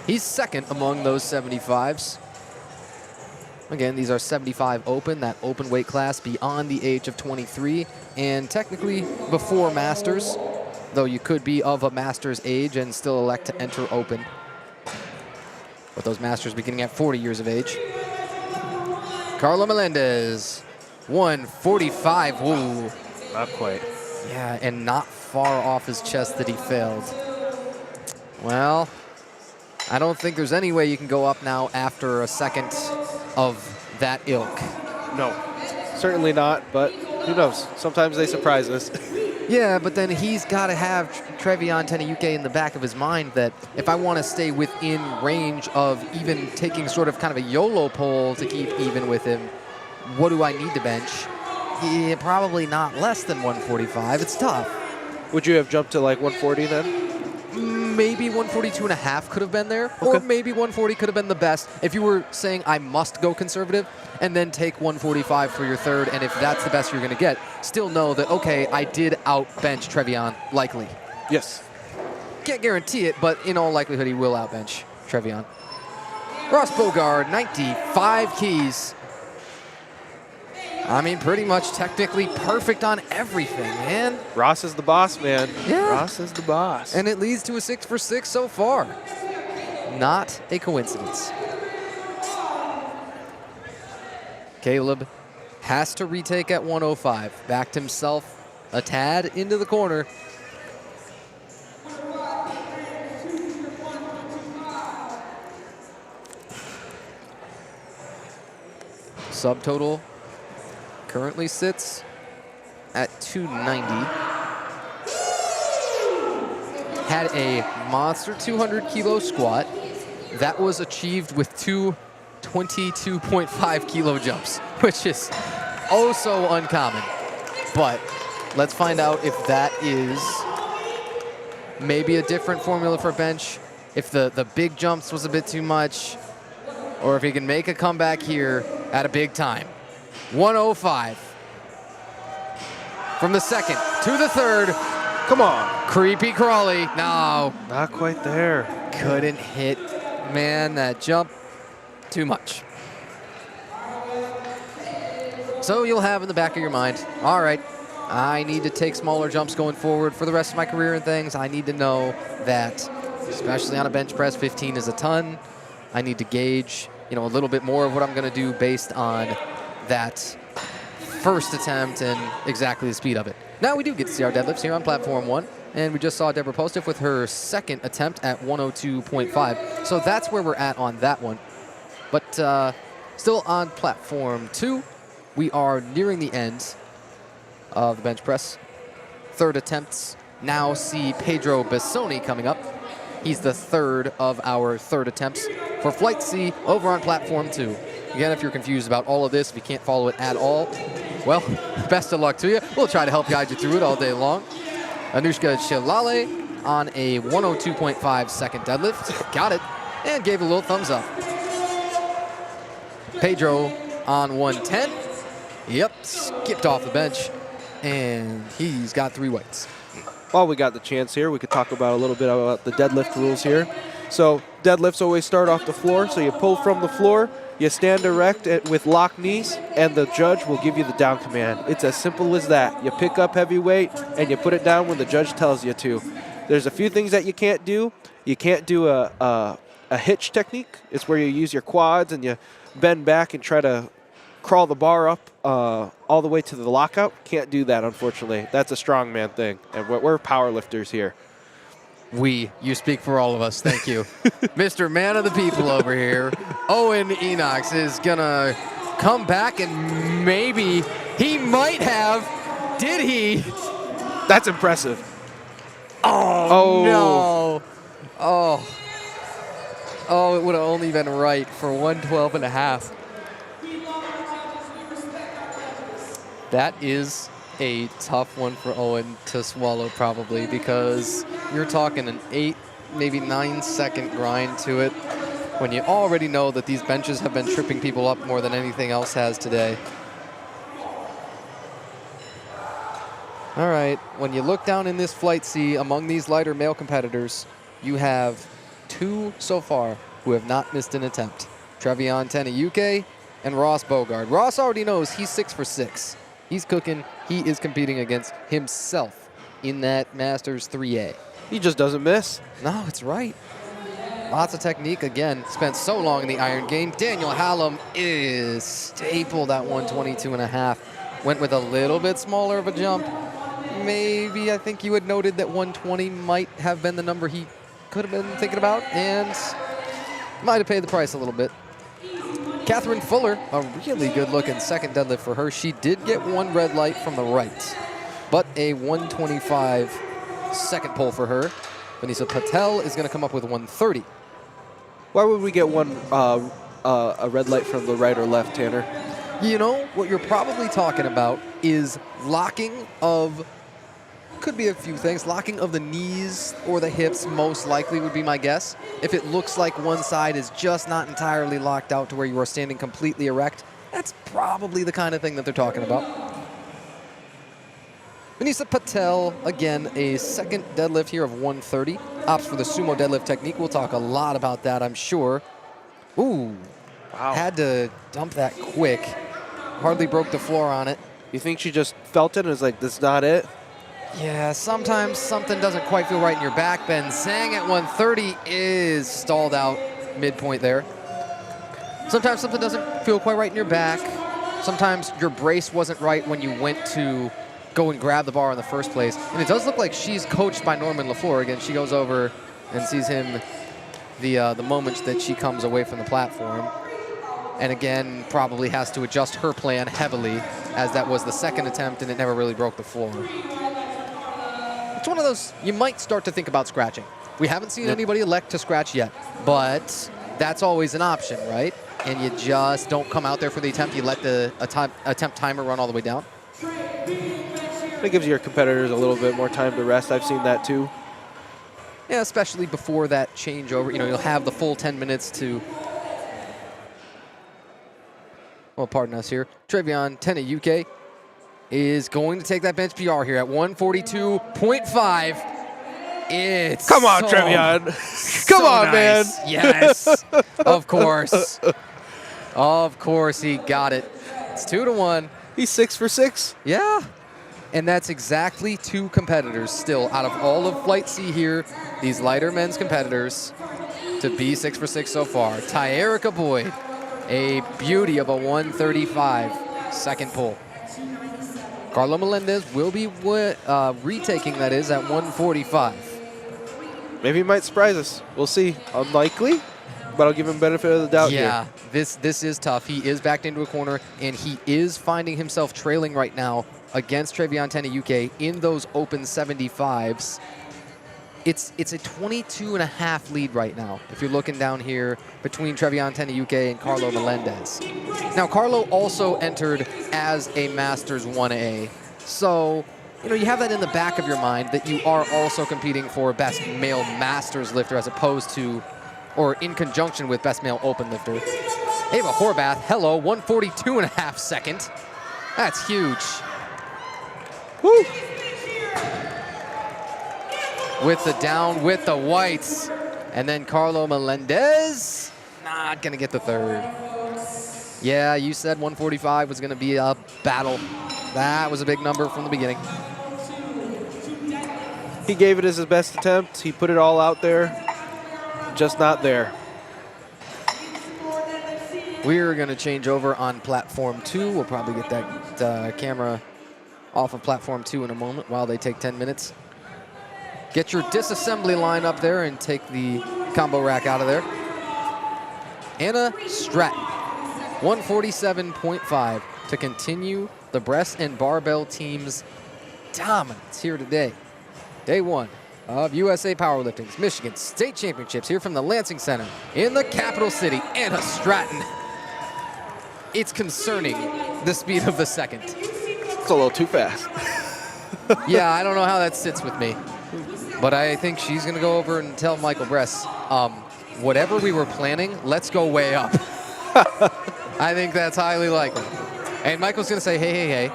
He's second among those 75s. Again, these are 75 open, that open weight class beyond the age of 23, and technically before Masters, though you could be of a Masters age and still elect to enter open. With those Masters beginning at 40 years of age. Carlo Melendez, 145, woo. Not quite. Yeah, and not far off his chest that he failed. Well, I don't think there's any way you can go up now after a second of that ilk. No, certainly not, but who knows? Sometimes they surprise us. Yeah, but then he's got to have Trevion Tenayuke in the back of his mind that if I want to stay within range of even taking sort of kind of a YOLO poll to keep even with him, what do I need to bench? Yeah, probably not less than 145. It's tough. Would you have jumped to like 140 then? Maybe 142.5 could have been there, or maybe 140 could have been the best. If you were saying I must go conservative and then take 145 for your third, and if that's the best you're going to get, still know that, okay, I did outbench Trevion, likely. Yes. Can't guarantee it, but in all likelihood, he will outbench Trevion. Ross Bogard, 95 keys. I mean, pretty much technically perfect on everything, man. Ross is the boss, man. Yeah. Ross is the boss. And it leads to a 6 for 6 so far. Not a coincidence. Caleb has to retake at 105. Backed himself a tad into the corner. Subtotal currently sits at 290. Had a monster 200 kilo squat that was achieved with two 22.5 kilo jumps, which is oh so uncommon. But let's find out if that is maybe a different formula for bench, if the big jumps was a bit too much, or if he can make a comeback here at a big time. 105. From the second to the third. Come on. Creepy crawly. No. Not quite there. Couldn't hit. Man, that jump, too much. So you'll have in the back of your mind, all right, I need to take smaller jumps going forward for the rest of my career and things. I need to know that, especially on a bench press, 15 is a ton. I need to gauge, you know, a little bit more of what I'm going to do based on that first attempt and exactly the speed of it. Now we do get to see our deadlifts here on Platform 1, and we just saw Deborah Postiff with her second attempt at 102.5. So that's where we're at on that one. But still on Platform 2, we are nearing the end of the bench press. Third attempts now see Pedro Bissoni coming up. He's the third of our third attempts for Flight C over on platform 2. Again, if you're confused about all of this, if you can't follow it at all, well, best of luck to you. We'll try to help guide you through it all day long. Anushka Chilale on a 102.5 second deadlift. Got it. And gave a little thumbs up. Pedro on 110. Yep, skipped off the bench. And he's got 3 whites. While we got the chance here, we could talk about a little bit about the deadlift rules here. So deadlifts always start off the floor. So you pull from the floor, you stand erect with locked knees, and the judge will give you the down command. It's as simple as that. You pick up heavy weight, and you put it down when the judge tells you to. There's a few things that you can't do. You can't do a hitch technique. It's where you use your quads and you bend back and try to crawl the bar up all the way to the lockout. Can't do that, unfortunately. That's a strongman thing, and we're powerlifters here. You speak for all of us. Thank you. Mr. Man of the People over here, Owen Enox, is going to come back, and maybe he might have. Did he? That's impressive. Oh. No. Oh, it would have only been right for 112 and a half. That is a tough one for Owen to swallow, probably, because you're talking an 8, maybe 9-second grind to it when you already know that these benches have been tripping people up more than anything else has today. All right, when you look down in this Flight C among these lighter male competitors, you have 2 so far who have not missed an attempt. Trevion Tenayuke and Ross Bogard. Ross already knows he's 6 for 6. He's cooking. He is competing against himself in that Masters 3A. He just doesn't miss. No, it's right. Lots of technique. Again, spent so long in the iron game. Daniel Hallam is stapled at 122.5. Went with a little bit smaller of a jump. Maybe I think you had noted that 120 might have been the number he could have been thinking about, and might have paid the price a little bit. Catherine Fuller, a really good-looking second deadlift for her. She did get 1 red light from the right, but a 125 second pull for her. Vanessa Patel is going to come up with 130. Why would we get a red light from the right or left, Tanner? You know, what you're probably talking about is locking of, could be a few things, locking of the knees or the hips most likely would be my guess. If it looks like one side is just not entirely locked out to where you are standing completely erect, that's probably the kind of thing that they're talking about. Vanessa Patel, again, a second deadlift here of 130. Opts for the sumo deadlift technique. We'll talk a lot about that, I'm sure. Ooh, wow. Had to dump that quick. Hardly broke the floor on it. You think she just felt it and was like, that's not it? Yeah, sometimes something doesn't quite feel right in your back. Ben Zhang at 130 is stalled out midpoint there. Sometimes something doesn't feel quite right in your back. Sometimes your brace wasn't right when you went to go and grab the bar in the first place. And it does look like she's coached by Norman LaFleur. Again, she goes over and sees him the moment that she comes away from the platform. And again, probably has to adjust her plan heavily, as that was the second attempt and it never really broke the floor. It's one of those, you might start to think about scratching. We haven't seen anybody elect to scratch yet, but that's always an option, right? And you just don't come out there for the attempt. You let the attempt timer run all the way down. It gives your competitors a little bit more time to rest. I've seen that too. Yeah, especially before that changeover. You know, you'll have the full 10 minutes to, well, pardon us here. Trevion Tenayuke is going to take that bench PR here at 142.5. It's come on, so, Trevion. Come on, nice. Man. Yes, of course. Of course he got it. It's 2-1. He's 6 for 6. Yeah. And that's exactly 2 competitors still out of all of Flight C here, these lighter men's competitors, to be 6 for 6 so far. Tyerica Boyd, a beauty of a 135 second pull. Carlo Melendez will be retaking, that is, at 145. Maybe he might surprise us. We'll see. Unlikely, but I'll give him benefit of the doubt here. Yeah, this is tough. He is backed into a corner, and he is finding himself trailing right now against Trevion Tenayuke in those open 75s. It's a 22.5 lead right now, if you're looking down here between Trevion Tenayuke and Carlo Melendez. Now, Carlo also entered as a Masters 1A. So, you know, you have that in the back of your mind that you are also competing for Best Male Masters Lifter as opposed to, or in conjunction with Best Male Open Lifter. Ava Horvath, hello, 142.5 second. That's huge. Woo! With the down, with the whites. And then Carlo Melendez, not gonna get the third. Yeah, you said 145 was gonna be a battle. That was a big number from the beginning. He gave it as his best attempt. He put it all out there, just not there. We're gonna change over on platform 2. We'll probably get that camera off of platform 2 in a moment while they take 10 minutes. Get your disassembly line up there and take the combo rack out of there. Anna Stratton, 147.5 to continue the breast and barbell team's dominance here today. Day 1 of USA Powerlifting's Michigan State Championships here from the Lansing Center in the capital city. Anna Stratton. It's concerning the speed of the second. It's a little too fast. Yeah, I don't know how that sits with me. But I think she's going to go over and tell Michael Bress, whatever we were planning, let's go way up. I think that's highly likely. And Michael's going to say, hey.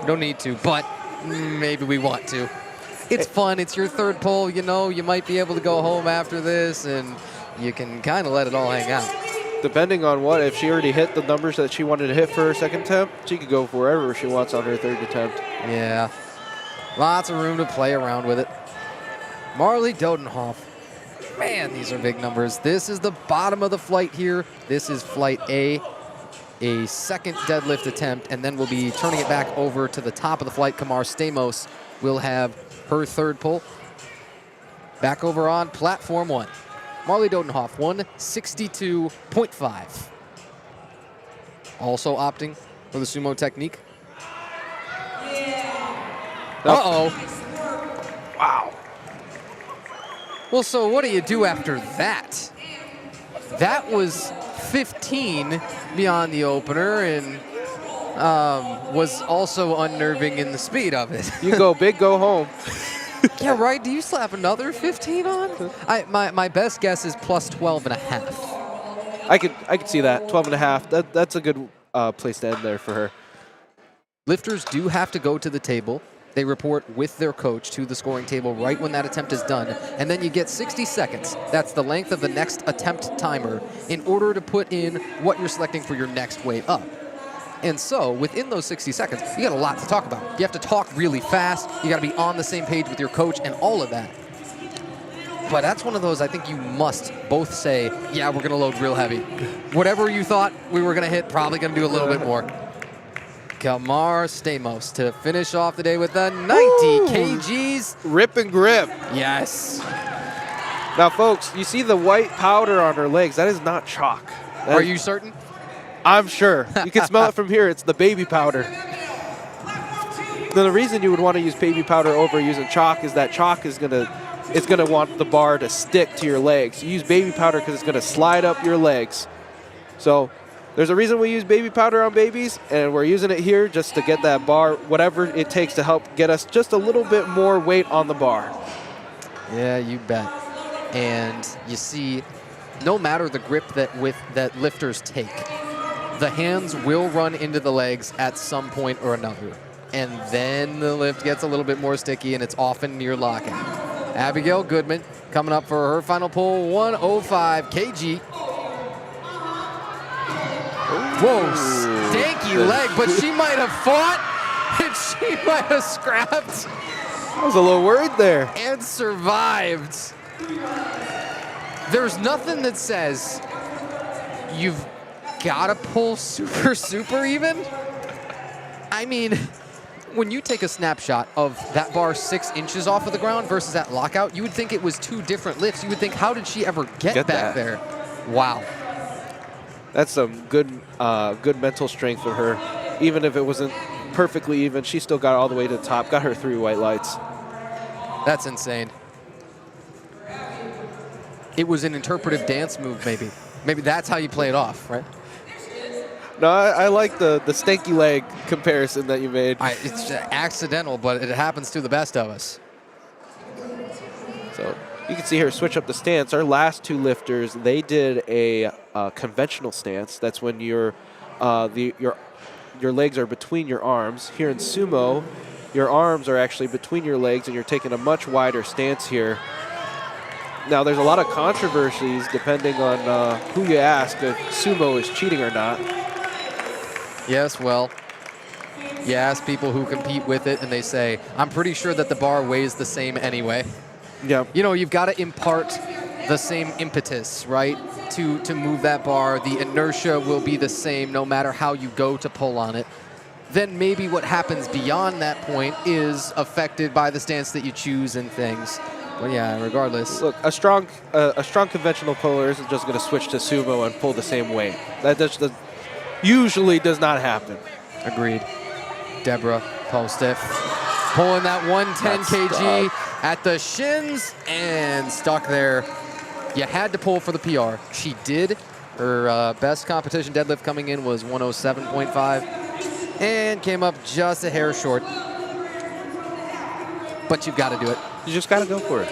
Don't need to, but maybe we want to. It's fun. It's your third pull. You know, you might be able to go home after this, and you can kind of let it all hang out. Depending on what, if she already hit the numbers that she wanted to hit for her second attempt, she could go wherever she wants on her third attempt. Yeah. Lots of room to play around with it. Marley Dodenhoff. Man, these are big numbers. This is the bottom of the flight here. This is flight A second deadlift attempt, and then we'll be turning it back over to the top of the flight. Kamar Stamos will have her third pull. Back over on platform 1. Marley Dodenhoff, 162.5. Also opting for the sumo technique. Uh-oh. Wow. Well, so what do you do after that? That was 15 beyond the opener and was also unnerving in the speed of it. You go big, go home. Yeah, right? Do you slap another 15 on? My best guess is plus 12.5. I could see that, 12.5. That's a good place to end there for her. Lifters do have to go to the table. They report with their coach to the scoring table right when that attempt is done. And then you get 60 seconds. That's the length of the next attempt timer in order to put in what you're selecting for your next weight up. And so within those 60 seconds, you got a lot to talk about. You have to talk really fast. You got to be on the same page with your coach and all of that. But that's one of those I think you must both say, yeah, we're going to load real heavy. Whatever you thought we were going to hit, probably going to do a little bit more. Kamar Stamos to finish off the day with the 90 kgs. Rip and grip. Yes. Now, folks, you see the white powder on her legs. That is not chalk. Are you certain? I'm sure. You can smell it from here. It's the baby powder. Now, the reason you would want to use baby powder over using chalk is that chalk is gonna want the bar to stick to your legs. You use baby powder because it's gonna slide up your legs. So there's a reason we use baby powder on babies, and we're using it here just to get that bar, whatever it takes to help get us just a little bit more weight on the bar. Yeah, you bet. And you see, no matter the grip that lifters take, the hands will run into the legs at some point or another. And then the lift gets a little bit more sticky, and it's often near lockout. Abigail Goodman coming up for her final pull, 105 kg. Whoa, stanky leg, but she might have fought, and she might have scrapped. I was a little worried there. And survived. There's nothing that says you've got to pull super even. I mean, when you take a snapshot of that bar 6 inches off of the ground versus that lockout, you would think it was 2 different lifts. You would think, how did she ever get back there? Wow. That's some good mental strength for her. even if it wasn't perfectly even, she still got all the way to the top, got her 3 white lights. That's insane. It was an interpretive dance move, maybe. Maybe that's how you play it off, right? No, I like the stanky leg comparison that you made. It's accidental, but it happens to the best of us. So you can see her switch up the stance. Our last 2 lifters, they did a conventional stance. That's when your legs are between your arms. Here in sumo, your arms are actually between your legs, and you're taking a much wider stance here. Now, there's a lot of controversies depending on who you ask if sumo is cheating or not. Yes, well, you ask people who compete with it, and they say, I'm pretty sure that the bar weighs the same anyway. Yeah. You know, you've got to impart the same impetus, right, to move that bar. The inertia will be the same no matter how you go to pull on it. Then maybe what happens beyond that point is affected by the stance that you choose and things. But yeah, regardless. Look, a strong conventional puller isn't just going to switch to sumo and pull the same weight. That usually does not happen. Agreed. Deborah, pull stiff. Pulling that 110 kg at the shins and stuck there. You had to pull for the PR. She did. Her best competition deadlift coming in was 107.5 and came up just a hair short. But you've got to do it. You just got to go for it.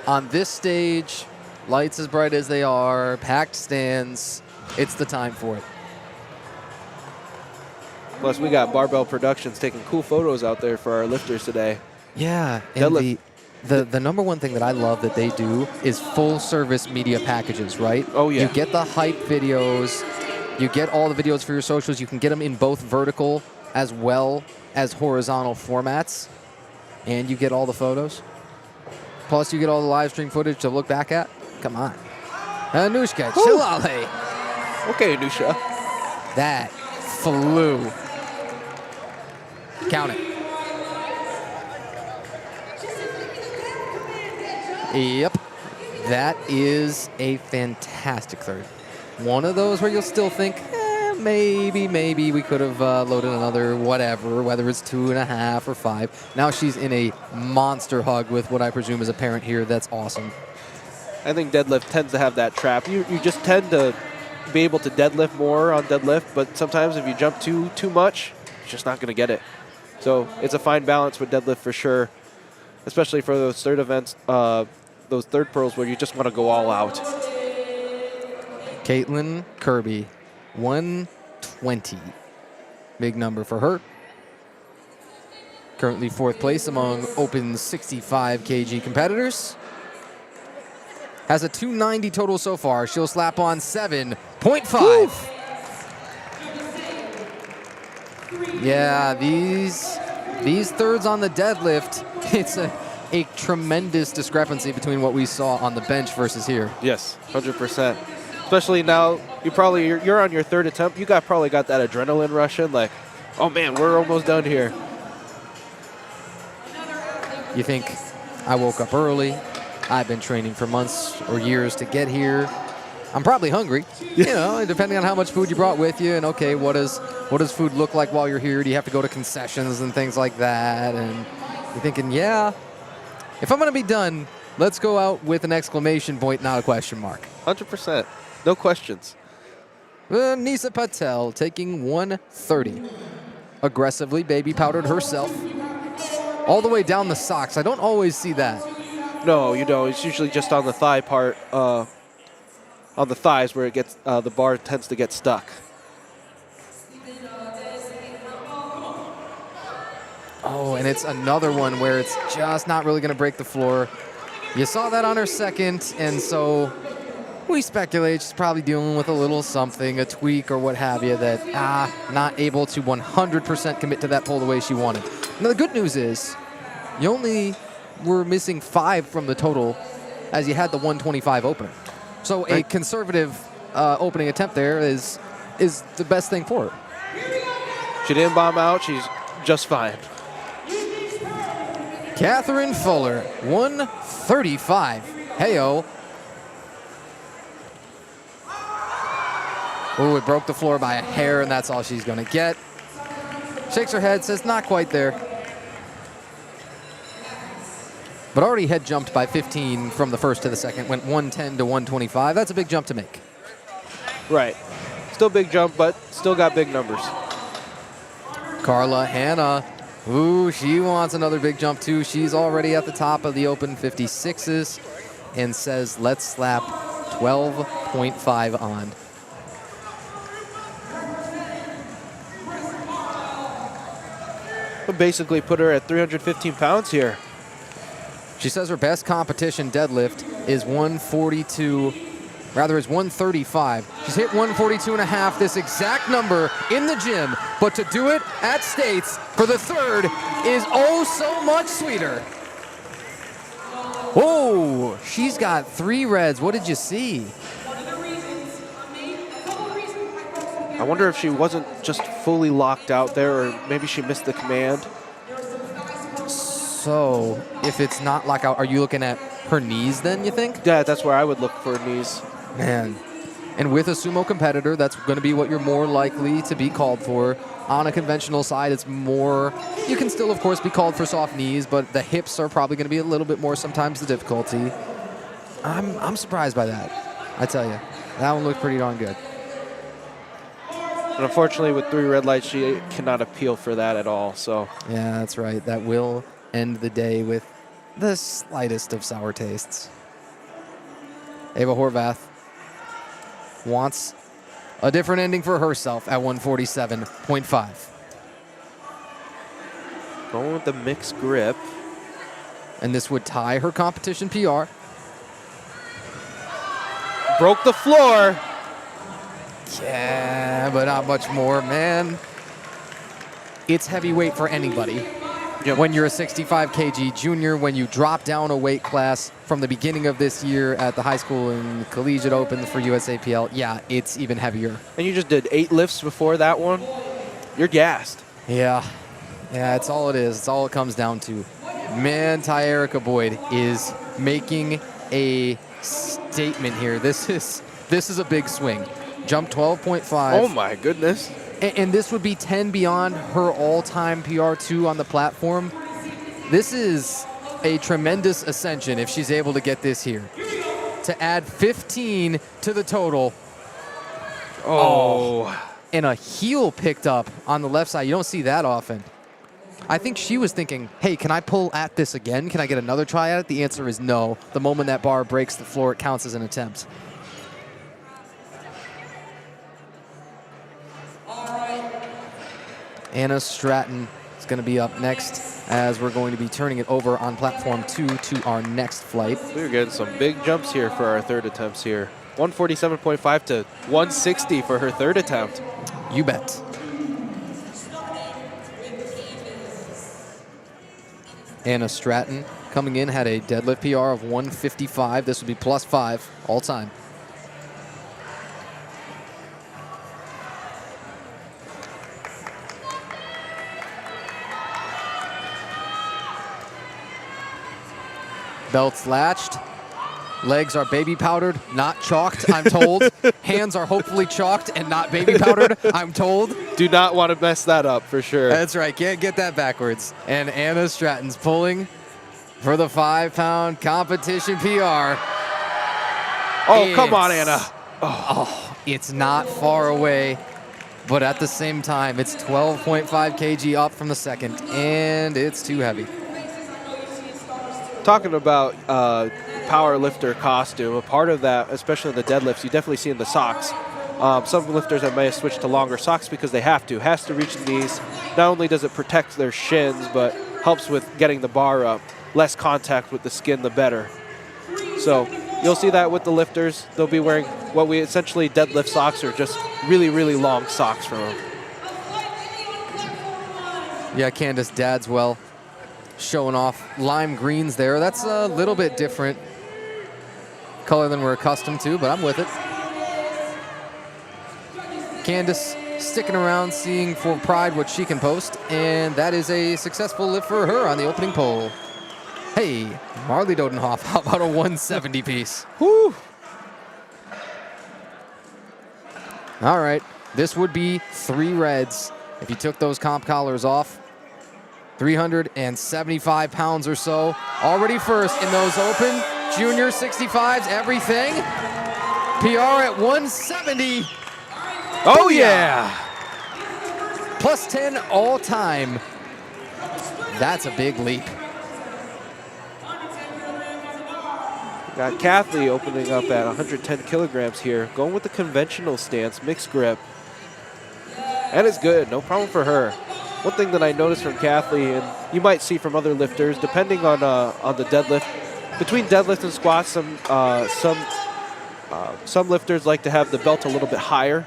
On this stage, lights as bright as they are, packed stands, it's the time for it. Plus, we got Barbell Productions taking cool photos out there for our lifters today. Yeah, and the number one thing that I love that they do is full-service media packages, right? Oh, yeah. You get the hype videos, you get all the videos for your socials, you can get them in both vertical as well as horizontal formats, and you get all the photos. Plus, you get all the live stream footage to look back at. Come on. Anushka Chilale. Okay, Anusha. That flew. Count it. Yep. That is a fantastic third. One of those where you'll still think, maybe we could have loaded another whatever, whether it's 2.5 or 5. Now she's in a monster hug with what I presume is a parent here. That's awesome. I think deadlift tends to have that trap. You just tend to be able to deadlift more on deadlift, but sometimes if you jump too much, you're just not going to get it. So it's a fine balance with deadlift for sure, especially for those third events, those third pearls where you just want to go all out. Caitlin Kirby, 120. Big number for her. Currently 4th place among open 65 kg competitors. Has a 290 total so far. She'll slap on 7.5. Yeah, these thirds on the deadlift, it's a tremendous discrepancy between what we saw on the bench versus here. Yes, 100%. Especially now, you're on your 3rd attempt. You probably got that adrenaline rushing, like, oh man, we're almost done here. You think, I woke up early. I've been training for months or years to get here. I'm probably hungry, you know, depending on how much food you brought with you. And okay, what does food look like while you're here? Do you have to go to concessions and things like that? And you're thinking, yeah, if I'm going to be done, let's go out with an exclamation point, not a question mark. 100%. No questions. Nisa Patel taking 130. Aggressively baby powdered herself. All the way down the socks. I don't always see that. No, you don't. It's usually just on the thigh part, on the thighs where it gets the bar tends to get stuck. Oh, and it's another one where it's just not really going to break the floor. You saw that on her second, and so we speculate she's probably dealing with a little something, a tweak or what have you, that not able to 100% commit to that pull the way she wanted. Now, the good news is you only were missing 5 from the total as you had the 125 opener. So a conservative opening attempt there is the best thing for her. She didn't bomb out. She's just fine. Catherine Fuller, 135. Heyo. Oh, it broke the floor by a hair, and that's all she's going to get. Shakes her head, says not quite there. But already head jumped by 15 from the first to the second. Went 110 to 125. That's a big jump to make. Right. Still big jump, but still got big numbers. Carla Hanna. Ooh, she wants another big jump too. She's already at the top of the open 56s and says, let's slap 12.5 on. But basically put her at 315 pounds here. She says her best competition deadlift is 135. She's hit 142 and a half, this exact number in the gym, but to do it at States for the third is oh so much sweeter. Oh, she's got 3 reds. What did you see? I wonder if she wasn't just fully locked out there, or maybe she missed the command. So, if it's not lockout, are you looking at her knees then, you think? Yeah, that's where I would look for knees. Man. And with a sumo competitor, that's going to be what you're more likely to be called for. On a conventional side, it's more, you can still, of course, be called for soft knees, but the hips are probably going to be a little bit more sometimes the difficulty. I'm surprised by that, I tell you. That one looked pretty darn good. And unfortunately, with 3 red lights, she cannot appeal for that at all. So Yeah, that's right. That will end the day with the slightest of sour tastes. Ava Horvath wants a different ending for herself at 147.5. going with the mixed grip. And this would tie her competition PR. Broke the floor. Yeah, but not much more, man. It's heavyweight for anybody. Yep. When you're a 65 kg junior, when you drop down a weight class from the beginning of this year at the high school and collegiate open for USAPL, yeah, it's even heavier. And you just did 8 lifts before that one. You're gassed. Yeah, that's all it is. It's all it comes down to. Man, Tyerica Boyd is making a statement here. This is a big swing. Jump 12.5. Oh my goodness. And this would be 10 beyond her all-time PR2 on the platform. This is a tremendous ascension if she's able to get this here. To add 15 to the total. Oh. And a heel picked up on the left side. You don't see that often. I think she was thinking, hey, can I pull at this again? Can I get another try at it? The answer is no. The moment that bar breaks the floor, it counts as an attempt. Anna Stratton is going to be up next as we're going to be turning it over on platform 2 to our next flight. We're getting some big jumps here for our third attempts here. 147.5 to 160 for her third attempt. You bet. Anna Stratton coming in had a deadlift PR of 155. This would be +5 all time. Belts latched. Legs are baby powdered, not chalked, I'm told. Hands are hopefully chalked and not baby powdered, I'm told. Do not want to mess that up for sure. That's right, can't get that backwards. And Anna Stratton's pulling for the 5-pound competition PR. Oh, come on, Anna. Oh, it's not far away, but at the same time, it's 12.5 kg up from the second, and it's too heavy. Talking about power lifter costume, a part of that, especially in the deadlifts, you definitely see in the socks. Some lifters that may have switched to longer socks because they have to. Has to reach the knees. Not only does it protect their shins, but helps with getting the bar up. Less contact with the skin, the better. So you'll see that with the lifters. They'll be wearing what we essentially deadlift socks, or just really, really long socks from them. Yeah, Candace Dadswell showing off lime greens there. That's a little bit different color than we're accustomed to, but I'm with it. Candace sticking around, seeing for pride what she can post, and that is a successful lift for her on the opening pole. Hey, Marley Dodenhoff, how about a 170 piece? Whew. All right, this would be 3 reds If you took those comp collars off, 375 pounds or so. Already first in those open junior 65s, everything. PR at 170. Oh, yeah. Plus 10 all time. That's a big leap. Got Kathy opening up at 110 kilograms here. Going with the conventional stance, mixed grip. And it's good, no problem for her. One thing that I noticed from Kathy, and you might see from other lifters, depending on the deadlift, between deadlift and squats, some lifters like to have the belt a little bit higher,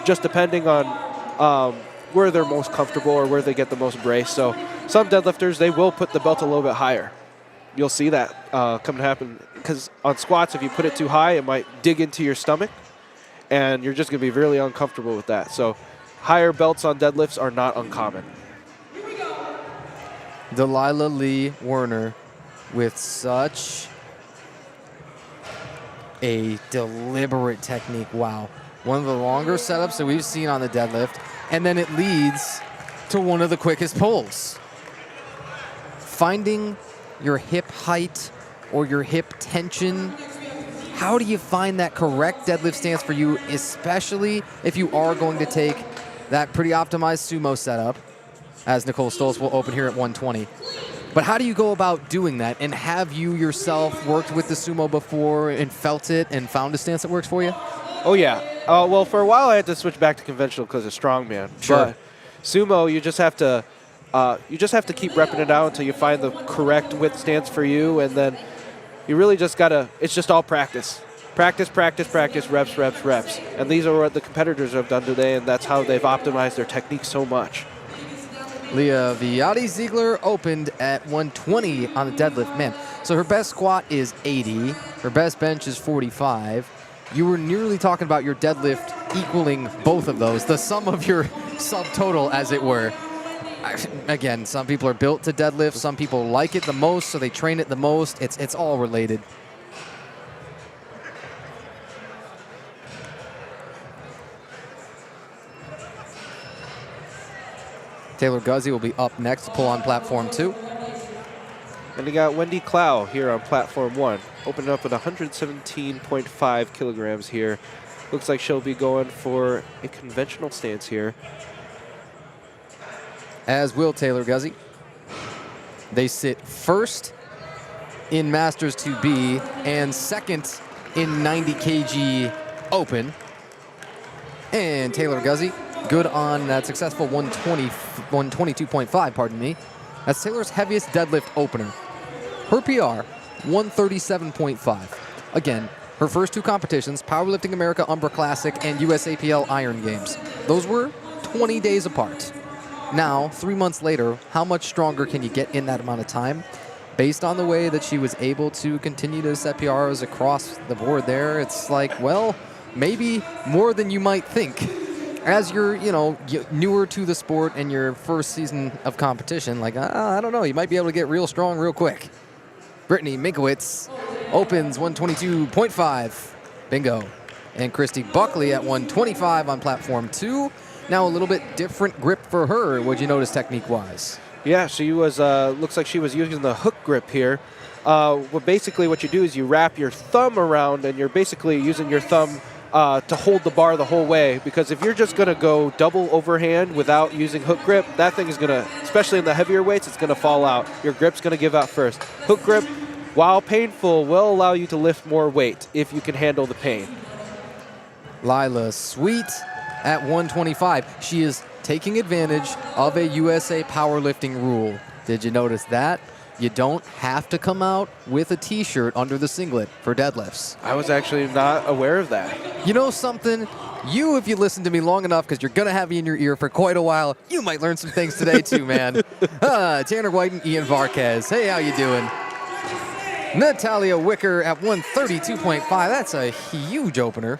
just depending on where they're most comfortable or where they get the most brace. So some deadlifters, they will put the belt a little bit higher. You'll see that come to happen, because on squats, if you put it too high, it might dig into your stomach, and you're just going to be really uncomfortable with that. So higher belts on deadlifts are not uncommon. Delilah Lee Werner with such a deliberate technique. Wow. One of the longer setups that we've seen on the deadlift, and then it leads to one of the quickest pulls. Finding your hip height or your hip tension. How do you find that correct deadlift stance for you, especially if you are going to take that pretty optimized sumo setup, as Nicole Stoltz will open here at 120. But how do you go about doing that? And have you yourself worked with the sumo before and felt it and found a stance that works for you? Oh, yeah. Well, for a while, I had to switch back to conventional because of strongman. Sure. But sumo, you just have to keep repping it out until you find the correct width stance for you, and then you really just gotta. It's just all practice. Practice, practice, practice, reps, reps, reps. And these are what the competitors have done today, and that's how they've optimized their technique so much. Leah Viati Ziegler opened at 120 on the deadlift. Man, so her best squat is 80. Her best bench is 45. You were nearly talking about your deadlift equaling both of those, the sum of your subtotal, as it were. Again, some people are built to deadlift. Some people like it the most, so they train it the most. It's all related. Taylor Guzzi will be up next to pull on platform 2. And you got Wendy Clow here on platform 1, opening up at 117.5 kilograms here. Looks like she'll be going for a conventional stance here. As will Taylor Guzzi. They sit first in Masters 2B and second in 90 kg open. And Taylor Guzzi, good on that successful 122.5, pardon me. That's Taylor's heaviest deadlift opener. Her PR, 137.5. Again, her first 2 competitions, Powerlifting America Umbra Classic and USAPL Iron Games. Those were 20 days apart. Now, 3 months later, how much stronger can you get in that amount of time? Based on the way that she was able to continue to set PRs across the board there, it's like, well, maybe more than you might think. As you're, newer to the sport and your first season of competition, like, I don't know, you might be able to get real strong real quick. Brittany Minkowitz opens 122.5. Bingo. And Christy Buckley at 125 on platform 2. Now a little bit different grip for her. What'd you notice technique-wise? Yeah, she was, looks like she was using the hook grip here. Basically what you do is you wrap your thumb around, and you're basically using your thumb to hold the bar the whole way, because if you're just going to go double overhand without using hook grip, that thing is going to, especially in the heavier weights, it's going to fall out. Your grip's going to give out first. Hook grip, while painful, will allow you to lift more weight if you can handle the pain. Lila Sweet at 125. She is taking advantage of a USA powerlifting rule. Did you notice that? You don't have to come out with a t-shirt under the singlet for deadlifts. I was actually not aware of that. You know something? You, if you listen to me long enough, because you're going to have me in your ear for quite a while, you might learn some things today too, man. Tanner White and Ian Varquez. Hey, how you doing? Natalia Wicker at 132.5. That's a huge opener.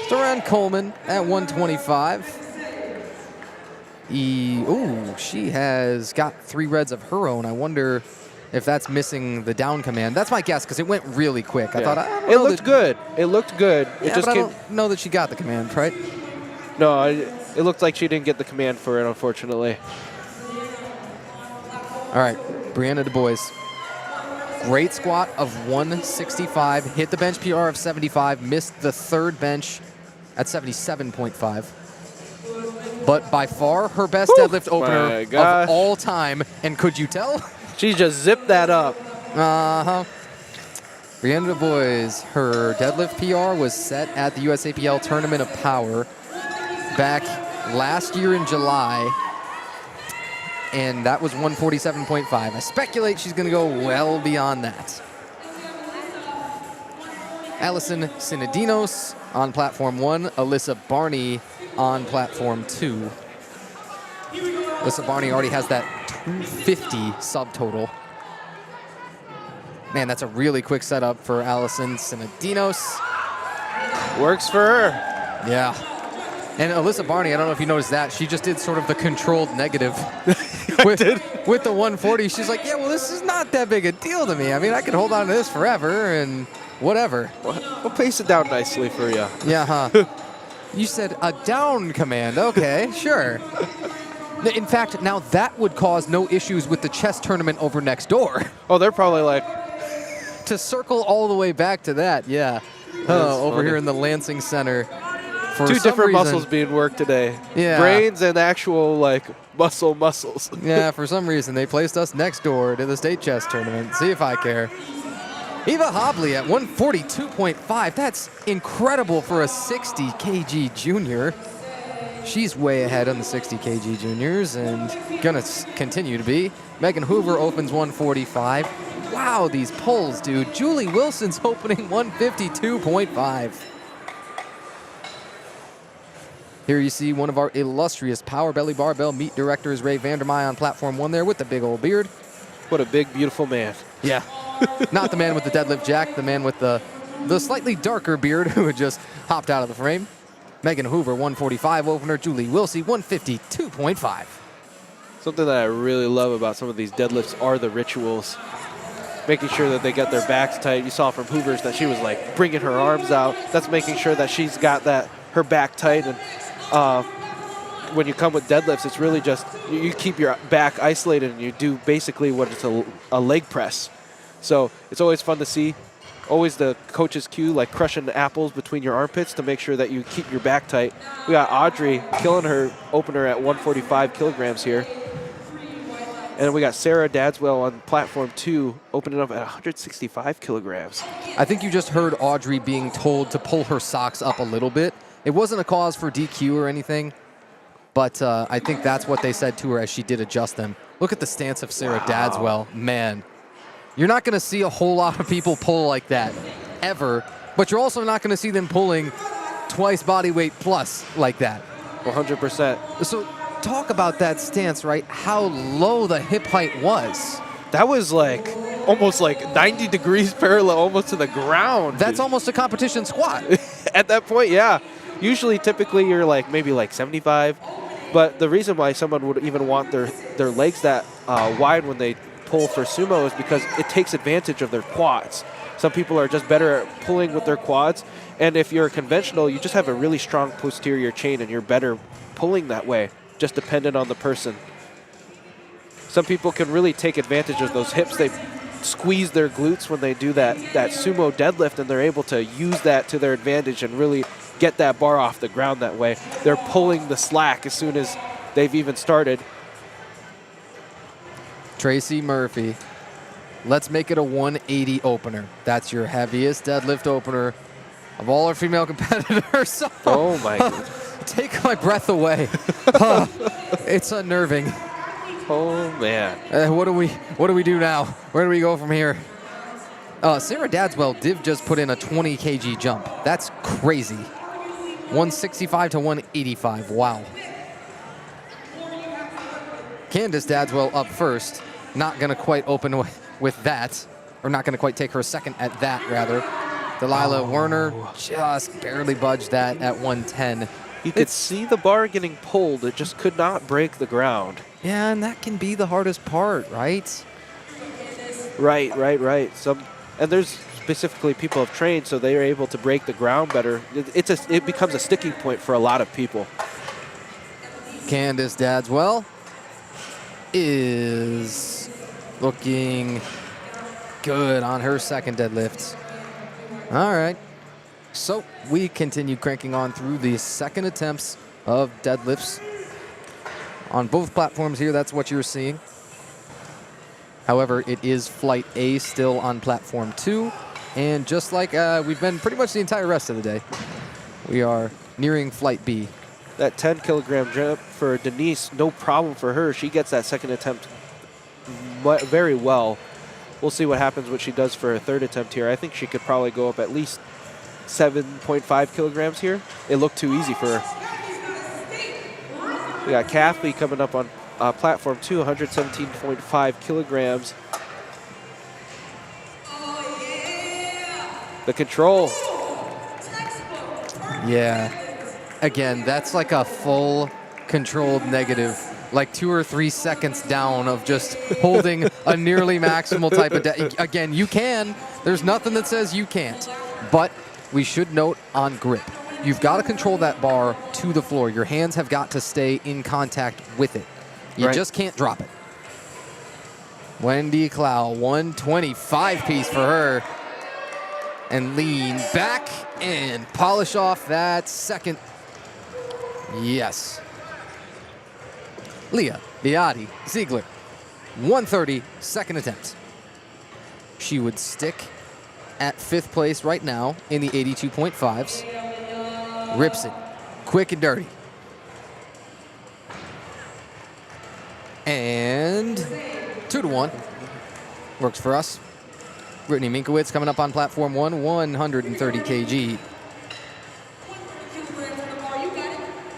Storan Coleman at 125. She has got 3 reds of her own. I wonder if that's missing the down command. That's my guess, because it went really quick. I thought, I it looked good. It looked good. Yeah, but I don't know that she got the command, right? No, It looked like she didn't get the command for it, unfortunately. All right, Brianna Du Bois. Great squat of 165. Hit the bench PR of 75. Missed the third bench at 77.5. But by far her best deadlift opener of all time. And could you tell? She just zipped that up. Uh-huh. Brianna Du Bois, her deadlift PR was set at the USAPL Tournament of Power back last year in July, and that was 147.5. I speculate she's going to go well beyond that. Allison Sinadinos on platform 1, Alyssa Barney on platform 2. Alyssa Barney already has that 250 subtotal. Man, that's a really quick setup for Allison Sinadinos. Works for her. Yeah. And Alyssa Barney, I don't know if you noticed that, she just did sort of the controlled negative with the 140. She's like, yeah, well, this is not that big a deal to me. I mean, I could hold on to this forever and whatever. We'll pace it down nicely for you. Yeah, huh? You said a down command. Okay, sure. In fact, now that would cause no issues with the chess tournament over next door. Oh, they're probably like... To circle all the way back to that, yeah. Over here in the Lansing Center. For Two different reason, muscles being worked today. Yeah. Brains and actual, like, muscles. Yeah, for some reason, they placed us next door to the state chess tournament. See if I care. Eva Hobley at 142.5. That's incredible for a 60 kg junior. She's way ahead on the 60 kg juniors and gonna continue to be. Megan Hoover opens 145. Wow, these pulls, dude. Julie Wilson's opening 152.5. Here you see one of our illustrious Power Belly Barbell meet directors, Ray Vandermeer, on platform 1 there with the big old beard. What a big, beautiful man. Yeah. Not the man with the deadlift jack, the man with the slightly darker beard who had just hopped out of the frame. Megan Hoover, 145 opener. Julie Wilsey, 152.5. Something that I really love about some of these deadlifts are the rituals. Making sure that they get their backs tight. You saw from Hoover's that she was like bringing her arms out. That's making sure that she's got her back tight. And when you come with deadlifts, it's really just you keep your back isolated and you do basically what it's a leg press. So it's always fun to see. Always the coach's cue, like crushing apples between your armpits to make sure that you keep your back tight. We got Audrey killing her opener at 145 kilograms here. And we got Sarah Dadswell on platform 2, opening up at 165 kilograms. I think you just heard Audrey being told to pull her socks up a little bit. It wasn't a cause for DQ or anything, but I think that's what they said to her as she did adjust them. Look at the stance of Sarah Dadswell. Man, you're not going to see a whole lot of people pull like that, ever, but you're also not going to see them pulling twice body weight plus like that. 100%. So talk about that stance, right? How low the hip height was. That was like almost like 90 degrees parallel almost to the ground. That's almost a competition squat. At that point, yeah. Usually, typically, you're like maybe like 75. But the reason why someone would even want their legs that wide when they pull for sumo is because it takes advantage of their quads. Some people are just better at pulling with their quads. And if you're conventional, you just have a really strong posterior chain and you're better pulling that way, just dependent on the person. Some people can really take advantage of those hips. They squeeze their glutes when they do that sumo deadlift, and they're able to use that to their advantage and really get that bar off the ground that way. They're pulling the slack as soon as they've even started. Tracy Murphy. Let's make it a 180 opener. That's your heaviest deadlift opener of all our female competitors. Oh my goodness. Take my breath away. It's unnerving. Oh man. What do we do now? Where do we go from here? Sarah Dadswell did just put in a 20 kg jump. That's crazy. 165 to 185. Wow. Candace Dadswell up first. Not going to quite open with that. Or not going to quite take her second at that, rather. Delilah Werner just barely budged that at 110. You could see the bar getting pulled. It just could not break the ground. Yeah, and that can be the hardest part, right? Right. And there's specifically people have trained, so they are able to break the ground better. It becomes a sticking point for a lot of people. Candace Dadswell is looking good on her second deadlift. All right. So we continue cranking on through the second attempts of deadlifts. On both platforms here, that's what you're seeing. However, it is flight A still on platform 2. And just like we've been pretty much the entire rest of the day, we are nearing flight B. That 10 kilogram jump for Denise, no problem for her. She gets that second attempt very well. We'll see what happens what she does for her third attempt here. I think she could probably go up at least 7.5 kilograms here. It looked too easy for her. We got Kathy coming up on platform 2, 117.5 kilograms. The control. Yeah. Again, that's like a full controlled negative, like 2 or 3 seconds down of just holding a nearly maximal type of again, you can. There's nothing that says you can't. But we should note on grip. You've got to control that bar to the floor. Your hands have got to stay in contact with it. You just can't drop it. Wendy Clow, 125 piece for her. And lean back and polish off that second. Yes. Leah Beati Ziegler, 130, second attempt. She would stick at 5th place right now in the 82.5s. Rips it quick and dirty. And 2-1. Works for us. Brittany Minkowitz coming up on platform 1, 130 kg.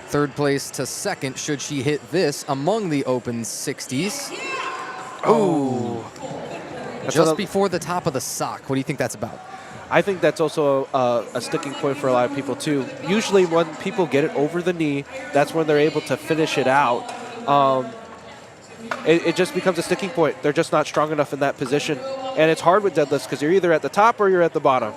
3rd place to 2nd should she hit this among the open 60s. Oh. Just before the top of the sock. What do you think that's about? I think that's also a sticking point for a lot of people too. Usually when people get it over the knee, that's when they're able to finish it out. It just becomes a sticking point. They're just not strong enough in that position. And it's hard with deadlifts because you're either at the top or you're at the bottom.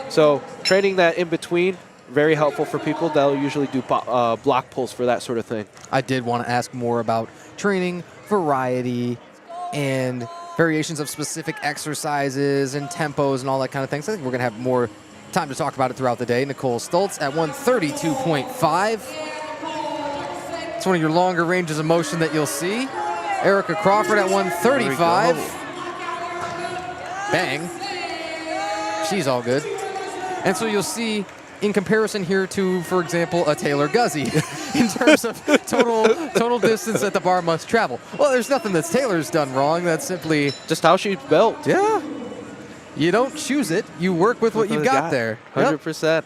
So training that in between, very helpful for people. They'll usually do block pulls for that sort of thing. I did want to ask more about training, variety, and variations of specific exercises and tempos and all that kind of things. I think we're going to have more time to talk about it throughout the day. Nicole Stoltz at 132.5. It's one of your longer ranges of motion that you'll see. Erica Crawford at 135. Bang. She's all good. And so you'll see in comparison here to, for example, a Taylor Guzzi in terms of total distance that the bar must travel. Well, there's nothing that Taylor's done wrong. That's simply just how she's built. Yeah. You don't choose it. You work with what you've got there. 100%. Yep.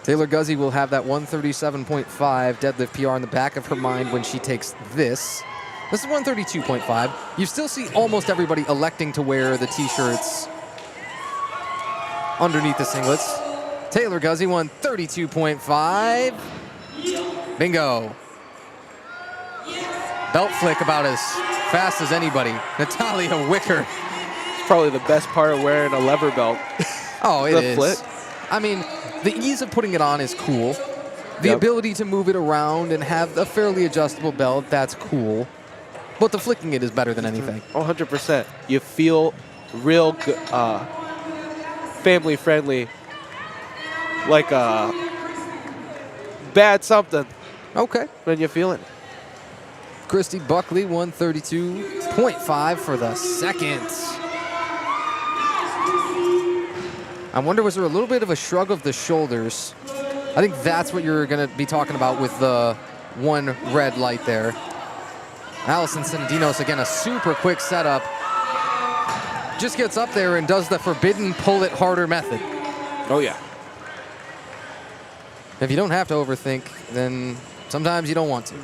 Taylor Guzzi will have that 137.5 deadlift PR in the back of her mind when she takes this. This is 132.5. You still see almost everybody electing to wear the T-shirts underneath the singlets. Taylor Guzzi, 132.5. Bingo. Belt flick about as fast as anybody. Natalia Wicker. It's probably the best part of wearing a lever belt. Oh, it is. Flick. I mean, the ease of putting it on is cool. The ability to move it around and have a fairly adjustable belt, that's cool. But the flicking it is better than anything. 100%. You feel real good, family friendly, like a bad something. Okay. When you feel it. Christy Buckley, 132.5 for the second. I wonder, was there a little bit of a shrug of the shoulders? I think that's what you're going to be talking about with the one red light there. Allison Sendinos, again, a super quick setup. Just gets up there and does the forbidden pull it harder method. Oh, yeah. If you don't have to overthink, then sometimes you don't want to.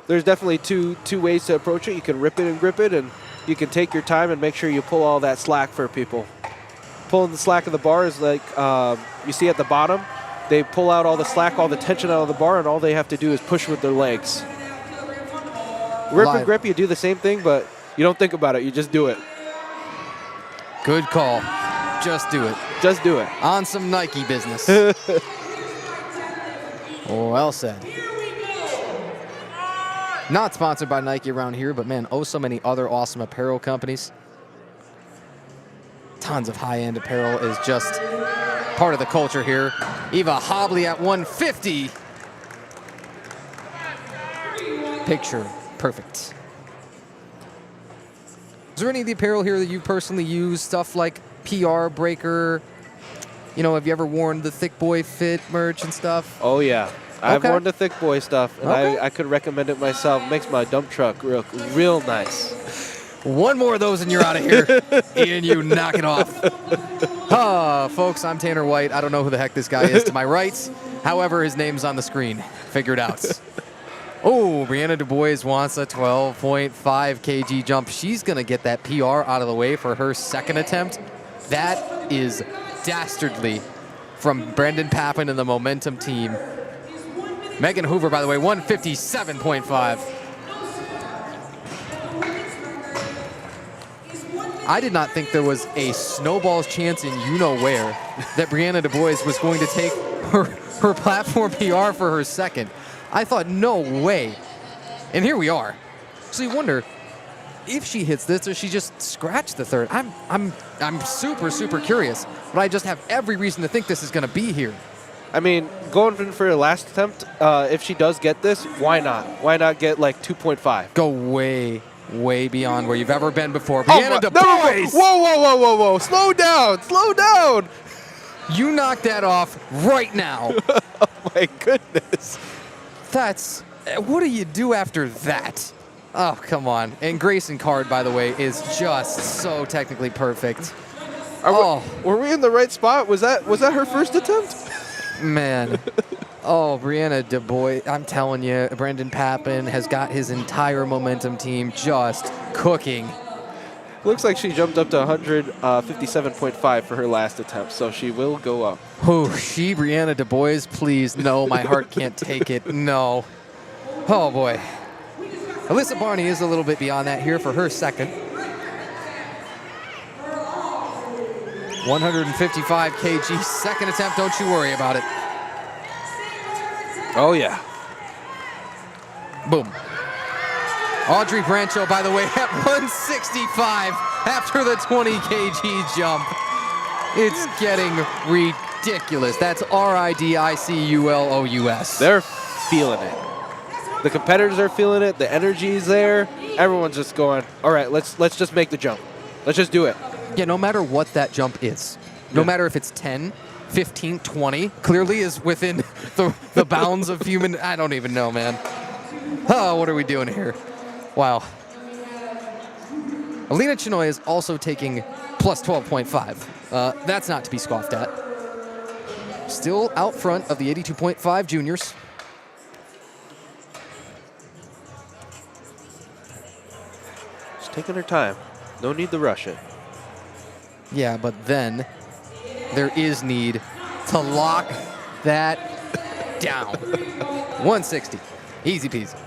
There's definitely two ways to approach it. You can rip it and grip it, and you can take your time and make sure you pull all that slack for people. Pulling the slack of the bar is like you see at the bottom. They pull out all the slack, all the tension out of the bar, and all they have to do is push with their legs. Rip and grip, you do the same thing, but you don't think about it. You just do it. Good call. Just do it. Just do it. On some Nike business. Well said. Not sponsored by Nike around here, but man, oh, so many other awesome apparel companies. Tons of high-end apparel is just part of the culture here. Eva Hobley at 150. Picture perfect. Is there any of the apparel here that you personally use? Stuff like PR Breaker? You know, have you ever worn the Thick Boy Fit merch and stuff? Oh, yeah. I've Okay. worn the Thick Boy stuff, and Okay. I could recommend it myself. Makes my dump truck real nice. One more of those and you're out of here. Ian, you knock it off. Folks, I'm Tanner White. I don't know who the heck this guy is to my right. However, his name's on the screen. Figure it out. Oh, Brianna Du Bois wants a 12.5 kg jump. She's going to get that PR out of the way for her second attempt. That is dastardly from Brendan Papin and the Momentum team. Megan Hoover, by the way, 157.5. I did not think there was a snowball's chance in you-know-where that Brianna Du Bois was going to take her platform PR for her second. I thought, no way. And here we are. So you wonder if she hits this or she just scratched the third. I'm super, super curious, but I just have every reason to think this is going to be here. I mean, going in for her last attempt, if she does get this, why not? Why not get like 2.5? Go way, way beyond where you've ever been before. Oh, Brianna Du Bois! Whoa. Slow down. You knocked that off right now. Oh, my goodness. What do you do after that? Oh, come on. And Grayson Card, by the way, is just so technically perfect. Were we in the right spot? Was that her first attempt? Man. Oh, Brianna Du Bois, I'm telling you, Brendan Papin has got his entire Momentum team just cooking. Looks like she jumped up to 157.5 for her last attempt, so she will go up. Brianna Du Bois, please, no, my heart can't take it, no. Oh, boy. Alyssa Barney is a little bit beyond that here for her second. 155 kg, second attempt, don't you worry about it. Oh, yeah. Boom. Audrey Brancho, by the way, at 165 after the 20 kg jump. It's getting ridiculous. That's RIDICULOUS. They're feeling it. The competitors are feeling it. The energy's there. Everyone's just going, all right, let's just make the jump. Let's just do it. Yeah, no matter what that jump is, no matter if it's 10, 15, 20, clearly is within the bounds of human. I don't even know, man. Oh, what are we doing here? Wow. Alina Chinoy is also taking plus 12.5. That's not to be scoffed at. Still out front of the 82.5 juniors. Just taking her time. No need to rush it. Yeah, but then there is need to lock that down. 160. Easy peasy.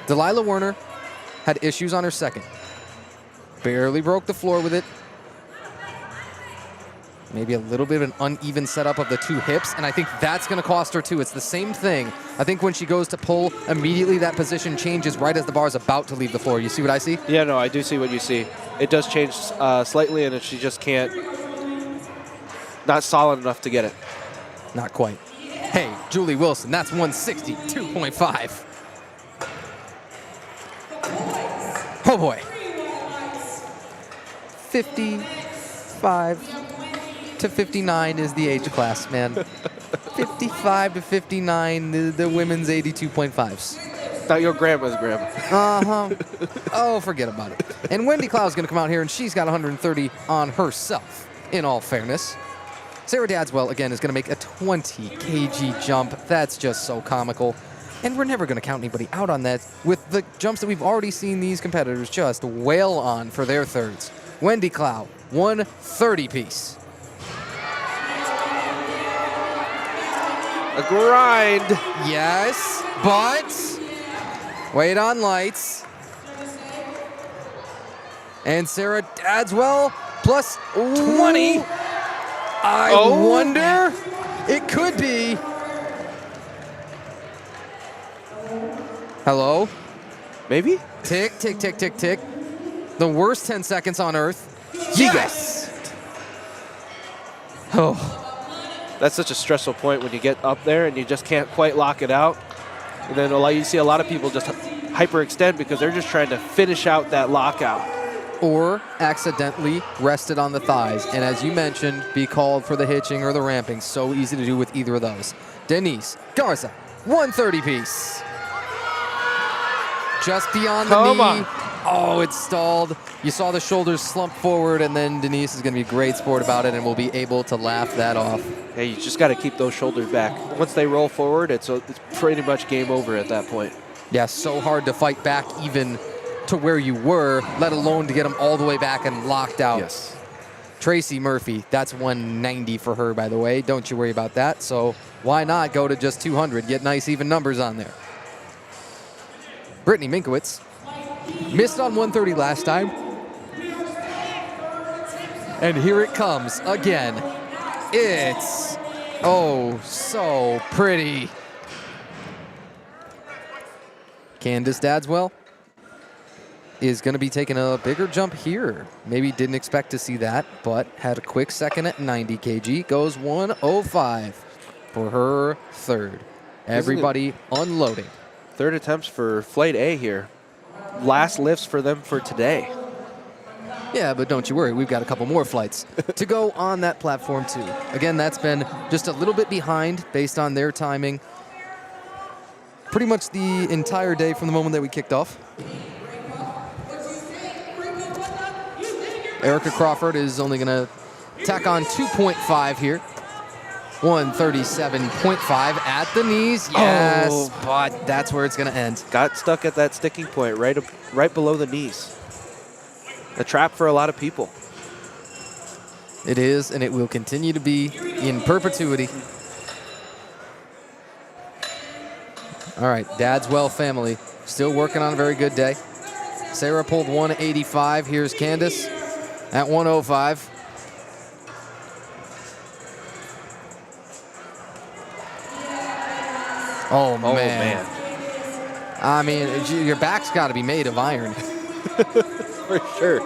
Delilah Werner had issues on her second. Barely broke the floor with it. Maybe a little bit of an uneven setup of the two hips, and I think that's going to cost her too. It's the same thing. I think when she goes to pull, immediately that position changes right as the bar is about to leave the floor. You see what I see? Yeah, no, I do see what you see. It does change slightly, and she just can't, not solid enough to get it. Not quite. Hey, Julie Wilson, that's 162.5. Oh boy. 55 to 59 is the age class, man. 55 to 59, the women's 82.5s. Not your grandma's grandma. Uh-huh. Oh, forget about it. And Wendy Cloud's going to come out here, and she's got 130 on herself, in all fairness. Sarah Dadswell, again, is going to make a 20 kg jump. That's just so comical. And we're never going to count anybody out on that with the jumps that we've already seen these competitors just wail on for their thirds. Wendy Cloud, 130 piece. A grind. Yes, but wait on lights. And Sarah Dadswell plus 20. I wonder. It could be. Hello? Maybe? Tick, tick, tick, tick, tick. The worst 10 seconds on earth. Yes! Oh. That's such a stressful point when you get up there and you just can't quite lock it out. And then you see a lot of people just hyperextend because they're just trying to finish out that lockout. Or accidentally rested on the thighs. And as you mentioned, be called for the hitching or the ramping. So easy to do with either of those. Denise Garza, 130 piece. Just beyond the Come knee. on. Oh, it's stalled. You saw the shoulders slump forward, and then Denise is going to be a great sport about it and will be able to laugh that off. Hey, you just got to keep those shoulders back. Once they roll forward, it's pretty much game over at that point. Yeah, so hard to fight back even to where you were, let alone to get them all the way back and locked out. Yes. Tracy Murphy, that's 190 for her, by the way. Don't you worry about that. So why not go to just 200, get nice even numbers on there. Brittany Minkowitz missed on 130 last time. And here it comes again. It's, oh, so pretty. Candace Dadswell is going to be taking a bigger jump here. Maybe didn't expect to see that, but had a quick second at 90 kg. Goes 105 for her third. Everybody unloading. Third attempts for Flight A here. Last lifts for them for today. Yeah, but don't you worry. We've got a couple more flights to go on that platform, too. Again, that's been just a little bit behind based on their timing. Pretty much the entire day from the moment that we kicked off. Erica Crawford is only going to tack on 2.5 here. 137.5 at the knees. Yes, but that's where it's going to end. Got stuck at that sticking point right below the knees. A trap for a lot of people. It is, and it will continue to be in perpetuity. All right, Dadswell family still working on a very good day. Sarah pulled 185. Here's Candace at 105. Oh, man. I mean, your back's got to be made of iron. For sure.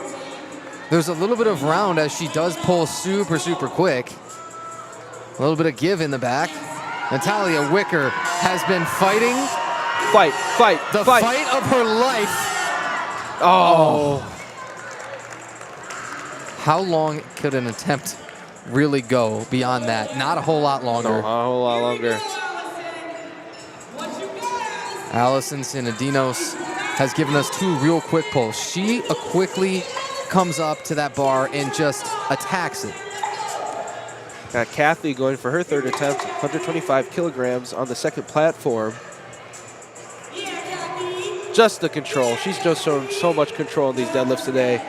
There's a little bit of round as she does pull super, super quick. A little bit of give in the back. Natalia Wicker has been fighting. The fight of her life. Oh. How long could an attempt really go beyond that? Not a whole lot longer. No, a whole lot longer. Allison Sinadinos has given us two real quick pulls. She quickly comes up to that bar and just attacks it. Got Kathy going for her third attempt, 125 kilograms on the second platform. Just the control. She's just shown so much control in these deadlifts today.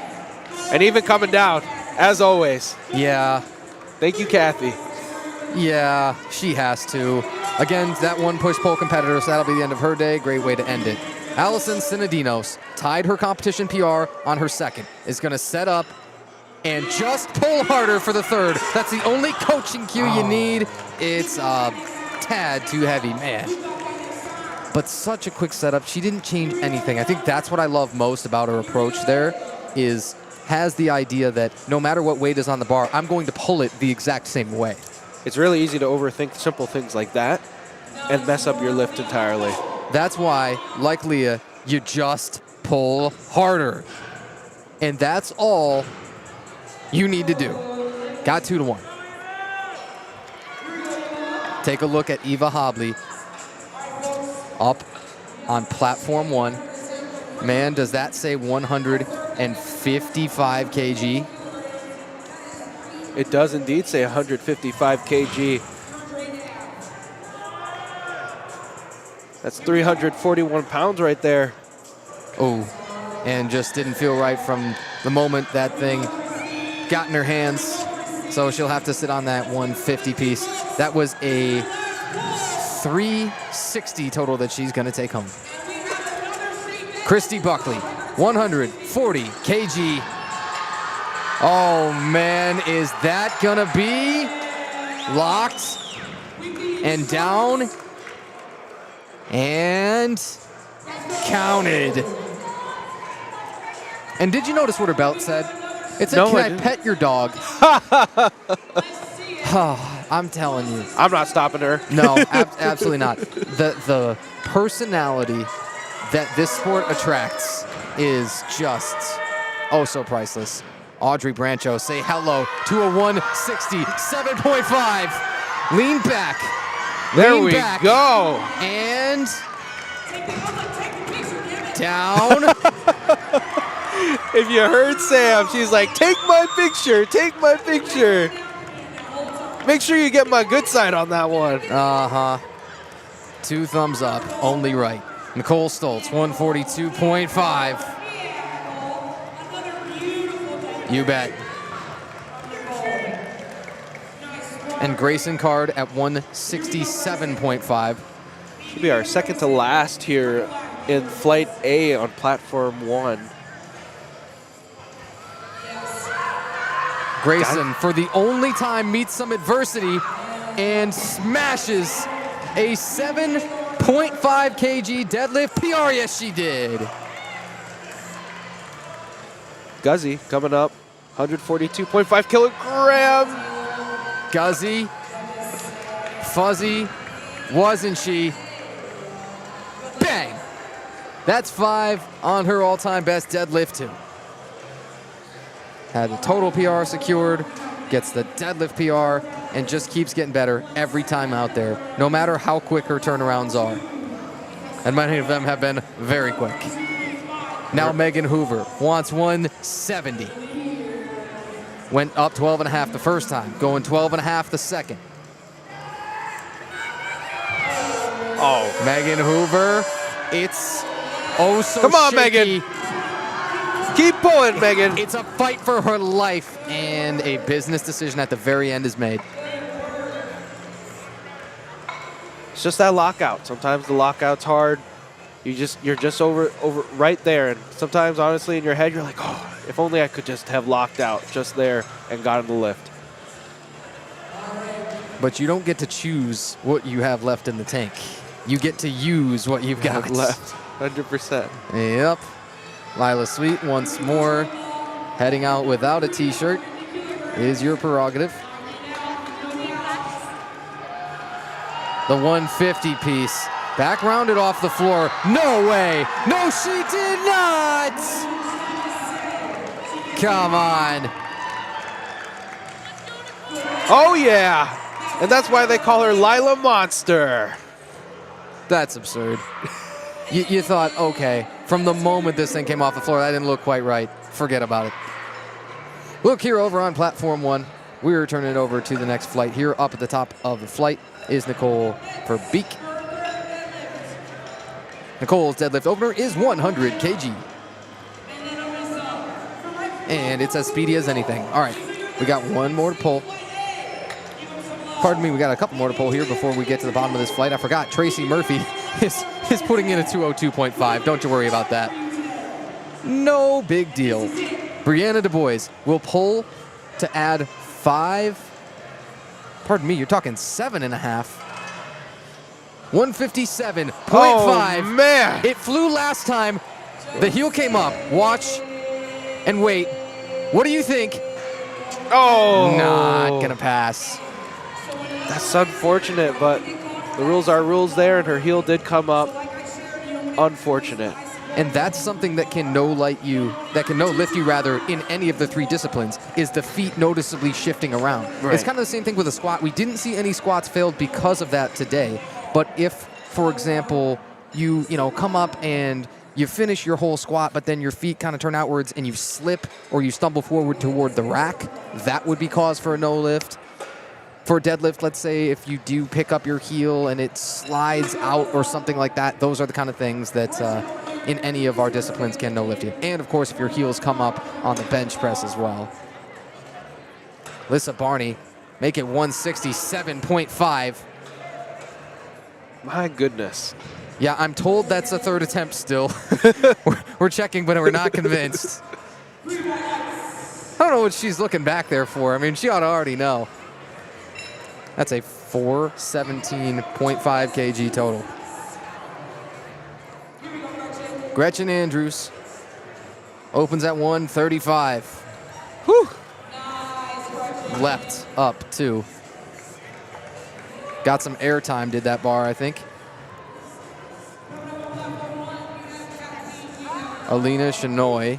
And even coming down, as always. Yeah. Thank you, Kathy. Yeah, she has to. Again, that one push-pull competitor, so that'll be the end of her day. Great way to end it. Allison Sinadinos tied her competition PR on her second. Is going to set up and just pull harder for the third. That's the only coaching cue you need. It's a tad too heavy, man. But such a quick setup. She didn't change anything. I think that's what I love most about her approach there is has the idea that no matter what weight is on the bar, I'm going to pull it the exact same way. It's really easy to overthink simple things like that and mess up your lift entirely. That's why, like Leah, you just pull harder. And that's all you need to do. Got 2-1. Take a look at Eva Hobley up on platform 1. Man, does that say 155 kg? It does indeed say 155 kg. That's 341 pounds right there. Oh, and just didn't feel right from the moment that thing got in her hands. So she'll have to sit on that 150 piece. That was a 360 total that she's going to take home. Christy Buckley, 140 kg. Oh, man, is that going to be locked and down? And Counted. And did you notice what her belt said? It said, No, I can I didn't. pet your dog? I'm telling you. I'm not stopping her. No, absolutely not. The personality that this sport attracts is just so priceless. Audrey Brancho, say hello to a 167.5. Lean back. There Lean we back, go. And down. If you heard Sam, she's like, take my picture, take my picture. Make sure you get my good side on that one. Uh-huh. 2 thumbs up, only right. Nicole Stoltz, 142.5. You bet. And Grayson Card at 167.5. Should be our second to last here in Flight A on Platform 1. Grayson, for the only time, meets some adversity and smashes a 7.5 kg deadlift PR. Yes, she did. Guzzy coming up, 142.5 kilogram. Guzzy, fuzzy, wasn't she? Bang! That's 5 on her all-time best deadlift too. Had the total PR secured, gets the deadlift PR, and just keeps getting better every time out there, no matter how quick her turnarounds are. And many of them have been very quick. Now Megan Hoover wants 170. Went up 12.5 the first time, going 12.5 the second. Oh, Megan Hoover, it's oh so come on, shaky. Megan. Keep pulling, Megan. It's a fight for her life, and a business decision at the very end is made. It's just that lockout. Sometimes the lockout's hard. You're just over right there, and sometimes honestly in your head you're like, oh, if only I could just have locked out just there and gotten the lift. But you don't get to choose what you have left in the tank. You get to use what you've got Left, 100%. Yep. Lila Sweet once more heading out without a t-shirt is your prerogative. The 150 piece. Back rounded off the floor. No way. No, she did not. Come on. Oh, yeah. And that's why they call her Lila Monster. That's absurd. You thought, okay, from the moment this thing came off the floor, that didn't look quite right. Forget about it. Look here over on Platform 1. We're turning it over to the next flight. Here up at the top of the flight is Nicole Verbeek. Nicole's deadlift opener is 100 kg. And it's as speedy as anything. All right, we got one more to pull. Pardon me, we got a couple more to pull here before we get to the bottom of this flight. I forgot Tracy Murphy is putting in a 202.5. Don't you worry about that. No big deal. Brianna Du Bois will pull to add 5. Pardon me, you're talking 7.5. 157.5. Oh, man. It flew last time. The heel came up. Watch and wait. What do you think? Oh. Not gonna pass. That's unfortunate, but the rules are rules there, and her heel did come up. Unfortunate. And that's something that can lift you rather in any of the 3 disciplines, is the feet noticeably shifting around. Right. It's kind of the same thing with a squat. We didn't see any squats failed because of that today. But if, for example, you come up and you finish your whole squat, but then your feet kind of turn outwards and you slip or you stumble forward toward the rack, that would be cause for a no lift. For a deadlift, let's say if you do pick up your heel and it slides out or something like that, those are the kind of things that in any of our disciplines can no lift you. And of course, if your heels come up on the bench press as well. Lissa Barney, make it 167.5. My goodness. Yeah, I'm told that's a 3rd attempt still. we're checking, but we're not convinced. I don't know what she's looking back there for. I mean, she ought to already know. That's a 417.5 kg total. Gretchen Andrews opens at 135. Whew. Leapt up, too. Got some airtime, did that bar, I think. Alina Shinoy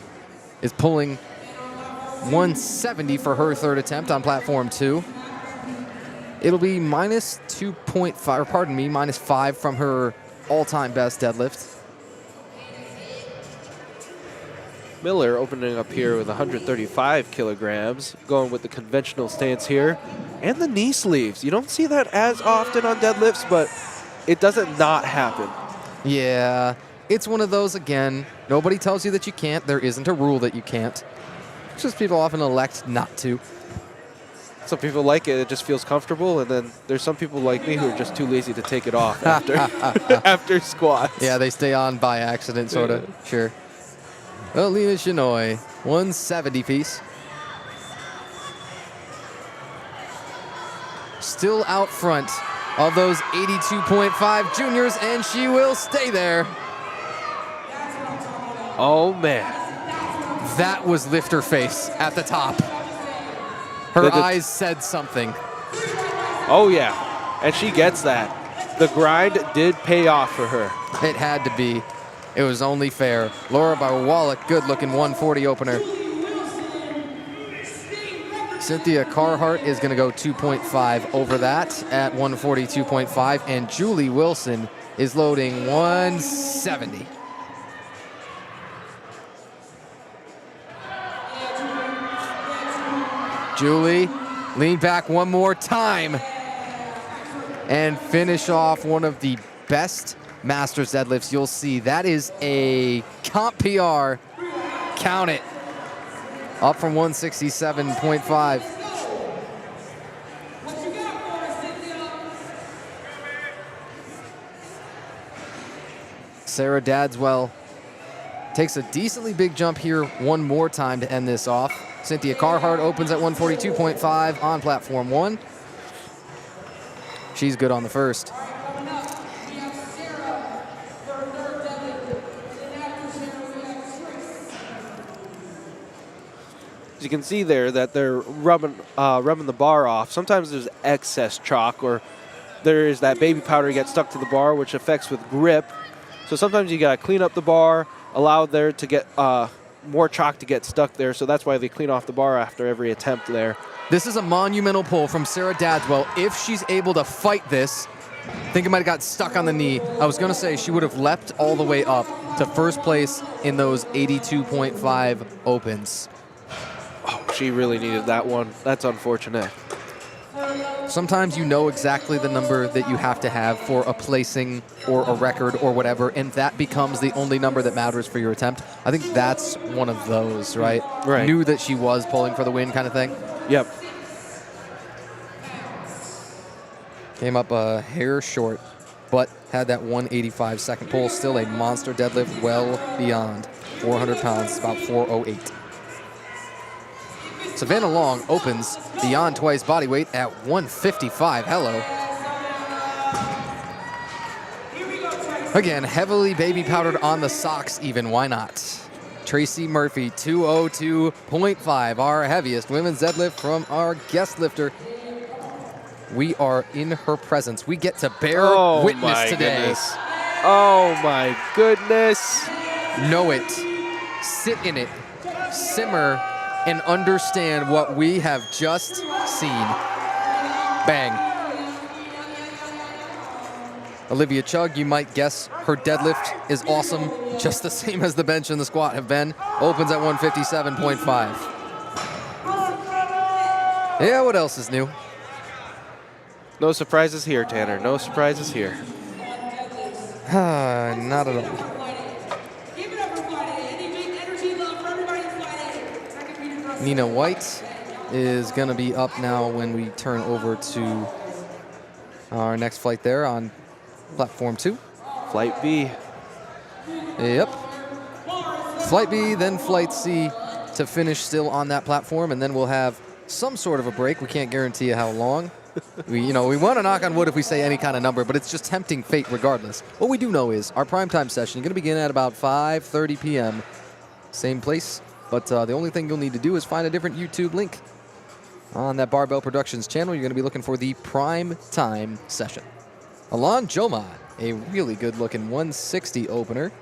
is pulling 170 for her third attempt on platform 2. It'll be minus 2.5, or pardon me, minus 5 from her all-time best deadlift. Miller opening up here with 135 kilograms, going with the conventional stance here. And the knee sleeves. You don't see that as often on deadlifts, but it doesn't not happen. Yeah, it's one of those, again, nobody tells you that you can't. There isn't a rule that you can't. It's just people often elect not to. Some people like it, it just feels comfortable, and then there's some people like me who are just too lazy to take it off after, after squats. Yeah, they stay on by accident, sort of. Yeah. Sure. Alina Shinoy, 170 piece. Still out front of those 82.5 juniors, and she will stay there. Oh, man. That was lifter face at the top. Her eyes said something. Oh, yeah. And she gets that. The grind did pay off for her. It had to be. It was only fair. Laura Wallach, good-looking 140 opener. Cynthia Carhart is going to go 2.5 over that at 142.5, and Julie Wilson is loading 170. Julie, lean back one more time and finish off one of the best Masters deadlifts you'll see. That is a comp PR. Count it. Up from 167.5. Sarah Dadswell takes a decently big jump here one more time to end this off. Cynthia Carhart opens at 142.5 on platform 1. She's good on the first. As you can see there that they're rubbing the bar off. Sometimes there's excess chalk, or there is that baby powder gets stuck to the bar, which affects with grip. So sometimes you gotta clean up the bar, allow there to get more chalk to get stuck there. So that's why they clean off the bar after every attempt there. This is a monumental pull from Sarah Dadswell. If she's able to fight this, I think it might have got stuck on the knee. I was gonna say she would have leapt all the way up to first place in those 82.5 opens. Oh, she really needed that one. That's unfortunate. Sometimes you know exactly the number that you have to have for a placing or a record or whatever, and that becomes the only number that matters for your attempt. I think that's one of those, right? Right. Knew that she was pulling for the win kind of thing. Yep. Came up a hair short, but had that 185 second pull. Still a monster deadlift, well beyond 400 pounds, about 408. Savannah Long opens beyond twice body weight at 155. Hello. Again, heavily baby powdered on the socks even. Why not? Tracy Murphy, 202.5, our heaviest women's deadlift from our guest lifter. We are in her presence. We get to bear witness today. Goodness. Oh my goodness. Know it. Sit in it. Simmer and understand what we have just seen. Bang. Olivia Chugg, you might guess her deadlift is awesome, just the same as the bench and the squat have been. Opens at 157.5. Yeah, what else is new? No surprises here, Tanner. No surprises here. Not at all. Nina White is going to be up now when we turn over to our next flight there on platform 2. Flight B. Yep. Flight B, then Flight C to finish still on that platform, and then we'll have some sort of a break. We can't guarantee you how long. we want to knock on wood if we say any kind of number, but it's just tempting fate regardless. What we do know is our primetime session is going to begin at about 5:30 p.m. Same place, but the only thing you'll need to do is find a different YouTube link. On that Barbell Productions channel, you're going to be looking for the prime time session. Alon Joma, a really good-looking 160 opener.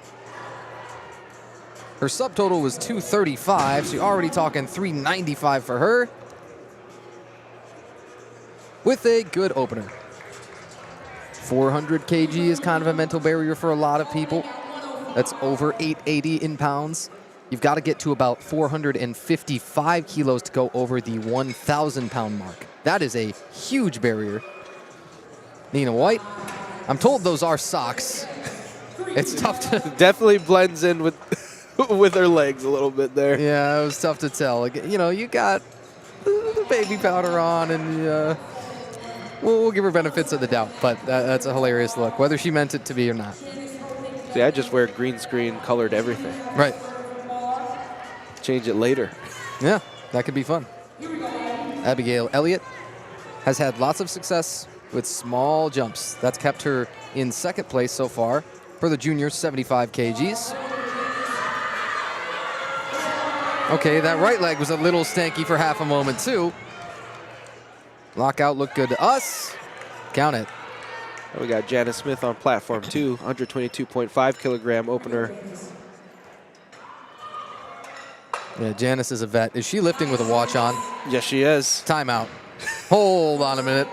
Her subtotal was 235, so you're already talking 395 for her. With a good opener. 400 kg is kind of a mental barrier for a lot of people. That's over 880 in pounds. You've got to get to about 455 kilos to go over the 1,000 pound mark. That is a huge barrier. Nina White, I'm told those are socks. It's tough to... Definitely blends in with with her legs a little bit there. Yeah, it was tough to tell. Like, you got the baby powder on, and we'll give her benefits of the doubt, but that's a hilarious look, whether she meant it to be or not. See, I just wear green screen colored everything. Right. Change it later. Yeah, that could be fun. Abigail Elliott has had lots of success with small jumps. That's kept her in second place so far for the junior 75 kgs. Okay, that right leg was a little stanky for half a moment too. Lockout looked good to us. Count it. We got Janice Smith on platform 2, 122.5 kilogram opener. Yeah, Janice is a vet. Is she lifting with a watch on? Yes, she is. Timeout. Hold on a minute.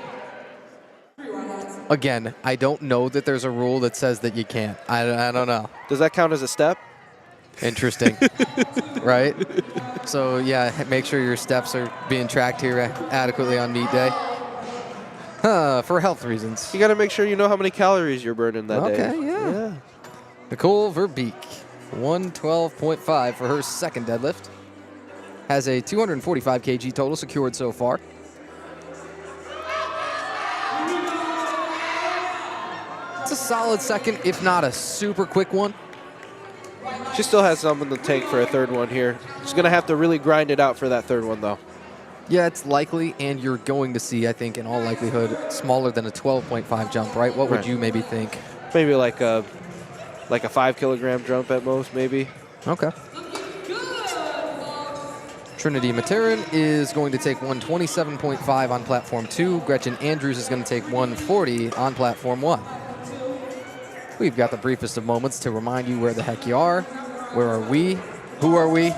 Again, I don't know that there's a rule that says that you can't. I don't know. Does that count as a step? Interesting. Right? So, yeah, make sure your steps are being tracked here adequately on meet day. For health reasons. You got to make sure you know how many calories you're burning that day. Okay, yeah. Nicole Verbeek, 112.5 for her second deadlift. Has a 245 kg total secured so far. It's a solid second, if not a super quick one. She still has some in the tank for a third one here. She's going to have to really grind it out for that third one, though. Yeah, it's likely, and you're going to see, I think, in all likelihood, smaller than a 12.5 jump, right? What would you maybe think? Maybe like a 5 kilogram jump at most, maybe. Okay. Trinity Materin is going to take 127.5 on platform 2. Gretchen Andrews is going to take 140 on platform 1. We've got the briefest of moments to remind you where the heck you are. Where are we? Who are we?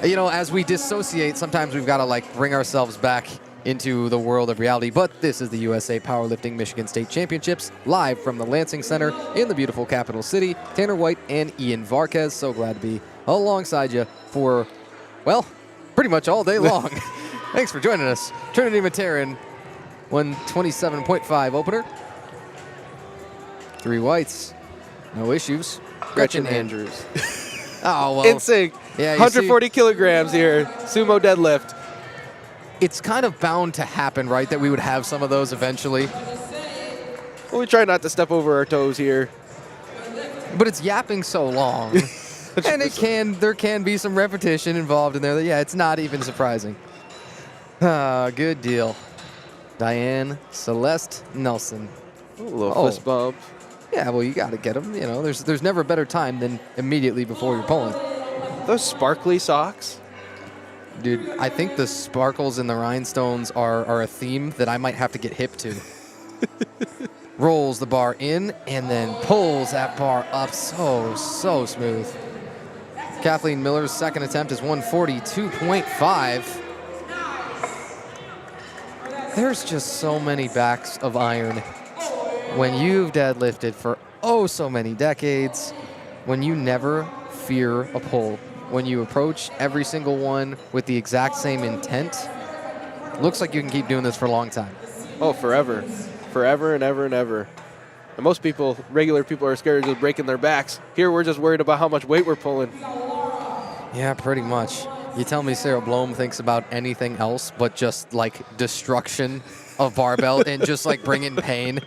As we dissociate, sometimes we've got to bring ourselves back into the world of reality. But this is the USA Powerlifting Michigan State Championships, live from the Lansing Center in the beautiful capital city. Tanner White and Ian Varquez, so glad to be alongside you for, well, pretty much all day long. Thanks for joining us. Trinity Materin, 127.5 opener. 3 whites, no issues. Gretchen Andrews. Oh, well. In sync. Yeah, 140 kilograms here, sumo deadlift. It's kind of bound to happen, right, that we would have some of those eventually. Well, we try not to step over our toes here. But it's yapping so long. And there can be some repetition involved in there. That, yeah, it's not even surprising. Good deal. Diane Celeste Nelson. A little fist bump. Yeah, well, you got to get them. There's never a better time than immediately before you're pulling. Those sparkly socks. Dude, I think the sparkles and the rhinestones are a theme that I might have to get hip to. Rolls the bar in and then pulls that bar up so smooth. Kathleen Miller's second attempt is 142.5. There's just so many backs of iron when you've deadlifted for so many decades, when you never fear a pull, when you approach every single one with the exact same intent. Looks like you can keep doing this for a long time. Oh, forever. Forever and ever and ever. And most people, regular people, are scared of just breaking their backs. Here, we're just worried about how much weight we're pulling. Yeah, pretty much. You tell me Sarah Blom thinks about anything else but just, destruction of barbell and just, bringing pain.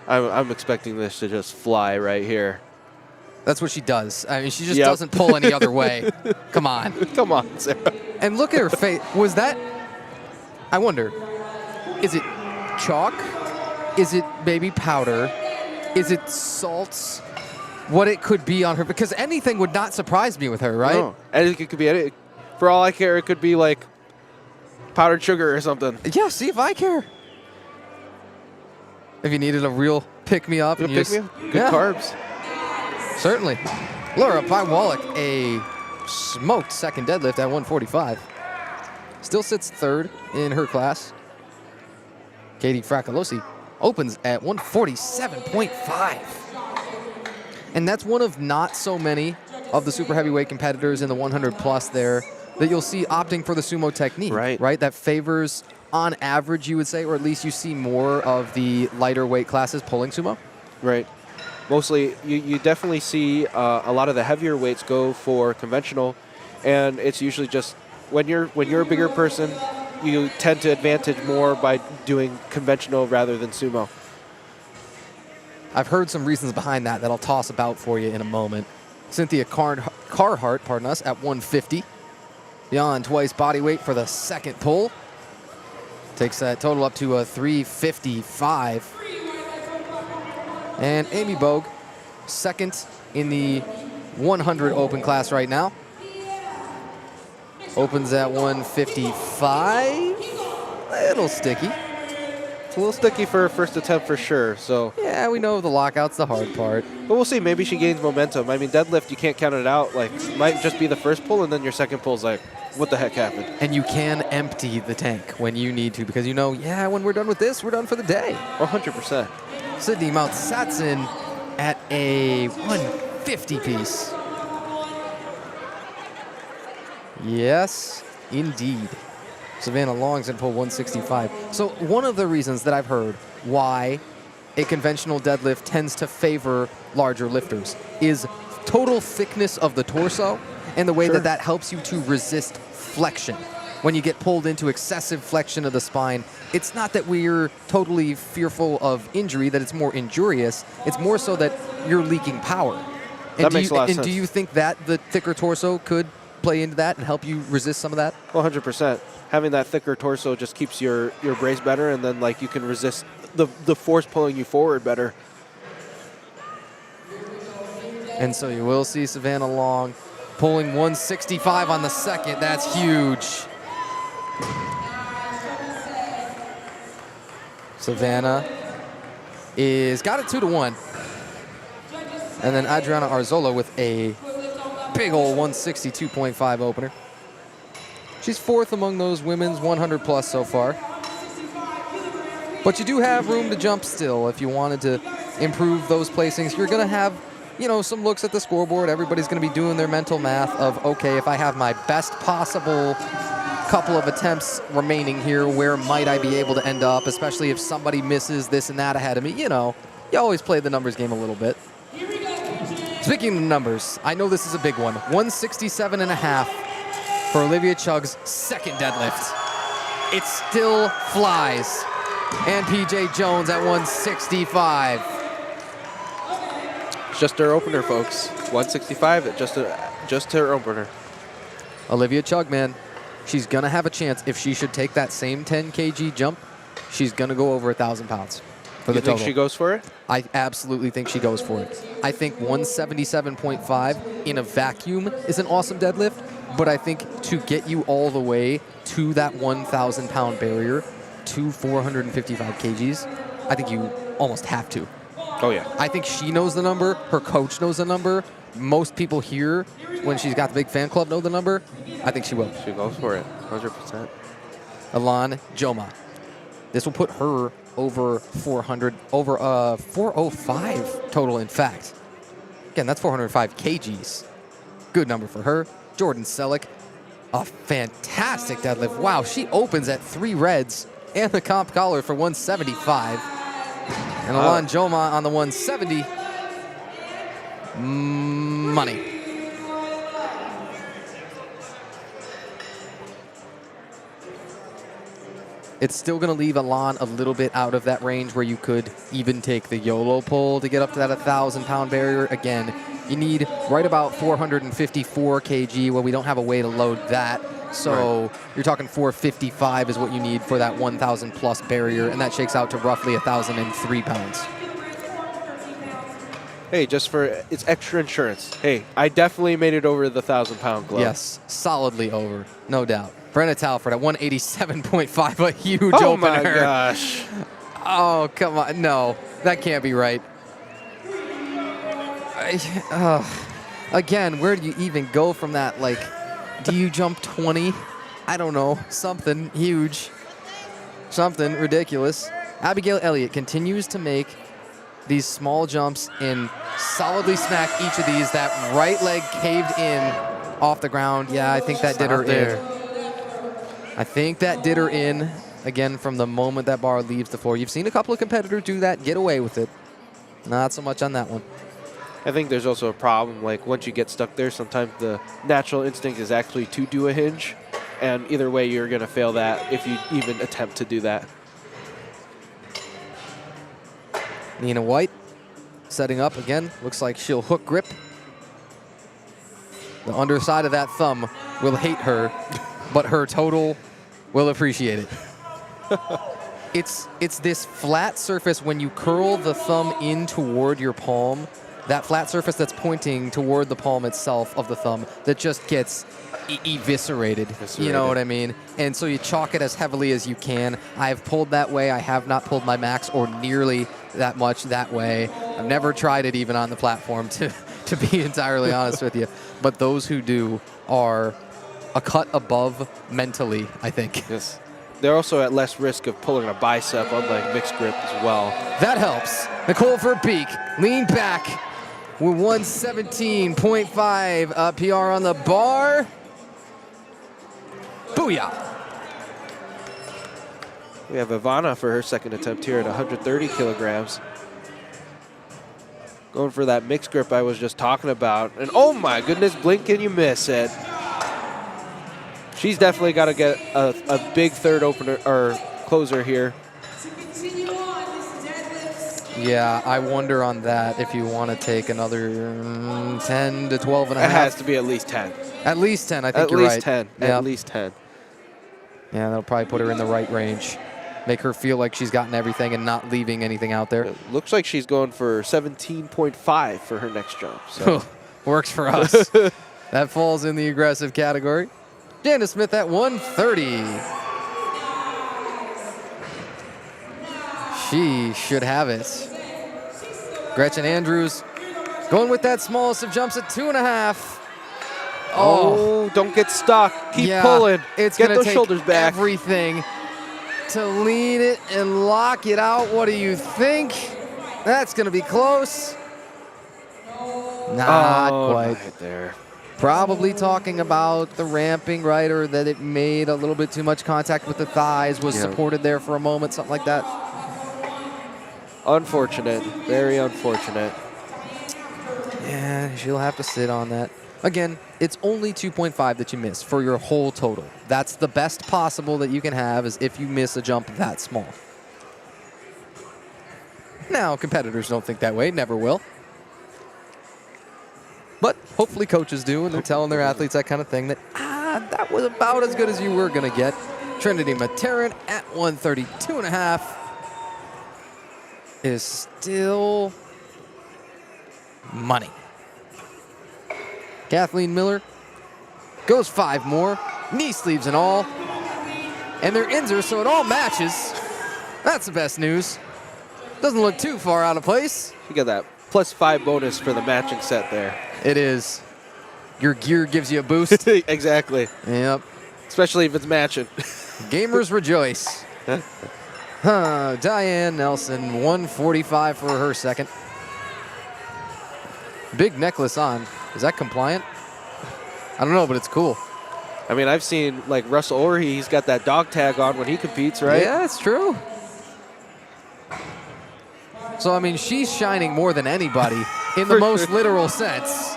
I'm expecting this to just fly right here. That's what she does. I mean, she just doesn't pull any other way. Come on. Come on, Sarah. And look at her face. Was that... I wonder, Is it chalk? Is it baby powder? Is it salts? What it could be on her, because anything would not surprise me with her, right? No. Anything, it could be anything. For all I care, it could be like powdered sugar or something. Yeah, see if I care. If you needed a real pick-me-up. Good carbs. Certainly. Laura Pine-Wallach, a smoked second deadlift at 145. Still sits third in her class. Katie Fracolosi opens at 147.5. And that's one of not so many of the super heavyweight competitors in the 100 plus there that you'll see opting for the sumo technique, right? That favors, on average, you would say, or at least you see more of the lighter weight classes pulling sumo. Right. Mostly, you definitely see a lot of the heavier weights go for conventional, and it's usually just when you're a bigger person, you tend to advantage more by doing conventional rather than sumo. I've heard some reasons behind that I'll toss about for you in a moment. Cynthia Carhart, pardon us, at 150. Beyond twice body weight for the second pull. Takes that total up to a 355. And Amy Bogue, second in the 100 open class right now. Opens at 155. A little sticky. It's a little sticky for her first attempt for sure. So yeah, we know the lockout's the hard part. But we'll see. Maybe she gains momentum. I mean, deadlift, you can't count it out. Like, it might just be the first pull, and then your second pull's like, what the heck happened? And you can empty the tank when you need to, because you know, yeah, when we're done with this, we're done for the day. 100%. Sydney Mount-Satson at a 150 piece. Yes, indeed. Savannah Long's gonna pull 165. So one of the reasons that I've heard why a conventional deadlift tends to favor larger lifters is total thickness of the torso and the way that that helps you to resist flexion. When you get pulled into excessive flexion of the spine, it's not that we're totally fearful of injury, that it's more injurious. It's more so that you're leaking power. And that makes a lot of sense. And do you think that the thicker torso could play into that and help you resist some of that? 100%. Having that thicker torso just keeps your brace better, and then like you can resist the force pulling you forward better. And so you will see Savannah Long pulling 165 on the second. That's huge. Savannah is got it 2-1. And then Adriana Arzola with a big old 162.5 opener. She's fourth among those women's 100 plus so far. But you do have room to jump still if you wanted to improve those placings. You're going to have, you know, some looks at the scoreboard. Everybody's going to be doing their mental math of, okay, if I have my best possible couple of attempts remaining here, where might I be able to end up, especially if somebody misses this and that ahead of me. You know, you always play the numbers game a little bit. Speaking of numbers, I know this is a big one. 167.5 for Olivia Chug's second deadlift. It still flies. And PJ Jones at 165. It's just her opener, folks. 165, just her opener. Olivia Chug, man, she's going to have a chance. If she should take that same 10 kg jump, she's going to go over 1,000 pounds for the total. You think she goes for it? I absolutely think she goes for it. I think 177.5 in a vacuum is an awesome deadlift, but I think to get you all the way to that 1,000 pound barrier, to 455 kgs, I think you almost have to. Oh, yeah. I think she knows the number. Her coach knows the number. Most people here, when she's got the big fan club, know the number. I think she will. She goes for it, 100%. Elan Joma. This will put her over 400, over 405 total, in fact. Again, that's 405 kgs. Good number for her. Jordan Selleck, a fantastic deadlift. Wow, she opens at 3 reds and the comp collar for 175. And Elan Joma on the 170. Money. It's still going to leave Elan a little bit out of that range where you could even take the YOLO pull to get up to that 1,000 pound barrier. Again, you need right about 454 kg. Well, we don't have a way to load that. So you're talking 455 is what you need for that 1,000 plus barrier, and that shakes out to roughly 1,003 pounds. Hey, just for it's extra insurance. Hey, I definitely made it over the 1,000-pound club. Yes, solidly over, no doubt. Brenna Talford at 187.5, a huge Oh opener. my gosh. Oh, come on. No, that can't be right. Again, where do you even go from that? Like, do you jump 20? I don't know. Something huge. Something ridiculous. Abigail Elliott continues to make these small jumps and solidly smack each of these. That right leg caved in off the ground. Yeah, I think that did her in. I think that did her in, again, from the moment that bar leaves the floor. You've seen a couple of competitors do that, get away with it. Not so much on that one. I think there's also a problem, like once you get stuck there, sometimes the natural instinct is actually to do a hinge. And either way, you're going to fail that if you even attempt to do that. Nina White setting up again. Looks like she'll hook grip. The underside of that thumb will hate her, but her total will appreciate it. It's this flat surface when you curl the thumb in toward your palm, that flat surface that's pointing toward the palm itself of the thumb that just gets eviscerated. You know what I mean? And so you chalk it as heavily as you can. I have pulled that way. I have not pulled my max or nearly that much that way. I've never tried it even on the platform, to be entirely honest with you. But those who do are a cut above mentally, I think. Yes. They're also at less risk of pulling a bicep, unlike mixed grip as well. That helps. Nicole Verbeek, lean back with 117.5 PR on the bar. Booyah. We have Ivana for her second attempt here at 130 kilograms. Going for that mixed grip I was just talking about. And oh my goodness, blink and you miss it. She's definitely got to get a big third opener or closer here. Yeah, I wonder on that if you want to take another 10 to 12 and a half. It has to be at least 10. At least 10, I think you're right. At least 10. Yeah, that'll probably put her in the right range. Make her feel like she's gotten everything and not leaving anything out there. It looks like she's going for 17.5 for her next jump. So. Works for us. That falls in the aggressive category. Jana Smith at 130. She should have it. Gretchen Andrews going with that smallest of jumps at 2.5. Oh, don't get stuck. Keep pulling. It's get gonna those take shoulders back. Everything to lean it and lock it out. What do you think? That's going to be close. Not quite. Right there. Probably talking about the ramping, right, or that it made a little bit too much contact with the thighs, was supported there for a moment, something like that. Unfortunate. Very unfortunate. Yeah, she'll have to sit on that. Again, it's only 2.5 that you miss for your whole total. That's the best possible that you can have, is if you miss a jump that small. Now, competitors don't think that way, never will. But hopefully coaches do, and they're telling their athletes that kind of thing, that, that was about as good as you were going to get. Trinity Materin at 132.5 is still money. Kathleen Miller goes 5 more, knee sleeves and all. And they're inser, so it all matches. That's the best news. Doesn't look too far out of place. You got that +5 bonus for the matching set there. It is. Your gear gives you a boost. Exactly. Yep. Especially if it's matching. Gamers rejoice. Diane Nelson, 145 for her second. Big necklace on. Is that compliant? I don't know, but it's cool. I mean, I've seen, like, Russell Orhe, he's got that dog tag on when he competes, right? Yeah, it's true. So, I mean, she's shining more than anybody in the most literal sense.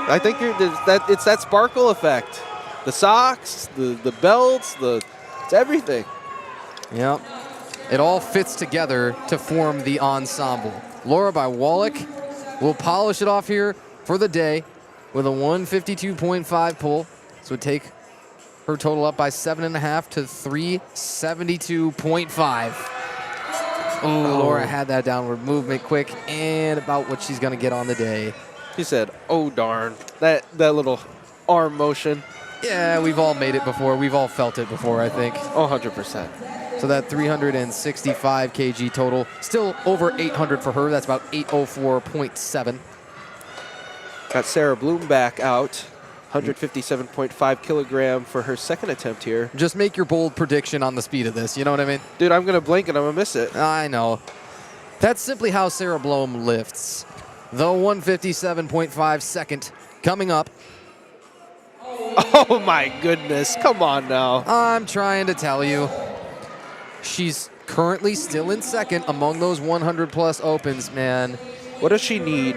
I think it's that sparkle effect. The socks, the belts, it's everything. Yep. It all fits together to form the ensemble. Laura by Wallach will polish it off here for the day with a 152.5 pull. So take her total up by 7.5 to 372.5. Laura had that downward movement quick and about what she's going to get on the day. She said, "Oh darn!" That little arm motion. Yeah, we've all made it before. We've all felt it before, I think. 100%. So that 365 kg total, still over 800 for her. That's about 804.7. Got Sarah Bloom back out. 157.5 kilogram for her second attempt here. Just make your bold prediction on the speed of this. You know what I mean? Dude, I'm going to blink and I'm going to miss it. I know. That's simply how Sarah Bloom lifts. The 157.5 second coming up. Oh my goodness. Come on now. I'm trying to tell you. She's currently still in second among those 100-plus opens, man. What does she need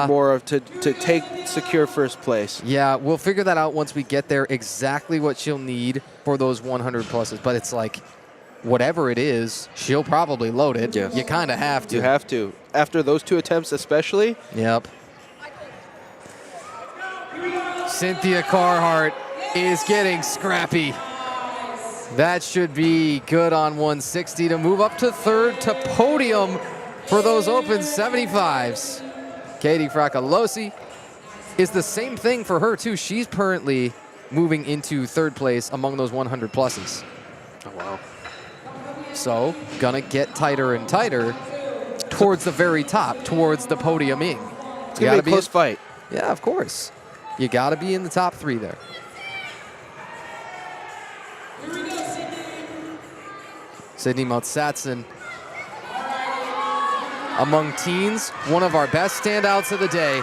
more of to take secure first place? Yeah, we'll figure that out once we get there, exactly what she'll need for those 100-pluses. But it's like, whatever it is, she'll probably load it. Yes. You kind of have to. You have to. After those 2 attempts especially. Yep. Cynthia Carhart is getting scrappy. That should be good on 160 to move up to third to podium for those open 75s. Katie Fracalosi is the same thing for her, too. She's currently moving into third place among those 100 pluses. Oh, wow. So, gonna get tighter and tighter towards the very top, towards the podiuming. It's gonna be a close fight. Yeah, of course. You gotta be in the top 3 there. Sydney Motsatsen. Among teens, one of our best standouts of the day.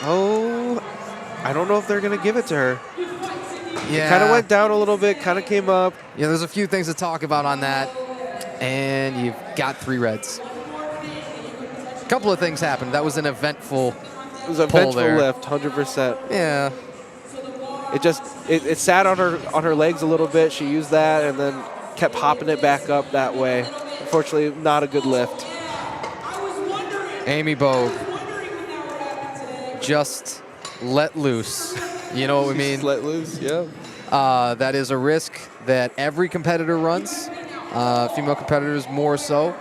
Oh, I don't know if they're going to give it to her. Yeah. Kind of went down a little bit, kind of came up. Yeah, there's a few things to talk about on that. And you've got 3 reds. A couple of things happened. That was an eventful It was a vengeful there. lift, 100%. Yeah. It sat on her legs a little bit. She used that and then kept hopping it back up that way. Unfortunately, not a good lift. Amy Bogue just let loose. You know what we mean? Just let loose, yeah. That is a risk that every competitor runs. Female competitors more so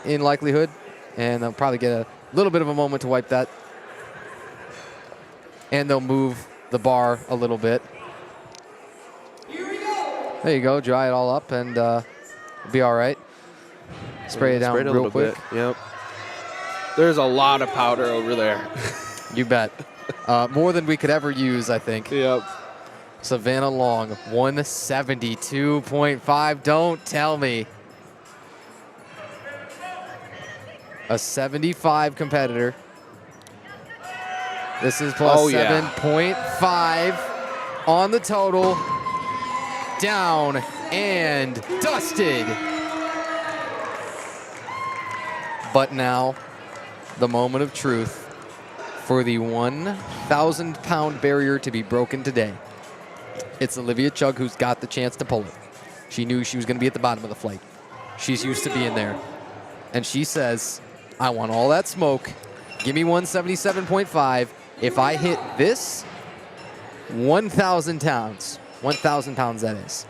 in likelihood. And they'll probably get a little bit of a moment to wipe that. And they'll move the bar a little bit. There you go. Dry it all up and it'll be all right. Spray it down real quick. Bit. Yep. There's a lot of powder over there. You bet. More than we could ever use, I think. Yep. Savannah Long, 172.5. Don't tell me. A 75 competitor. This is plus 7.5 on the total. Down and dusted. But now, the moment of truth for the 1,000-pound barrier to be broken today. It's Olivia Chugg who's got the chance to pull it. She knew she was going to be at the bottom of the flight. She's used to being there. And she says, I want all that smoke. Give me 177.5. If I hit this, 1,000 pounds. 1,000 pounds, that is.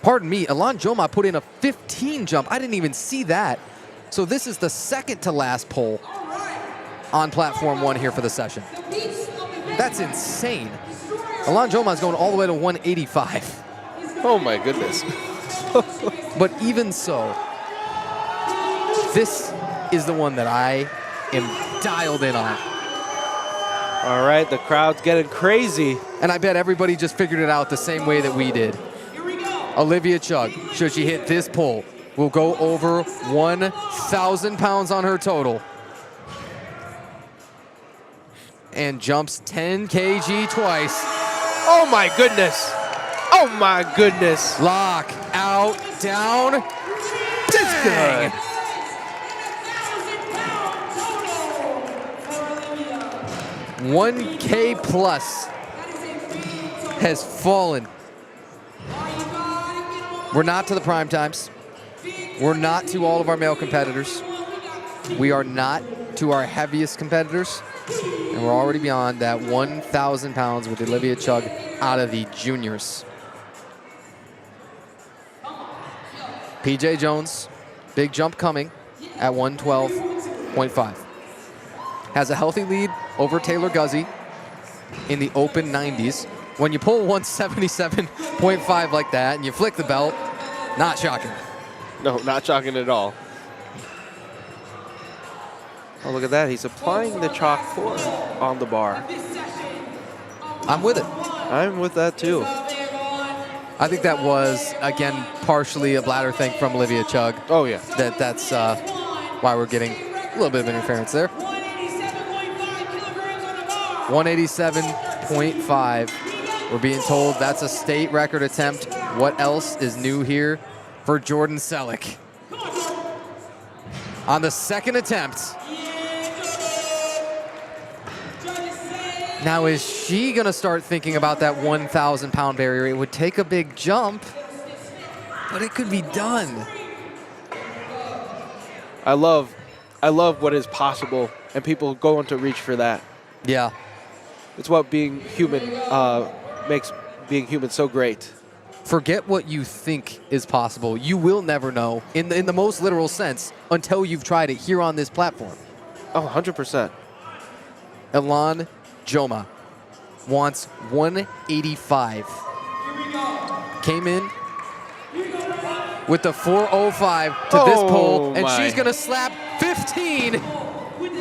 Pardon me, Alon Joma put in a 15 jump. I didn't even see that. So this is the second to last pull on platform 1 here for the session. That's insane. Alon Joma is going all the way to 185. Oh my goodness. But even so, this is the one that I am dialed in on. All right, the crowd's getting crazy. And I bet everybody just figured it out the same way that we did. Olivia Chugg, should she hit this pull, will go over 1,000 pounds on her total. And jumps 10 kg twice. Oh my goodness. Oh my goodness. Lock, out, down. It's good. 1K plus has fallen. We're not to the prime times. We're not to all of our male competitors. We are not to our heaviest competitors. And we're already beyond that 1,000 pounds with Olivia Chugg out of the juniors. PJ Jones, big jump coming at 112.5. Has a healthy lead over Taylor Guzzi in the open 90s. When you pull 177.5 like that and you flick the belt, not shocking. No, not shocking at all. Oh, look at that. He's applying the chalk form on the bar. I'm with it. I'm with that too. I think that was, again, partially a bladder thing from Olivia Chugg. Oh, yeah. That's why we're getting a little bit of interference there. 187.5. We're being told that's a state record attempt. What else is new here for Jordan Selleck? On the second attempt. Now, is she going to start thinking about that 1,000 pound barrier? It would take a big jump, but it could be done. I love what is possible, and people going to reach for that. Yeah. It's what being human makes being human so great. Forget what you think is possible. You will never know, in the most literal sense, until you've tried it here on this platform. Oh, 100%. Elan Joma wants 185. Came in with the 405 to this pole, and she's going to slap 15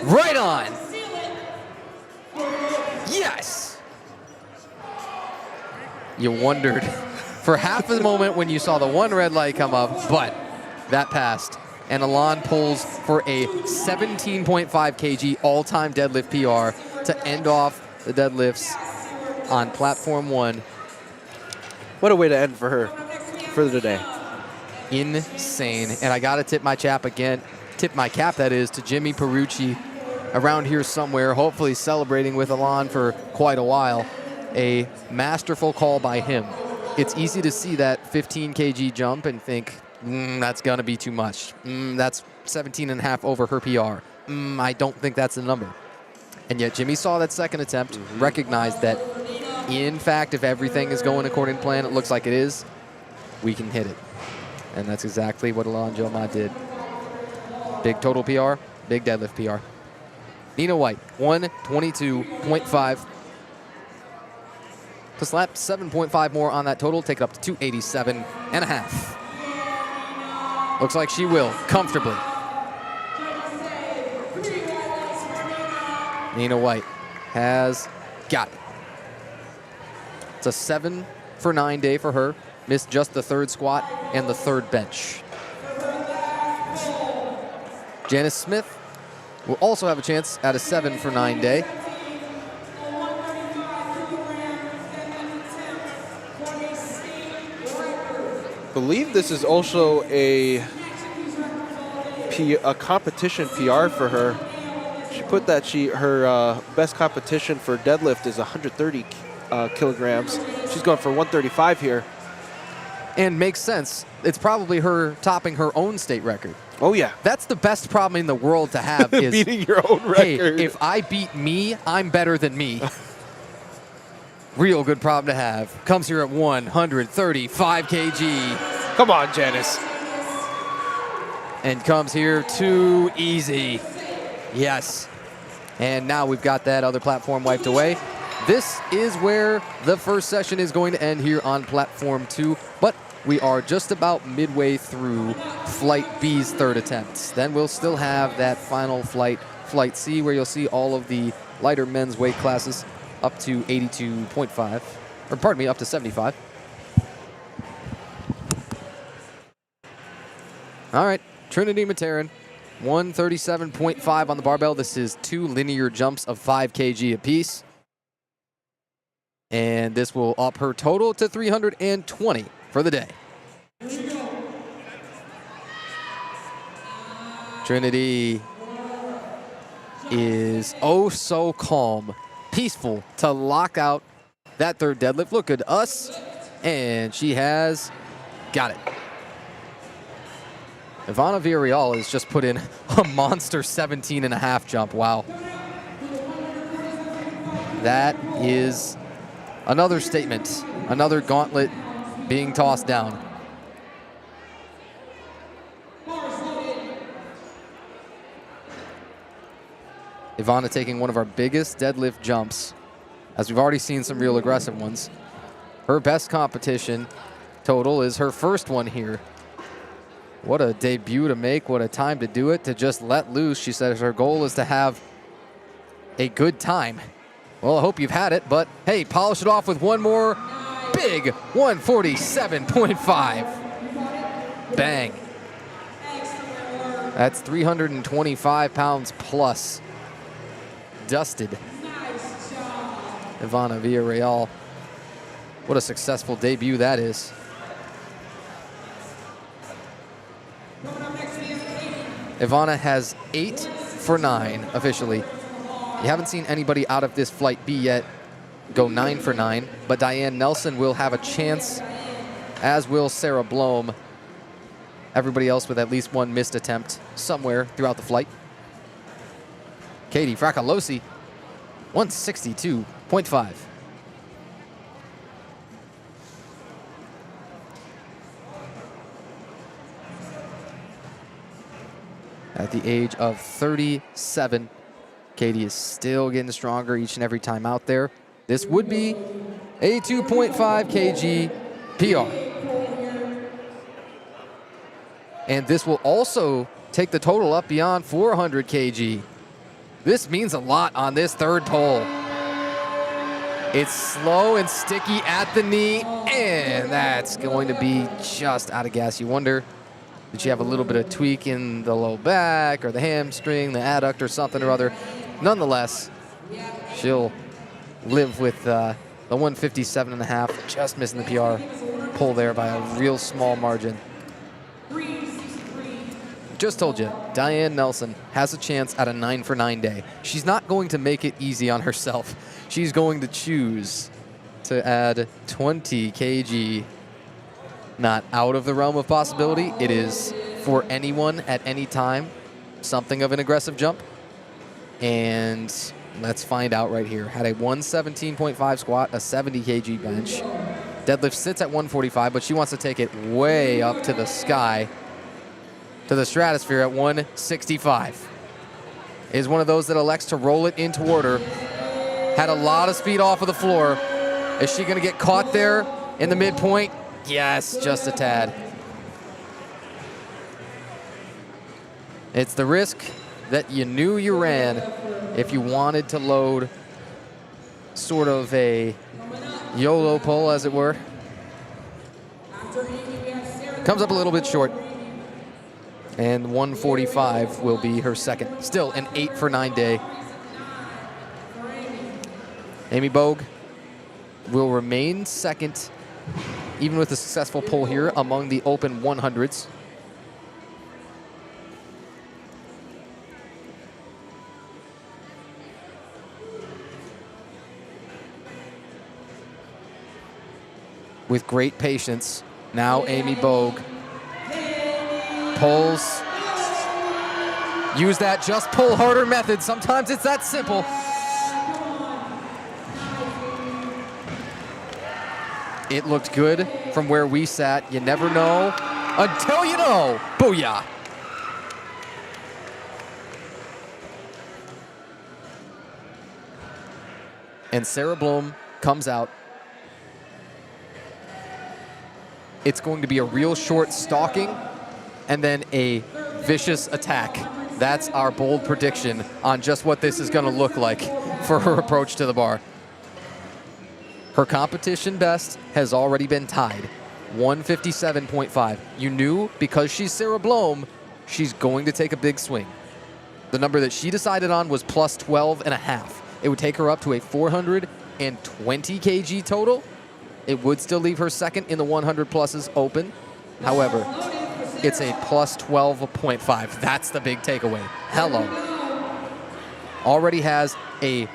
right on. Yes. You wondered for half a moment when you saw the one red light come up, but that passed. And Elan pulls for a 17.5 kg all-time deadlift PR to end off the deadlifts on platform 1. What a way to end for her for the day. Insane. And I got to tip my cap again. Tip my cap, that is, to Jimmy Perucci around here somewhere, hopefully celebrating with Elan for quite a while. A masterful call by him. It's easy to see that 15 kg jump and think, that's going to be too much. That's 17.5 over her PR. I don't think that's the number. And yet Jimmy saw that second attempt, recognized that, in fact, if everything is going according to plan, it looks like it is, we can hit it. And that's exactly what Elan Joma did. Big total PR, big deadlift PR. Nina White, 122.5. To slap 7.5 more on that total, take it up to 287.5. Looks like she will, comfortably. Nina White has got it. It's a 7 for 9 day for her. Missed just the third squat and the third bench. Janice Smith will also have a chance at a 7 for 9 day. I believe this is also a competition PR for her. She put that her best competition for deadlift is 130 kilograms. She's going for 135 here. And makes sense. It's probably her topping her own state record. Oh, yeah. That's the best problem in the world to have is beating your own record. Hey, if I beat me, I'm better than me. Real good problem to have. Comes here at 135 kg. Come on, Janice. And comes here too easy. Yes. And now we've got that other platform wiped away. This is where the first session is going to end here on platform 2. But we are just about midway through Flight B's third attempts. Then we'll still have that final flight, Flight C, where you'll see all of the lighter men's weight classes up to 82.5, or pardon me, up to 75. All right, Trinity Materin, 137.5 on the barbell. This is 2 linear jumps of 5 kg apiece. And this will up her total to 320 for the day. Trinity is oh so calm, peaceful to lock out that third deadlift. Look good to us. And she has got it. Ivana Villarreal has just put in a monster 17.5 jump. Wow. That is another statement, another gauntlet being tossed down. Ivana taking one of our biggest deadlift jumps, as we've already seen some real aggressive ones. Her best competition total is her first one here. What a debut to make, what a time to do it, to just let loose. She says her goal is to have a good time. Well, I hope you've had it, but hey, polish it off with one more big 147.5. Bang. That's 325 pounds plus. Dusted. Ivana Villarreal. What a successful debut that is. Ivana has 8 for 9 officially. You haven't seen anybody out of this flight B yet go 9 for 9, but Diane Nelson will have a chance, as will Sarah Blom. Everybody else with at least one missed attempt somewhere throughout the flight. Katie Fracalosi, 162.5. At the age of 37, Katie is still getting stronger each and every time out there. This would be a 2.5 kg PR. And this will also take the total up beyond 400 kg. This means a lot on this third pole. It's slow and sticky at the knee, and that's going to be just out of gas. You wonder, did she have a little bit of tweak in the low back or the hamstring, the adductor, something or other? Nonetheless, she'll live with the 157.5, just missing the PR pull there by a real small margin. Just told you, Diane Nelson has a chance at a 9 for 9 day. She's not going to make it easy on herself. She's going to choose to add 20 kg. Not out of the realm of possibility. It is, for anyone at any time, something of an aggressive jump. And let's find out right here. Had a 117.5 squat, a 70 kg bench. Deadlift sits at 145, but she wants to take it way up to the sky, to the stratosphere at 165. Is one of those that elects to roll it into order. Had a lot of speed off of the floor. Is she going to get caught there in the midpoint? Yes, just a tad. It's the risk that you knew you ran if you wanted to load sort of a YOLO pull, as it were. Comes up a little bit short. And 145 will be her second. Still an 8 for 9 day. Amy Bogue will remain second, even with a successful pull here among the open 100s. With great patience, now Amy Bogue pulls. Use that just pull harder method. Sometimes it's that simple. It looked good from where we sat. You never know until you know. Booyah. And Sarah Blom comes out. It's going to be a real short stalking and then a vicious attack. That's our bold prediction on just what this is going to look like for her approach to the bar. Her competition best has already been tied, 157.5. You knew because she's Sarah Blom, she's going to take a big swing. The number that she decided on was plus 12.5. It would take her up to a 420 kg total. It would still leave her second in the 100 pluses open. However, it's a plus 12.5. That's the big takeaway. Hello. Already has a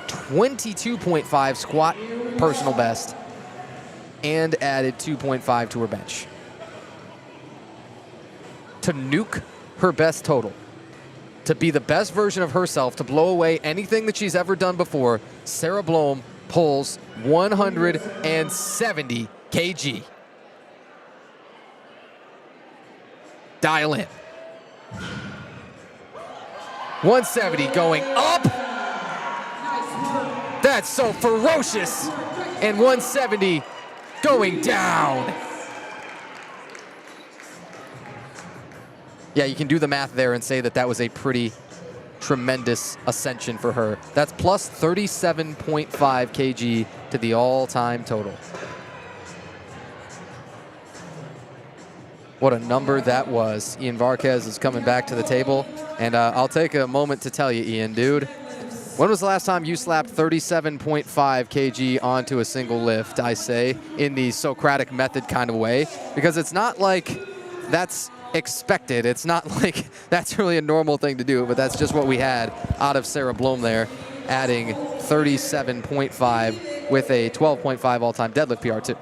22.5 squat personal best and added 2.5 to her bench. to nuke her best total, to be the best version of herself, to blow away anything that she's ever done before, Sarah Blom pulls 170 kg. Dial in. 170 going up. That's so ferocious. And 170 going down. Yeah, you can do the math there and say that that was a pretty tremendous ascension for her. That's plus 37.5 kg to the all-time total. What a number that was. Ian Varquez is coming back to the table. And I'll take a moment to tell you, Ian, dude, when was the last time you slapped 37.5 kg onto a single lift, I say, in the Socratic method kind of way? Because it's not like that's expected. It's not like that's really a normal thing to do, but that's just what we had out of Sarah Blom there, adding 37.5 with a 12.5 all-time deadlift PR too.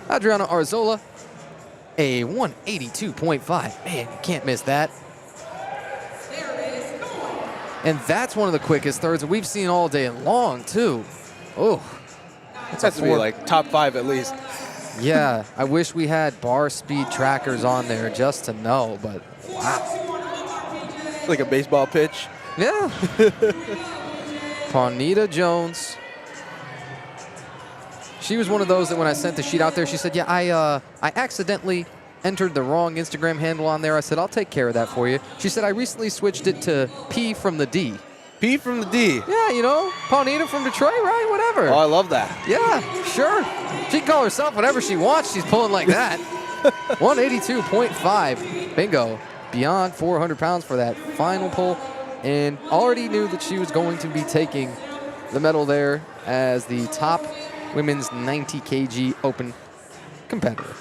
Adriana Arzola, a 182.5. Man, you can't miss that. And that's one of the quickest thirds that we've seen all day long, too. Oh, It has to be like top 5 at least. Yeah, I wish we had bar speed trackers on there just to know, but wow. Like a baseball pitch. Yeah. Pawnita Jones. She was one of those that when I sent the sheet out there, she said, yeah, I accidentally entered the wrong Instagram handle on there. I said, I'll take care of that for you. She said, I recently switched it to P from the D. P from the D. Yeah, you know, Pawnita from Detroit, right? Whatever. Oh, I love that. Yeah, sure. She can call herself whatever she wants. She's pulling like that. 182.5. Bingo. Beyond 400 pounds for that final pull. And already knew that she was going to be taking the medal there as the top women's 90 kg open competitor.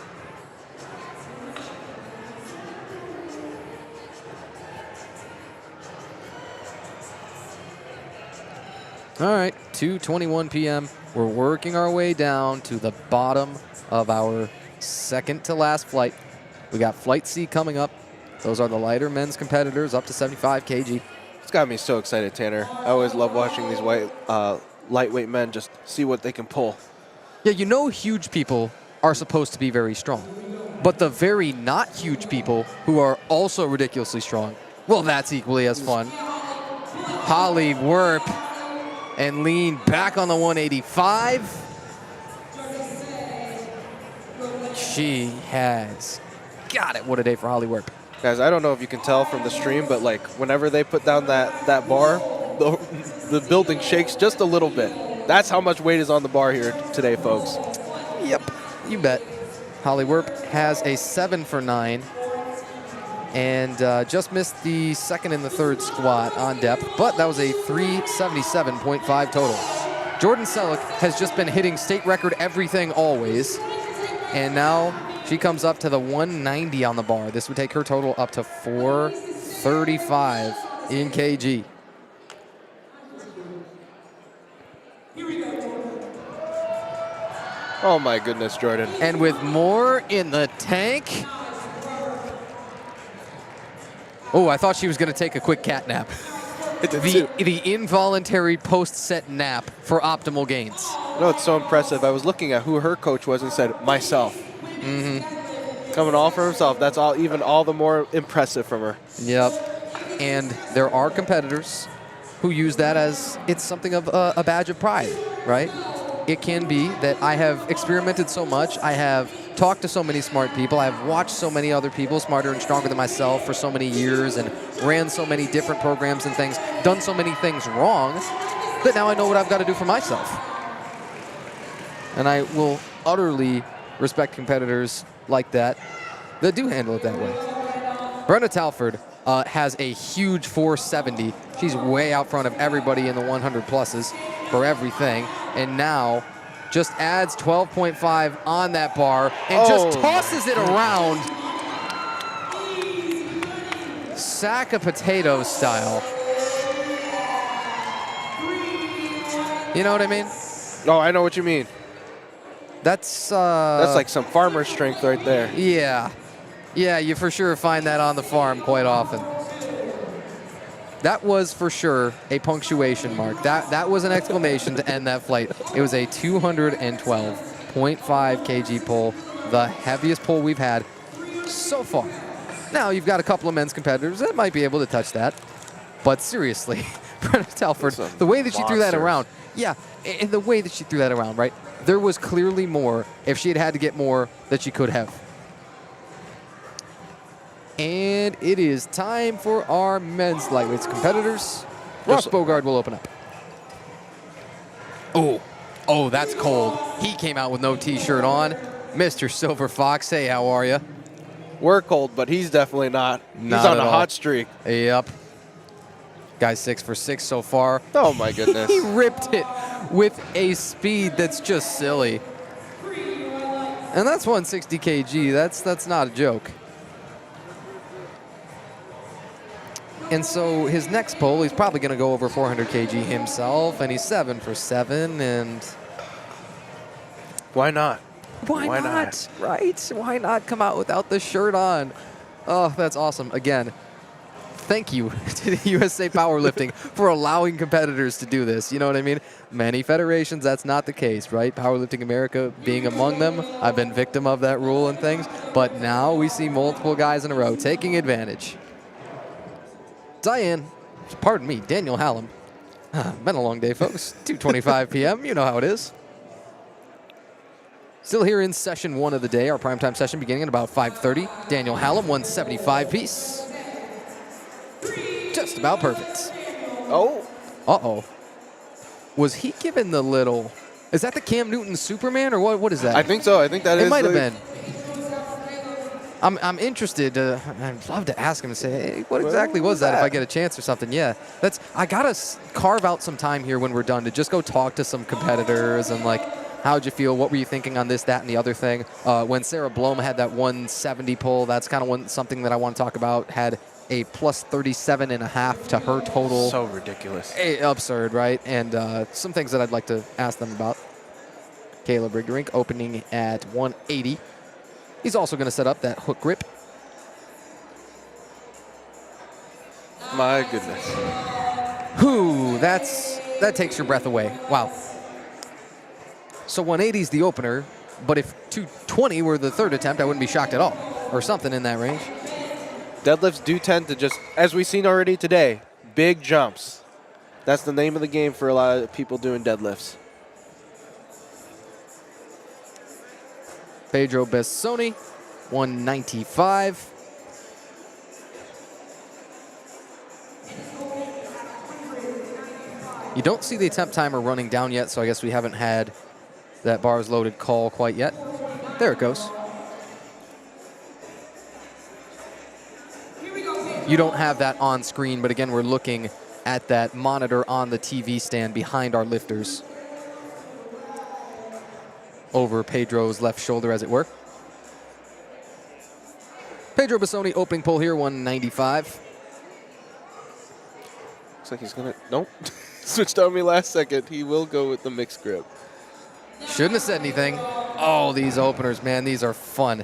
All right, 2:21 p.m. We're working our way down to the bottom of our second to last flight. We got Flight C coming up. Those are the lighter men's competitors up to 75 kg. It's got me so excited, Tanner. I always love watching these lightweight men just see what they can pull. Yeah, you know huge people are supposed to be very strong. But the very not huge people who are also ridiculously strong, well, that's equally as fun. Holly Werp and lean back on the 185. She has got it. What a day for Holly Werp. Guys, I don't know if you can tell from the stream, but like whenever they put down that bar, the building shakes just a little bit. That's how much weight is on the bar here today, folks. Yep, you bet. Holly Werp has a 7 for 9 and just missed the second and the third squat on depth, but that was a 377.5 total. Jordan Selleck has just been hitting state record everything always, and now she comes up to the 190 on the bar. This would take her total up to 435 in kg. Oh my goodness, Jordan. And with more in the tank. Oh, I thought she was going to take a quick cat nap. The involuntary post-set nap for optimal gains. No, it's so impressive. I was looking at who her coach was and said, myself. Mm-hmm. Coming all for herself. That's all the more impressive from her. Yep. And there are competitors who use that as it's something of a badge of pride, right? It can be that I have experimented so much, I have talked to so many smart people, I've watched so many other people smarter and stronger than myself for so many years and ran so many different programs and things, done so many things wrong, that now I know what I've got to do for myself. And I will utterly respect competitors like that do handle it that way. Brenda Talford has a huge 470. She's way out front of everybody in the 100 pluses for everything. And now just adds 12.5 on that bar and just tosses it around. Sack of potatoes style. You know what I mean? Oh, I know what you mean. That's like some farmer strength right there. Yeah. Yeah, you for sure find that on the farm quite often. That was for sure a punctuation mark. That was an exclamation to end that flight. It was a 212.5 kg pull, the heaviest pull we've had so far. Now, you've got a couple of men's competitors that might be able to touch that. But seriously, Brenna Telford, the way that she threw that around, yeah, and the way that she threw that around, right? There was clearly more, if she had to get more, that she could have. And it is time for our men's lightweights competitors. Ross Bogard will open up. Oh, that's cold. He came out with no t-shirt on. Mr. Silver Fox, hey, how are you? We're cold, but he's definitely not. He's Not on at a all. hot streak. Yep. Guy's 6 for 6 so far. Oh, my goodness. He ripped it with a speed that's just silly. And that's 160 kg. That's not a joke. And so his next pull, he's probably going to go over 400 kg himself, and he's 7 for 7, and Why not? why not? Right? Why not come out without the shirt on? Oh, that's awesome. Again, thank you to the USA Powerlifting for allowing competitors to do this. You know what I mean? Many federations, that's not the case, right? Powerlifting America being among them. I've been victim of that rule and things, but now we see multiple guys in a row taking advantage. Daniel Hallam. Been a long day, folks. 2:25 p.m. You know how it is. Still here in session 1 of the day, our primetime session beginning at about 5:30. Daniel Hallam, 175 piece. Just about perfect. Oh. Uh-oh. Was he given the little... Is that the Cam Newton Superman, or what is that? I think so. I think that is. It might have been. I'm interested. I'd love to ask him and say, hey, what exactly was that if I get a chance or something? Yeah, I gotta carve out some time here when we're done to just go talk to some competitors and like, how'd you feel? What were you thinking on this, that, and the other thing? When Sarah Blom had that 170 pull, that's kind of something that I want to talk about. Had a plus 37.5 to her total. So ridiculous. Absurd, right? And some things that I'd like to ask them about. Caleb Rigderink opening at 180. He's also going to set up that hook grip. My goodness. Whew, that takes your breath away. Wow. So 180 is the opener, but if 220 were the third attempt, I wouldn't be shocked at all, or something in that range. Deadlifts do tend to just, as we've seen already today, big jumps. That's the name of the game for a lot of people doing deadlifts. Pedro Bessoni, 195. You don't see the attempt timer running down yet, so I guess we haven't had that bars loaded call quite yet. There it goes. You don't have that on screen, but again, we're looking at that monitor on the TV stand behind our lifters. Over Pedro's left shoulder, as it were. Pedro Bessoni, opening pull here, 195. Looks like he's going to, nope. Switched on me last second. He will go with the mixed grip. Shouldn't have said anything. Oh, these openers, man, these are fun.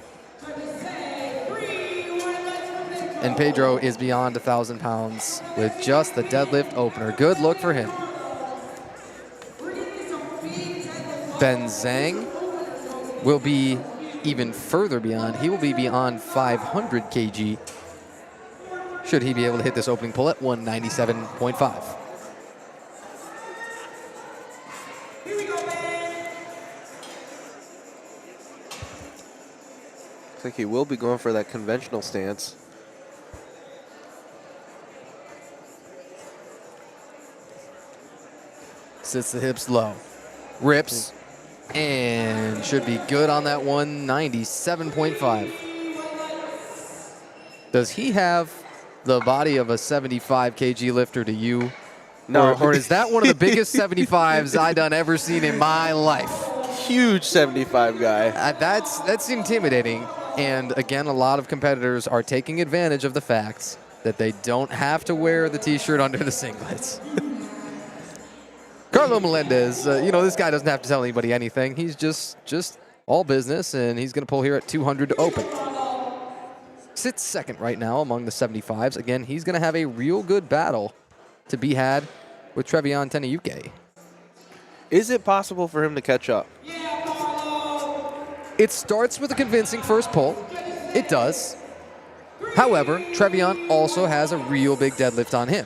And Pedro is beyond 1,000 pounds with just the deadlift opener. Good look for him. Ben Zhang will be even further beyond. He will be beyond 500 kg. Should he be able to hit this opening pull at 197.5. Looks like he will be going for that conventional stance. Sits the hips low. Rips. And should be good on that 197.5. Does he have the body of a 75 kg lifter to you? No. Or is that one of the biggest 75s I done ever seen in my life? Huge 75 guy. That's intimidating. And again, a lot of competitors are taking advantage of the fact that they don't have to wear the t-shirt under the singlets. Carlo Melendez, this guy doesn't have to tell anybody anything. He's just all business, and he's going to pull here at 200 to open. sits second right now among the 75s. Again, he's going to have a real good battle to be had with Trevion Tenayuke. Is it possible for him to catch up? It starts with a convincing first pull. It does. However, Trevion also has a real big deadlift on him.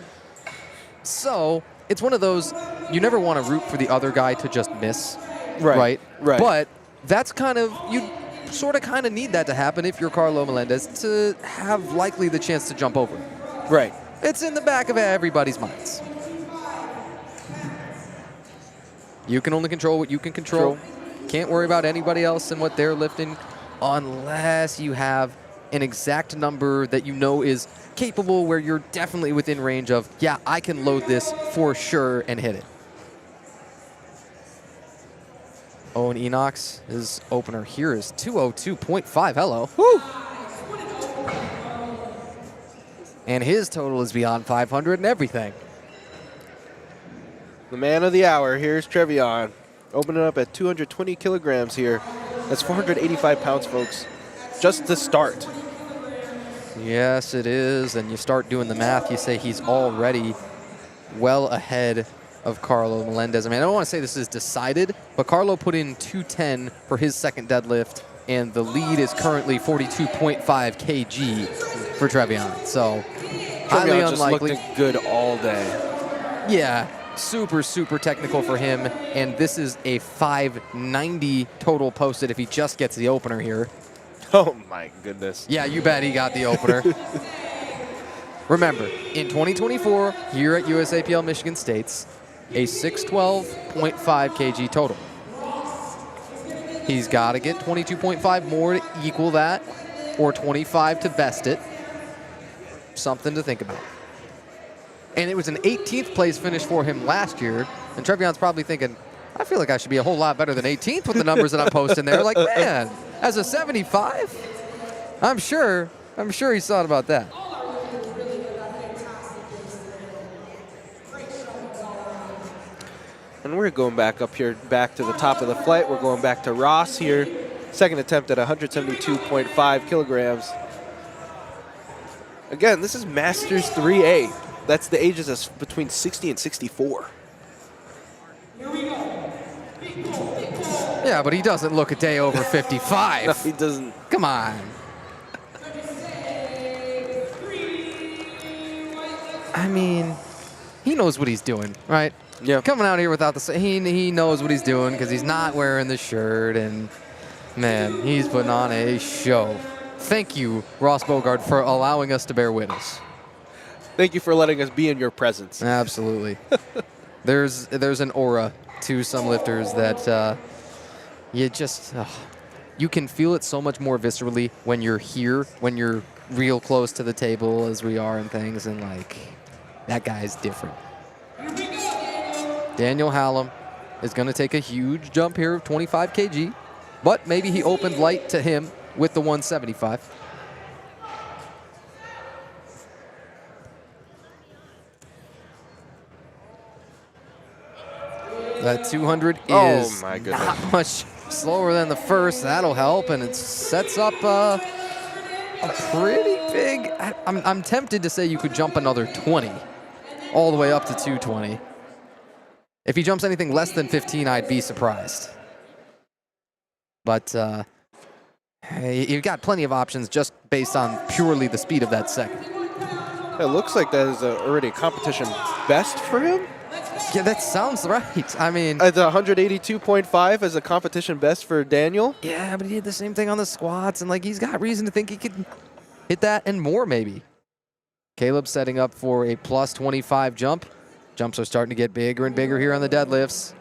So it's one of those, you never want to root for the other guy to just miss. Right. But that's kind of, you sort of kind of need that to happen if you're Carlo Melendez to have likely the chance to jump over. Right. It's in the back of everybody's minds. You can only control what you can control. Can't worry about anybody else and what they're lifting unless you have an exact number that you know is capable where you're definitely within range of, yeah, I can load this for sure and hit it. Owen Enox, his opener here is 202.5. Hello. Woo! And his total is beyond 500 and everything. The man of the hour, here's Trevion. Opening up at 220 kilograms here. That's 485 pounds, folks. Just to start. Yes, it is. And you start doing the math, you say he's already well ahead of Carlo Melendez. I mean, I don't want to say this is decided, but Carlo put in 210 for his second deadlift, and the lead is currently 42.5 kg for Trevion. So, highly Trevion just unlikely. looked good all day. Yeah, super, super technical for him, and this is a 590 total posted if he just gets the opener here. Oh, my goodness. Yeah, you bet he got the opener. Remember, in 2024, here at USAPL Michigan State's, a 612.5 kg total. He's got to get 22.5 more to equal that, or 25 to best it. Something to think about. And it was an 18th place finish for him last year, and Trevion's probably thinking, I feel like I should be a whole lot better than 18th with the numbers that I'm posting there. Like, man, as a 75, I'm sure he's thought about that. And we're going back up here, back to the top of the flight. We're going back to Ross here. Second attempt at 172.5 kilograms. Again, this is Masters 3A. That's the ages of between 60 and 64. Yeah, but he doesn't look a day over 55. No, he doesn't. Come on. I mean, he knows what he's doing, right? Yeah. Coming out here without the, he knows what he's doing because he's not wearing the shirt, and man, he's putting on a show. Thank you, Ross Bogard, for allowing us to bear witness. Thank you for letting us be in your presence. Absolutely. There's an aura to some lifters that you can feel it so much more viscerally when you're here, when you're real close to the table as we are and things, and like, that guy's different. Daniel Hallam is going to take a huge jump here of 25 kg, but maybe he opened light to him with the 175. That 200 is not much slower than the first. That'll help, and it sets up a pretty big. I'm tempted to say you could jump another 20 all the way up to 220. If he jumps anything less than 15, I'd be surprised. But you've got plenty of options just based on purely the speed of that second. It looks like that is already a competition best for him. Yeah, that sounds right. I mean, it's 182.5 as a competition best for Daniel. Yeah, but he did the same thing on the squats, and like he's got reason to think he could hit that and more maybe. Caleb setting up for a plus 25 jump. Jumps are starting to get bigger and bigger here on the deadlifts.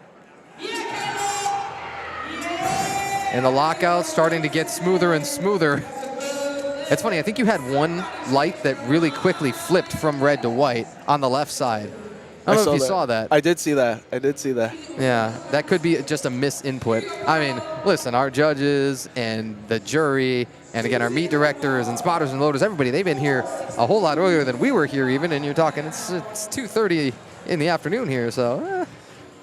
And the lockout's starting to get smoother and smoother. It's funny, I think you had one light that really quickly flipped from red to white on the left side. I don't know if you saw that. I did see that. Yeah, that could be just a misinput. I mean, listen, our judges and the jury, and again, our meet directors and spotters and loaders, everybody, they've been here a whole lot earlier than we were here even, and you're talking, it's 2:30 in the afternoon here, so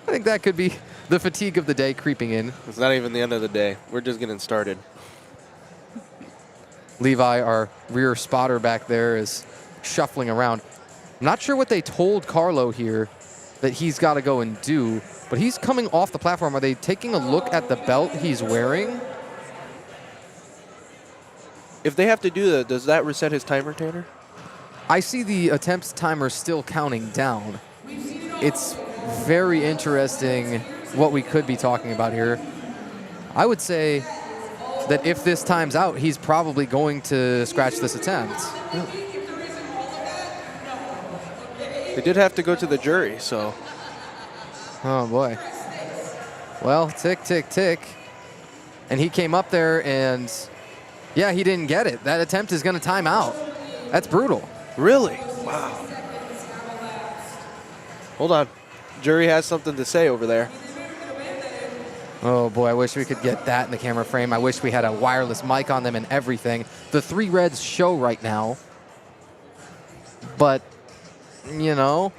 I think that could be the fatigue of the day creeping in. It's not even the end of the day. We're just getting started. Levi, our rear spotter back there, is shuffling around. I'm not sure what they told Carlo here that he's got to go and do, but he's coming off the platform. Are they taking a look at the belt he's wearing? If they have to do that, does that reset his timer, Tanner? I see the attempts timer still counting down. It's very interesting what we could be talking about here. I would say that if this time's out, he's probably going to scratch this attempt. They did have to go to the jury, so. Oh, boy. Well, tick, tick, tick. And he came up there and, yeah, he didn't get it. That attempt is going to time out. That's brutal. Really? Wow. Hold on. Jury has something to say over there. Oh, boy, I wish we could get that in the camera frame. I wish we had a wireless mic on them and everything. The three reds show right now. But, you know,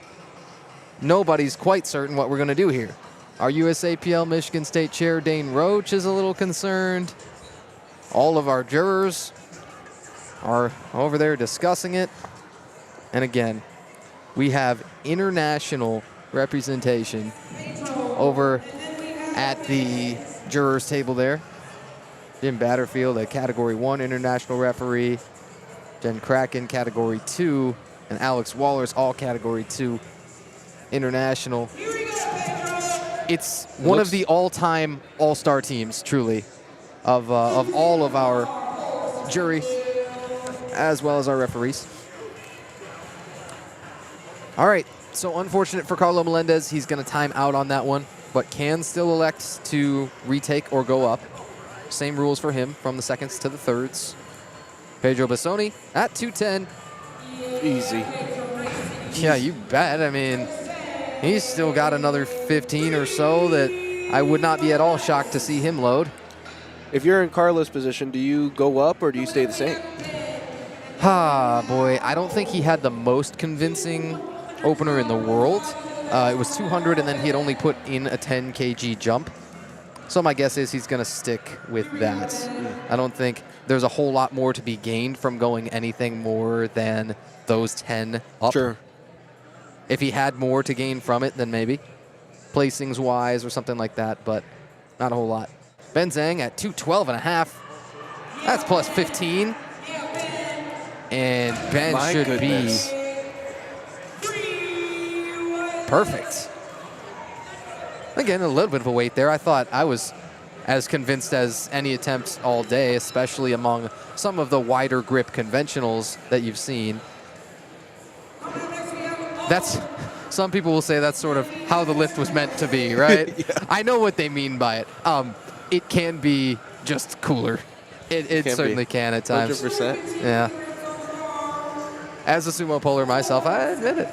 nobody's quite certain what we're going to do here. Our USAPL Michigan State Chair, Dane Roach, is a little concerned. All of our jurors are over there discussing it. And again, we have international representation over at the jurors table there. Jim Batterfield, a Category 1 international referee. Jen Kraken, Category 2. And Alex Waller's all Category 2 international. It's one of the all-time all-star teams, truly, of all of our jury, as well as our referees. All right, so unfortunate for Carlo Melendez. He's going to time out on that one, but can still elect to retake or go up. Same rules for him from the seconds to the thirds. Pedro Bassoni at 210. Easy. Yeah, you bet. I mean, he's still got another 15 or so that I would not be at all shocked to see him load. If you're in Carlo's position, do you go up or do you stay the same? Ah, boy, I don't think he had the most convincing opener in the world. It was 200, and then he had only put in a 10 kg jump. So my guess is he's going to stick with that. I don't think there's a whole lot more to be gained from going anything more than those 10 up. Sure. If he had more to gain from it, then maybe. Placings-wise or something like that, but not a whole lot. Ben Zhang at 212.5. That's plus 15. And Ben My should goodness. be perfect. Again, a little bit of a wait there. I thought I was as convinced as any attempt all day, especially among some of the wider grip conventionals that you've seen. That's, some people will say that's sort of how the lift was meant to be, right? Yeah. I know what they mean by it. It can be just cooler. It certainly can at times. 100%. Yeah. As a sumo puller myself, I admit it.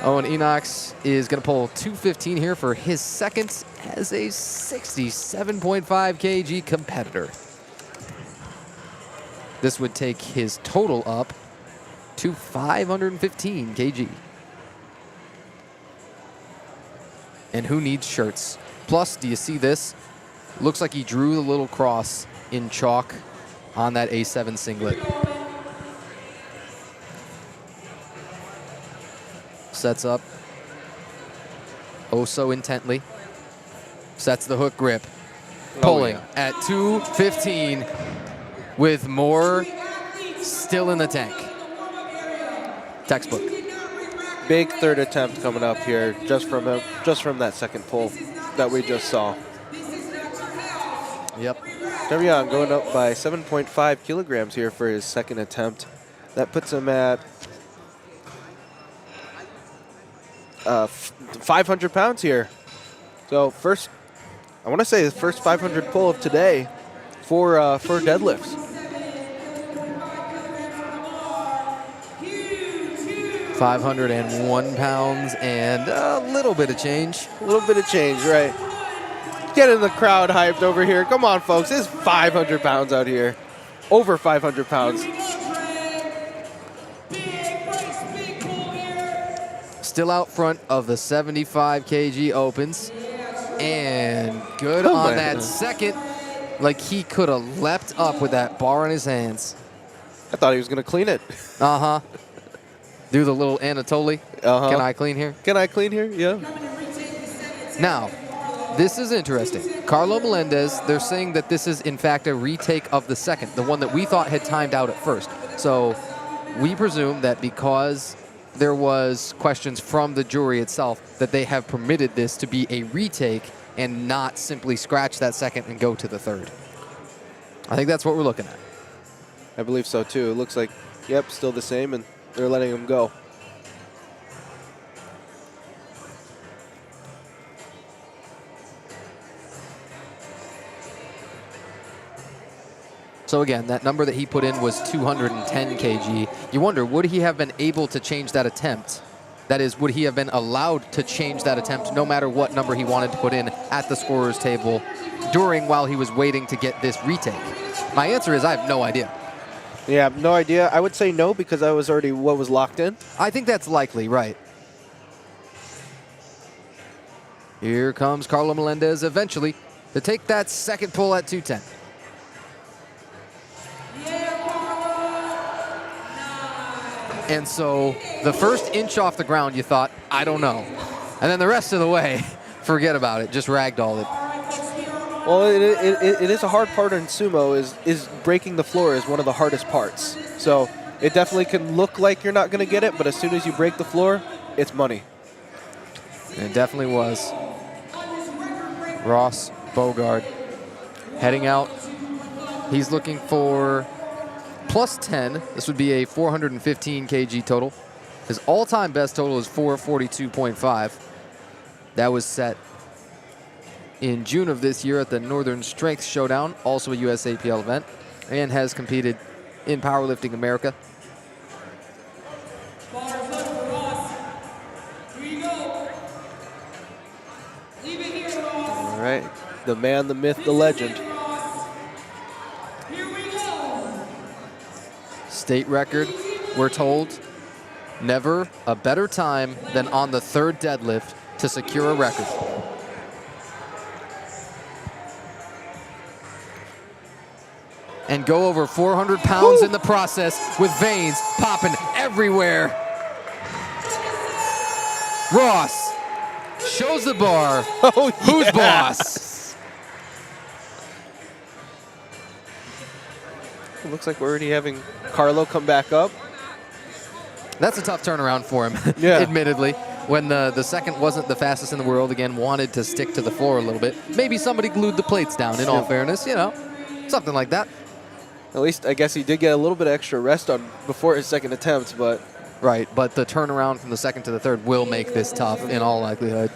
Owen Enox is going to pull 215 here for his second as a 67.5 kg competitor. This would take his total up to 515 kg. And who needs shirts? Plus, do you see this? Looks like he drew the little cross in chalk on that A7 singlet. Sets up. Oh, so intently. Sets the hook grip. Pulling at 215 with more still in the tank. Textbook. Big third attempt coming up here just from that second pull that we just saw. Yep. Devion going up by 7.5 kilograms here for his second attempt. That puts him at 500 pounds here. So I want to say the first 500 pull of today for deadlifts. 501 pounds and a little bit of change. A little bit of change, right? Getting the crowd hyped over here. Come on, folks. It's 500 pounds out here. Over 500 pounds. Still out front of the 75 kg opens. And good Oh on my that goodness. second. Like he could have leapt up with that bar in his hands. I thought he was going to clean it. Uh-huh. Do the little Anatoly. Uh-huh. Can I clean here? Can I clean here? Yeah. Now, this is interesting. Carlo Melendez, they're saying that this is, in fact, a retake of the second, the one that we thought had timed out at first. So we presume that because there was questions from the jury itself, that they have permitted this to be a retake and not simply scratch that second and go to the third. I think that's what we're looking at. I believe so, too. It looks like, yep, still the same, and they're letting him go. So again, that number that he put in was 210 kg. You wonder, would he have been able to change that attempt? That is, would he have been allowed to change that attempt no matter what number he wanted to put in at the scorer's table while he was waiting to get this retake? My answer is I have no idea. Yeah, no idea. I would say no because that was already what was locked in. I think that's likely, right. Here comes Carlo Melendez eventually to take that second pull at 210. And so the first inch off the ground, you thought, I don't know. And then the rest of the way, forget about it, just ragdolled it. Well, it is a hard part in sumo, is breaking the floor is one of the hardest parts. So it definitely can look like you're not going to get it, but as soon as you break the floor, it's money. And it definitely was. Ross Bogard heading out. He's looking for plus 10. This would be a 415 kg total. His all-time best total is 442.5. That was set in June of this year at the Northern Strength Showdown, also a USAPL event, and has competed in Powerlifting America. All right, the man, the myth, the legend. State record, we're told, never a better time than on the third deadlift to secure a record. And go over 400 pounds in the process with veins popping everywhere. Ross shows the bar. Oh, Who's yeah. boss? It looks like we're already having Carlo come back up. That's a tough turnaround for him, Yeah. admittedly. When the second wasn't the fastest in the world, again, wanted to stick to the floor a little bit. Maybe somebody glued the plates down, in all fairness, you know, something like that. At least I guess he did get a little bit of extra rest on before his second attempt, but Right, but the turnaround from the second to the third will make this tough in all likelihood.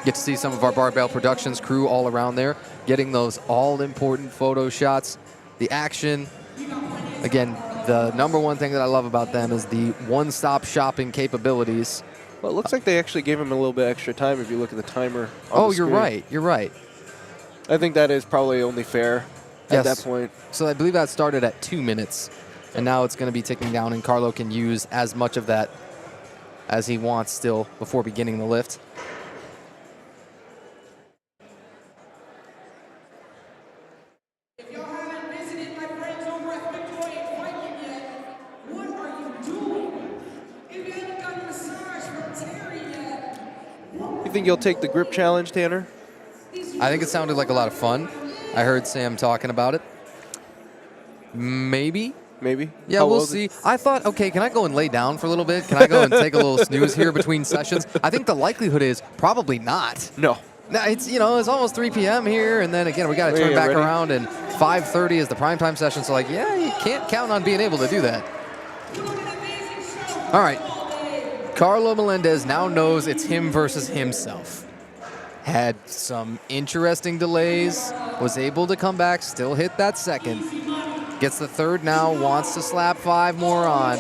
Get to see some of our Barbell Productions crew all around there, getting those all-important photo shots. The action, again, the number one thing that I love about them is the one-stop shopping capabilities. well, it looks like they actually gave him a little bit extra time if you look at the timer on Oh, the you're screen. right, you're right. I think that is probably only fair at that point. So I believe that started at 2 minutes, and now it's going to be ticking down, and Carlo can use as much of that as he wants still before beginning the lift. If y'all haven't visited my friends over at Victoria Viking yet, what are you doing? If you haven't gotten a massage from Terry yet, You think you'll take the grip challenge, Tanner? I think it sounded like a lot of fun. I heard Sam talking about it. Maybe. Maybe? Yeah, How we'll old- see. I thought, okay, can I go and lay down for a little bit? Can I go and take a little snooze here between sessions? I think the likelihood is probably not. No. Now, it's, you know, it's almost 3 p.m. here, and then again, we got to turn Yeah, back ready? around, and 5:30 is the primetime session, so like, yeah, you can't count on being able to do that. All right. Carlo Melendez now knows it's him versus himself. Had some interesting delays, was able to come back, still hit that second. Gets the third now, wants to slap 5 more on.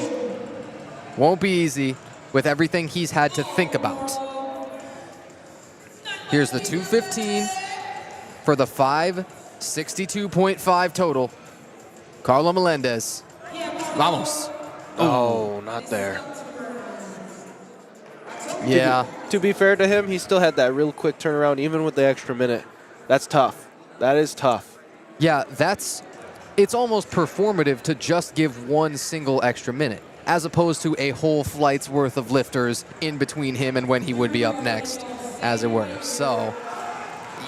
Won't be easy with everything he's had to think about. Here's the 215 for the 562.5 total. Carlo Melendez. Vamos. Oh, not there. Yeah. To be fair to him, he still had that real quick turnaround, even with the extra minute. That's tough. That is tough. Yeah, it's almost performative to just give one single extra minute, as opposed to a whole flight's worth of lifters in between him and when he would be up next, as it were. So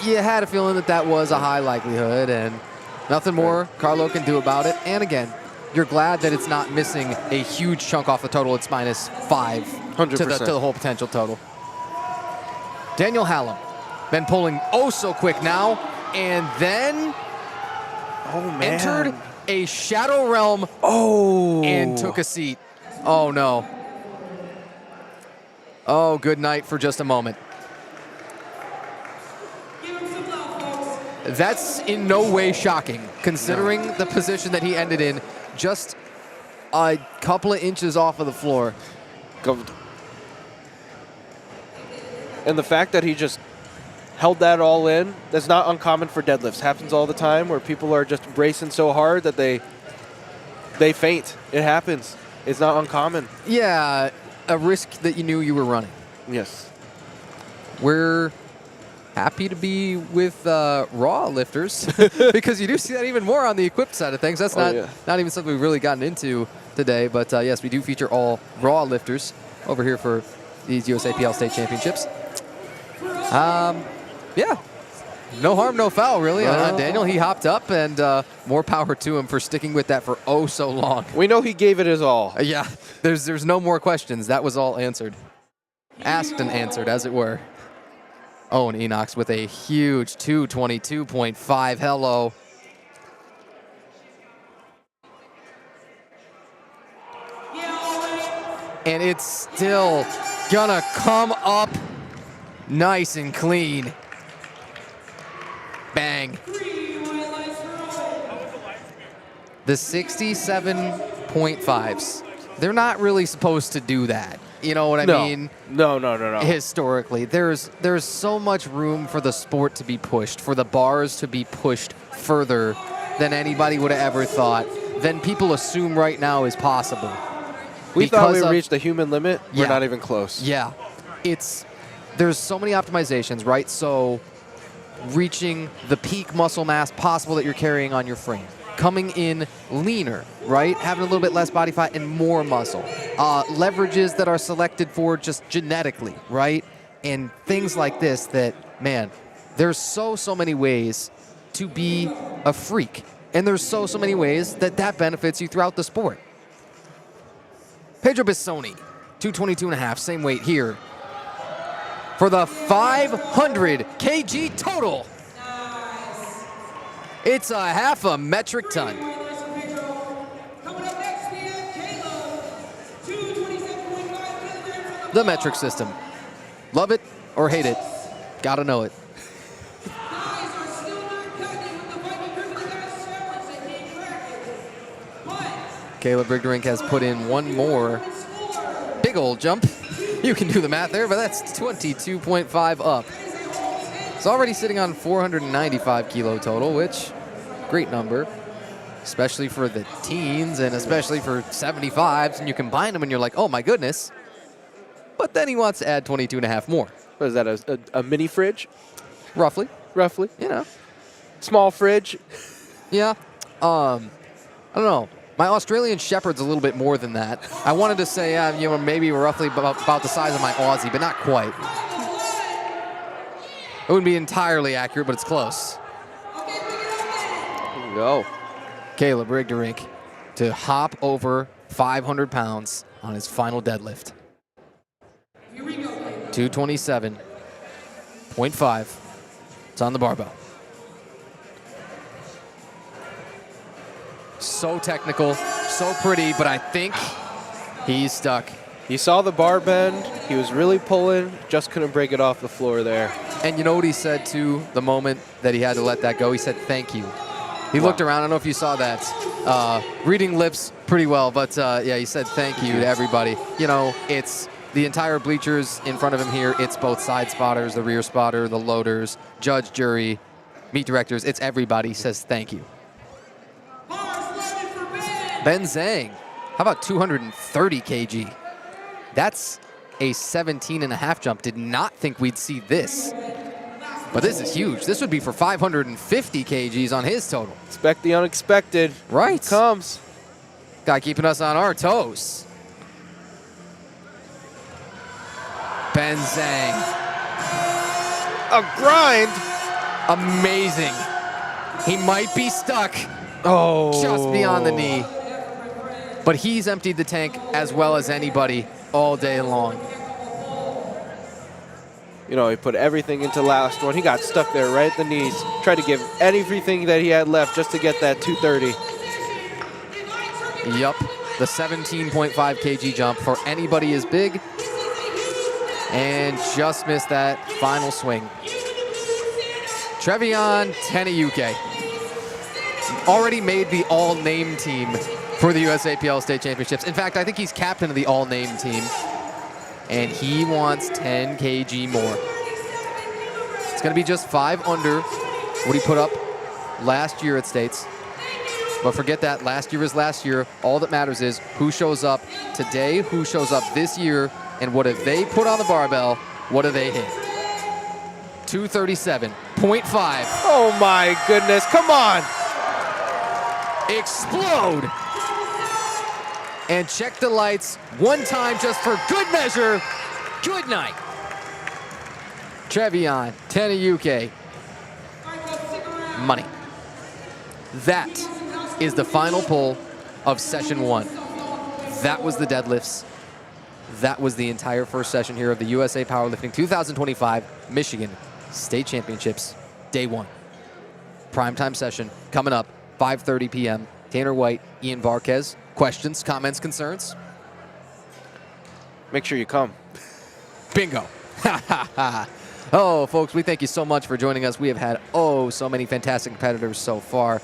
you had a feeling that was a high likelihood, and nothing more Carlo can do about it. And again, you're glad that it's not missing a huge chunk off the total. It's -5 to the whole potential total. Daniel Hallam, been pulling oh so quick now, and then entered a Shadow Realm and took a seat. Oh, no. Oh, good night for just a moment. That's in no way shocking, considering the position that he ended in, just a couple of inches off of the floor. And the fact that he just held that all in, that's not uncommon for deadlifts. Happens all the time where people are just bracing so hard that they faint. It happens. It's not uncommon. Yeah, a risk that you knew you were running. Yes. We're happy to be with raw lifters because you do see that even more on the equipped side of things. That's not even something we've really gotten into today, but yes, we do feature all raw lifters over here for these USAPL State Championships. Yeah, no harm, no foul, really. Daniel, he hopped up, and more power to him for sticking with that for oh so long. We know he gave it his all. Yeah, there's no more questions. That was all answered. Asked and answered, as it were. Owen Enox with a huge 222.5. Hello. And it's still gonna come up nice and clean. Bang. The 67.5s. They're not really supposed to do that. You know what I mean? No. Historically, there's so much room for the sport to be pushed, for the bars to be pushed further than anybody would have ever thought, than people assume right now is possible. We thought we reached the human limit. We're not even close. Yeah. There's so many optimizations, right? So reaching the peak muscle mass possible that you're carrying on your frame. Coming in leaner, right? Having a little bit less body fat and more muscle. Leverages that are selected for just genetically, right? And things like this that, man, there's so many ways to be a freak. And there's so many ways that benefits you throughout the sport. Pedro Bissoni, 222.5, same weight here. For the 500 kg total. It's a half a metric ton. The metric system. Love it or hate it. Gotta know it. Caleb Rigderink has put in one more big old jump. You can do the math there, but that's 22.5 up. It's already sitting on 495 kilo total, which, great number, especially for the teens and especially for 75s. And you combine them and you're like, oh my goodness. But then he wants to add 22.5 more. What is that, a mini fridge? Roughly. Roughly. You know. Small fridge. Yeah. I don't know. My Australian Shepherd's a little bit more than that. I wanted to say, maybe roughly about the size of my Aussie, but not quite. It wouldn't be entirely accurate, but it's close. There you go. Caleb Rigderink to hop over 500 pounds on his final deadlift. 227.5. It's on the barbell. So technical, so pretty, but I think he's stuck. He saw the bar bend. He was really pulling, just couldn't break it off the floor there. And you know what he said, too, the moment that he had to let that go? He said, thank you. He looked around. I don't know if you saw that. Reading lips pretty well, but yeah, he said thank you to everybody. You know, it's the entire bleachers in front of him here. It's both side spotters, the rear spotter, the loaders, judge, jury, meet directors. It's everybody says thank you. Ben Zhang, how about 230 kg? That's a 17.5 jump. Did not think we'd see this. But this is huge. This would be for 550 kgs on his total. Expect the unexpected. Right. It comes. Guy keeping us on our toes. Ben Zhang. A grind. Amazing. He might be stuck Oh. just beyond the knee. But he's emptied the tank as well as anybody all day long. You know, he put everything into last one. He got stuck there right at the knees. Tried to give everything that he had left just to get that 230. Yup. The 17.5 kg jump for anybody is big. And just missed that final swing. Trevion Tenayuke already made the all-name team for the USAPL State Championships. In fact, I think he's captain of the all-name team. And he wants 10 kg more. It's going to be just 5 under what he put up last year at States. But forget that, last year is last year. All that matters is who shows up today, who shows up this year, and what have they put on the barbell, what do they hit? 237.5. Oh my goodness, come on. Explode. And check the lights one time just for good measure. Good night. Trevion Tenayuke. Money. That is the final pull of session 1. That was the deadlifts. That was the entire first session here of the USA Powerlifting 2025 Michigan State Championships, day 1. Primetime session coming up, 5:30 p.m. Tanner White, Ian Varquez. Questions, comments, concerns? Make sure you come. Bingo. Oh, folks, we thank you so much for joining us. We have had, so many fantastic competitors so far.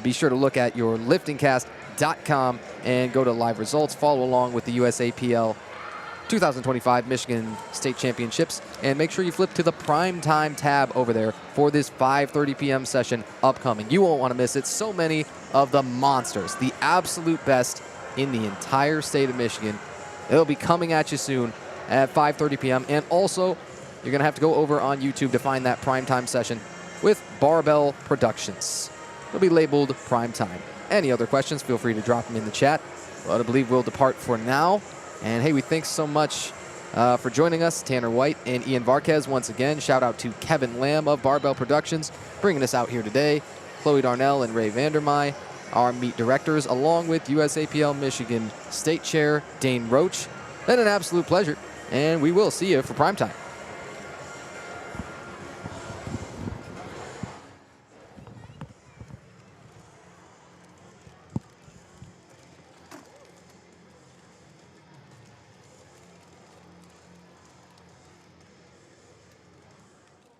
Be sure to look at your liftingcast.com and go to live results. Follow along with the USAPL 2025 Michigan State Championships. And make sure you flip to the primetime tab over there for this 5:30 p.m. session upcoming. You won't want to miss it. So many of the monsters, the absolute best in the entire state of Michigan. It'll be coming at you soon at 5:30 p.m. And also, you're going to have to go over on YouTube to find that primetime session with Barbell Productions. It'll be labeled primetime. Any other questions, feel free to drop them in the chat. But I believe we'll depart for now. And hey, we thanks so much for joining us, Tanner White and Ian Varquez once again. Shout out to Kevin Lamb of Barbell Productions, bringing us out here today. Chloe Darnell and Ray Vandermeer, our meet directors, along with USAPL Michigan State Chair Dane Roach. Been an absolute pleasure, and we will see you for primetime.